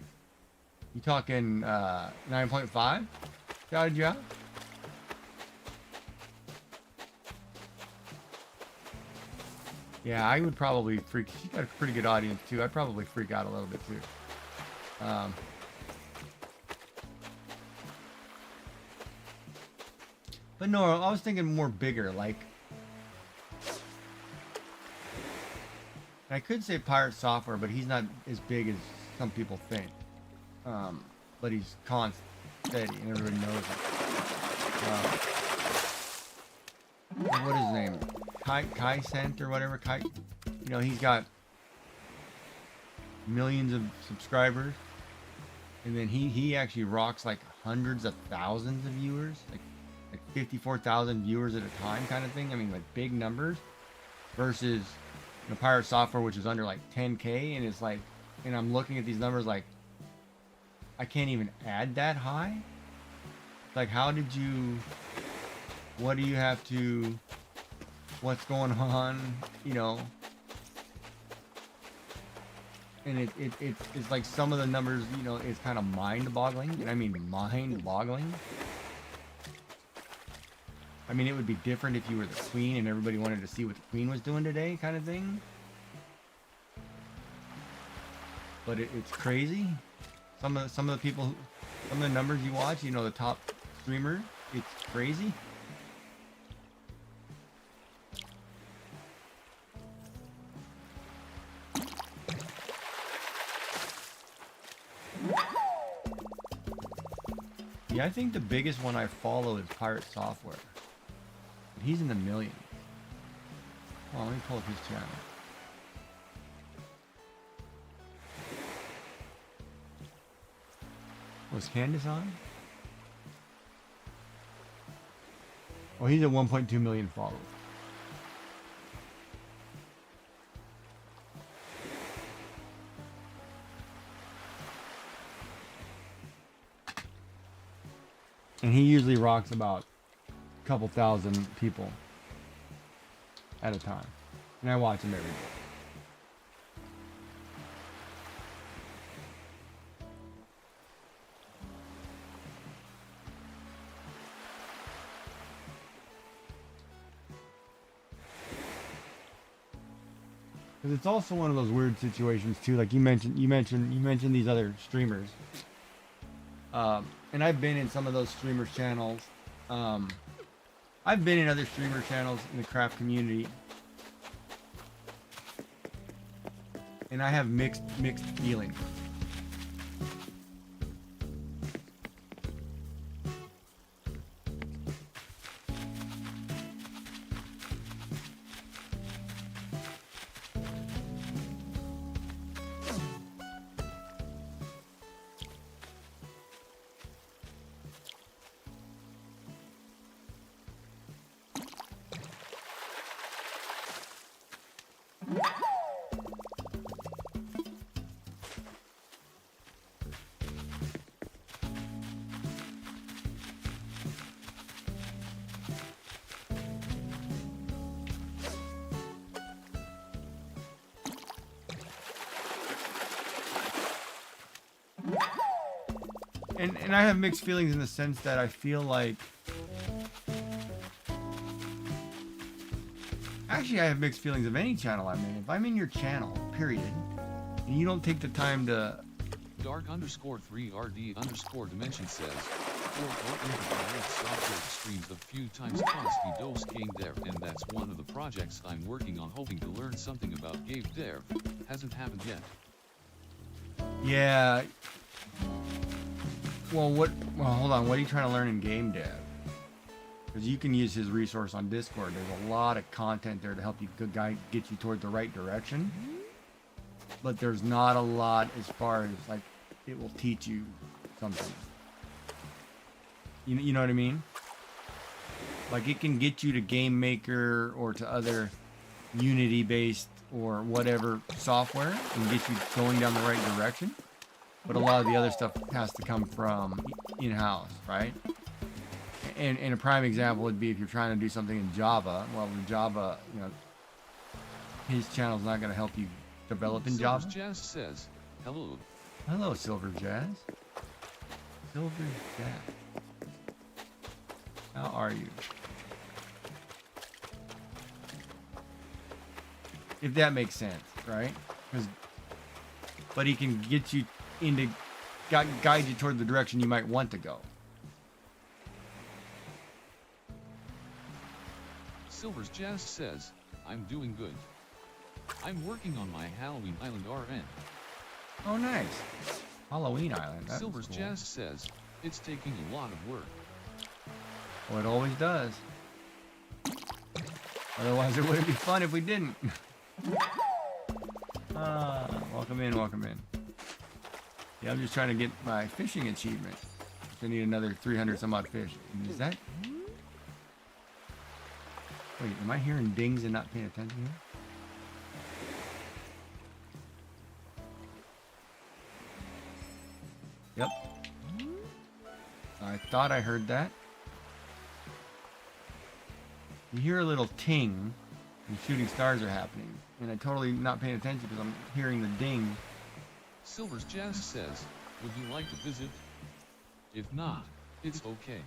talking 9.5 shouted you out? Yeah, I would probably freak. She's got a pretty good audience too. I'd probably freak out a little bit too. But no, I was thinking more bigger, like. I could say Pirate Software, but he's not as big as some people think. But he's constant, steady, and everybody knows it. What is his name? Kai Cent or whatever. You know, he's got millions of subscribers, and then he actually rocks like hundreds of thousands of viewers, like 54,000 viewers at a time kind of thing. I mean, like big numbers, versus Pirate Software, which is under like 10K, and it's like, and I'm looking at these numbers like, I can't even add that high. Like, how did you, what do you have to, what's going on, you know? And it's like some of the numbers, you know, it's kind of mind-boggling, and I mean mind-boggling. I mean, it would be different if you were the queen and everybody wanted to see what the queen was doing today, kind of thing. But it's crazy. Some of the people, some of the numbers you watch, you know, the top streamers, it's crazy. Yeah, I think the biggest one I follow is Pirate Software. He's in the millions. Oh, let me pull up his channel. Was Candace on? Oh, he's at 1.2 million followers. And he usually rocks about a couple thousand people at a time. And I watch him every day. Because it's also one of those weird situations too. Like you mentioned these other streamers. And I've been in some of those streamers' channels. I've been in other streamer channels in the craft community, and I have mixed feelings. And I have mixed feelings in the sense that I feel like... Actually, I have mixed feelings of any channel I'm in. If I'm in your channel, period, and you don't take the time to... Dark_3RD_dimension says, software streams a few times cost dos game dev, and that's one of the projects I'm working on, hoping to learn something about game dev. Hasn't happened yet. Yeah. Well, hold on. What are you trying to learn in game dev? Because you can use his resource on Discord. There's a lot of content there to help you get you toward the right direction. But there's not a lot as far as, like, it will teach you something. You know what I mean? Like, it can get you to Game Maker or to other Unity-based or whatever software and get you going down the right direction. But a lot of the other stuff has to come from in-house, right? And a prime example would be if you're trying to do something in Java. Well, in Java, you know, his channel's not going to help you develop in Java. Silver Jazz says, hello. Hello, Silver Jazz. Silver Jazz. How are you? If that makes sense, right? But he can get you into, guide you toward the direction you might want to go. Silver's Jazz says, I'm doing good. I'm working on my Halloween Island RN. Oh, nice. Halloween Island. Silver's cool. Jazz says, it's taking a lot of work. Well, it always does. Otherwise, it wouldn't be fun if we didn't. Welcome in, welcome in. Yeah, I'm just trying to get my fishing achievement. I need another 300 some odd fish. Is that... Wait, am I hearing dings and not paying attention here? Yep. I thought I heard that. You hear a little ting and shooting stars are happening. And I'm totally not paying attention because I'm hearing the ding. Silver's Jazz says, would you like to visit? If not, it's okay.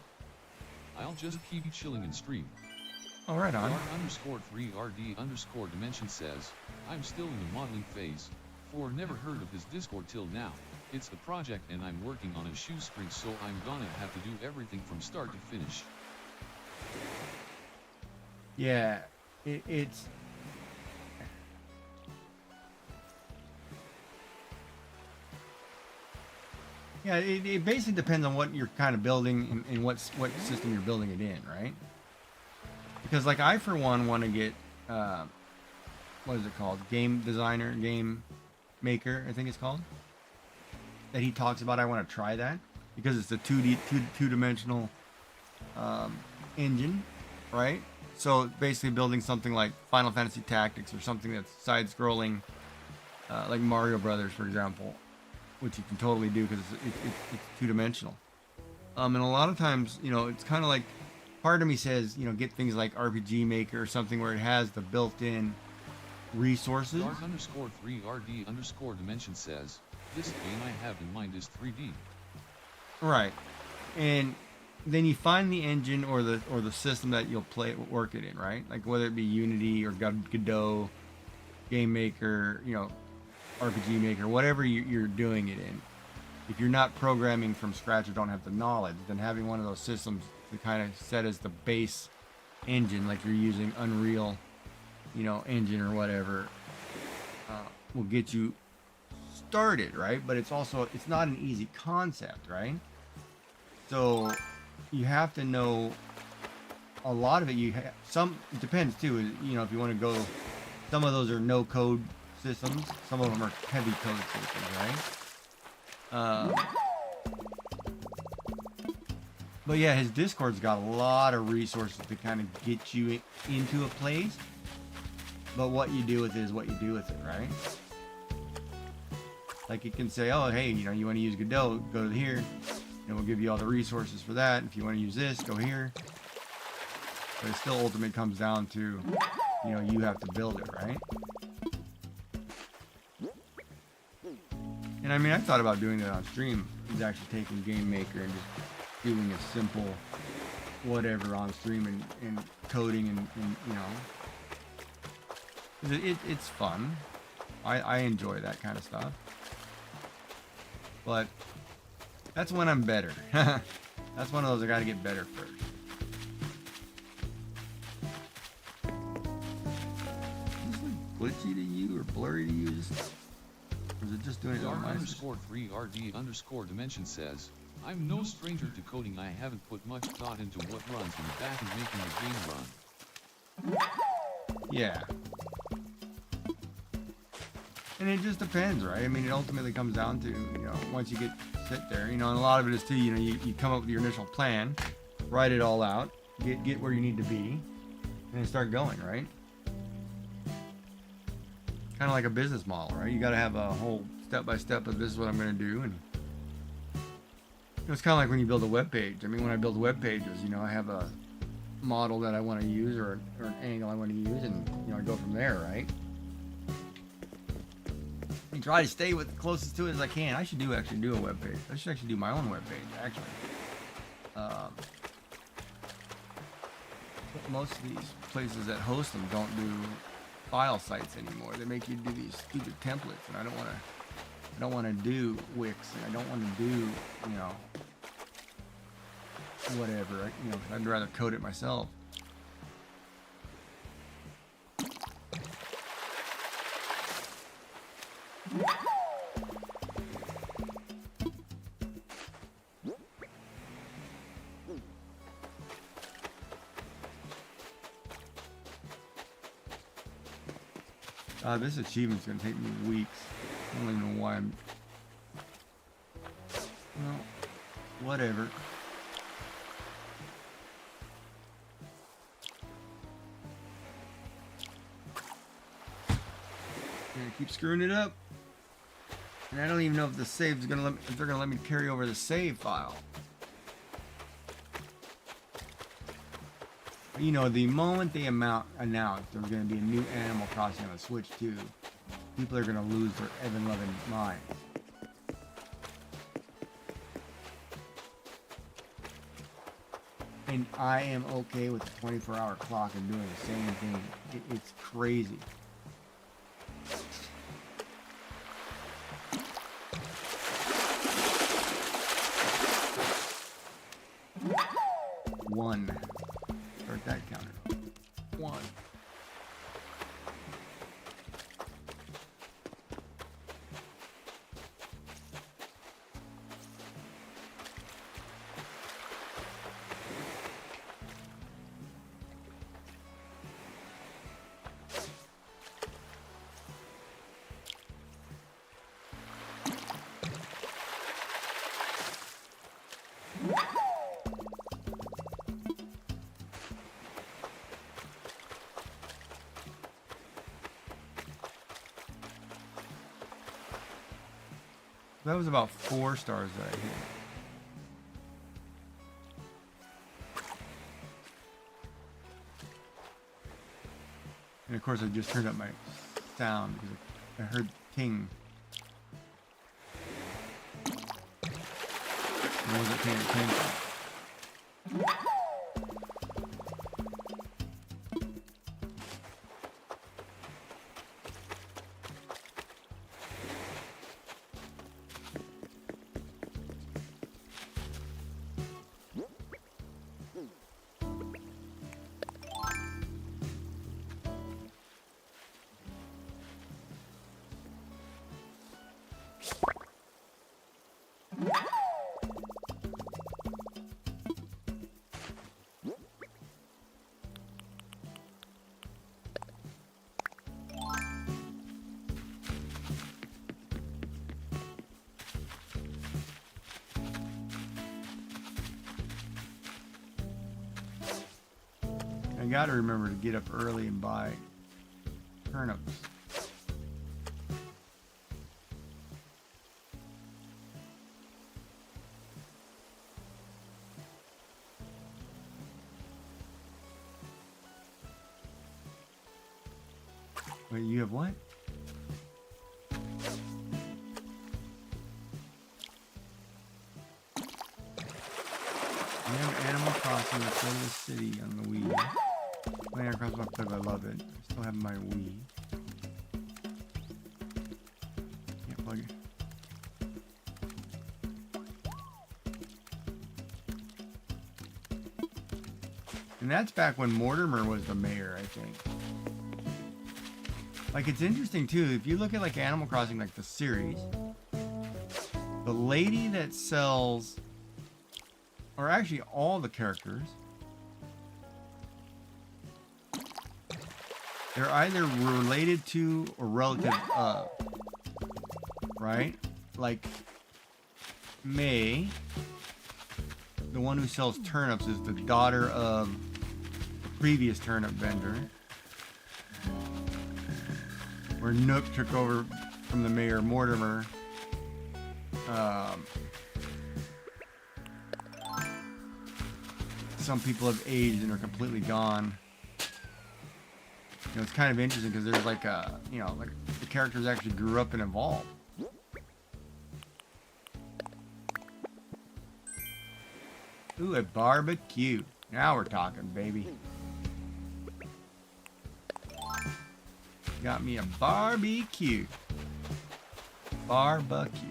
I'll just keep chilling and stream. Oh, right on. R_3RD_dimension says, I'm still in the modeling phase. Never heard of this Discord till now. It's the project and I'm working on a shoestring, so I'm gonna have to do everything from start to finish. Yeah, it's... Yeah, it basically depends on what you're kind of building and what system you're building it in, right? Because like I, for one, want to get, what is it called? Game designer, game maker, I think it's called. That he talks about. I want to try that because it's a two-dimensional engine, right? So basically building something like Final Fantasy Tactics or something that's side-scrolling, like Mario Brothers, for example, which you can totally do because it's two-dimensional. And a lot of times, you know, it's kind of like, part of me says, you know, get things like RPG Maker or something where it has the built-in resources. Dark_3RD_dimension says, this game I have in mind is 3D. Right. And then you find the engine or the system that you'll work it in, right? Like whether it be Unity or Godot, Game Maker, you know, RPG Maker, whatever you're doing it in. If you're not programming from scratch or don't have the knowledge, then having one of those systems to kind of set as the base engine, like you're using Unreal, you know, engine or whatever, will get you started, right? But it's not an easy concept, right? So you have to know a lot of it. It depends too, you know, if you want to go, some of those are no code systems, some of them are heavy code systems, right? But yeah, his Discord's got a lot of resources to kind of get you into a place, but what you do with it is what you do with it, right? Like it can say, oh, hey, you know, you want to use Godot, go to here, and we'll give you all the resources for that. If you want to use this, go here. But it still ultimately comes down to, you know, you have to build it, right? And I mean, I thought about doing that on stream, is actually taking Game Maker and just doing a simple whatever on stream and coding and you know. It's fun. I enjoy that kind of stuff. But that's when I'm better. That's one of those I gotta get better first. Is this like glitchy to you or blurry to you? Or is it just doing it on my R_3RD_dimension says, I'm no stranger to coding. I haven't put much thought into what runs in the back and making the game run. Yeah. And it just depends, right? I mean, it ultimately comes down to, you know, once you sit there, you know, and a lot of it is too, you know, you come up with your initial plan, write it all out, get where you need to be, and then start going, right? Kind of like a business model, right? You got to have a whole step-by-step of this is what I'm going to do, and it's kind of like when you build a web page. I mean, when I build web pages, you know, I have a model that I want to use or an angle I want to use, and, you know, I go from there, right? And try to stay with closest to it as I can. I should actually do a web page. I should actually do my own web page, actually. Most of these places that host them don't do file sites anymore. They make you do these stupid templates, and I don't want to do Wix, and I don't want to do, you know, whatever. You know, I'd rather code it myself. This achievement's gonna take me weeks. I don't even know why I'm... Well, whatever. Gonna keep screwing it up. And I don't even know if the save's gonna let me, if they're gonna let me carry over the save file. You know, the moment they announce there's gonna be a new Animal Crossing on the Switch 2, people are gonna lose their Evan loving minds. And I am okay with the 24-hour clock and doing the same thing. It's crazy. One. Start that counter. One. That was about 4 stars that I hit. And of course I just turned up my sound because I heard ting. I wasn't paying attention. I gotta remember to get up early and buy turnips. Wait, you have what? I have Animal Crossing to play the city on the Wii. Animal Crossing because I love it. I still have my Wii. Can't plug it. And that's back when Mortimer was the mayor, I think. Like, it's interesting too, if you look at like Animal Crossing, like the series, the lady that sells, or actually all the characters, they're either related to or relative of, right? Like, May, the one who sells turnips, is the daughter of the previous turnip vendor. Where Nook took over from the mayor, Mortimer. Some people have aged and are completely gone. You know, it's kind of interesting because there's like a, you know, like the characters actually grew up and evolved. Ooh, a barbecue. Now we're talking, baby. Got me a barbecue. Barbecue.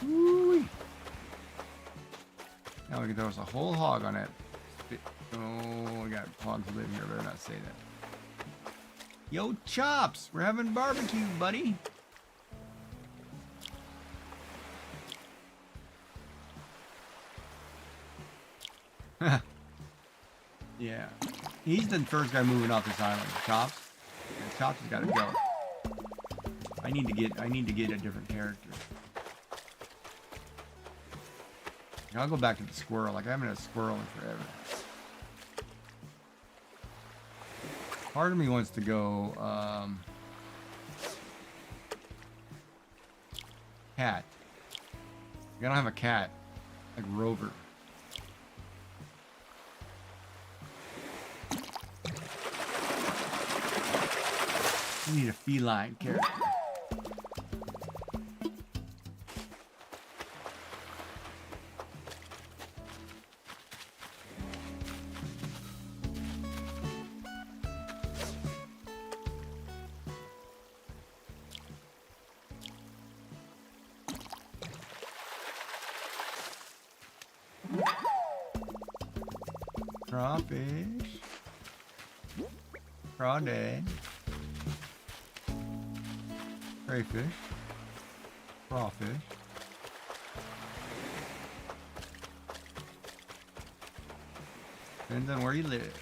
Woo-wee. Now we can throw us a whole hog on it. Oh, I got hogs living here. Better not say that. Yo, Chops, we're having barbecue, buddy. Yeah. He's the first guy moving off this island. Chops. And Chops has got to go. I need to get a different character. I'll go back to the squirrel. Like I haven't had a squirrel in forever. Part of me wants to go cat. I don't have a cat. Like Rover. I need a feline character. Crawfish. Crawdad. Crayfish. Crawfish. Depends on where you live.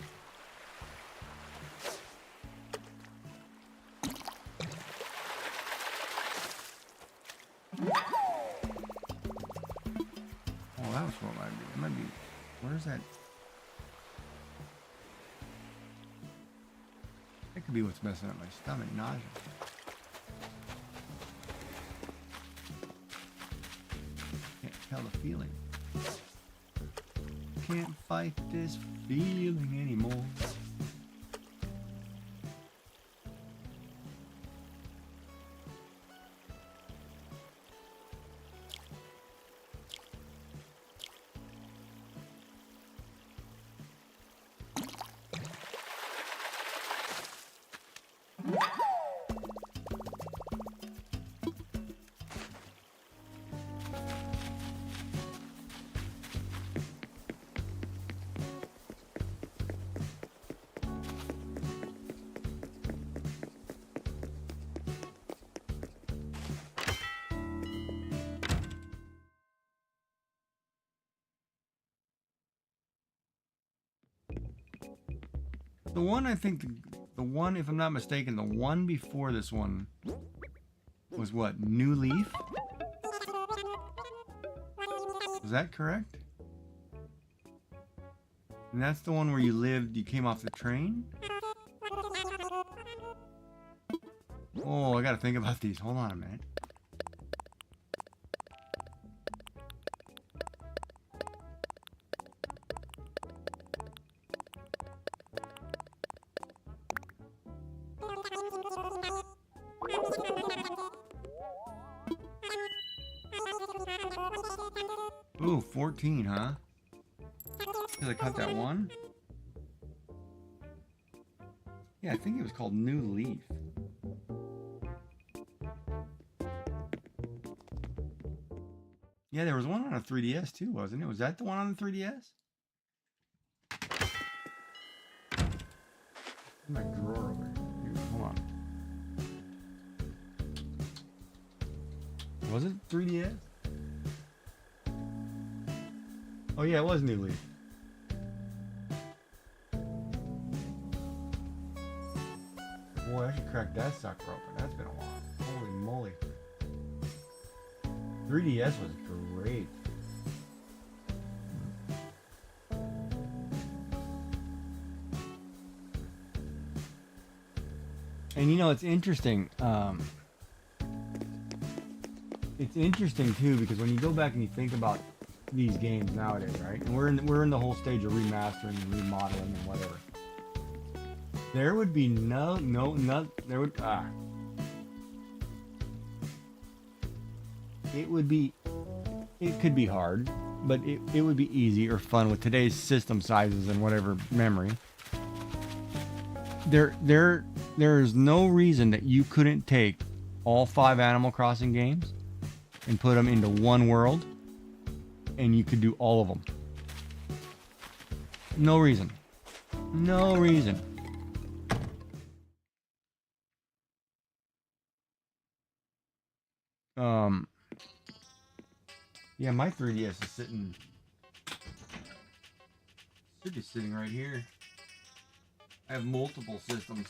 Oh, that was what it might be. It might be. Where's that? That could be what's messing up my stomach. Nausea. Can't tell the feeling. Can't fight this feeling anymore. The one, I think, the one, if I'm not mistaken, the one before this one was what? New Leaf? Was that correct? And that's the one where you lived, you came off the train? Oh, I gotta think about these. Hold on a minute. Ooh, 14, huh? Did I cut that one? Yeah, I think it was called New Leaf. Yeah, there was one on a 3DS too, wasn't it? Was that the one on the 3DS? In my drawer over here. Hold on. Was it 3DS? Oh yeah, it was New Leaf. Boy, I should crack that sucker open. That's been a while. Holy moly. 3DS was great. And you know, it's interesting. It's interesting too, because when you go back and you think about these games nowadays, right? And we're in the whole stage of remastering and remodeling and whatever. There would be it could be hard, but it would be easy or fun with today's system sizes and whatever memory. There is no reason that you couldn't take all 5 Animal Crossing games and put them into one world, and you could do all of them. No reason. No reason. Yeah, my 3DS is sitting right here. I have multiple systems.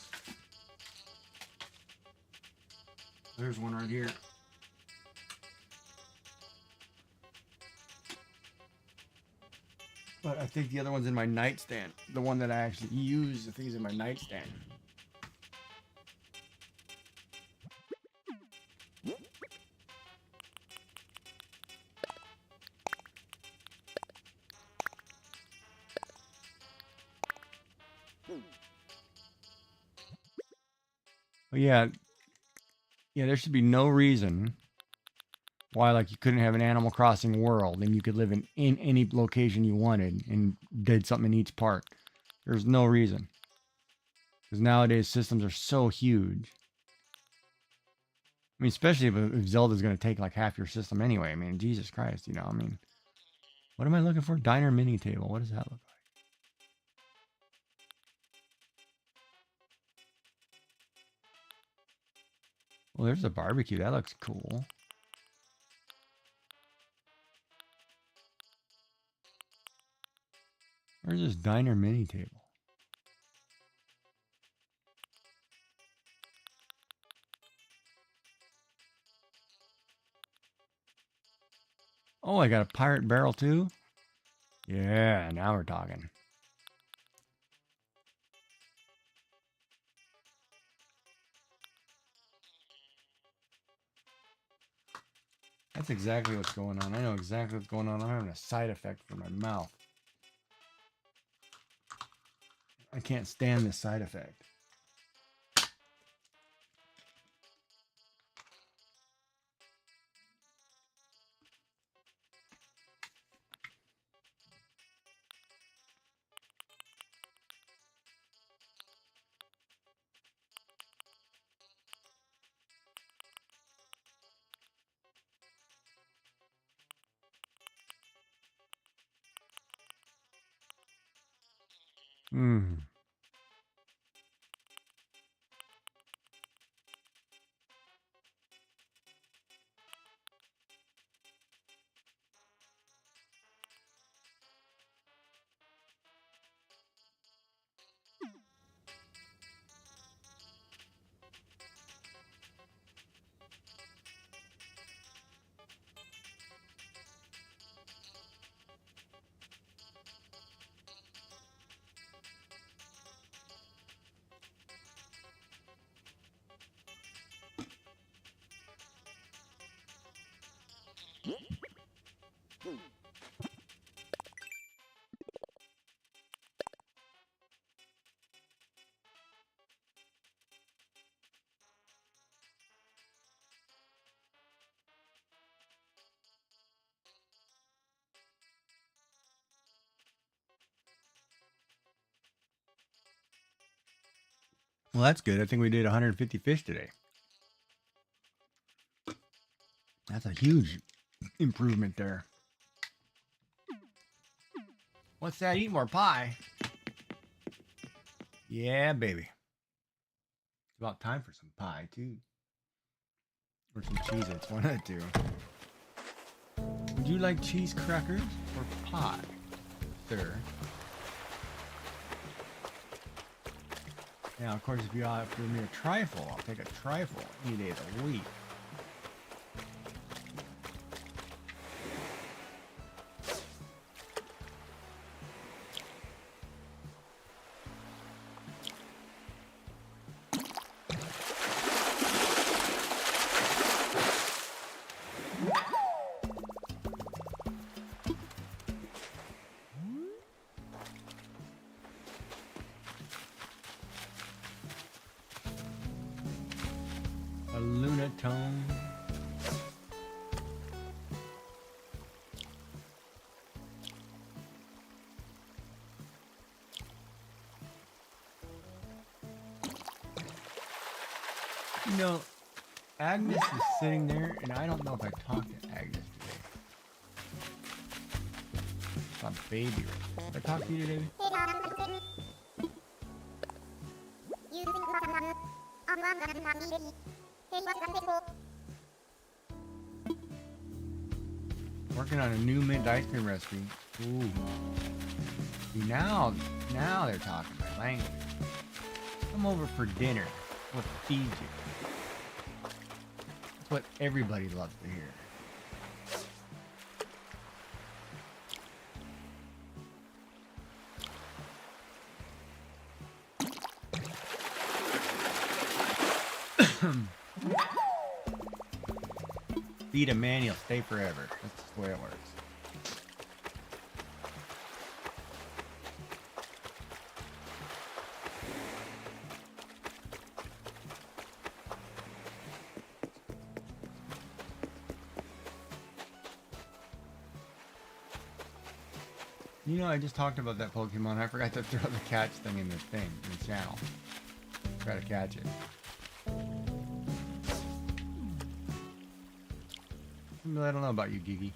There's one right here. But I think the other one's in my nightstand. The one that I actually use, I think is in my nightstand. But yeah, there should be no reason why like you couldn't have an Animal Crossing world and you could live in any location you wanted and did something in each part. There's no reason. Because nowadays systems are so huge. I mean, especially if Zelda's going to take like half your system anyway. I mean, Jesus Christ, you know, I mean, what am I looking for? Diner mini table. What does that look like? Well, there's a barbecue. That looks cool. Where's this diner mini table? Oh, I got a pirate barrel too? Yeah, now we're talking. That's exactly what's going on. I know exactly what's going on. I'm having a side effect for my mouth. I can't stand this side effect. Hmm. Well, that's good. I think we did 150 fish today. That's a huge improvement there. What's that? Eat more pie. Yeah, baby. It's about time for some pie, too. Or some Cheez-Its, one of the two. Would you like cheese crackers or pie, sir? Now, of course, if you offer me a trifle, I'll take a trifle any day of the week. A lunatone. You know, Agnes is sitting there, and I don't know if I talked to Agnes today. It's my baby right there. Did I talk to you today? Working on a new mint ice cream recipe. Ooh. See, now they're talking my language. Come over for dinner. We'll feed you. That's what everybody loves to hear. Feed a man, he'll stay forever. That's just the way it works. You know, I just talked about that Pokemon. I forgot to throw the catch thing in the thing, in the channel. Try to catch it. I don't know about you, Gigi.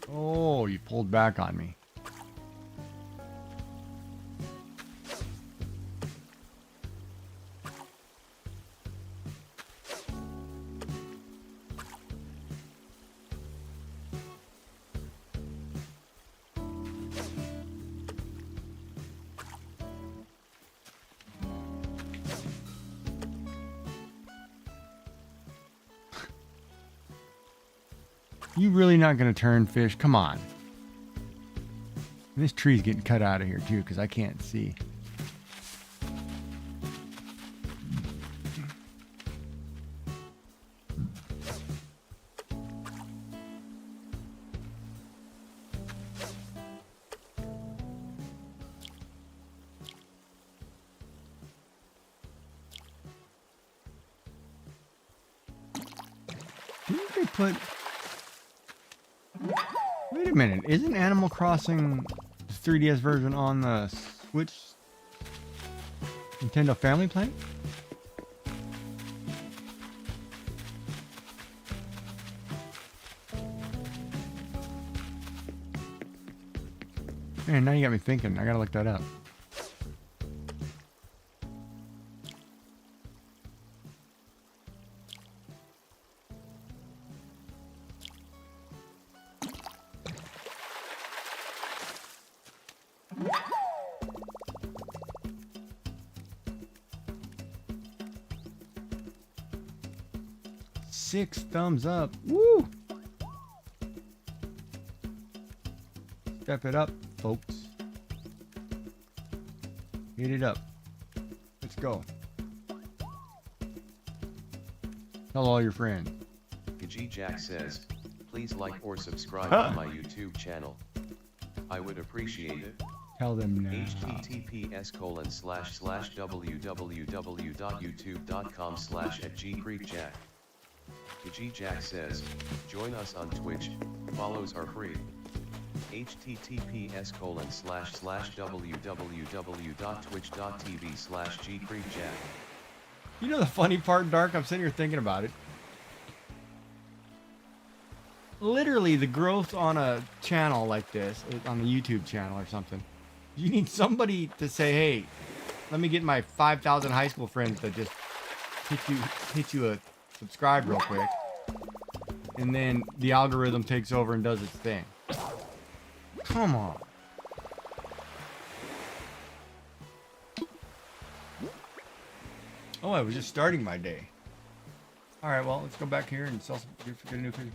Oh, you pulled back on me. You really not gonna turn, fish? Come on. This tree's getting cut out of here too, because I can't see. Didn't they put... Wait a minute, isn't Animal Crossing the 3DS version on the Switch Nintendo Family Plan? Man, now you got me thinking. I gotta look that up. Six thumbs up. Woo! Step it up, folks. Hit it up. Let's go. Tell all your friends. Kaji Jack says, please like or subscribe to my YouTube channel. I would appreciate it. Tell them now. https://www.youtube.com/@gcreekjack. Kaji Jack says, join us on Twitch, follows are free. https://www.twitch.tv/gcreekjack. You know the funny part, Dark? I'm sitting here thinking about it. Literally, the growth on a channel like this, on a YouTube channel or something, you need somebody to say, hey, let me get my 5,000 high school friends to just hit you a subscribe real quick. And then the algorithm takes over and does its thing. Come on. Oh, I was just starting my day. Alright, well, let's go back here and sell some, get a new fish.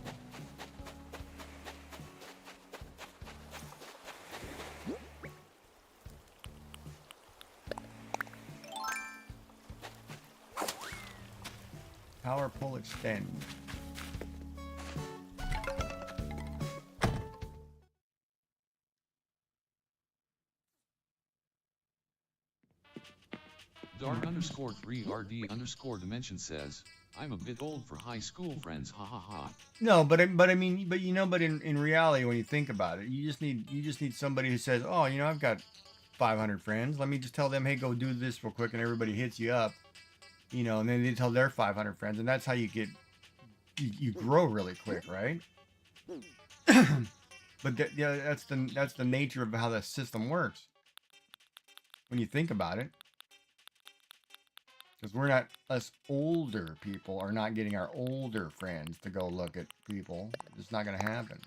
Power pull extend. Dark_3RD_dimension says, I'm a bit old for high school friends, ha ha ha. No, but in reality, when you think about it, you just need somebody who says, oh, I've got 500 friends. Let me just tell them, hey, go do this real quick, and everybody hits you up, and then they tell their 500 friends, and that's how you get you grow really quick, right? But yeah, that's the nature of how that system works. When you think about it, because us older people are not getting our older friends to go look at people. It's not going to happen.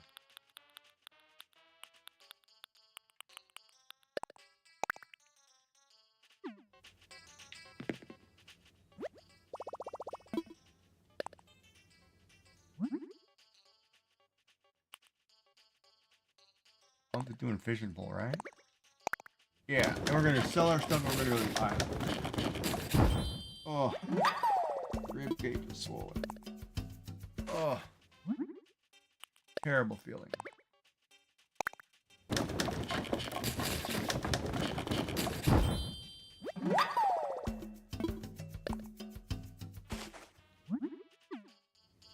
I'm doing fishing pole, right? Yeah, and we're gonna sell our stuff. And we're gonna go to the island. Oh, rib cage is swollen. Oh, terrible feeling.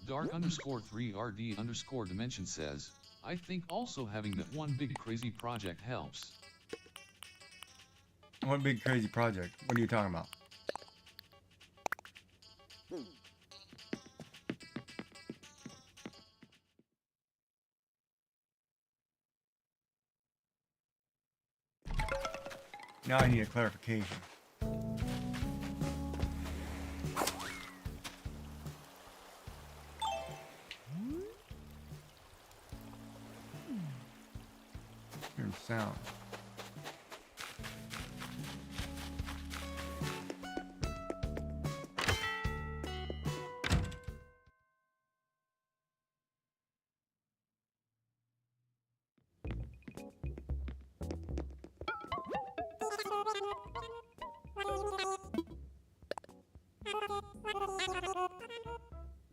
Dark_3RD_dimension says, I think also having that one big crazy project helps. What big crazy project? What are you talking about? Now I need a clarification. Here's sound.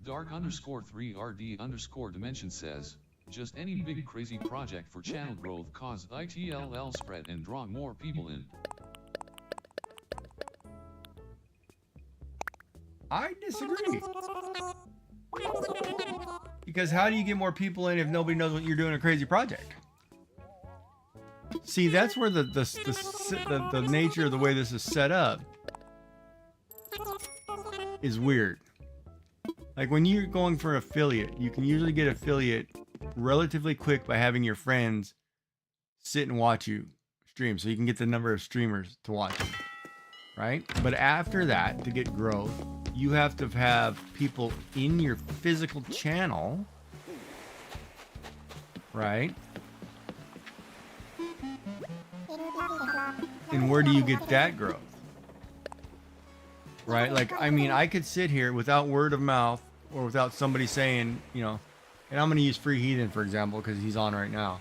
Dark_3RD_dimension says, just any big crazy project for channel growth cause ITLL spread and draw more people in. I disagree. Because how do you get more people in if nobody knows what you're doing a crazy project? See, that's where the nature of the way this is set up is weird. Like when you're going for affiliate, you can usually get affiliate relatively quick by having your friends sit and watch you stream, so you can get the number of streamers to watch you, right? But after that, to get growth, you have to have people in your physical channel, right? And where do you get that growth? Right? Like, I mean, I could sit here without word of mouth or without somebody saying, you know, and I'm going to use Free Heathen, for example, because he's on right now.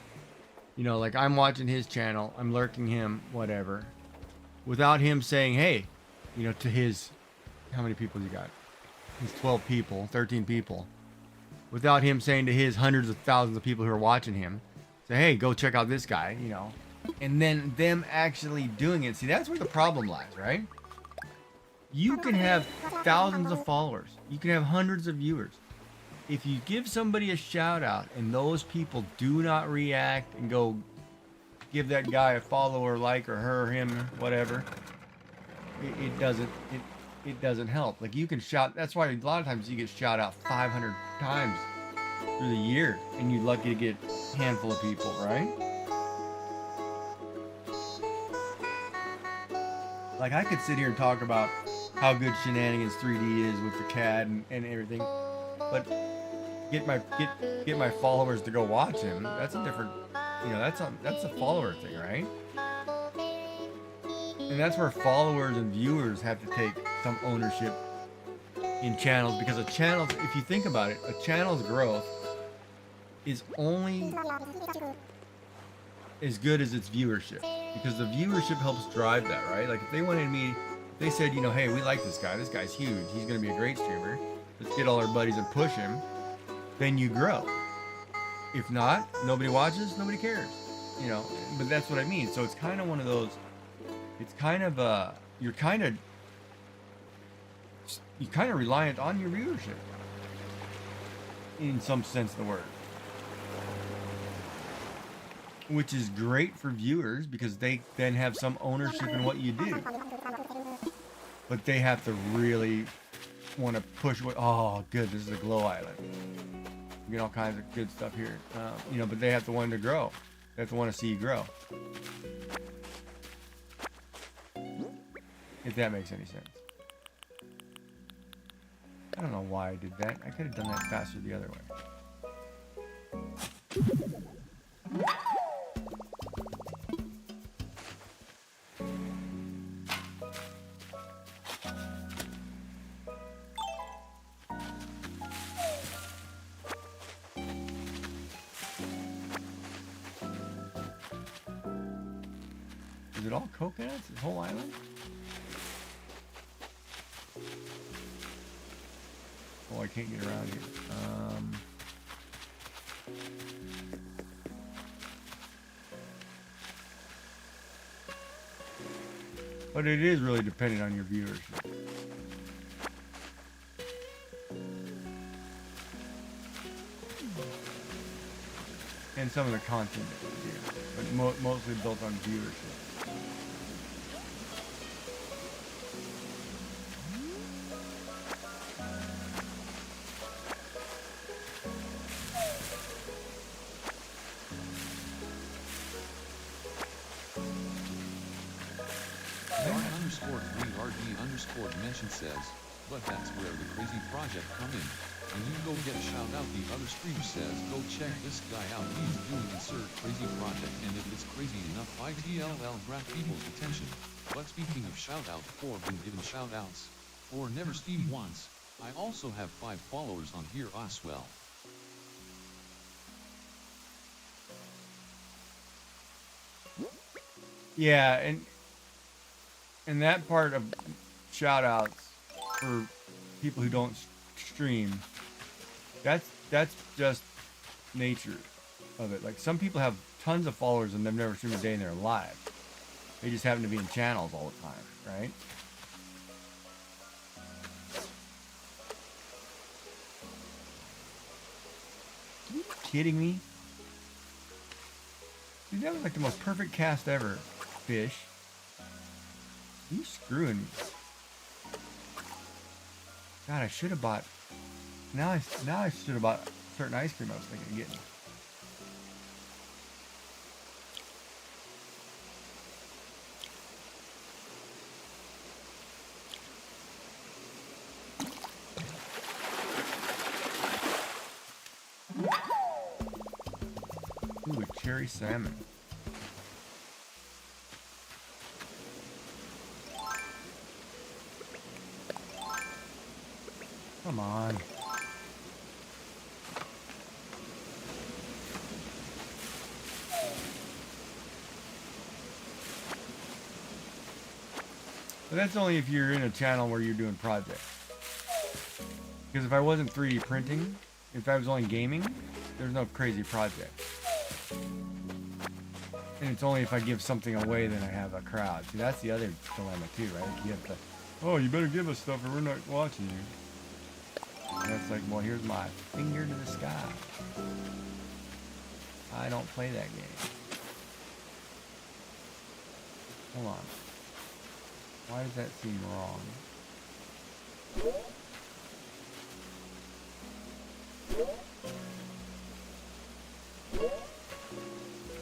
You know, like I'm watching his channel, I'm lurking him, whatever. Without him saying, hey, you know, to his, how many people you got? He's 12 people, 13 people. Without him saying to his hundreds of thousands of people who are watching him, say, hey, go check out this guy, you know. And then them actually doing it. See, that's where the problem lies, right? You can have thousands of followers. You can have hundreds of viewers. If you give somebody a shout out and those people do not react and go give that guy a follow or like or her or him, whatever, it doesn't help. Like you can shout, that's why a lot of times you get shout out 500 times through the year and you're lucky to get a handful of people, right? Like I could sit here and talk about how good Shenanigans 3D is with the CAD and everything, but get my followers to go watch him. That's a different, you know, that's a follower thing, right? And that's where followers and viewers have to take some ownership in channels, because a channel, if you think about it, a channel's growth is only as good as its viewership, because the viewership helps drive that, right? Like if they wanted me, they said, you know, hey, we like this guy's huge, he's gonna be a great streamer, let's get all our buddies and push him, then you grow. If not, nobody watches, nobody cares, you know. But that's what I mean. So it's kind of one of those, it's kind of you're kind of reliant on your viewership in some sense of the word, which is great for viewers because they then have some ownership in what you do. But they have to really want to push what. Oh, good. This is a glow island. You get all kinds of good stuff here. You know, but they have to want to grow. They have to want to see you grow. If that makes any sense. I don't know why I did that. I could have done that faster the other way. Is it all coconuts? This whole island? Oh, I can't get around here. But it is really dependent on your viewership. And some of the content that you do. But mostly built on viewership. Mention says, but that's where the crazy project come in. When you go get a shout out, the other streamer says, go check this guy out, he's doing insert crazy project, and if it's crazy enough, ITLL grab people's attention. But speaking of shout out, for been given shout outs, or never Steve once, I also have 5 followers on here as well. Yeah, and that part of shout outs for people who don't stream, that's just nature of it. Like, some people have tons of followers and they've never streamed a day in their life. They just happen to be in channels all the time, right? Are you kidding me? Dude, that was like the most perfect cast ever, fish. You screwing me. God, I should have bought. Now I should have bought certain ice cream I was thinking of getting. Ooh, a cherry salmon. Come on. But that's only if you're in a channel where you're doing projects. Because if I wasn't 3D printing, if I was only gaming, there's no crazy project. And it's only if I give something away then I have a crowd. See, that's the other dilemma too, right? You have to, oh, you better give us stuff or we're not watching you. And it's like, well, here's my finger to the sky. I don't play that game. Hold on. Why does that seem wrong?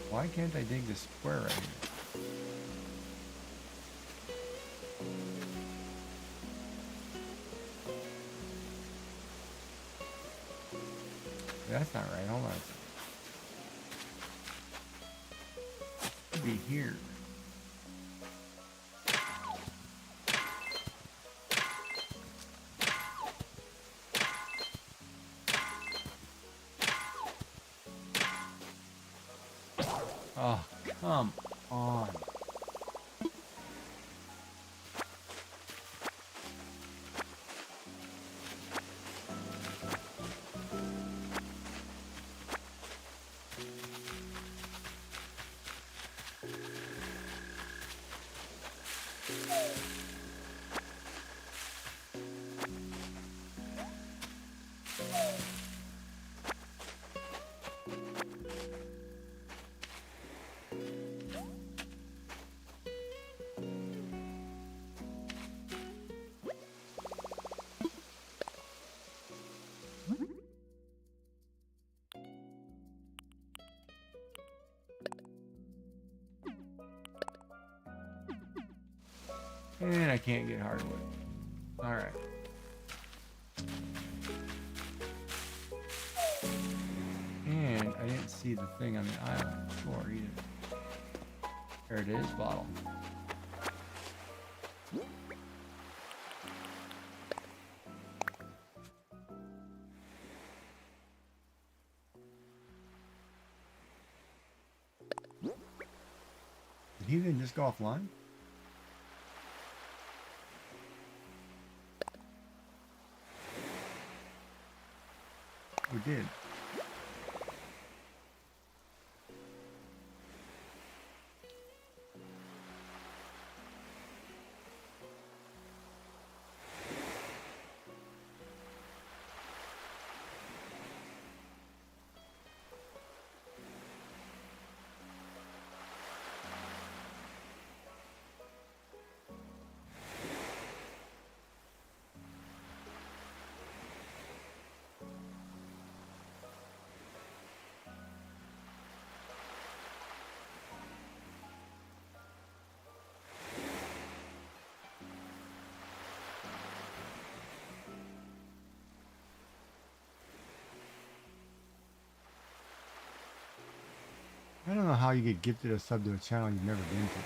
Why can't I dig this square right here? That's not right. Hold on. It should be here. Oh, come on. And I can't get hardwood. Alright. And I didn't see the thing on the island floor either. There it is, bottle. Did he even just go offline? We did. I don't know how you get gifted a sub to a channel you've never been to.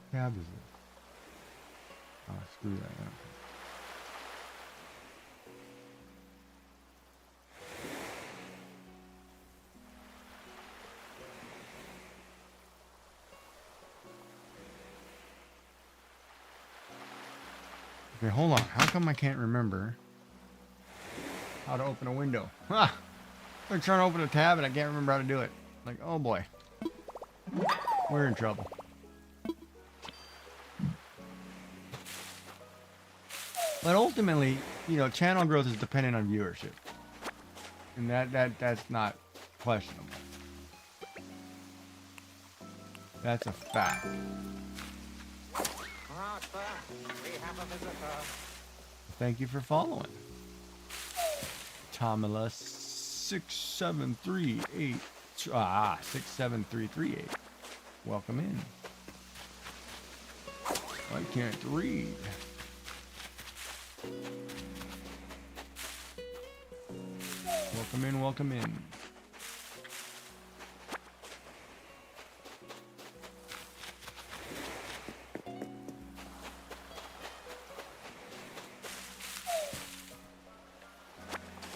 What tab is this? Oh, screw that. I don't care. Okay, hold on. How come I can't remember how to open a window? Ha! I'm trying to open a tab and I can't remember how to do it. Like, oh boy. We're in trouble. But ultimately, you know, channel growth is dependent on viewership. And that's not questionable. That's a fact. Master, we have a visitor. Thank you for following. Tamila 67338. 67338. Welcome in. I can't read. Welcome in, welcome in.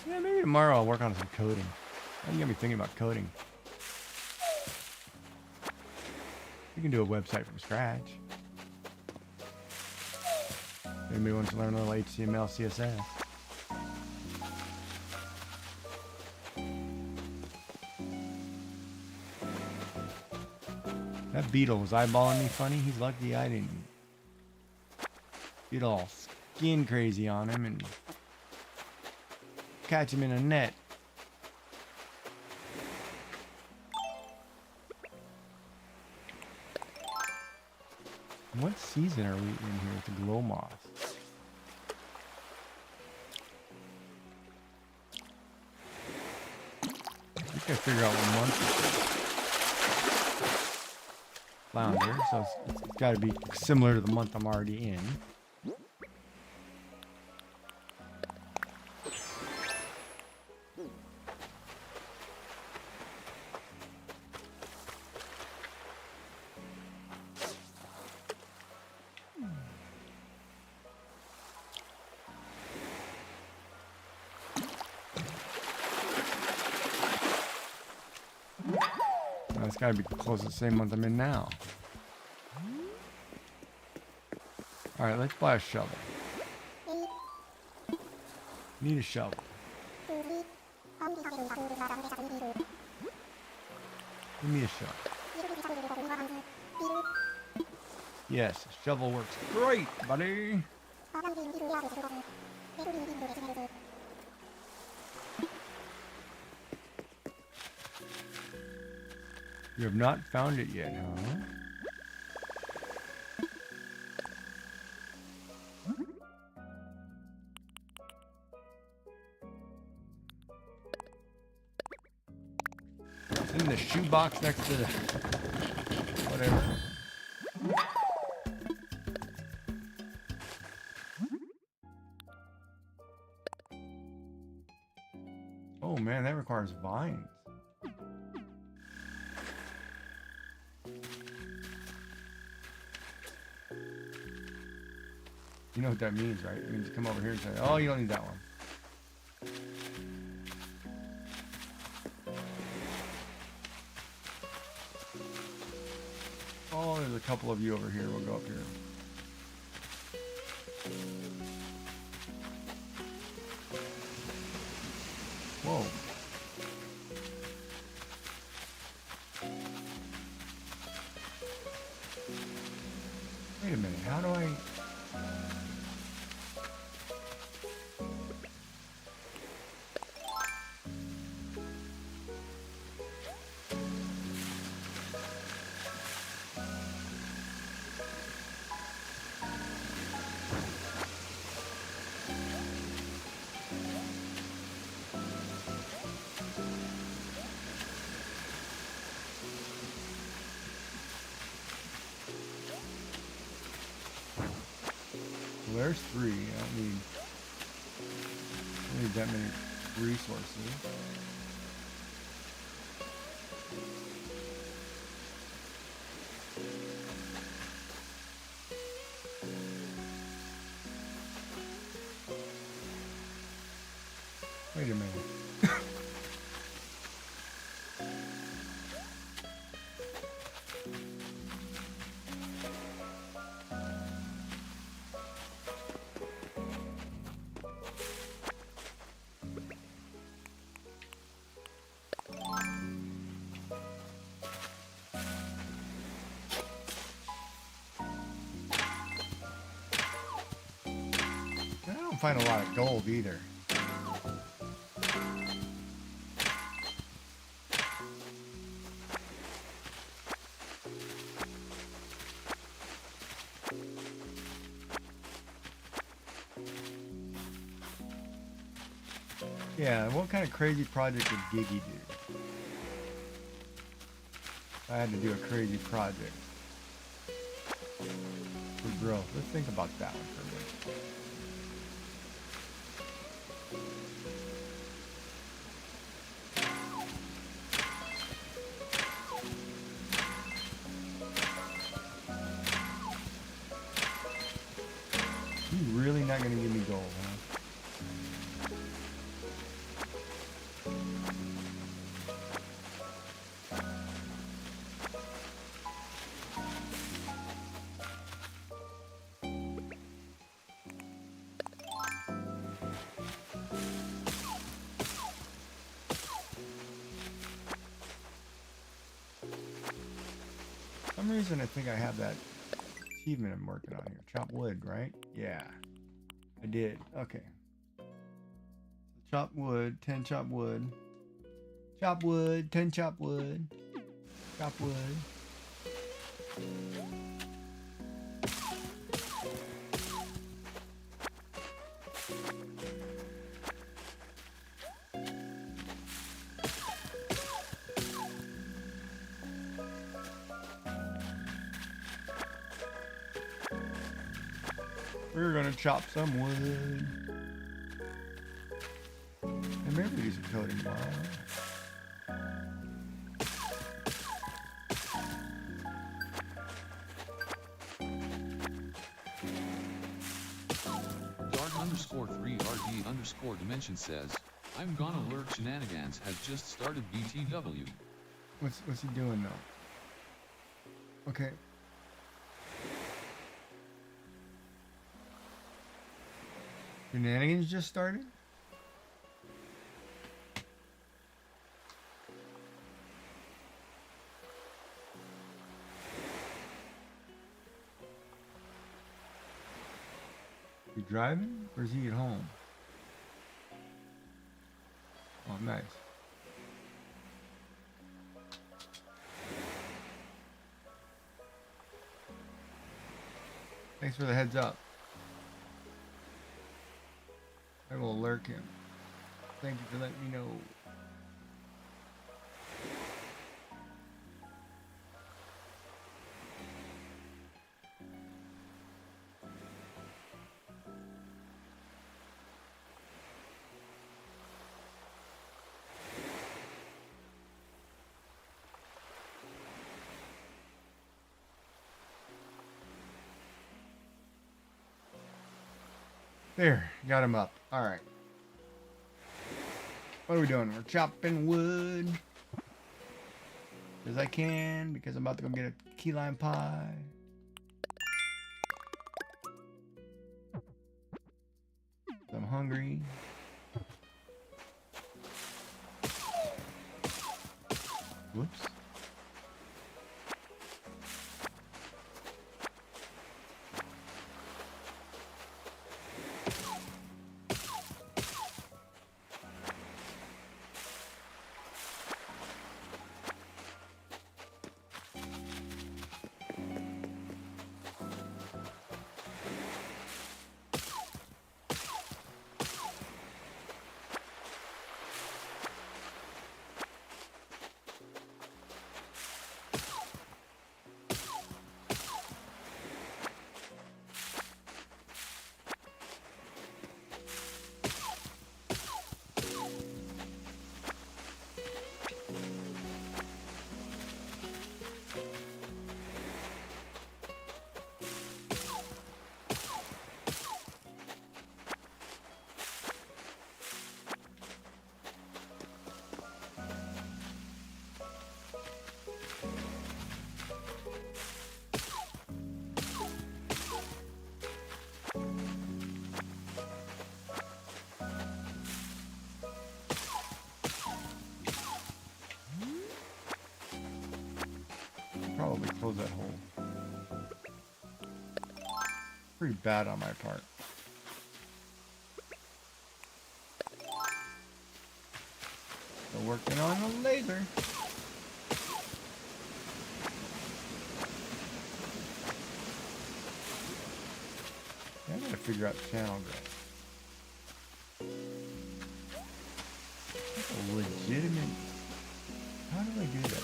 Yeah, maybe tomorrow I'll work on some coding. You got me thinking about coding. You can do a website from scratch. Anybody wants to learn a little HTML, CSS? That beetle was eyeballing me funny. He's lucky I didn't get all skin crazy on him and catch him in a net. What season are we in here with the glow moth? I think I figure out what month it is. Flounder, so it's got to be similar to the month I'm already in. It's got to be close to the same month I'm in now. Alright, let's buy a shovel. Need a shovel. Give me a shovel. Yes, a shovel works great, buddy. You have not found it yet, huh? It's in the shoebox next to the whatever. Oh man, that requires vines. You know what that means, right? It means you come over here and say, oh, you don't need that one. Oh, there's a couple of you over here. We'll go up here. Whoa. Wait a minute, how do I... Well, there's 3. I don't need that many resources. Wait a minute. I don't find a lot of gold either. Yeah, what kind of crazy project would Giggy do? I had to do a crazy project for growth. Let's think about that one for a minute. You really not gonna give me gold, huh? For some reason I think I have that achievement I'm working on here. Chop wood, right? Yeah. I did. Okay. Chop wood, 10 chop wood. Chop wood, 10 chop wood. Chop wood. We're gonna chop some wood. And maybe do some coding tomorrow. Dark_3RD_dimension says, I'm gonna lurk shenanigans has just started BTW. What's he doing though? Okay. Shenanigans just started? You driving? Or is he at home? Oh, nice. Thanks for the heads up. I will alert him. Thank you for letting me know. There, got him up. All right. What are we doing? We're chopping wood. As I can, because I'm about to go get a key lime pie. I'm hungry. Whoops. Probably close that hole. Pretty bad on my part. Still working on the laser. I gotta figure out the channel graph. A legitimate. How do I do that?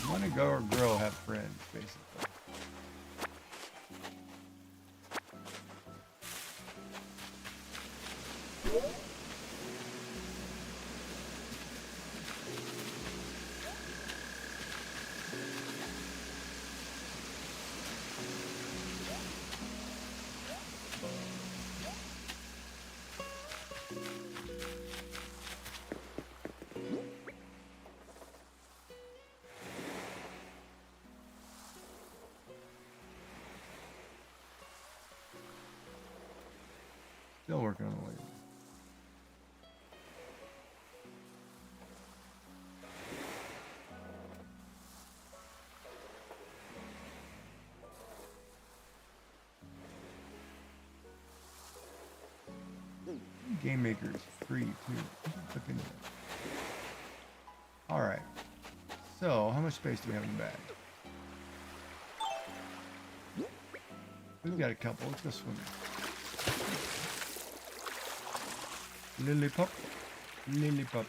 Wanna go or grow, have friends, basically. Still working on the laser. Game Maker is free too. Look into that. All right. So, how much space do we have in the bag? We've got a couple. Let's go swimming. Lily pop. Lily pop.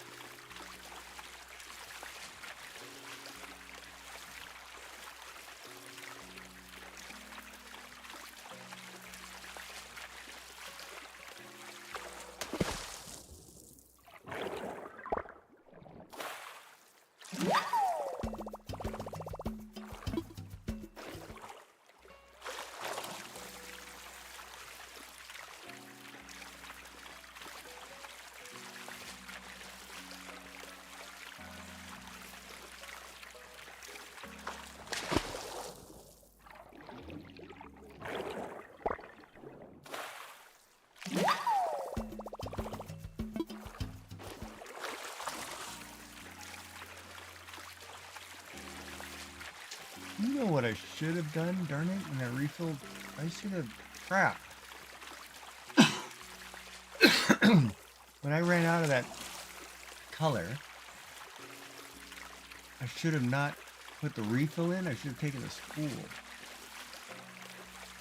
You know what I should have done, darn it, when I refilled? I should have... Crap. When I ran out of that color, I should have not put the refill in. I should have taken the spool.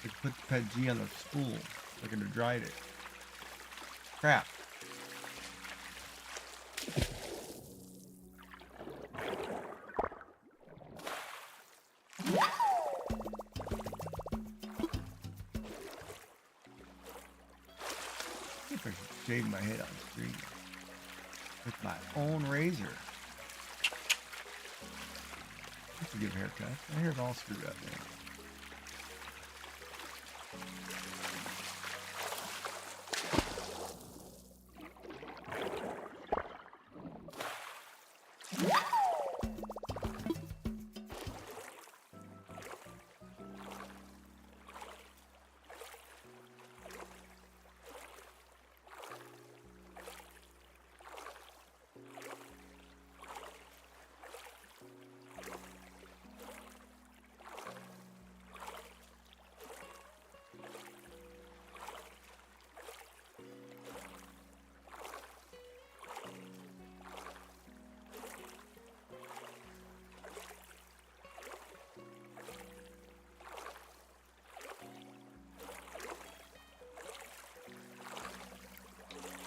I put the Pet G on the spool. I could have dried it. Crap. I should shave my head on stream with my own razor. That's a good haircut. My hair's all screwed up, man.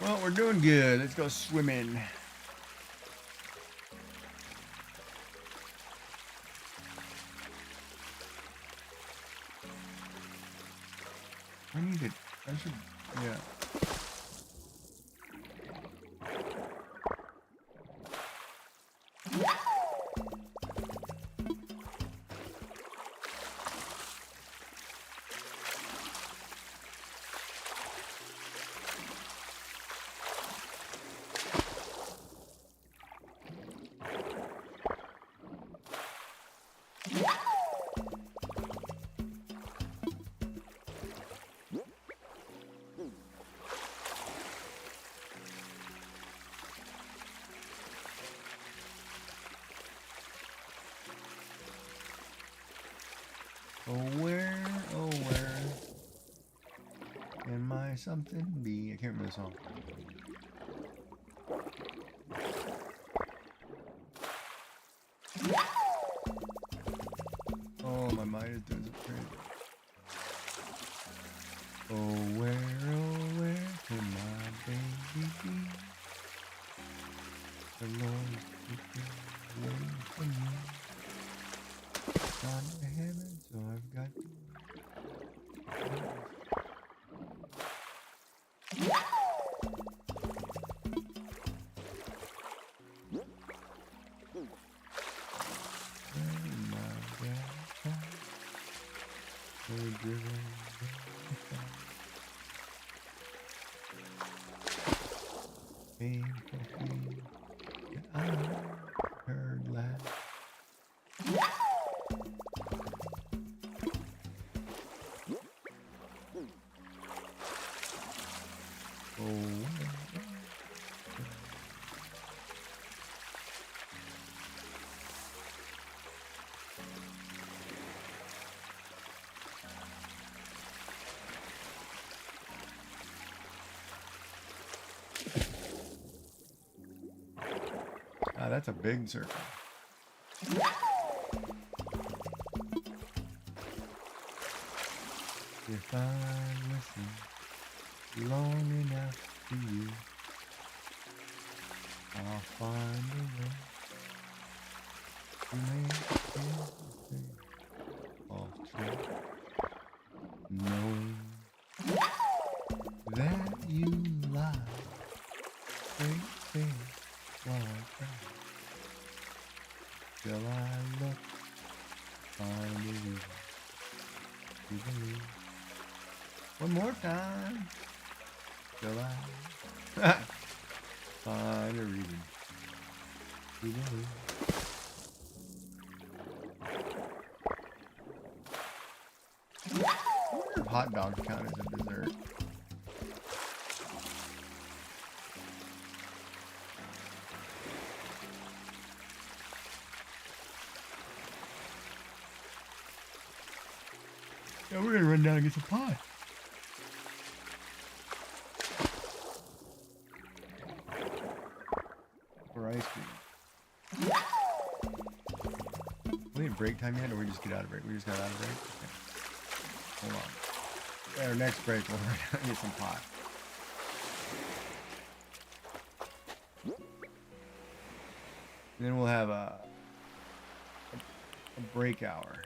Well, we're doing good. Let's go swimming. I need it. I should, yeah. Oh where am I something be? I can't remember the song. Oh, my mind is doing some crazy. Oh where can my baby be? The Lord is taking away from me. Gone to heaven, so I've got to. I heard last. Ah, that's a big circle. If I listen long enough to you, I'll find a way to make everything all true. Knowing that you lie, great things while I cry. Till I look, find a reason to believe. One more time. Till I find a reason to believe. I wonder if hot dogs count as a dessert. Yeah, we're gonna run down and get some pie. Or ice cream. We ain't break time yet, or we just get out of break? We just got out of break? Okay. Hold on. Yeah, our next break, we'll run down and get some pie. And then we'll have a break hour.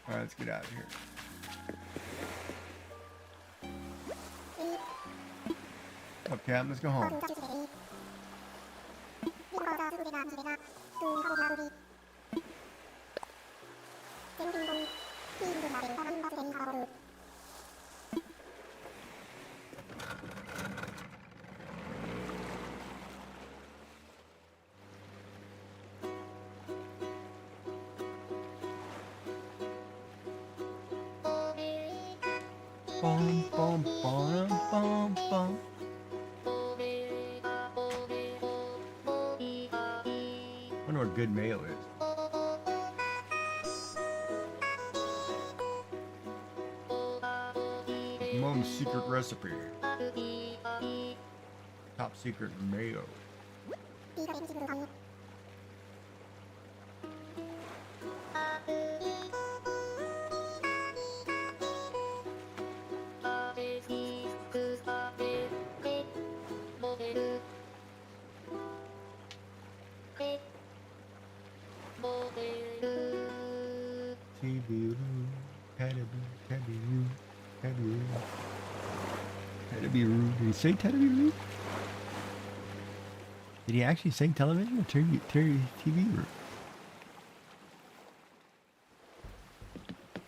Alright, let's get out of here. Up, Cap, let's go home. Bum, bum, bum, bum, bum. Wonder what good mayo is. Mom's secret recipe. Top secret mayo. Did he say television? Did he actually say television or TV?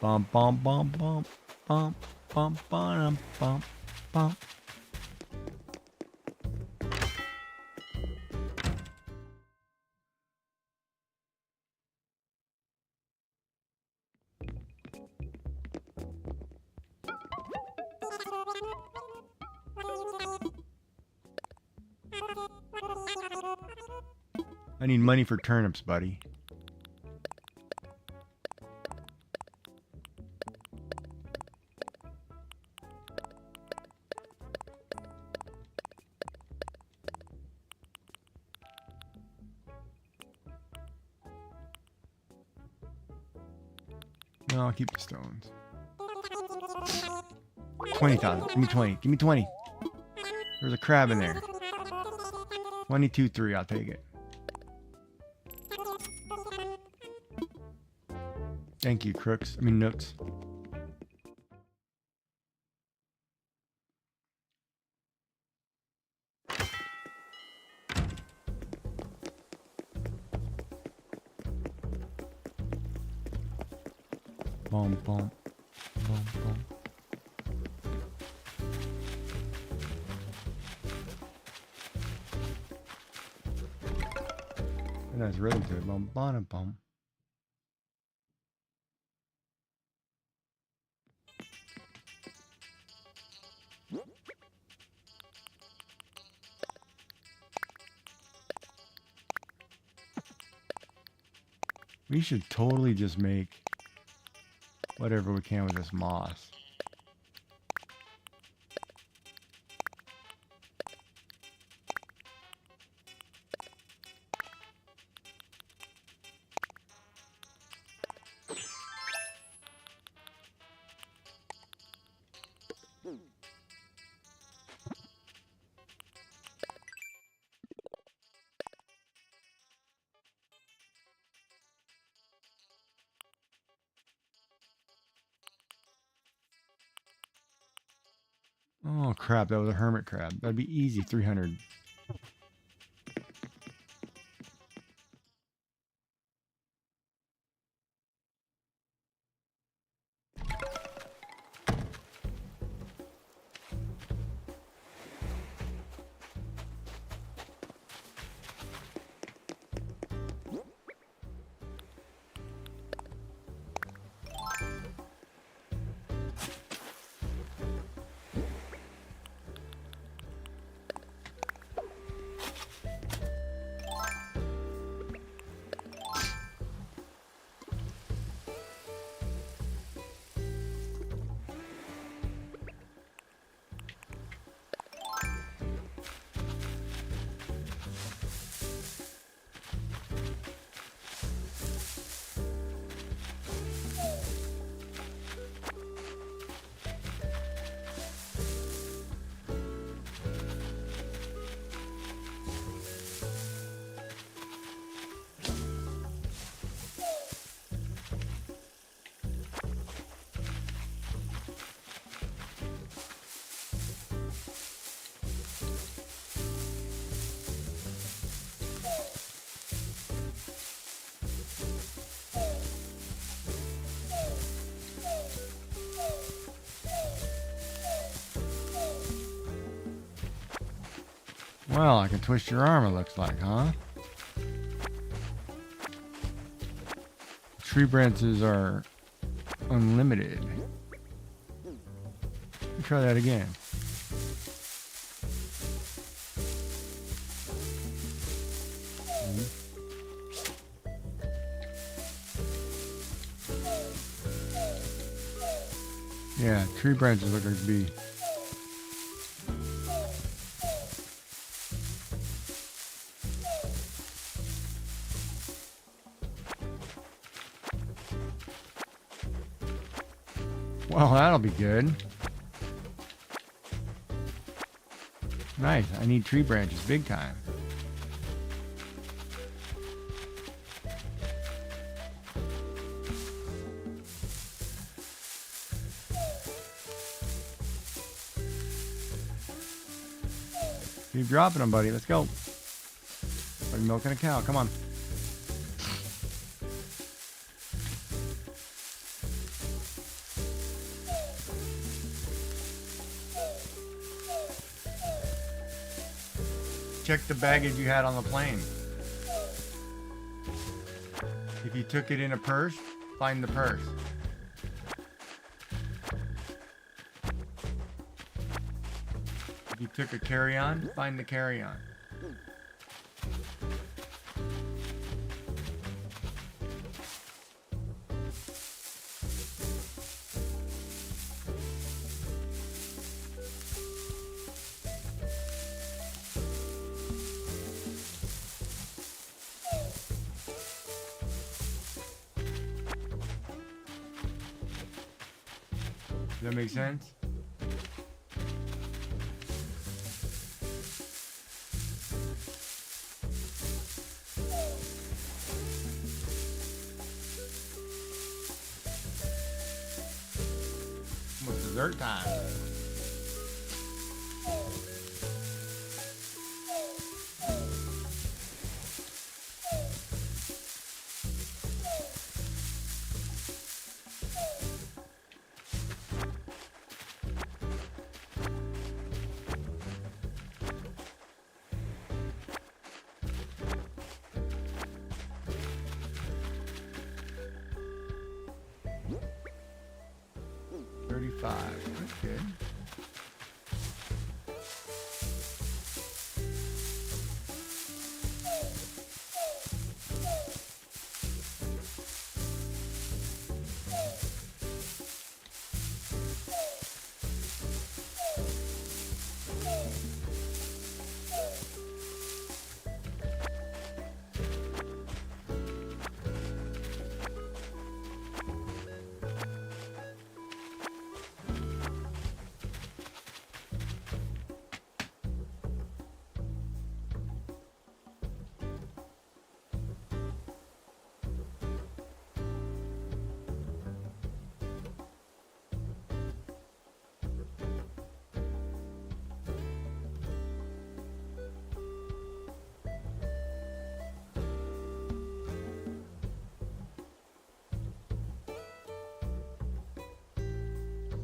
Bum bum bum bum bum bum bum bum bum. I need money for turnips, buddy. No, I'll keep the stones. 20,000. Give me 20. Give me 20. There's a crab in there. 22.3. I'll take it. Thank you, crooks. I mean, nooks. Bum, bum. Bum, bum. A nice rhythm to it. Bum, bum, bum. We should totally just make whatever we can with this moss. Oh crap, that was a hermit crab. That'd be easy, 300. Well, I can twist your arm, it looks like, huh? Tree branches are unlimited. Let me try that again. Yeah, tree branches look like to be. Well, that'll be good. Nice. I need tree branches big time. Keep dropping them, buddy. Let's go. Like milking a cow. Come on. Check the baggage you had on the plane. If you took it in a purse, find the purse. If you took a carry-on, find the carry-on. Does that make sense? Almost dessert time. That's good.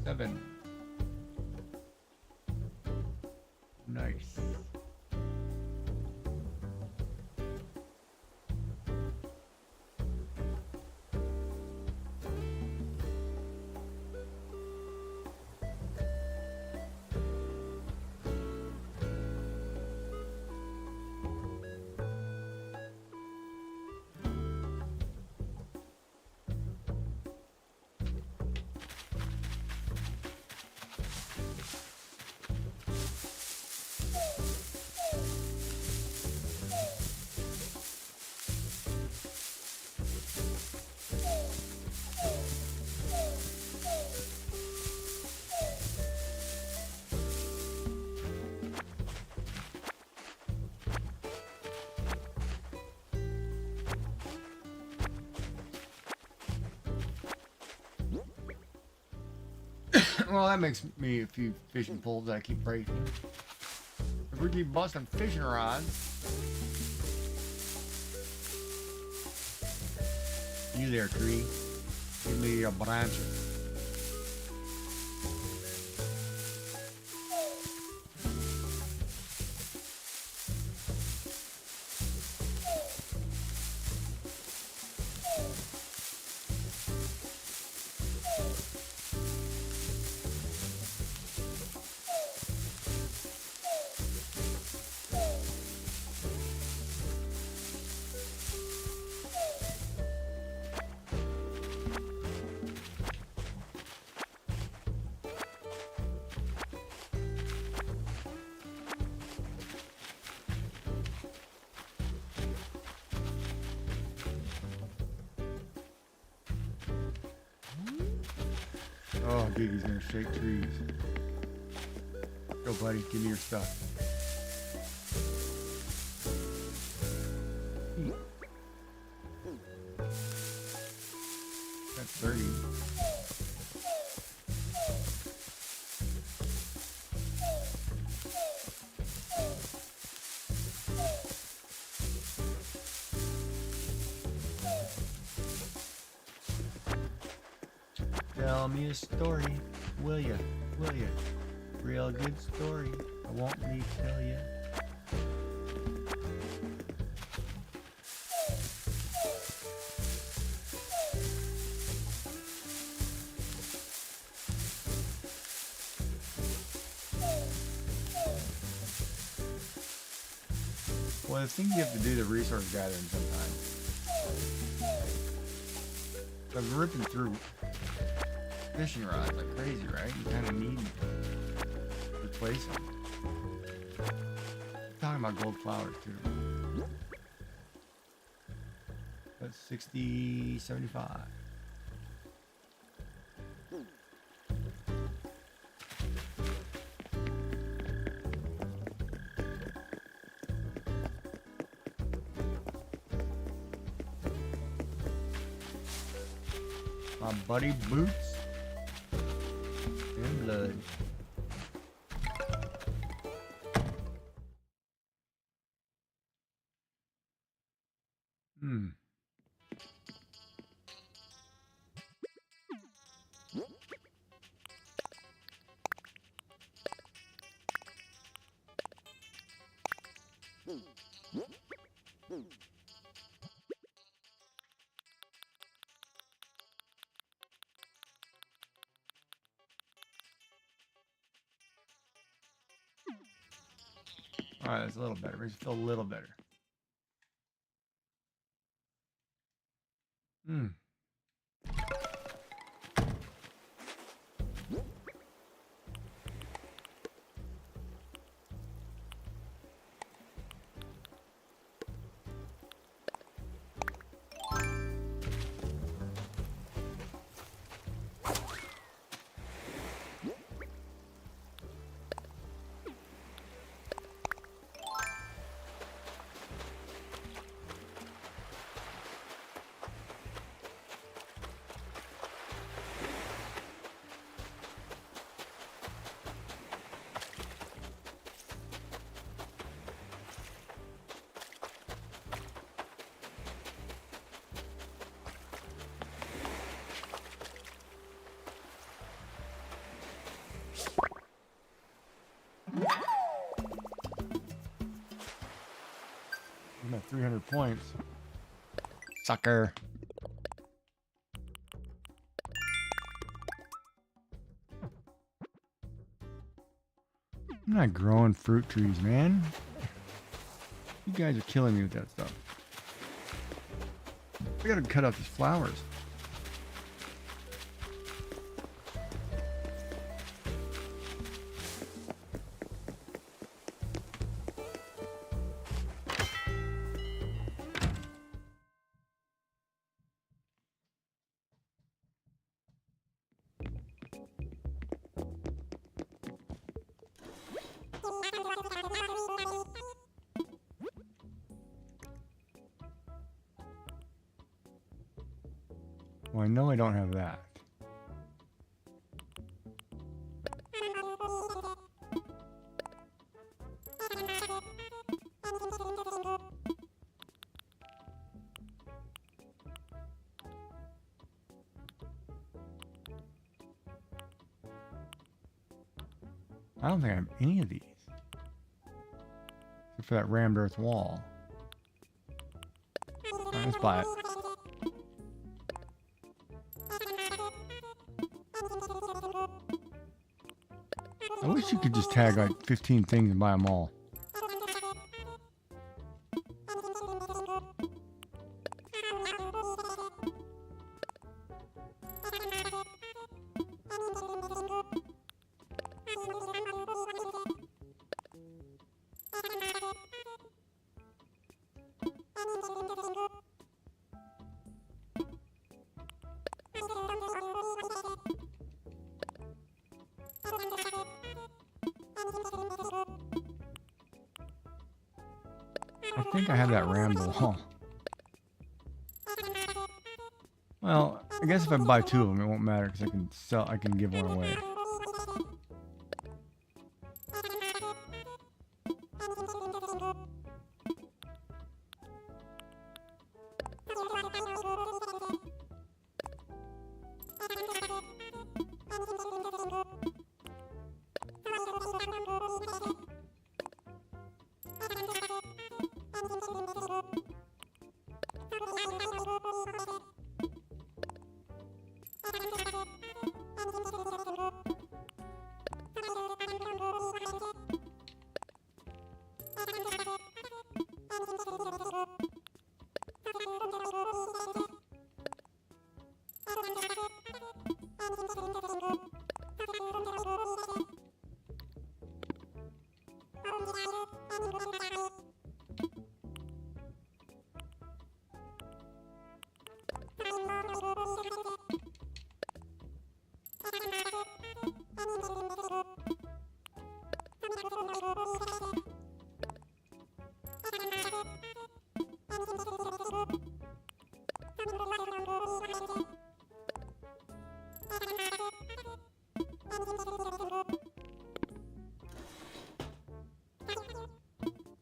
Seven. Nice. Well, that makes me a few fishing poles that I keep breaking. If we keep busting fishing rods, you there, tree. Give me a branch. Oh, Gigi's gonna shake trees. Go, buddy. Give me your stuff. That's 30. Tell me a story, will ya? Will ya? Real good story. I won't need to tell ya. Well, the thing you have to do the resource gathering sometimes. I'm ripping through fishing rods like crazy, right? You kind of need to replace them. I'm talking about gold flowers too. That's 60, 75. My buddy Boots and Blood. Alright, that's a little better. Makes it feel a little better. I'm at 300 points. Sucker. I'm not growing fruit trees, man. You guys are killing me with that stuff. I gotta cut out these flowers. Well, I know I don't have that. I don't think I have any of these. Except for that rammed earth wall. Alright, let's buy it. I wish you could just tag like 15 things and buy them all. I think I have that ramble. Well, I guess if I buy 2 of them, it won't matter because I can give one away.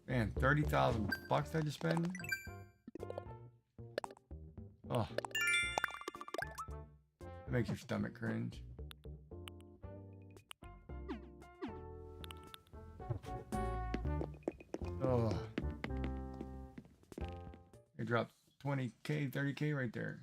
Man, 30,000 bucks I just spent? Oh. It makes your stomach cringe. Oh. It dropped 20k, 30k right there.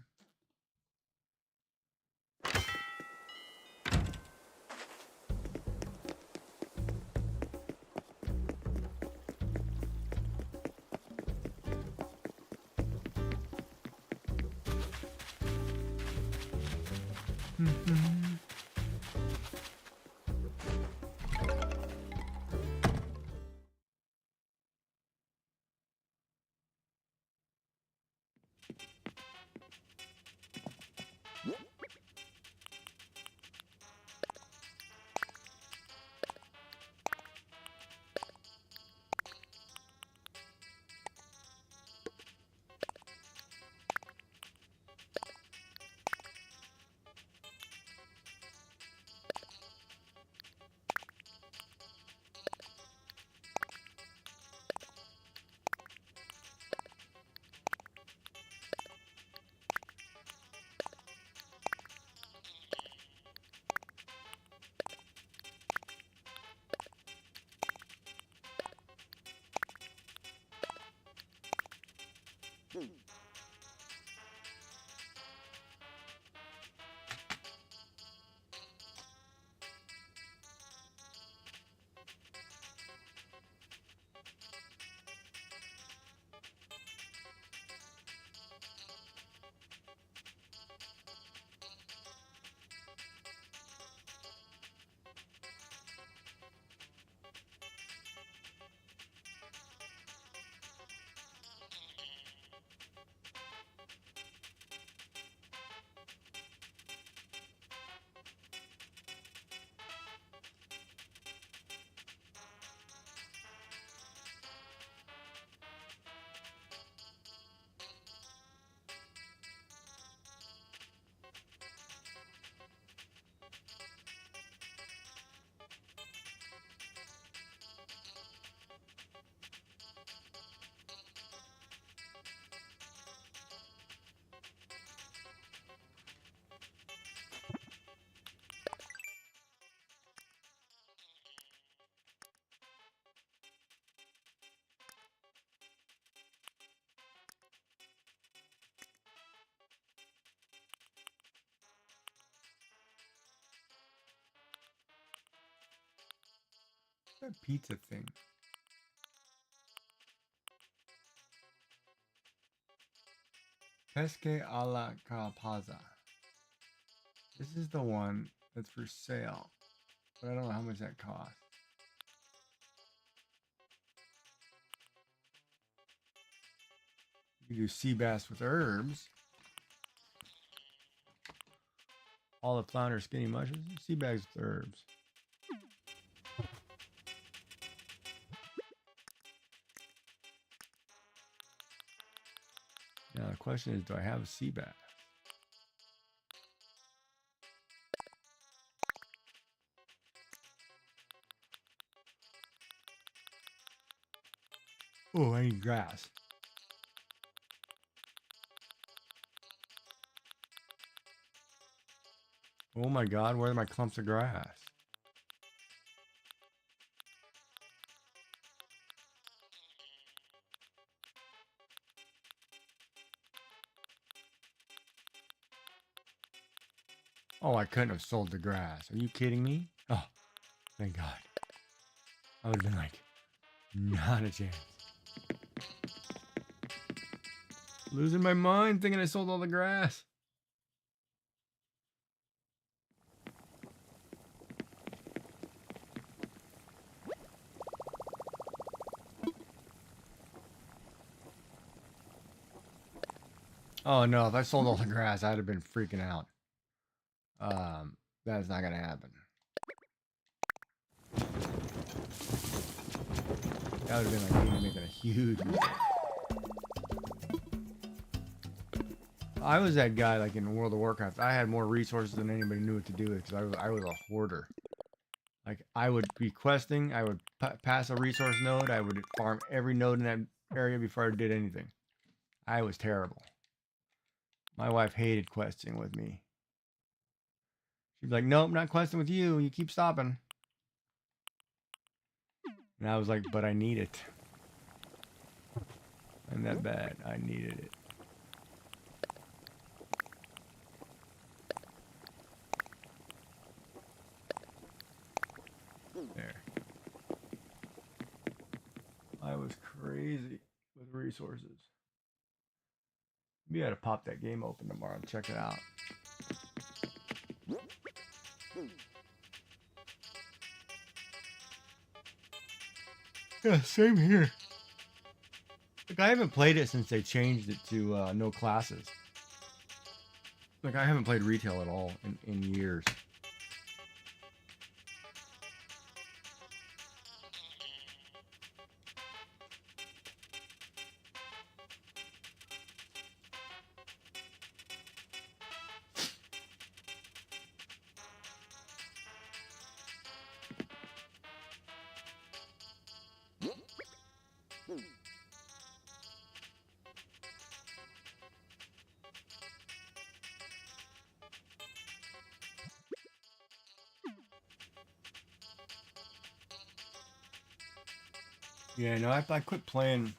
That pizza thing. Pesque alla Carapazza. This is the one that's for sale, but I don't know how much that costs. You can do sea bass with herbs. All the flounder skinny mushrooms, sea bass with herbs. question is, do I have a sea bass? Oh, I need grass. Oh my god, where are my clumps of grass? Oh, I couldn't have sold the grass. Are you kidding me? Oh, thank God. I would have been like, not a chance. Losing my mind thinking I sold all the grass. Oh no, if I sold all the grass, I'd have been freaking out. That's not gonna happen. That would have been like me making a huge mistake. I was that guy like in World of Warcraft. I had more resources than anybody knew what to do with because I was a hoarder. Like I would be questing, I would pass a resource node, I would farm every node in that area before I did anything. I was terrible. My wife hated questing with me. She'd be like, nope, not questing with you. You keep stopping. And I was like, but I need it. I'm that bad. I needed it. There. I was crazy with resources. We had to pop that game open tomorrow and check it out. Yeah, same here. Like I haven't played it since they changed it to no classes. Like I haven't played retail at all in years. Yeah, no, I quit playing